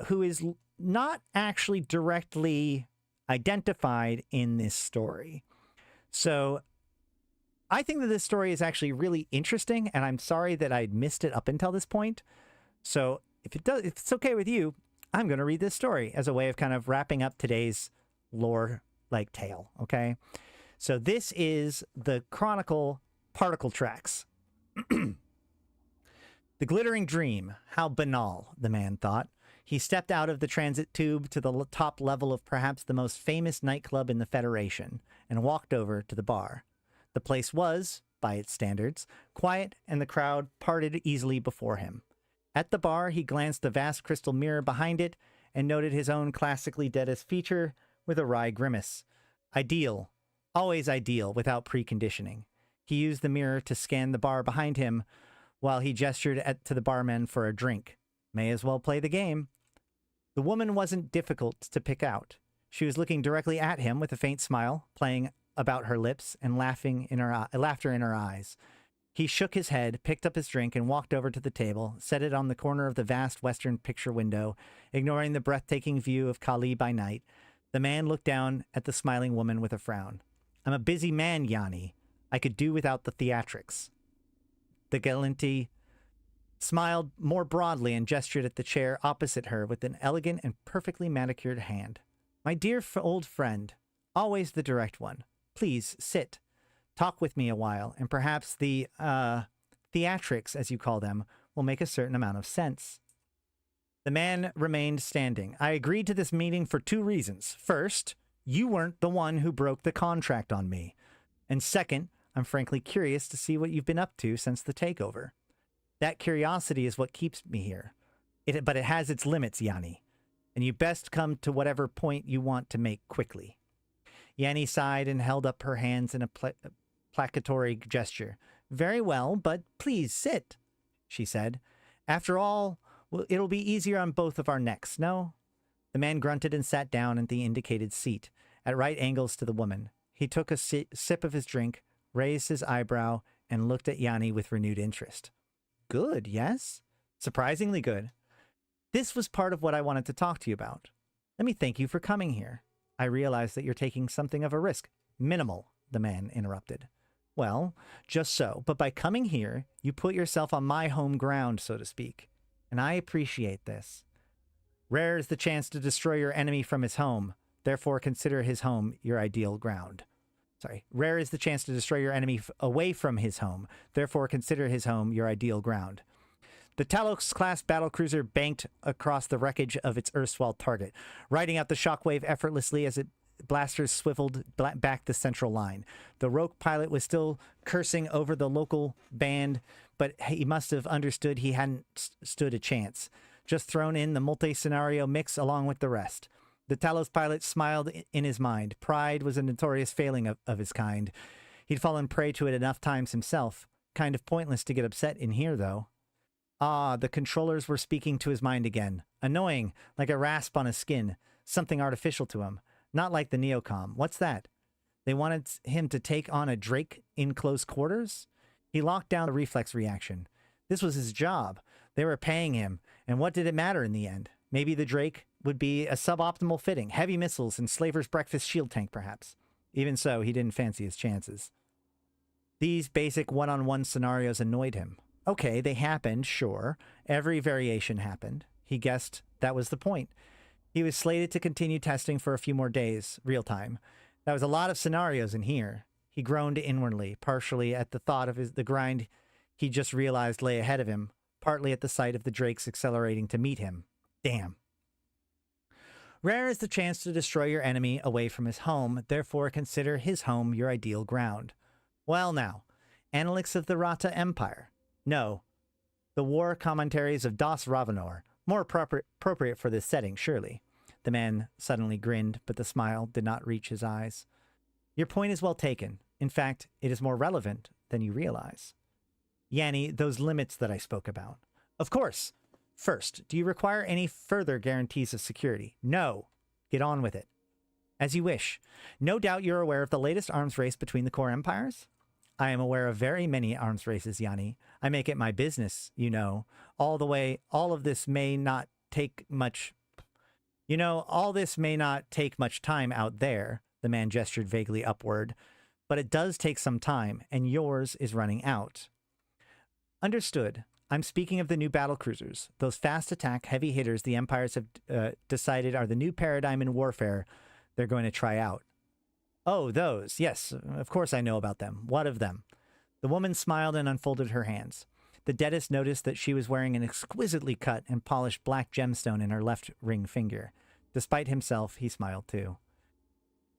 who is not actually directly identified in this story. So I think that this story is actually really interesting, and I'm sorry that I'd missed it up until this point. So if it's okay with you, I'm going to read this story as a way of kind of wrapping up today's lore-like tale, okay? So this is the Chronicle Particle Tracks. The glittering dream. How banal, the man thought. He stepped out of the transit tube to the top level of perhaps the most famous nightclub in the Federation and walked over to the bar. The place was, by its standards, quiet, and the crowd parted easily before him. At the bar, he glanced the vast crystal mirror behind it and noted his own classically deadest feature with a wry grimace. Ideal. Always ideal, without preconditioning. He used the mirror to scan the bar behind him while he gestured to the barman for a drink. May as well play the game. The woman wasn't difficult to pick out. She was looking directly at him with a faint smile, playing about her lips and laughter in her eyes. He shook his head, picked up his drink, and walked over to the table, set it on the corner of the vast western picture window, ignoring the breathtaking view of Kali by night. The man looked down at the smiling woman with a frown. I'm a busy man, Yantey. I could do without the theatrics. The Galante smiled more broadly and gestured at the chair opposite her with an elegant and perfectly manicured hand. My dear old friend, always the direct one. Please sit. Talk with me a while, and perhaps the theatrics, as you call them, will make a certain amount of sense. The man remained standing. I agreed to this meeting for two reasons. First, you weren't the one who broke the contract on me. And second, I'm frankly curious to see what you've been up to since the takeover. That curiosity is what keeps me here. But it has its limits, Yantey. And you best come to whatever point you want to make quickly. Yantey sighed and held up her hands in a placatory gesture. Very well, but please sit, she said. After all, it'll be easier on both of our necks, no? The man grunted and sat down at the indicated seat, at right angles to the woman. He took a sip of his drink, raised his eyebrow, and looked at Yantey with renewed interest. Good, yes? Surprisingly good. This was part of what I wanted to talk to you about. Let me thank you for coming here. I realize that you're taking something of a risk. Minimal, the man interrupted. Well, just so, but by coming here, you put yourself on my home ground, so to speak. And I appreciate this. Rare is the chance to destroy your enemy from his home. Therefore, consider his home your ideal ground. Rare is the chance to destroy your enemy away from his home. Therefore, consider his home your ideal ground. The Talos-class battlecruiser banked across the wreckage of its erstwhile target, riding out the shockwave effortlessly as its blasters swiveled back the central line. The rogue pilot was still cursing over the local band, but he must have understood he hadn't stood a chance. Just thrown in the multi-scenario mix along with the rest. The Talos pilot smiled in his mind. Pride was a notorious failing of his kind. He'd fallen prey to it enough times himself. Kind of pointless to get upset in here, though. Ah, the controllers were speaking to his mind again. Annoying, like a rasp on his skin. Something artificial to him. Not like the Neocom. What's that? They wanted him to take on a Drake in close quarters? He locked down the reflex reaction. This was his job. They were paying him. And what did it matter in the end? Maybe the Drake would be a suboptimal fitting. Heavy missiles and Slaver's breakfast shield tank, perhaps. Even so, he didn't fancy his chances. These basic one-on-one scenarios annoyed him. Okay, they happened, sure. Every variation happened. He guessed that was the point. He was slated to continue testing for a few more days, real time. That was a lot of scenarios in here. He groaned inwardly, partially at the thought of the grind he just realized lay ahead of him, partly at the sight of the drakes accelerating to meet him. Damn. Rare is the chance to destroy your enemy away from his home, therefore consider his home your ideal ground. Well now, Analyx of the Rata Empire. No, the war commentaries of Das Ravenor. More appropriate for this setting, surely. The man suddenly grinned, but the smile did not reach his eyes. Your point is well taken. In fact, it is more relevant than you realize. Yanni, those limits that I spoke about. Of course. First, do you require any further guarantees of security? No. Get on with it. As you wish. No doubt you're aware of the latest arms race between the core empires? I am aware of very many arms races, Yanni. I make it my business, you know. All of this may not take much... all this may not take much time out there, the man gestured vaguely upward, but it does take some time, and yours is running out. Understood. I'm speaking of the new battlecruisers, those fast attack heavy hitters the empires have decided are the new paradigm in warfare they're going to try out. Oh, those. Yes, of course I know about them. What of them? The woman smiled and unfolded her hands. The Deadist noticed that she was wearing an exquisitely cut and polished black gemstone in her left ring finger. Despite himself, he smiled too.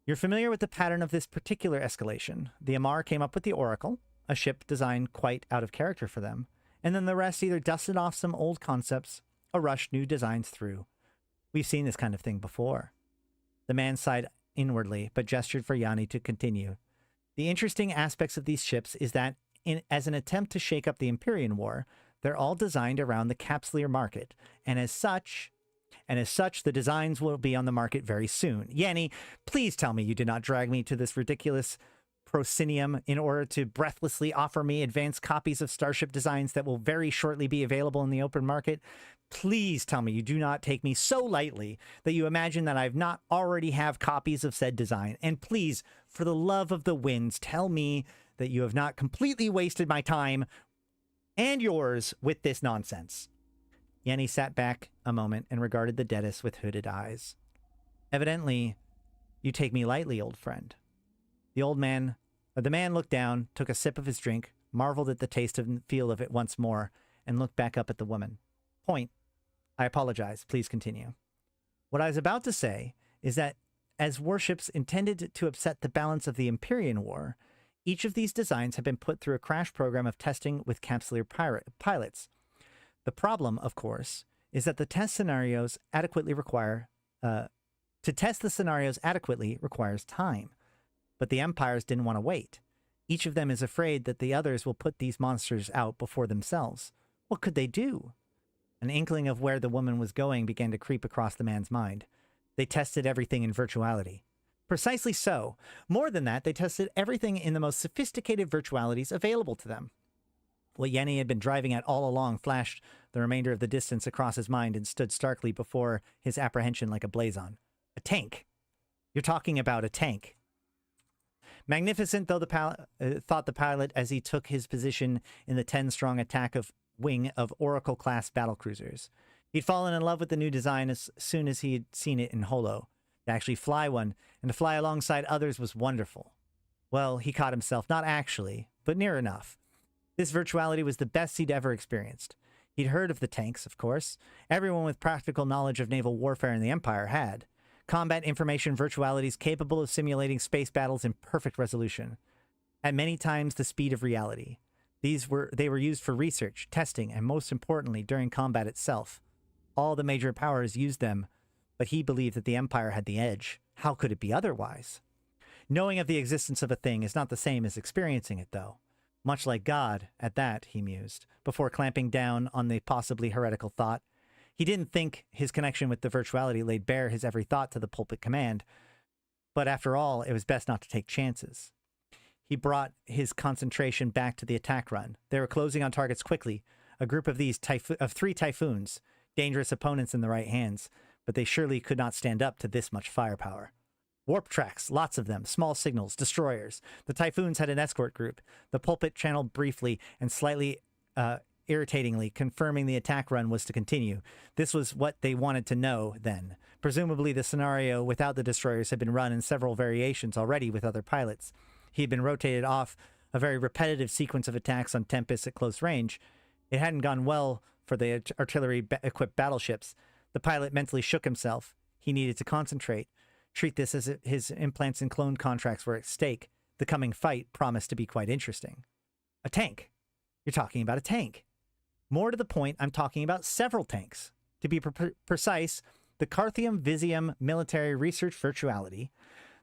You're familiar with the pattern of this particular escalation. The Amar came up with the Oracle, a ship designed quite out of character for them, and then the rest either dusted off some old concepts or rushed new designs through. We've seen this kind of thing before. The man sighed inwardly, but gestured for Yanni to continue. The interesting aspects of these ships is that, as an attempt to shake up the Empyrean War, they're all designed around the capsuleer market, and as such, the designs will be on the market very soon. Yanni, please tell me you did not drag me to this ridiculous proscenium in order to breathlessly offer me advanced copies of starship designs that will very shortly be available in the open market. Please tell me you do not take me so lightly that you imagine that I've not already have copies of said design. And please, for the love of the winds, tell me that you have not completely wasted my time and yours with this nonsense. Yanni sat back a moment and regarded the Deadist with hooded eyes. Evidently, you take me lightly, old friend. The man looked down, took a sip of his drink, marveled at the taste and feel of it once more, and looked back up at the woman. Point. I apologize. Please continue. What I was about to say is that as warships intended to upset the balance of the Empyrean War, each of these designs have been put through a crash program of testing with capsuleer pilots. The problem, of course, is that to test the scenarios adequately requires time. But the empires didn't want to wait. Each of them is afraid that the others will put these monsters out before themselves. What could they do? An inkling of where the woman was going began to creep across the man's mind. They tested everything in virtuality. Precisely so. More than that, they tested everything in the most sophisticated virtualities available to them. What Yanni had been driving at all along flashed the remainder of the distance across his mind and stood starkly before his apprehension like a blazon. A tank. You're talking about a tank. Magnificent though thought the pilot as he took his position in the 10-strong attack wing of Oracle-class battlecruisers. He'd fallen in love with the new design as soon as he had seen it in Holo. To actually fly one, and to fly alongside others was wonderful. Well, he caught himself, not actually, but near enough. This virtuality was the best he'd ever experienced. He'd heard of the tanks, of course. Everyone with practical knowledge of naval warfare in the Empire had. Combat information virtualities capable of simulating space battles in perfect resolution. At many times the speed of reality. They were used for research, testing, and most importantly, during combat itself. All the major powers used them, but he believed that the Empire had the edge. How could it be otherwise? Knowing of the existence of a thing is not the same as experiencing it, though. Much like God, at that, he mused, before clamping down on the possibly heretical thought. He didn't think his connection with the virtuality laid bare his every thought to the pulpit command, but after all, it was best not to take chances. He brought his concentration back to the attack run. They were closing on targets quickly, a group of these 3 Typhoons, dangerous opponents in the right hands, but they surely could not stand up to this much firepower. Warp tracks, lots of them, small signals, destroyers. The Typhoons had an escort group. The pulpit channeled briefly and slightly irritatingly, confirming the attack run was to continue. This was what they wanted to know then. Presumably the scenario without the destroyers had been run in several variations already with other pilots. He had been rotated off a very repetitive sequence of attacks on Tempest at close range. It hadn't gone well for the artillery-equipped battleships. The pilot mentally shook himself. He needed to concentrate. Treat this as if his implants and clone contracts were at stake. The coming fight promised to be quite interesting. A tank. You're talking about a tank. More to the point, I'm talking about several tanks. To be precise, the Carthium Visium Military Research Virtuality,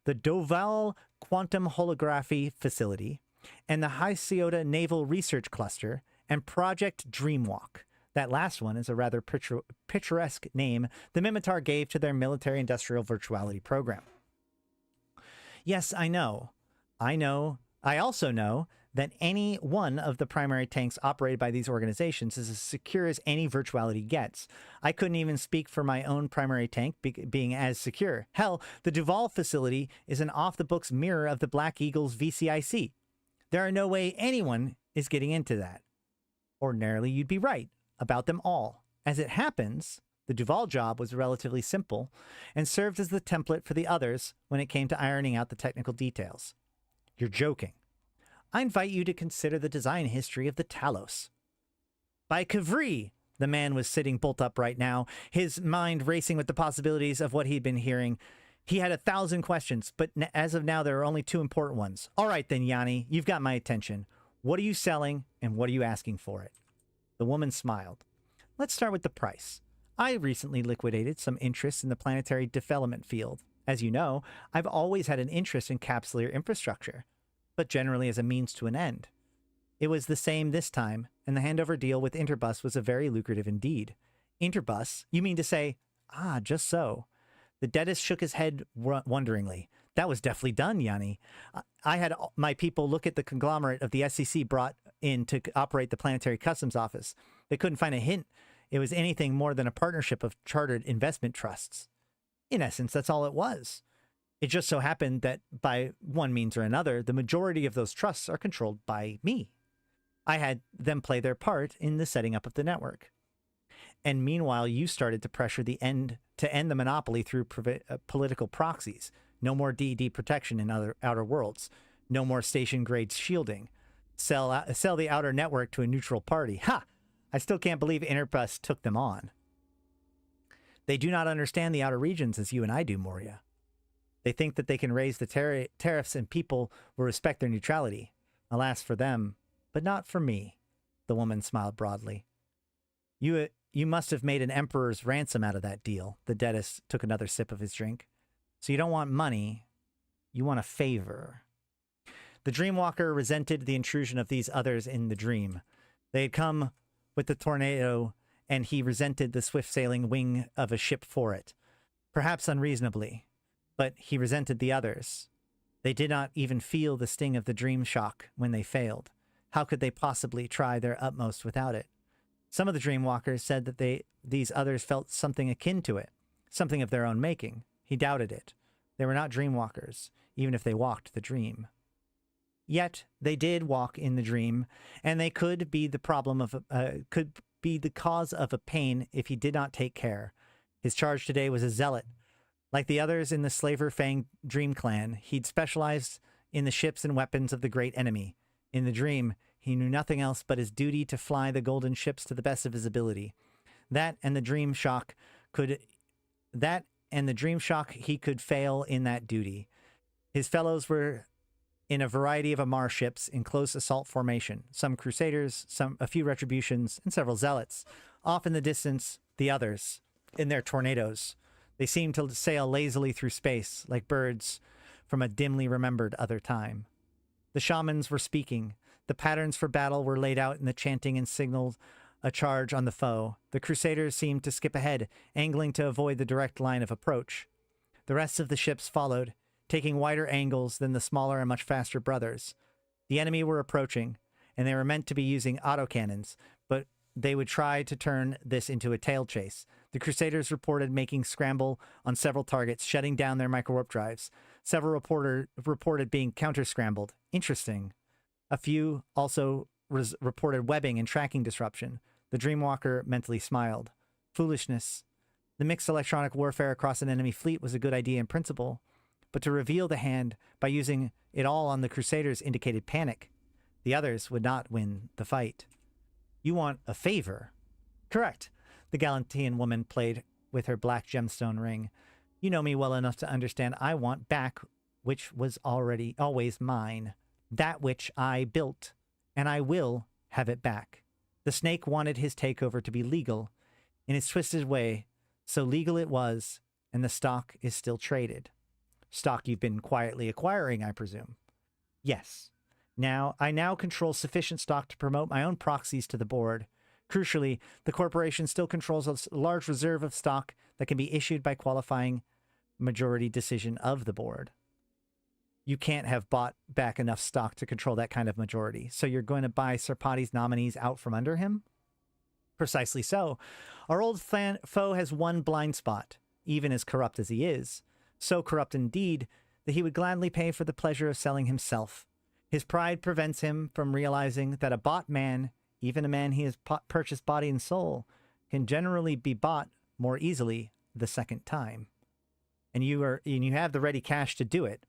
the Doval Quantum Holography Facility, and the Hesiota Naval Research Cluster, and Project Dreamwalk. That last one is a rather picturesque name the Minmatar gave to their military-industrial virtuality program. Yes, I know. I also know that any one of the primary tanks operated by these organizations is as secure as any virtuality gets. I couldn't even speak for my own primary tank being as secure. Hell, the Duval facility is an off-the-books mirror of the Black Eagle's VCIC. There are no way anyone is getting into that. Ordinarily, you'd be right about them all. As it happens, the Duval job was relatively simple and served as the template for the others when it came to ironing out the technical details. You're joking. I invite you to consider the design history of the Talos. By Kavri, the man was sitting bolt upright now, his mind racing with the possibilities of what he'd been hearing. He had 1,000 questions, but as of now, there are only 2 important ones. All right then, Yanni, you've got my attention. What are you selling, and what are you asking for it? The woman smiled. Let's start with the price. I recently liquidated some interest in the planetary development field. As you know, I've always had an interest in capsular infrastructure, but generally as a means to an end. It was the same this time, and the handover deal with Interbus was a very lucrative indeed. Interbus? You mean to say, just so. The Deadist shook his head wonderingly. That was deftly done, Yanni. I had my people look at the conglomerate of the SEC brought in to operate the Planetary Customs Office. They couldn't find a hint it was anything more than a partnership of chartered investment trusts. In essence, that's all it was. It just so happened that by one means or another, the majority of those trusts are controlled by me. I had them play their part in the setting up of the network. And meanwhile, you started to pressure to end the monopoly through political proxies. No more DED protection in other outer worlds. No more station-grade shielding. Sell the outer network to a neutral party. Ha! I still can't believe Interbus took them on. They do not understand the outer regions as you and I do, Moria. They think that they can raise the tariffs and people will respect their neutrality. Alas for them, but not for me. The woman smiled broadly. You must have made an emperor's ransom out of that deal. The Deadist took another sip of his drink. So you don't want money, you want a favor. The Dreamwalker resented the intrusion of these others in the dream. They had come with the tornado, and he resented the swift-sailing wing of a ship for it. Perhaps unreasonably, but he resented the others. They did not even feel the sting of the dream shock when they failed. How could they possibly try their utmost without it? Some of the Dreamwalkers said that these others felt something akin to it, something of their own making. He doubted it. They were not Dreamwalkers, even if they walked the dream. Yet they did walk in the dream, and they could be the cause of a pain if he did not take care. His charge today was a zealot. Like the others in the Slaver Fang Dream Clan, he'd specialized in the ships and weapons of the great enemy. In the dream, he knew nothing else but his duty to fly the golden ships to the best of his ability. That and the dream shock he could fail in that duty. His fellows were in a variety of Amar ships in close assault formation, some Crusaders, a few Retributions, and several Zealots. Off in the distance, the others, in their tornadoes. They seemed to sail lazily through space, like birds from a dimly remembered other time. The shamans were speaking. The patterns for battle were laid out in the chanting and signaled a charge on the foe. The Crusaders seemed to skip ahead, angling to avoid the direct line of approach. The rest of the ships followed, taking wider angles than the smaller and much faster brothers. The enemy were approaching, and they were meant to be using autocannons, but they would try to turn this into a tail chase. The Crusaders reported making scramble on several targets, shutting down their microwarp drives. Several reported being counter-scrambled. Interesting. A few also reported webbing and tracking disruption. The Dreamwalker mentally smiled. Foolishness. The mixed electronic warfare across an enemy fleet was a good idea in principle, but to reveal the hand by using it all on the Crusaders indicated panic. The others would not win the fight. You want a favor? Correct. The Galantean woman played with her black gemstone ring. You know me well enough to understand I want back which was always mine. That which I built, and I will have it back. The snake wanted his takeover to be legal, in its twisted way, so legal it was, and the stock is still traded. Stock you've been quietly acquiring, I presume. Yes. I now control sufficient stock to promote my own proxies to the board. Crucially, the corporation still controls a large reserve of stock that can be issued by qualifying majority decision of the board. You can't have bought back enough stock to control that kind of majority, so you're going to buy Serpati's nominees out from under him? Precisely so. Our old foe has one blind spot, even as corrupt as he is. So corrupt indeed that he would gladly pay for the pleasure of selling himself. His pride prevents him from realizing that a bought man, even a man he has purchased body and soul, can generally be bought more easily the second time. And you have the ready cash to do it.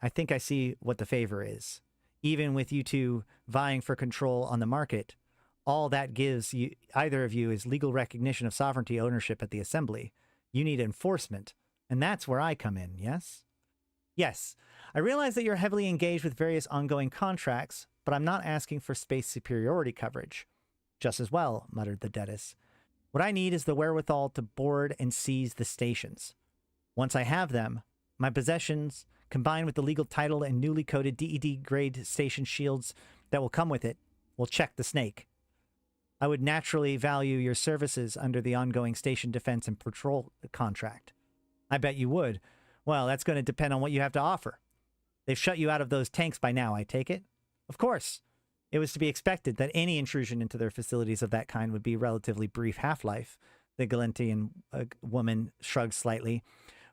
I think I see what the favor is. Even with you two vying for control on the market, all that gives you, either of you, is legal recognition of sovereignty ownership at the assembly. You need enforcement, and that's where I come in, yes? Yes, I realize that you're heavily engaged with various ongoing contracts, but I'm not asking for space superiority coverage. Just as well, muttered the Dedis. What I need is the wherewithal to board and seize the stations. Once I have them, my possessions, combined with the legal title and newly coded DED-grade station shields that will come with it, will check the snake. I would naturally value your services under the ongoing station defense and patrol contract. I bet you would. Well, that's going to depend on what you have to offer. They've shut you out of those tanks by now, I take it? Of course. It was to be expected that any intrusion into their facilities of that kind would be relatively brief half-life. The Galantean woman shrugged slightly.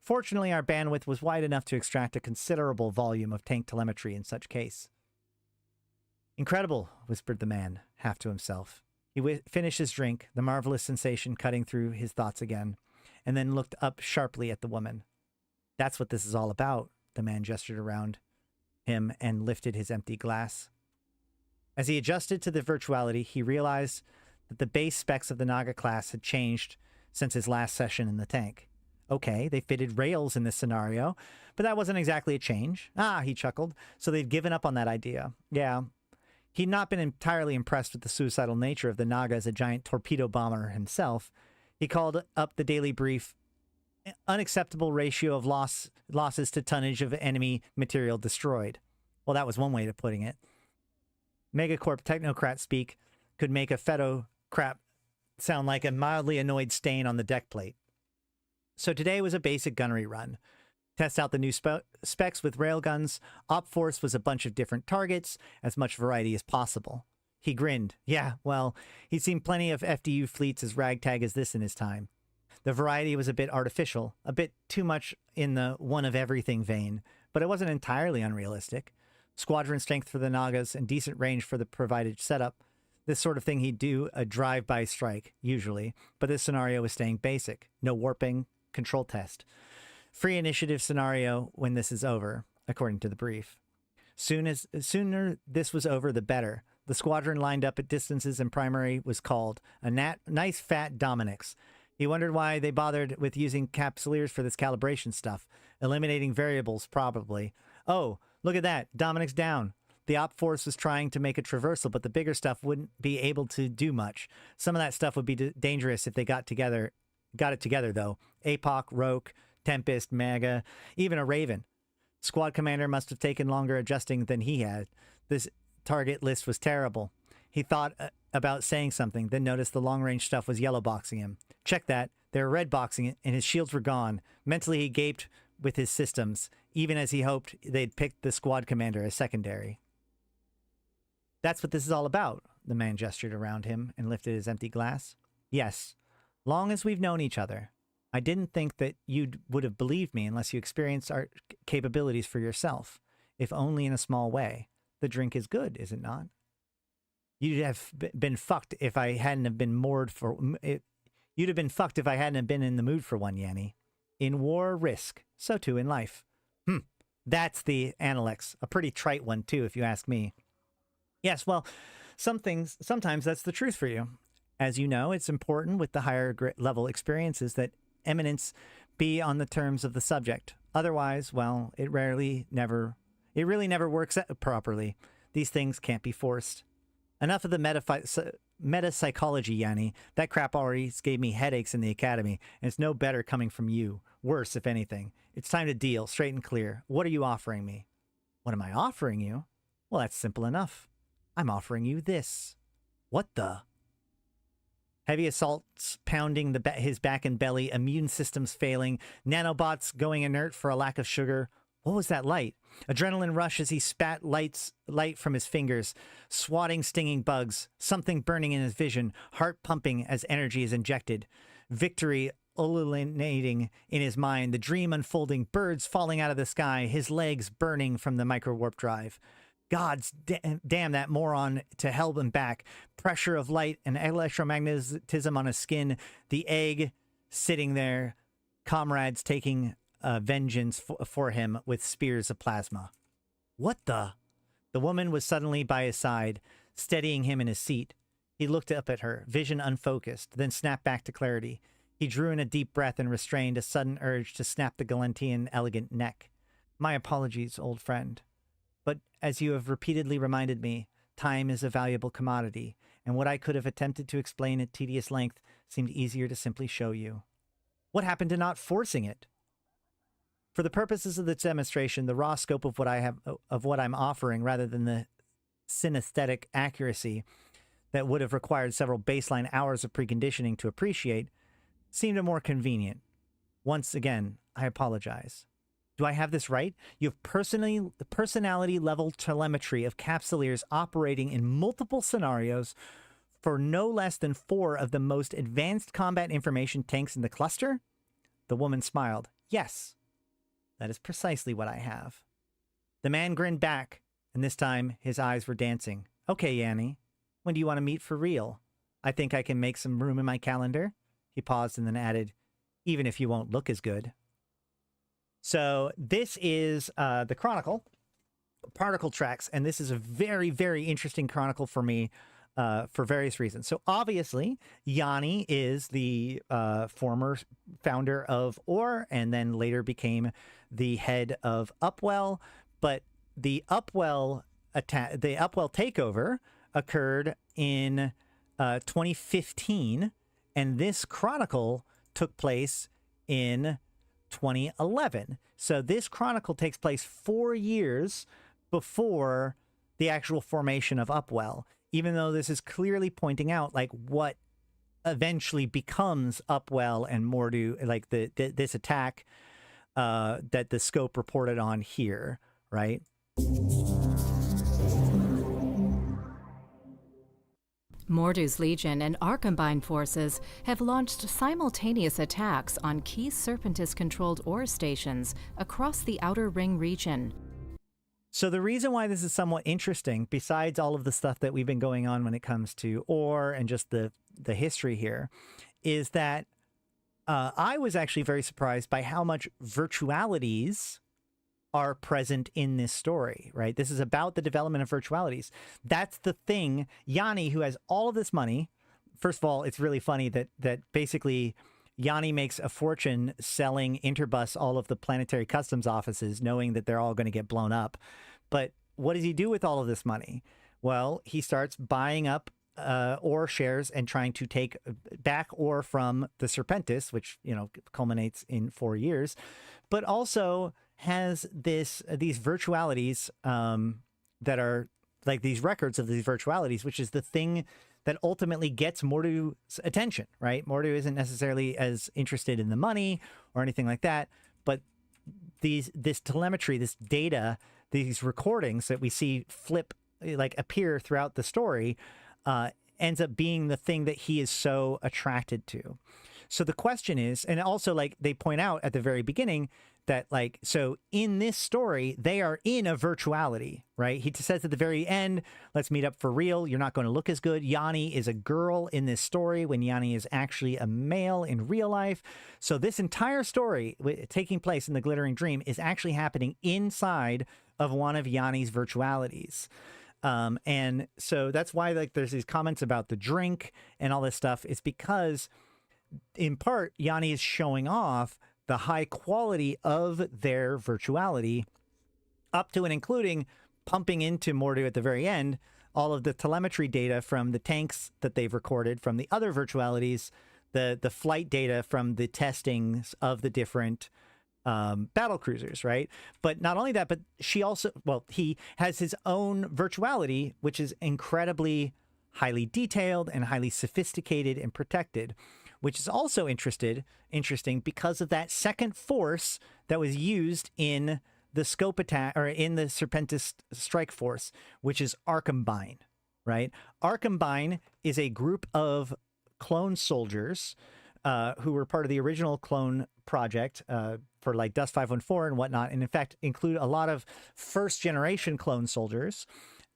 Fortunately, our bandwidth was wide enough to extract a considerable volume of tank telemetry in such case. Incredible, whispered the man, half to himself. He finished his drink, the marvelous sensation cutting through his thoughts again, and then looked up sharply at the woman. That's what this is all about, the man gestured around him and lifted his empty glass. As he adjusted to the virtuality, he realized that the base specs of the Naga class had changed since his last session in the tank. Okay, they fitted rails in this scenario, but that wasn't exactly a change. Ah, he chuckled. So they'd given up on that idea. Yeah. He'd not been entirely impressed with the suicidal nature of the Naga as a giant torpedo bomber himself. He called up the daily brief, unacceptable ratio of losses to tonnage of enemy material destroyed. Well, that was one way of putting it. Megacorp technocrat speak could make a Fedo crap sound like a mildly annoyed stain on the deck plate. So today was a basic gunnery run. Test out the new specs with railguns. Op Force was a bunch of different targets, as much variety as possible. He grinned. Yeah, well, he'd seen plenty of FDU fleets as ragtag as this in his time. The variety was a bit artificial, a bit too much in the one-of-everything vein, but it wasn't entirely unrealistic. Squadron strength for the Nagas and decent range for the provided setup. This sort of thing he'd do a drive-by strike, usually, but this scenario was staying basic. No warping, control test. Free initiative scenario when this is over, according to the brief. Sooner this was over, the better. The squadron lined up at distances and primary was called a nice fat Dominix. He wondered why they bothered with using capsuleers for this calibration stuff. Eliminating variables, probably. Oh, look at that. Dominix down. The op force was trying to make a traversal, but the bigger stuff wouldn't be able to do much. Some of that stuff would be dangerous if they got it together, though. APOC, Roke, Tempest, Maga, even a Raven. Squad commander must have taken longer adjusting than he had. This target list was terrible. He thought about saying something, then noticed the long-range stuff was yellow boxing him. Check that. They were red boxing it, and his shields were gone. Mentally, he gaped with his systems, even as he hoped they'd picked the squad commander as secondary. That's what this is all about, the man gestured around him and lifted his empty glass. Yes, long as we've known each other. I didn't think that you would have believed me unless you experienced our capabilities for yourself, if only in a small way. The drink is good, is it not? You'd have been fucked if I hadn't have been moored for... You'd have been fucked if I hadn't have been in the mood for one, Yanni. In war, risk. So too in life. That's the Analects. A pretty trite one, too, if you ask me. Yes, well, sometimes that's the truth for you. As you know, it's important with the higher level experiences that eminence be on the terms of the subject. Otherwise, well, it really never works out properly. These things can't be forced. Enough of the meta-psychology, Yanni. That crap already gave me headaches in the academy, and it's no better coming from you. Worse, if anything. It's time to deal, straight and clear. What are you offering me? What am I offering you? Well, that's simple enough. I'm offering you this. What the? Heavy assaults pounding his back and belly, immune systems failing, nanobots going inert for a lack of sugar. What was that light? Adrenaline rush as he spat light from his fingers, swatting stinging bugs, something burning in his vision, heart pumping as energy is injected. Victory ululating in his mind, the dream unfolding, birds falling out of the sky, his legs burning from the micro-warp drive. Gods damn that moron to hell and back. Pressure of light and electromagnetism on his skin. The egg sitting there. Comrades taking vengeance for him with spears of plasma. What the? The woman was suddenly by his side, steadying him in his seat. He looked up at her, vision unfocused, then snapped back to clarity. He drew in a deep breath and restrained a sudden urge to snap the Galentian elegant neck. My apologies, old friend. But as you have repeatedly reminded me, time is a valuable commodity, and what I could have attempted to explain at tedious length seemed easier to simply show you. What happened to not forcing it? For the purposes of this demonstration, the raw scope of what I'm offering, rather than the synesthetic accuracy that would have required several baseline hours of preconditioning to appreciate, seemed more convenient. Once again, I apologize. Do I have this right? You have personality-level telemetry of Capsuleers operating in multiple scenarios for no less than 4 of the most advanced combat information tanks in the cluster? The woman smiled. Yes, that is precisely what I have. The man grinned back, and this time his eyes were dancing. Okay, Yanni, when do you want to meet for real? I think I can make some room in my calendar. He paused and then added, even if you won't look as good. So this is the Chronicle, Particle Tracks, and this is a very, very interesting chronicle for me for various reasons. So obviously, Yanni is the former founder of OR and then later became the head of Upwell, but the Upwell takeover occurred in 2015, and this chronicle took place in 2011. So this chronicle takes place 4 years before the actual formation of Upwell, even though this is clearly pointing out like what eventually becomes Upwell and Mordu, like this attack that the scope reported on here, right? Mordu's Legion and our combined forces have launched simultaneous attacks on key Serpentis-controlled ore stations across the Outer Ring region. So the reason why this is somewhat interesting, besides all of the stuff that we've been going on when it comes to ore and just the history here, is that I was actually very surprised by how much virtualities are present in this story, right? This is about the development of virtualities. That's the thing. Yanni, who has all of this money, first of all, it's really funny that basically Yanni makes a fortune selling Interbus all of the planetary customs offices, knowing that they're all going to get blown up. But what does he do with all of this money? Well, he starts buying up ore shares and trying to take back ore from the Serpentis, which, you know, culminates in 4 years, but also has these virtualities that are like these records of these virtualities, which is the thing that ultimately gets Mordu's attention, right? Mordu isn't necessarily as interested in the money or anything like that, but this telemetry, this data, these recordings that we see appear throughout the story ends up being the thing that he is so attracted to. So the question is, and also like they point out at the very beginning that like, so in this story, they are in a virtuality, right? He says at the very end, let's meet up for real. You're not going to look as good. Yanni is a girl in this story when Yanni is actually a male in real life. So this entire story taking place in the Glittering Dream is actually happening inside of one of Yanni's virtualities. And so that's why like there's these comments about the drink and all this stuff. It's because in part, Yanni is showing off the high quality of their virtuality, up to and including pumping into Mordu at the very end all of the telemetry data from the tanks that they've recorded from the other virtualities, the flight data from the testings of the different battle cruisers, right? But not only that, but she also, well, he has his own virtuality, which is incredibly highly detailed and highly sophisticated and protected, which is also interesting because of that second force that was used in the scope attack, or in the Serpentis strike force, which is Arcambine, right? Arcambine is a group of clone soldiers who were part of the original clone project for like Dust 514 and whatnot, and in fact include a lot of first generation clone soldiers,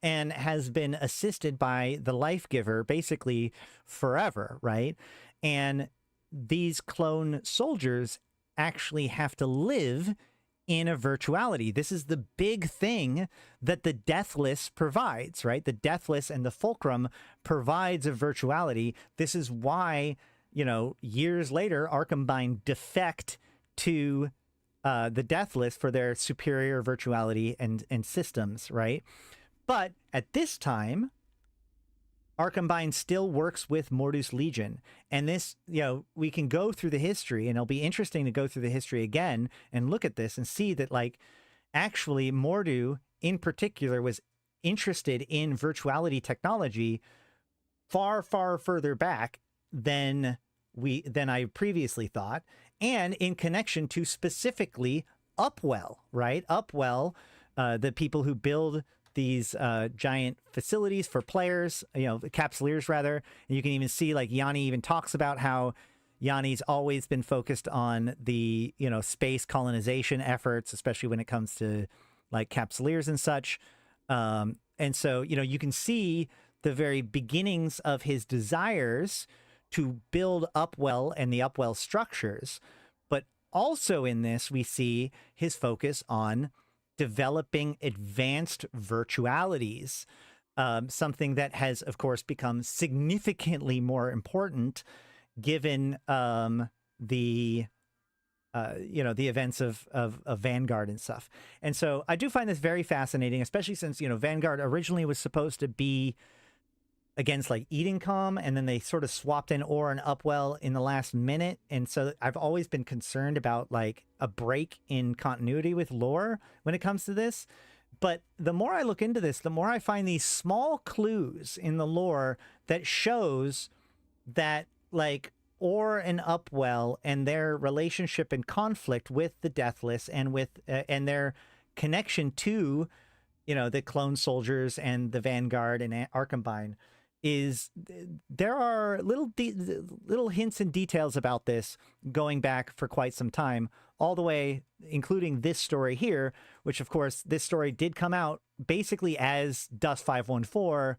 and has been assisted by the Life Giver basically forever, right? And these clone soldiers actually have to live in a virtuality. This is the big thing that the Deathless provides, right? The Deathless and the Fulcrum provides a virtuality. This is why, you know, years later, Arcambine defect to the Deathless for their superior virtuality and systems, right? But at this time, Arcambine still works with Mordu's Legion. And this, you know, we can go through the history, and it'll be interesting to go through the history again and look at this and see that, like, actually Mordu in particular was interested in virtuality technology far, far further back than I previously thought, and in connection to specifically Upwell, right? Upwell, the people who build these giant facilities for players, you know, capsuleers rather. And you can even see, like, Yanni even talks about how Yanni's always been focused on the, you know, space colonization efforts, especially when it comes to like capsuleers and such. And so, you know, you can see the very beginnings of his desires to build Upwell and the Upwell structures. But also in this, we see his focus on developing advanced virtualities, something that has, of course, become significantly more important given the events of Vanguard and stuff. And so I do find this very fascinating, especially since, you know, Vanguard originally was supposed to be against like Edencom, and then they sort of swapped in Ore and Upwell in the last minute. And so I've always been concerned about like a break in continuity with lore when it comes to this. But the more I look into this, the more I find these small clues in the lore that shows that like Ore and Upwell and their relationship and conflict with the Deathless and with and their connection to, you know, the clone soldiers and the Vanguard and Arcambine, is there are little hints and details about this going back for quite some time, all the way, including this story here, which of course this story did come out basically as Dust 514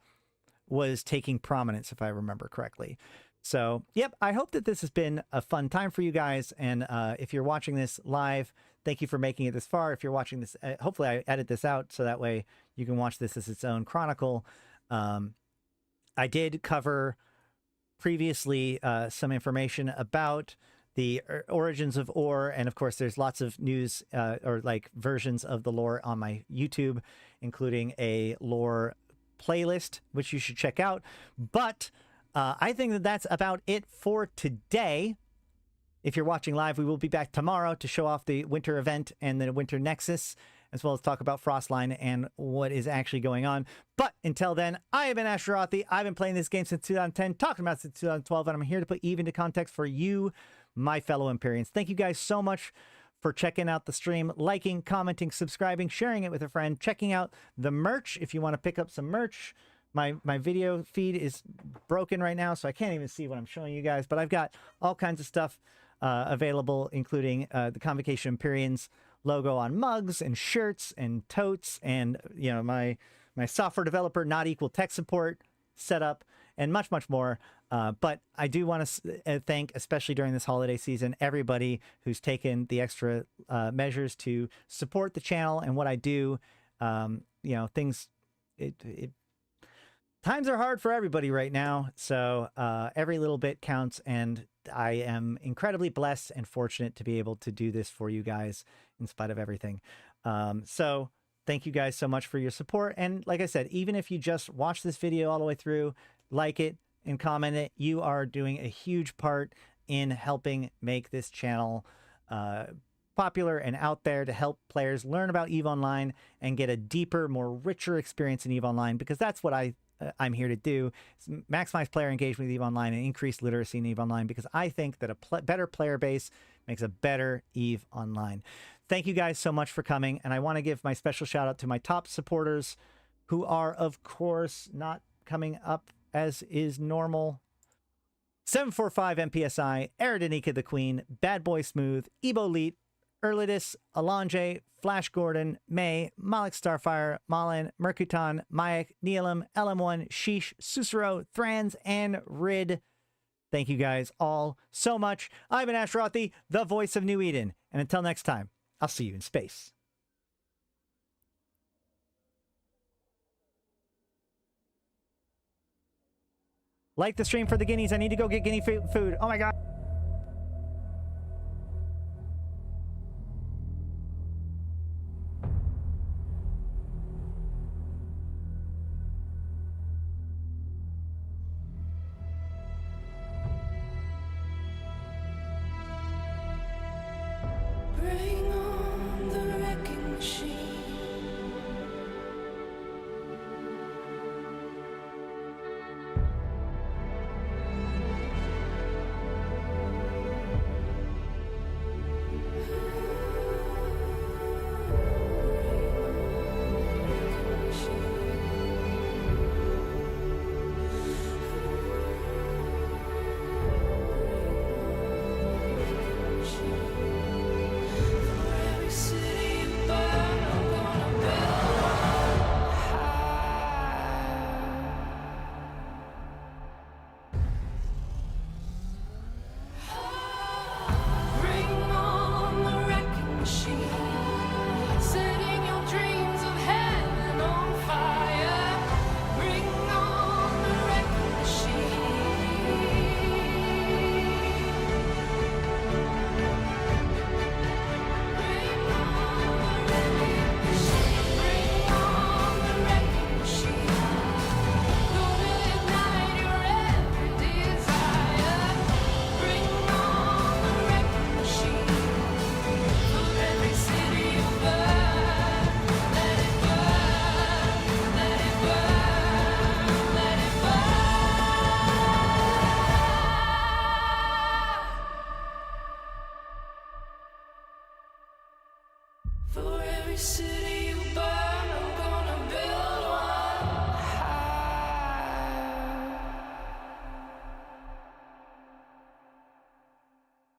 was taking prominence, if I remember correctly. So, yep, I hope that this has been a fun time for you guys. And if you're watching this live, thank you for making it this far. If you're watching this, hopefully I edit this out so that way you can watch this as its own chronicle. I did cover previously some information about the origins of Ore, and of course there's lots of news or like versions of the lore on my YouTube, including a lore playlist, which you should check out. But I think that that's about it for today. If you're watching live, we will be back tomorrow to show off the winter event and the winter nexus, as well as talk about Frostline and what is actually going on. But until then, I have been Ashtarothi. I've been playing this game since 2010, talking about it since 2012, and I'm here to put Eve into context for you, my fellow Empyreans. Thank you guys so much for checking out the stream, liking, commenting, subscribing, sharing it with a friend, checking out the merch if you want to pick up some merch. my video feed is broken right now, so I can't even see what I'm showing you guys. But I've got all kinds of stuff available, including the Convocation Empyreans logo on mugs and shirts and totes, and my software developer not equal tech support setup, and much more. But I do want to thank, especially during this holiday season, everybody who's taken the extra measures to support the channel and what I do. Things. Times are hard for everybody right now, so every little bit counts, and I am incredibly blessed and fortunate to be able to do this for you guys in spite of everything. So thank you guys so much for your support. And like I said, even if you just watch this video all the way through, like it and comment it, you are doing a huge part in helping make this channel popular and out there to help players learn about EVE Online and get a deeper, more richer experience in EVE Online, because that's what I'm here to do, is maximize player engagement with EVE Online and increase literacy in EVE Online, because I think that a better player base makes a better EVE Online. Thank you guys so much for coming, and I want to give my special shout out to my top supporters, who are, of course, not coming up as is normal. 745 MPSI, Arydanika the Queen, Bad Boy Smooth, Eboleet, Erladis, Elange, Flash Gordon, May, Malak Starfire, Malin, Mercuton, Mayak, Neelam, LM1, Sheesh, Susuro, Thrans, and Rid. Thank you guys all so much. I've been Ashrothi, the voice of New Eden. And until next time, I'll see you in space. Like the stream for the guineas. I need to go get guinea food. Oh my god. Bring on the wrecking machine. For every city